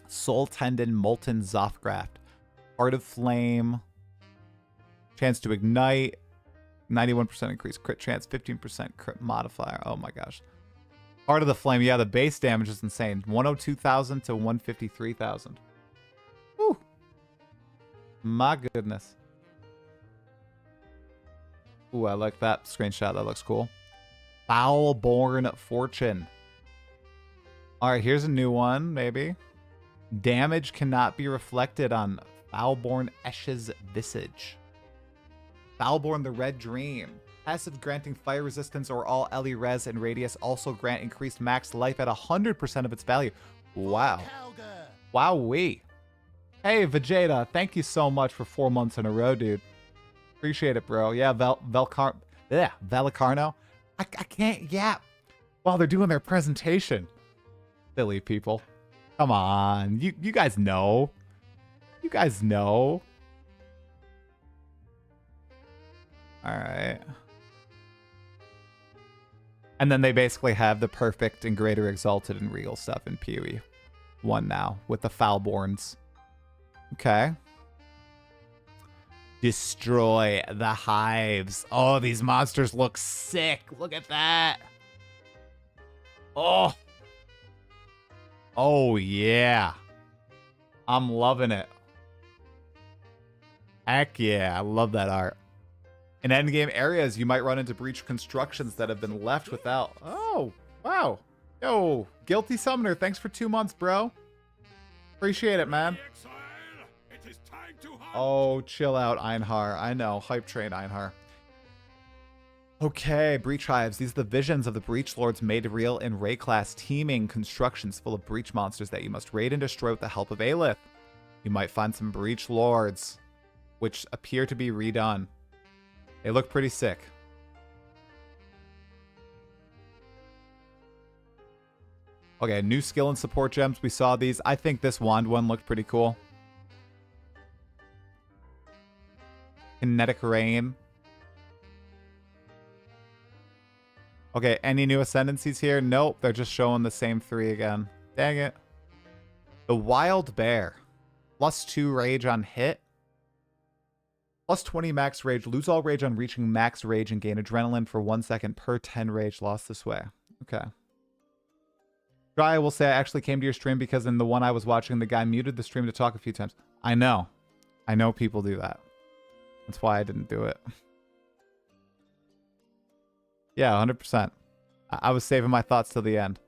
Soul Tendon, Molten Zothgraft, Heart of Flame, chance to ignite, 91% increased crit chance, 15% crit modifier. Oh my gosh. Heart of the Flame, yeah, the base damage is insane. 102,000 to 153,000. Woo. My goodness. Ooh, I like that screenshot. That looks cool. Foulborn Fortune. All right, here's a new one, maybe. Damage cannot be reflected on Foulborn Esh's visage. Foulborn the Red Dream. Passive granting fire resistance or all LE res and radius, also grant increased max life at 100% of its value. Wow. Wowee. Hey, Vegeta, thank you so much for 4 months in a row, dude. Appreciate it, bro. Yeah, Valicarno. I can't yap while they're doing their presentation. Silly people. Come on. You guys know. You guys know. All right. And then they basically have the perfect and greater exalted and regal stuff in PoE1 now with the Foulborns. Okay. Destroy the hives. Oh, these monsters look sick. Look at that. Oh. Oh, yeah. I'm loving it. Heck yeah. I love that art. In endgame areas, you might run into breach constructions that have been left without. Oh, wow. Yo, Guilty Summoner, thanks for 2 months, bro. Appreciate it, man. Oh, chill out, Einhar. I know. Hype train, Einhar. Okay, Breach Hives. These are the visions of the Breach Lords made real in Ray class teaming constructions full of Breach monsters that you must raid and destroy with the help of Aelith. You might find some Breach Lords, which appear to be redone. They look pretty sick. Okay, new skill and support gems. We saw these. I think this wand one looked pretty cool. Kinetic Rain. Okay, any new ascendancies here? Nope, they're just showing the same 3 again. Dang it. The Wild Bear. +2 rage on hit. +20 max rage. Lose all rage on reaching max rage and gain adrenaline for 1 second per 10 rage lost this way. Okay. Dry, I will say I actually came to your stream because in the one I was watching, the guy muted the stream to talk a few times. I know. I know people do that. That's why I didn't do it. Yeah, 100%. I was saving my thoughts till the end.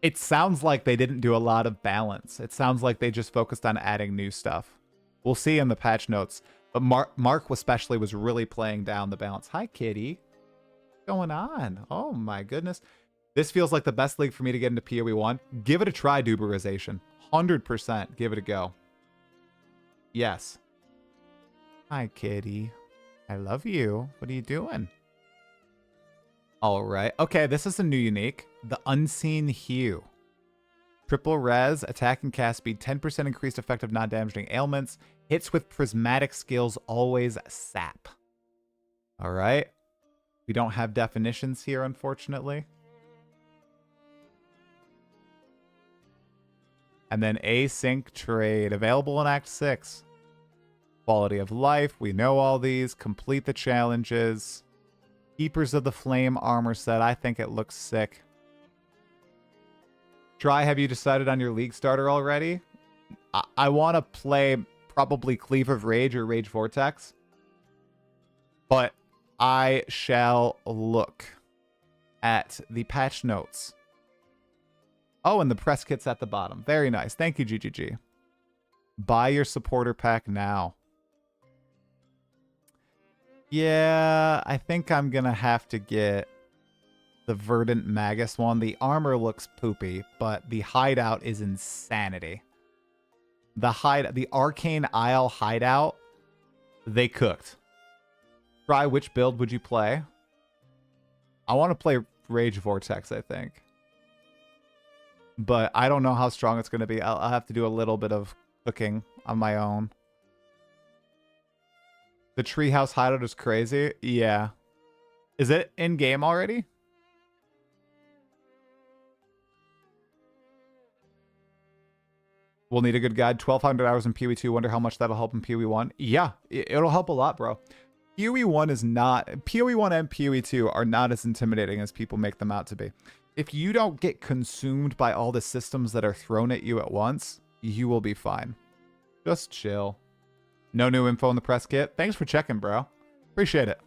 It sounds like they didn't do a lot of balance. It sounds like they just focused on adding new stuff. We'll see in the patch notes. But Mark especially was really playing down the balance. Hi, kitty. What's going on? Oh, my goodness. This feels like the best league for me to get into PoE1. Give it a try, Duberization. 100% give it a go. Yes. Hi, kitty. I love you. What are you doing? All right. Okay, this is a new unique. The Unseen Hue. Triple res, attack and cast speed, 10% increased effective non-damaging ailments. Hits with prismatic skills always sap. All right. We don't have definitions here, unfortunately. And then async trade, available in Act 6. Quality of life, we know all these. Complete the challenges. Keepers of the Flame armor set, I think it looks sick. Try, have you decided on your league starter already? I want to play probably Cleave of Rage or Rage Vortex. But I shall look at the patch notes. Oh, and the press kit's at the bottom. Very nice. Thank you, GGG. Buy your supporter pack now. Yeah, I think I'm going to have to get the Verdant Magus one. The armor looks poopy, but the hideout is insanity. The Arcane Isle hideout, they cooked. Try, which build would you play? I want to play Rage Vortex, I think. But I don't know how strong it's going to be. I'll have to do a little bit of cooking on my own. The Treehouse hideout is crazy. Yeah. Is it in-game already? We'll need a good guide. 1,200 hours in PoE2. Wonder how much that'll help in PoE1. Yeah, it'll help a lot, bro. PoE1 is not... PoE1 and PoE2 are not as intimidating as people make them out to be. If you don't get consumed by all the systems that are thrown at you at once, you will be fine. Just chill. No new info in the press kit. Thanks for checking, bro. Appreciate it.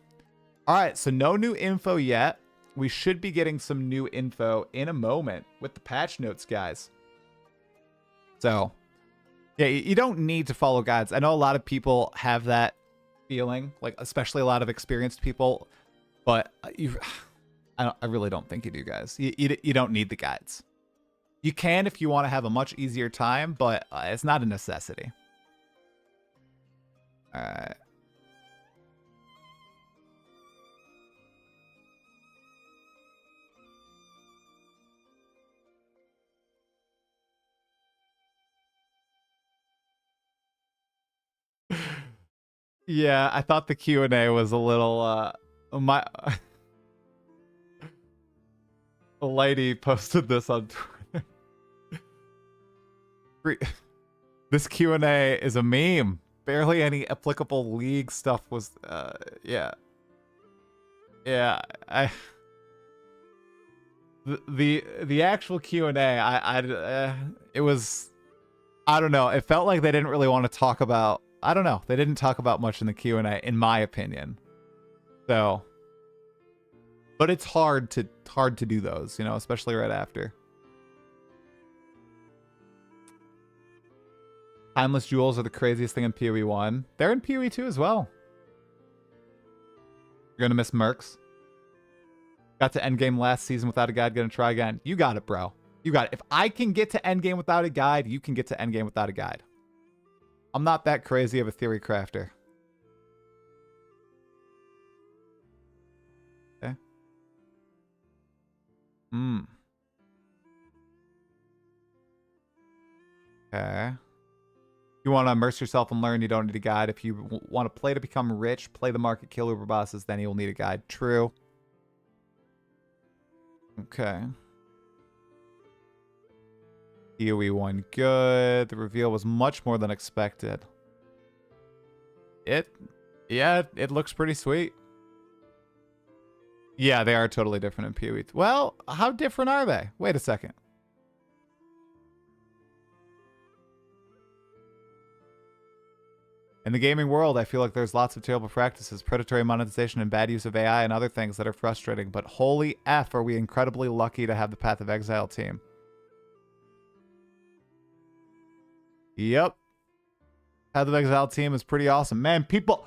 All right, so no new info yet. We should be getting some new info in a moment with the patch notes, guys. So, yeah, you don't need to follow guides. I know a lot of people have that feeling, like especially a lot of experienced people, but I really don't think you do, guys. You don't need the guides. You can if you want to have a much easier time, but it's not a necessity. All right. Yeah, I thought the Q&A was a little a lady posted this on Twitter. This Q&A is a meme. Barely any applicable league stuff was yeah. Yeah, the actual Q&A, it was, I don't know. It felt like they didn't really want to talk about, I don't know. They didn't talk about much in the Q&A, in my opinion. So, but it's hard to do those, you know, especially right after. Timeless jewels are the craziest thing in PoE1. They're in PoE2 as well. You're gonna miss Mercs. Got to endgame last season without a guide. Gonna try again. You got it, bro. You got it. If I can get to endgame without a guide, you can get to endgame without a guide. I'm not that crazy of a theory crafter. Okay. Okay. You want to immerse yourself and learn, you don't need a guide. If you want to play to become rich, play the market, kill uber bosses, then you'll need a guide. True. Okay. PoE1 good. The reveal was much more than expected. Yeah, it looks pretty sweet. Yeah, they are totally different in PoE. Well, how different are they? Wait a second. In the gaming world, I feel like there's lots of terrible practices, predatory monetization, and bad use of AI and other things that are frustrating, but holy F, are we incredibly lucky to have the Path of Exile team. Yep. Path of Exile team is pretty awesome. Man, people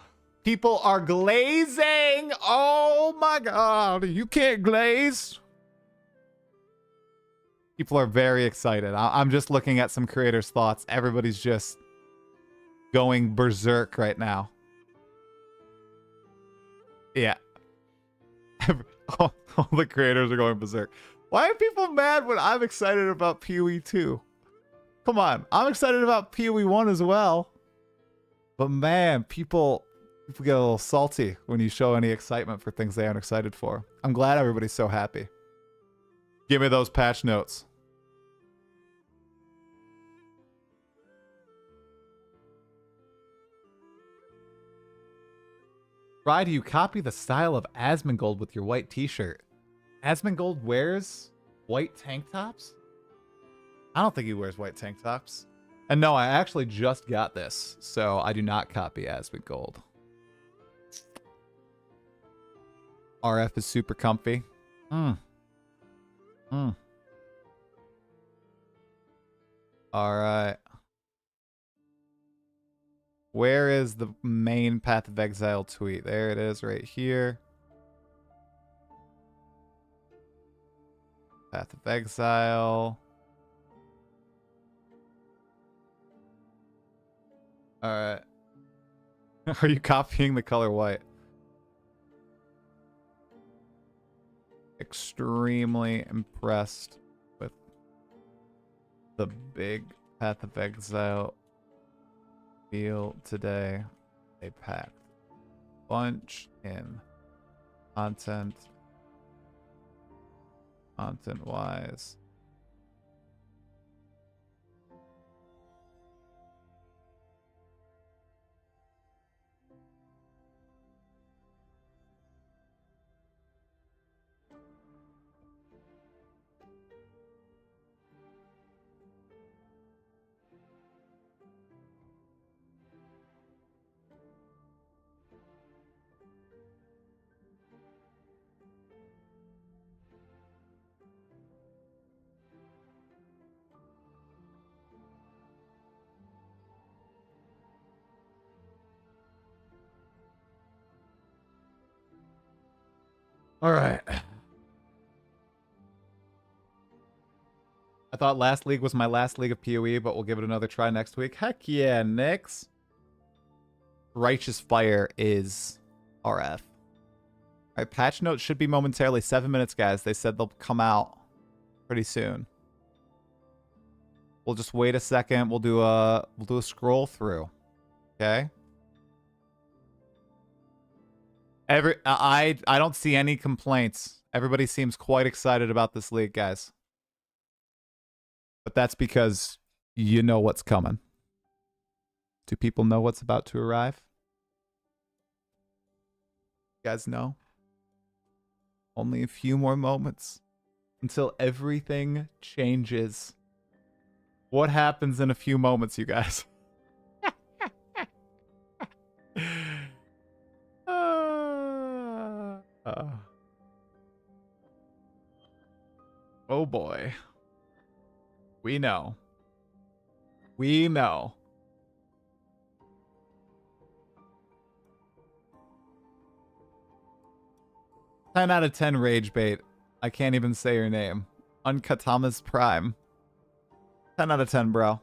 are glazing! Oh my god, you can't glaze! People are very excited. I'm just looking at some creators' thoughts. Everybody's just going berserk right now. Yeah. All the creators are going berserk. Why are people mad when I'm excited about PoE2? Come on. I'm excited about PoE1 as well. But man, people get a little salty when you show any excitement for things they aren't excited for. I'm glad everybody's so happy. Give me those patch notes. Why do you copy the style of Asmongold with your white t-shirt? Asmongold wears white tank tops? I don't think he wears white tank tops. And no, I actually just got this, so I do not copy Asmongold. RF is super comfy. All right. Where is the main Path of Exile tweet? There it is right here. Path of Exile. Alright. Are you copying the color white? extremely impressed with the big Path of Exile feel today. They packed a bunch in content-wise. All right. I thought last league was my last league of PoE, but we'll give it another try next week. Heck yeah, Nix. Righteous Fire is RF. All right, patch notes should be momentarily. 7 minutes, guys. They said they'll come out pretty soon. We'll just wait a second. We'll do a scroll through. Okay. I don't see any complaints. Everybody seems quite excited about this league, guys. But that's because you know what's coming. Do people know what's about to arrive? You guys know? Only a few more moments until everything changes. What happens in a few moments, you guys? Oh boy. We know. We know. Ten out of 10 rage bait. I can't even say your name. Unkatama's Prime. 10 out of 10, bro.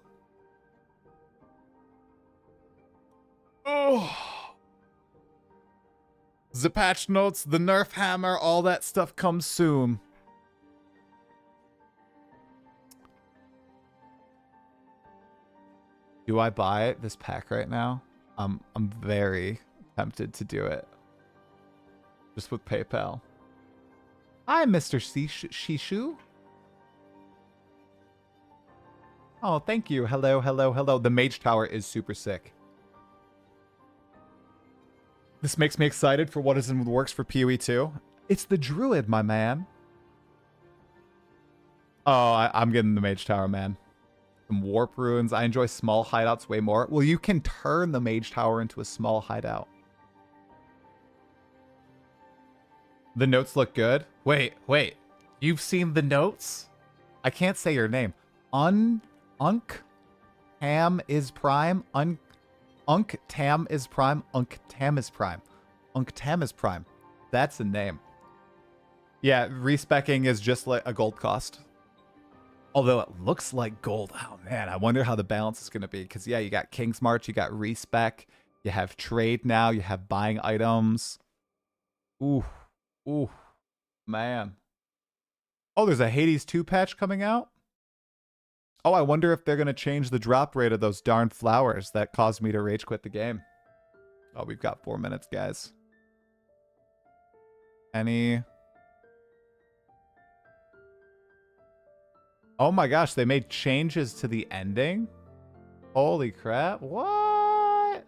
Oh. The patch notes, the nerf hammer, all that stuff comes soon. Do I buy this pack right now? I'm very tempted to do it. Just with PayPal. Hi, Mr. Shishu. Oh, thank you. Hello, hello, hello. The Mage Tower is super sick. This makes me excited for what is in the works for PoE2. It's the Druid, my man. Oh, I'm getting the Mage Tower, man. Some Warp Ruins. I enjoy small hideouts way more. Well, you can turn the Mage Tower into a small hideout. The notes look good. Wait. You've seen the notes? I can't say your name. Unk Tam is Prime. Unk Tam is Prime. Unk Tam is Prime. Unk Tam is Prime. That's the name. Yeah, respecking is just like a gold cost. Although it looks like gold. Oh man, I wonder how the balance is going to be. Because yeah, you got King's March, you got respec, you have trade now, you have buying items. Ooh, man. Oh, there's a Hades 2 patch coming out? Oh, I wonder if they're going to change the drop rate of those darn flowers that caused me to rage quit the game. Oh, we've got 4 minutes, guys. Any... Oh my gosh, they made changes to the ending? Holy crap. What?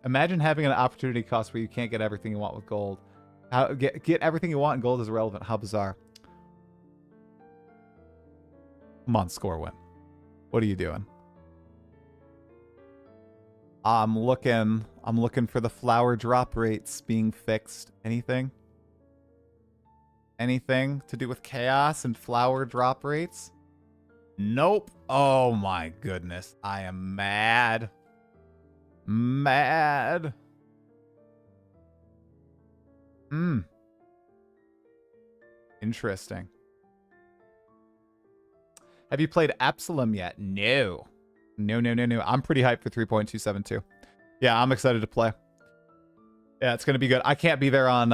Imagine having an opportunity cost where you can't get everything you want with gold. Get everything you want in gold is irrelevant. How bizarre. Come on, Scorewin. What are you doing? I'm looking for the flower drop rates being fixed. Anything? Anything to do with chaos and flower drop rates? Nope. Oh my goodness. I am mad. Mad. Interesting. Have you played Absalom yet? No. No. I'm pretty hyped for 3.272. Yeah, I'm excited to play. Yeah, it's gonna be good. I can't be there on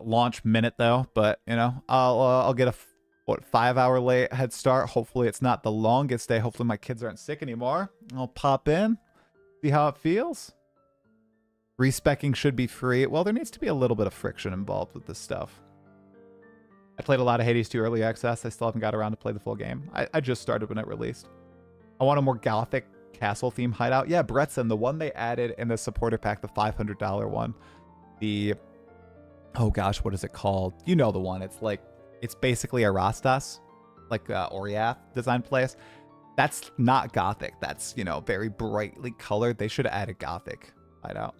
launch minute though, but you know, I'll get a 5-hour late head start. Hopefully, it's not the longest day. Hopefully, my kids aren't sick anymore. I'll pop in, see how it feels. Respecking should be free. Well, there needs to be a little bit of friction involved with this stuff. I played a lot of Hades 2 early access. I still haven't got around to play the full game. I just started when it released. I want a more gothic castle theme hideout. Yeah, Bretson, the one they added in the supporter pack, the $500 one. The, oh gosh, what is it called? You know the one. It's like, it's basically a Rastas, like Oriath design place. That's not gothic. That's, you know, very brightly colored. They should have added gothic hideout.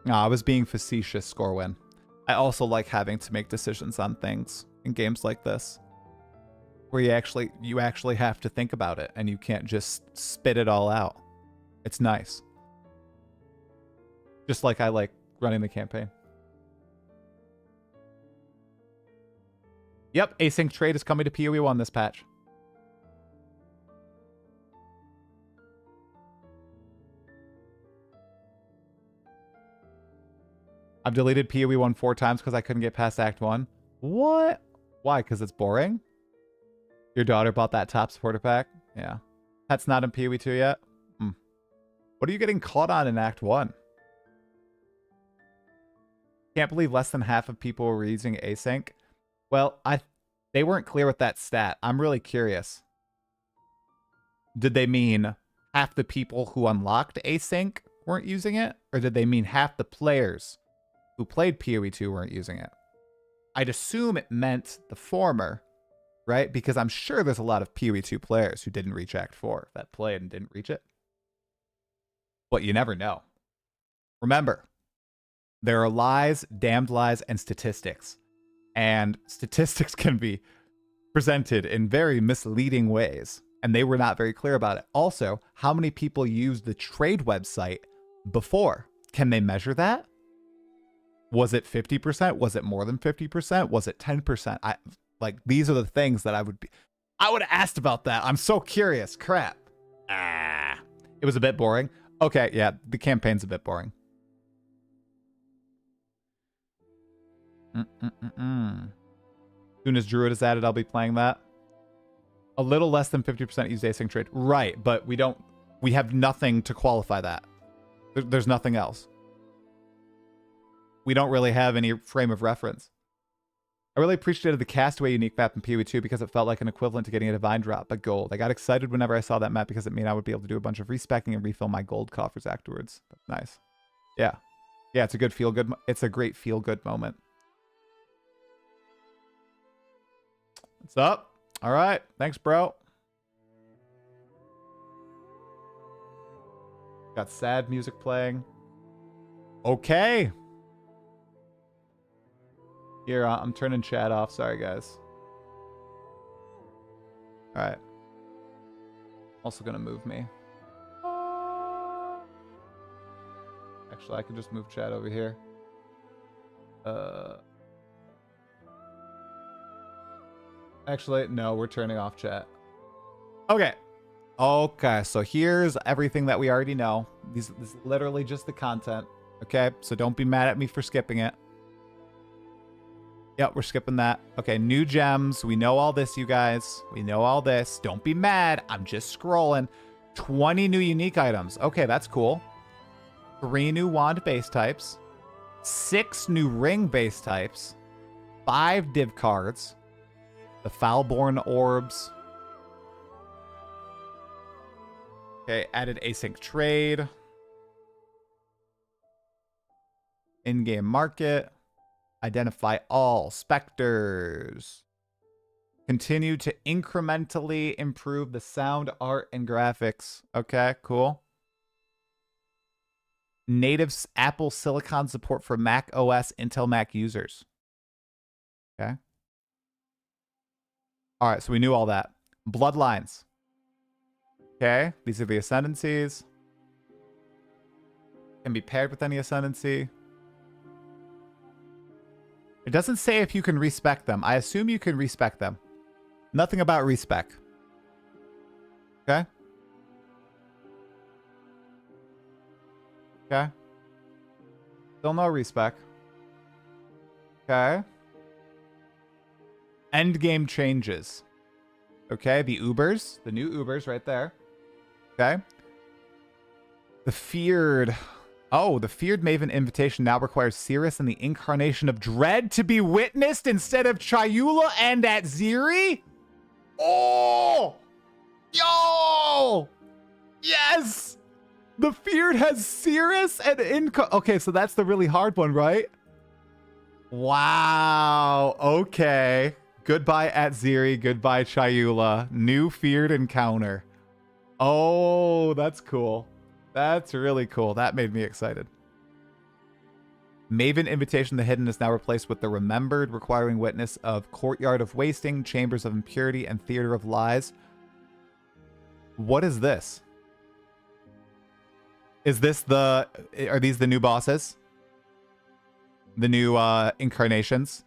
No, I was being facetious, Scorwin. I also like having to make decisions on things in games like this, where you actually have to think about it and you can't just spit it all out. It's nice. Just like I like running the campaign. Yep, async trade is coming to PoE1 this patch. I've deleted PoE1 4 times because I couldn't get past Act 1. What? Why? Because it's boring? Your daughter bought that top supporter pack? Yeah. That's not in PoE2 yet? What are you getting caught on in Act 1? Can't believe less than half of people were using async. Well, they weren't clear with that stat. I'm really curious. Did they mean half the people who unlocked async weren't using it? Or did they mean half the players who played PoE2 weren't using it? I'd assume it meant the former, right? Because I'm sure there's a lot of PoE2 players who didn't reach Act 4 that played and didn't reach it. But you never know. Remember, there are lies, damned lies, and statistics. And statistics can be presented in very misleading ways. And they were not very clear about it. Also, how many people used the trade website before? Can they measure that? Was it 50%? Was it more than 50%? Was it 10%? These are the things that I would have asked about that. I'm so curious. Crap. It was a bit boring. Okay, yeah, the campaign's a bit boring. Soon as Druid is added, I'll be playing that. A little less than 50% use async trade. Right, but we have nothing to qualify that. There's nothing else. We don't really have any frame of reference. I really appreciated the Castaway unique map in PoE2 because it felt like an equivalent to getting a Divine Drop, but gold. I got excited whenever I saw that map because it meant I would be able to do a bunch of respecking and refill my gold coffers afterwards. That's nice. Yeah. Yeah, it's a good feel-good. It's a great feel-good moment. What's up? All right. Thanks, bro. Got sad music playing. Okay. Here, I'm turning chat off. Sorry, guys. All right. Also gonna move me. Actually, I could just move chat over here. Actually, no, we're turning off chat. Okay. Okay, so here's everything that we already know. This is literally just the content. Okay, so don't be mad at me for skipping it. Yep, we're skipping that. Okay, new gems. We know all this, you guys. We know all this. Don't be mad. I'm just scrolling. 20 new unique items. Okay, that's cool. 3 new wand base types. 6 new ring base types. 5 div cards. The Foulborn orbs. Okay, added async trade. In-game market. Identify all specters. Continue to incrementally improve the sound, art, and graphics. Okay, cool. Native Apple Silicon support for Mac OS, Intel Mac users. Okay. All right, so we knew all that. Bloodlines. Okay, these are the ascendancies. Can be paired with any ascendancy. It doesn't say if you can respec them. I assume you can respec them. Nothing about respec. Okay? Okay. Still no respec. Okay. End game changes. Okay, the Ubers. The new Ubers right there. Okay. The feared... Oh, the feared Maven invitation now requires Cirrus and the incarnation of Dread to be witnessed instead of Chayula and Atziri? Oh! Yo! Yes! The feared has Cirrus and okay, so that's the really hard one, right? Wow. Okay. Goodbye Atziri. Goodbye Chayula. New feared encounter. Oh, that's cool. That's really cool. That made me excited. Maven Invitation the Hidden is now replaced with the Remembered, requiring witness of Courtyard of Wasting, Chambers of Impurity, and Theater of Lies. What is this? Is this the... Are these the new bosses? The new incarnations?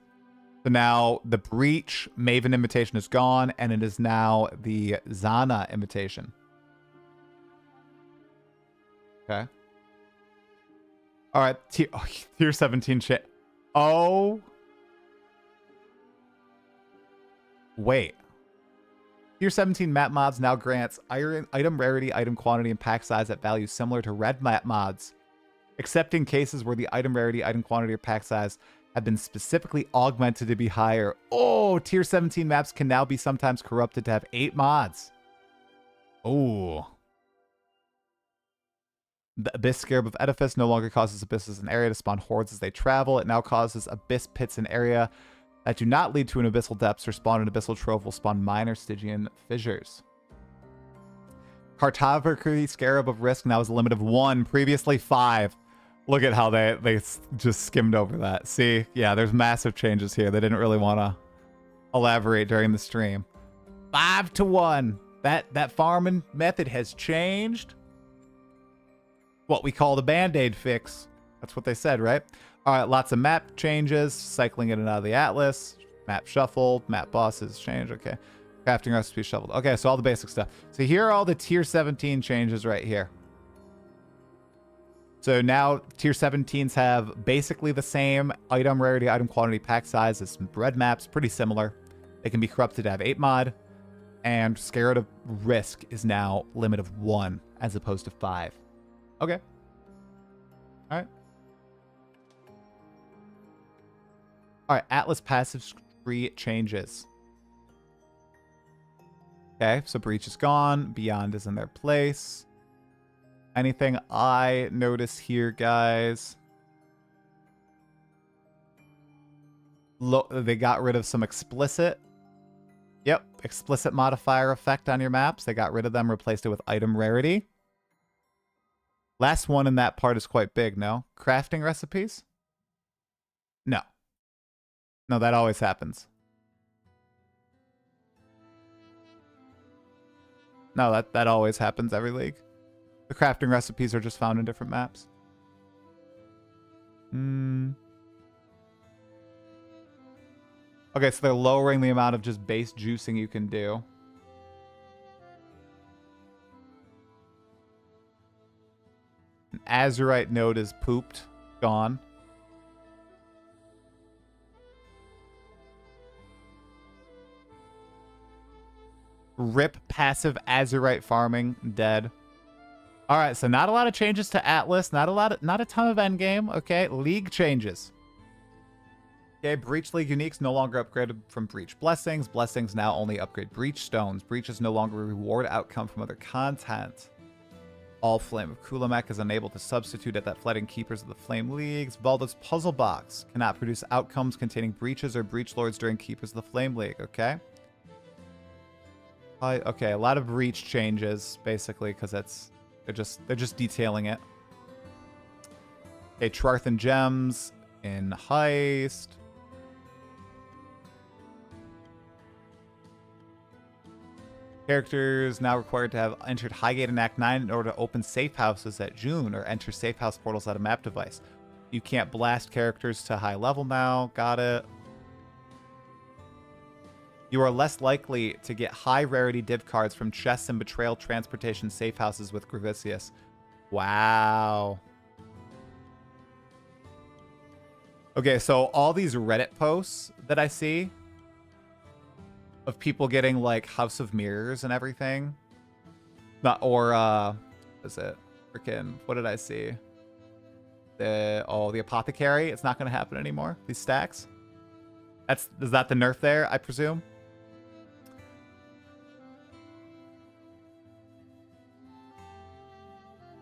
So now the Breach Maven Invitation is gone, and it is now the Zana Invitation. Okay. All right. Tier 17 shit. Oh. Wait. Tier 17 map mods now grants item rarity, item quantity, and pack size at values similar to red map mods, except in cases where the item rarity, item quantity, or pack size have been specifically augmented to be higher. Oh, Tier 17 maps can now be sometimes corrupted to have 8 mods. Oh. The Abyss Scarab of Edifice no longer causes abysses in area to spawn hordes as they travel. It now causes abyss pits in area that do not lead to an abyssal depths or spawn an abyssal trove will spawn minor Stygian fissures. Cartography Scarab of Risk now is a limit of 1, previously 5. Look at how they just skimmed over that. See? Yeah, there's massive changes here. They didn't really want to elaborate during the stream. 5 to 1. That farming method has changed. What we call the Band-Aid fix. That's what they said, right? All right, lots of map changes, cycling in and out of the Atlas, map shuffle, map bosses change, okay. Crafting recipes shuffled. Okay, so all the basic stuff. So here are all the tier 17 changes right here. So now tier 17s have basically the same item rarity, item quantity, pack size as some red maps, pretty similar. They can be corrupted to have 8 mod, and Scarab of Risk is now limit of 1 as opposed to 5. Okay. All right. All right, Atlas passive tree changes. Okay, so Breach is gone. Beyond is in their place. Anything I notice here, guys? Look, they got rid of some explicit. Yep, explicit modifier effect on your maps. They got rid of them, replaced it with item rarity. Last one in that part is quite big, no? Crafting recipes? No. No, that always happens. No, that always happens every league. The crafting recipes are just found in different maps. Okay, so they're lowering the amount of just base juicing you can do. An Azurite node is pooped. Gone. Rip passive Azurite farming. Dead. Alright, so not a lot of changes to Atlas. Not a ton of endgame. Okay, league changes. Okay, Breach League uniques no longer upgraded from Breach Blessings. Blessings now only upgrade Breach Stones. Breach is no longer a reward outcome from other content. All Flame of Kulamek is unable to substitute at that Flooding Keepers of the Flame Leagues. Baldur's Puzzle Box cannot produce outcomes containing breaches or breach lords during Keepers of the Flame League. Okay. Okay, a lot of breach changes basically because they're just detailing it. Okay, Trarthan Gems in Heist. Characters now required to have entered Highgate in Act 9 in order to open safe houses at June or enter safe house portals at a map device. You can't blast characters to high level now. Got it. You are less likely to get high rarity div cards from chests and betrayal transportation safe houses with Gravicius. Wow. Okay, so all these Reddit posts that I see of people getting like House of Mirrors and everything. Not or what is it? Freaking what did I see? The apothecary. It's not gonna happen anymore. These stacks. Is that the nerf there, I presume?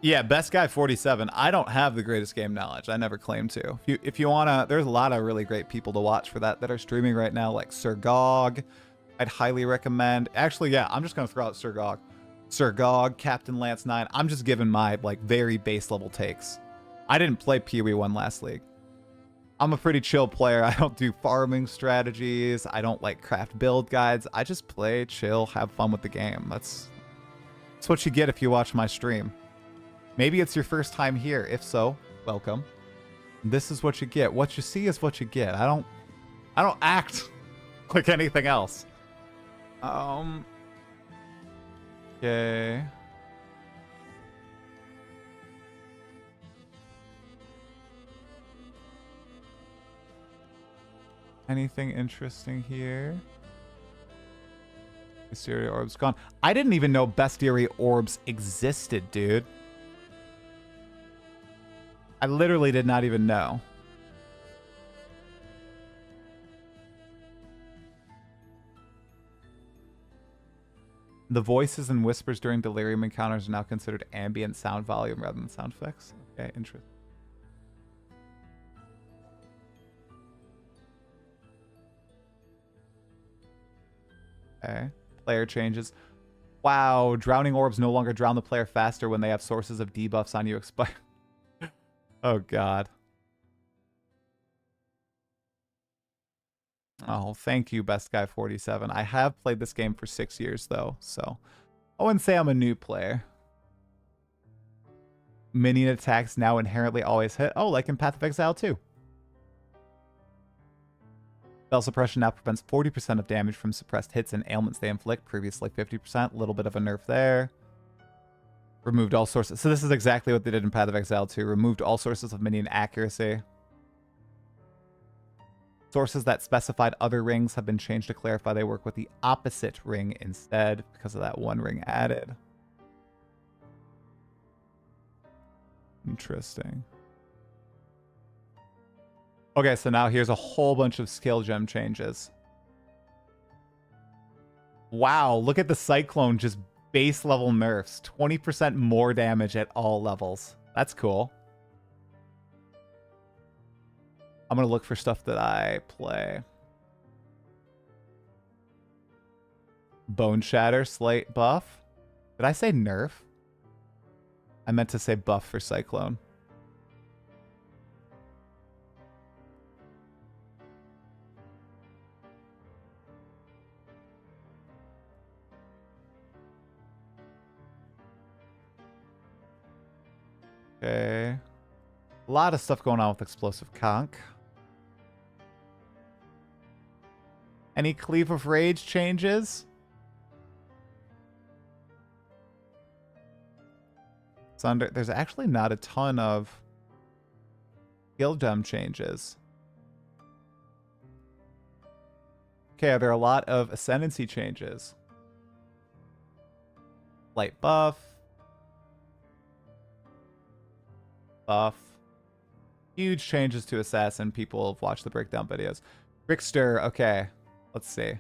Yeah, best guy 47. I don't have the greatest game knowledge. I never claim to. If you wanna, there's a lot of really great people to watch for that are streaming right now, like Sir Gog. I'd highly recommend. Actually, yeah, I'm just gonna throw out Sir Gog. Sir Gog, Captain Lance 9. I'm just giving my like very base level takes. I didn't play PoE1 last league. I'm a pretty chill player. I don't do farming strategies. I don't like craft build guides. I just play, chill, have fun with the game. That's what you get if you watch my stream. Maybe it's your first time here. If so, welcome. This is what you get. What you see is what you get. I don't act like anything else. Okay. Anything interesting here? Bestiary orbs gone. I didn't even know bestiary orbs existed, dude. I literally did not even know. The voices and whispers during delirium encounters are now considered ambient sound volume rather than sound effects. Okay, interesting. Okay. Player changes. Wow, drowning orbs no longer drown the player faster when they have sources of debuffs on you expire. Oh, God. Oh, thank you, Best Guy 47. I have played this game for 6 years, though, so I wouldn't say I'm a new player. Minion attacks now inherently always hit. Oh, like in Path of Exile 2. Spell suppression now prevents 40% of damage from suppressed hits and ailments they inflict. Previously 50%. A little bit of a nerf there. Removed all sources. So this is exactly what they did in Path of Exile 2. Removed all sources of minion accuracy. Sources that specified other rings have been changed to clarify they work with the opposite ring instead because of that one ring added. Interesting. Okay, so now here's a whole bunch of skill gem changes. Wow, look at the Cyclone, just base level nerfs. 20% more damage at all levels. That's cool. I'm going to look for stuff that I play. Bone Shatter, Slate buff. Did I say nerf? I meant to say buff for Cyclone. Okay. A lot of stuff going on with Explosive Conch. Any Cleave of Rage changes? There's actually not a ton of skill gem changes. Okay, there are a lot of Ascendancy changes. Light buff. Buff. Huge changes to Assassin. People have watched the breakdown videos. Trickster, okay. Let's see.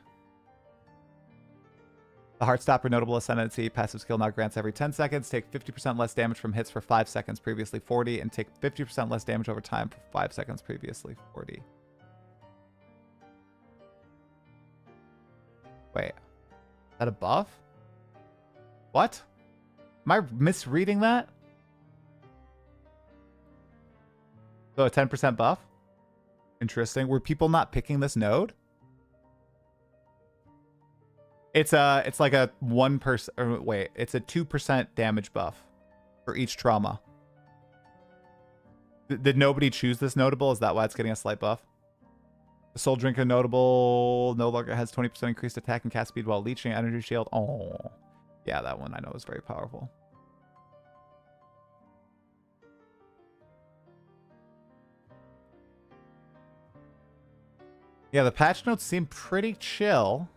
The Heartstopper notable Ascendancy passive skill now grants every 10 seconds. Take 50% less damage from hits for 5 seconds, previously 40, and take 50% less damage over time for 5 seconds, previously 40. Wait. Is that a buff? What? Am I misreading that? So a 10% buff? Interesting. Were people not picking this node? It's like a 1%, or wait, it's a 2% damage buff for each trauma. Did nobody choose this notable? Is that why it's getting a slight buff? The Soul Drinker notable no longer has 20% increased attack and cast speed while leeching energy shield. Oh, yeah, that one I know is very powerful. Yeah, the patch notes seem pretty chill.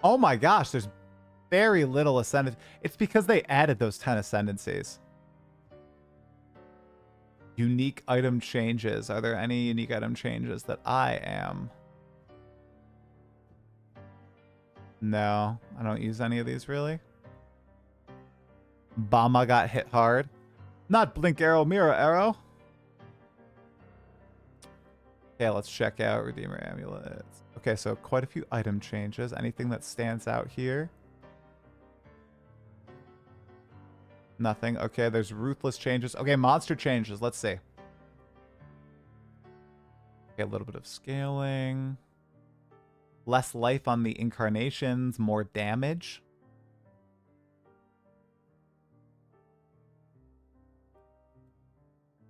Oh my gosh, there's very little ascendant. It's because they added those 10 ascendancies. Unique item changes. Are there any unique item changes that I am? No, I don't use any of these really. Bama got hit hard. Not blink arrow, mirror arrow. Okay, let's check out Redeemer Amulets. Okay, so quite a few item changes. Anything that stands out here? Nothing. Okay, there's ruthless changes. Okay, monster changes. Let's see. Okay, a little bit of scaling. Less life on the incarnations, more damage.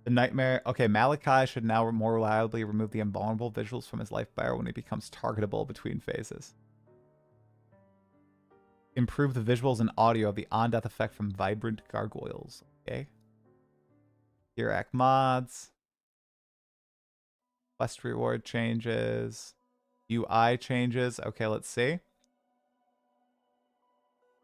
The Nightmare. Okay, Malachi should now more reliably remove the invulnerable visuals from his life bar when he becomes targetable between phases. Improve the visuals and audio of the on-death effect from vibrant gargoyles. Okay. Irak mods. Quest reward changes. UI changes. Okay, let's see.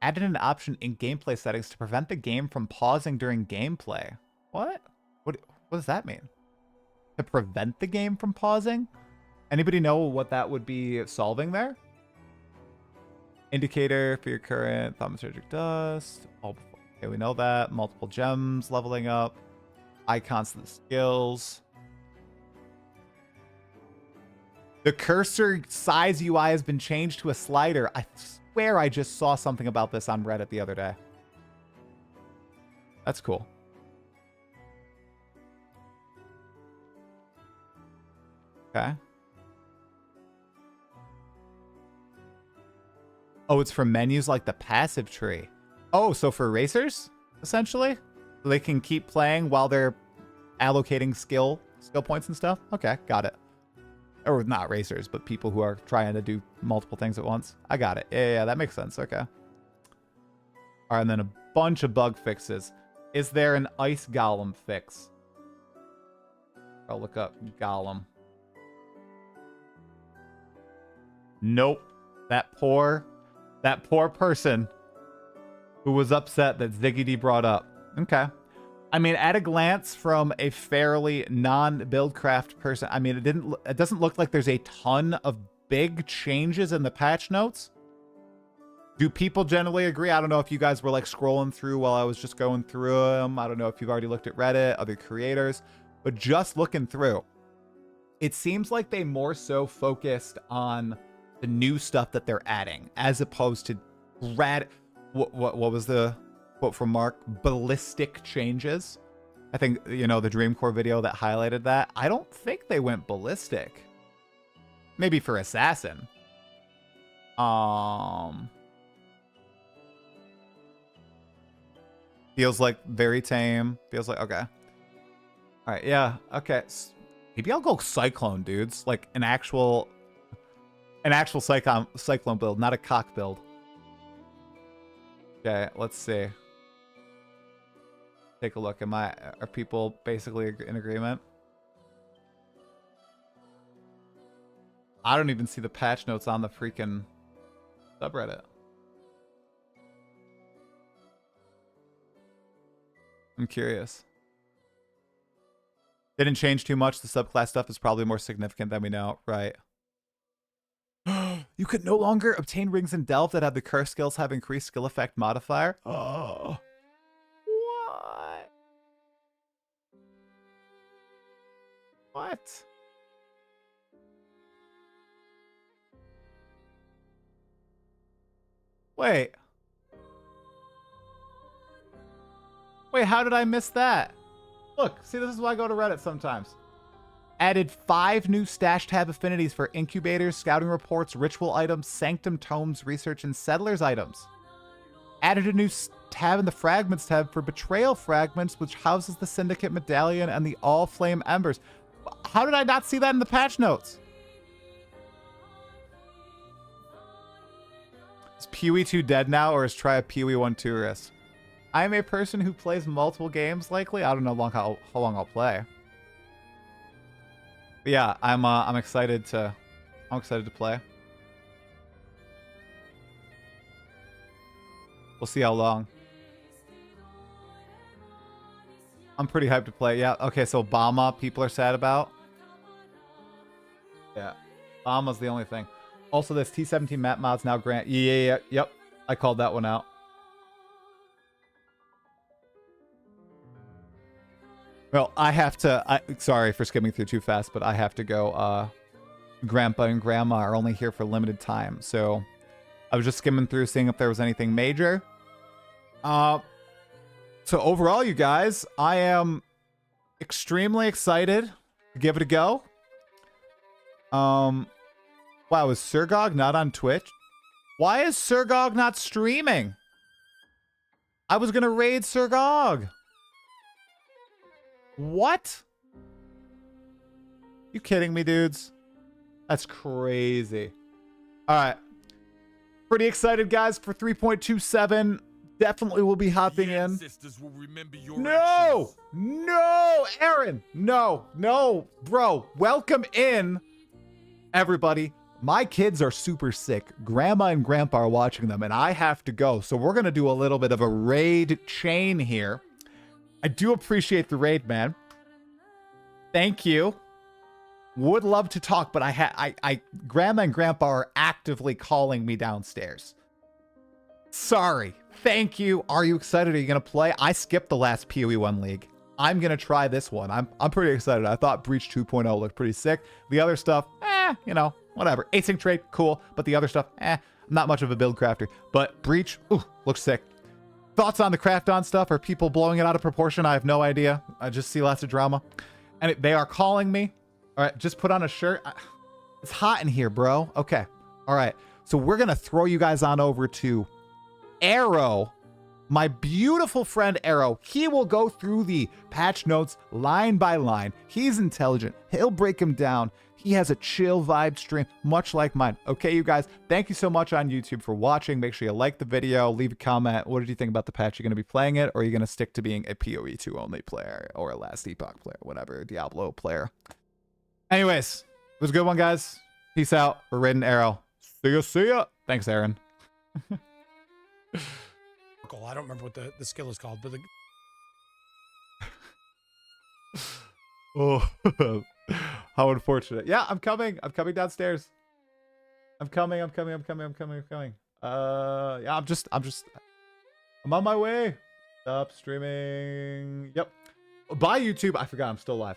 Added an option in gameplay settings to prevent the game from pausing during gameplay. What? What does that mean? To prevent the game from pausing? Anybody know what that would be solving there? Indicator for your current thaumaturgic dust. Okay, we know that. Multiple gems leveling up. Icons to the skills. The cursor size UI has been changed to a slider. I swear I just saw something about this on Reddit the other day. That's cool. Okay. Oh, it's for menus like the passive tree. Oh, so for racers, essentially? They can keep playing while they're allocating skill points and stuff? Okay, got it. Or not racers, but people who are trying to do multiple things at once. I got it. Yeah, that makes sense. Okay. All right, and then a bunch of bug fixes. Is there an ice golem fix? I'll look up golem. Nope. That poor person who was upset that ZiggyD brought up. Okay. I mean, at a glance from a fairly non-buildcraft person, I mean, it doesn't look like there's a ton of big changes in the patch notes. Do people generally agree? I don't know if you guys were like scrolling through while I was just going through them. I don't know if you've already looked at Reddit, other creators, but just looking through, it seems like they more so focused on the new stuff that they're adding as opposed to what was the quote from Mark? Ballistic changes. I think, you know, the Dreamcore video that highlighted that. I don't think they went ballistic. Maybe for Assassin. Feels like very tame. Feels like, okay. All right, yeah, okay. Maybe I'll go Cyclone, dudes. Like an actual Cyclone build, not a cock build. Okay, let's see. Take a look. Are people basically in agreement? I don't even see the patch notes on the freaking subreddit. I'm curious. Didn't change too much. The subclass stuff is probably more significant than we know, right? You could no longer obtain rings in Delve that have the curse skills have increased skill effect modifier. Oh. What? What? Wait. Wait, how did I miss that? Look, see, this is why I go to Reddit sometimes. Added 5 new stash tab affinities for incubators, scouting reports, ritual items, sanctum tomes, research, and settlers items. Added a new tab in the fragments tab for betrayal fragments, which houses the syndicate medallion and the all flame embers. How did I not see that in the patch notes? Is PoE2 dead now, or is try a PoE1 tourist? I am a person who plays multiple games likely. I don't know how long I'll play. But yeah, I'm excited to play. We'll see how long. I'm pretty hyped to play. Yeah. Okay. So Obama, people are sad about. Yeah. Obama's the only thing. Also, this T17 map mods now grant. Yeah. Yep. I called that one out. Well, I have to. Sorry for skimming through too fast, but I have to go. Grandpa and Grandma are only here for limited time, so I was just skimming through, seeing if there was anything major. So overall, you guys, I am extremely excited to give it a go. Wow, is Surgog not on Twitch? Why is Surgog not streaming? I was gonna raid Surgog. What? You kidding me, dudes? That's crazy. All right. Pretty excited, guys, for 3.27. Definitely will be hopping in. Will remember your No! actions. No! Aaron! No! No! Bro, welcome in, everybody. My kids are super sick. Grandma and Grandpa are watching them, and I have to go. So we're going to do a little bit of a raid chain here. I do appreciate the raid, man. Thank you. Would love to talk, but Grandma and Grandpa are actively calling me downstairs. Sorry. Thank you. Are you excited? Are you going to play? I skipped the last PoE1 league. I'm going to try this one. I'm pretty excited. I thought Breach 2.0 looked pretty sick. The other stuff, you know, whatever. Async trade, cool. But the other stuff, I'm not much of a build crafter. But Breach, looks sick. Thoughts on the craft on stuff? Are people blowing it out of proportion? I have no idea. I just see lots of drama. And they are calling me. All right, just put on a shirt. It's hot in here, bro. Okay. All right. So we're going to throw you guys on over to Arrow, my beautiful friend Arrow. He will go through the patch notes line by line. He's intelligent. He'll break them down. He has a chill vibe stream, much like mine. Okay, you guys, thank you so much on YouTube for watching. Make sure you like the video, leave a comment. What did you think about the patch? You're going to be playing it, or are you going to stick to being a PoE2 only player or a Last Epoch player, whatever, Diablo player? Anyways, it was a good one, guys. Peace out. We're raiding Arrow. See ya. Thanks, Aaron. I don't remember what the skill is called, but Oh, how unfortunate. Yeah, I'm coming. I'm coming downstairs. I'm coming. Yeah, I'm on my way. Stop streaming. Yep. Bye, YouTube. I forgot I'm still live.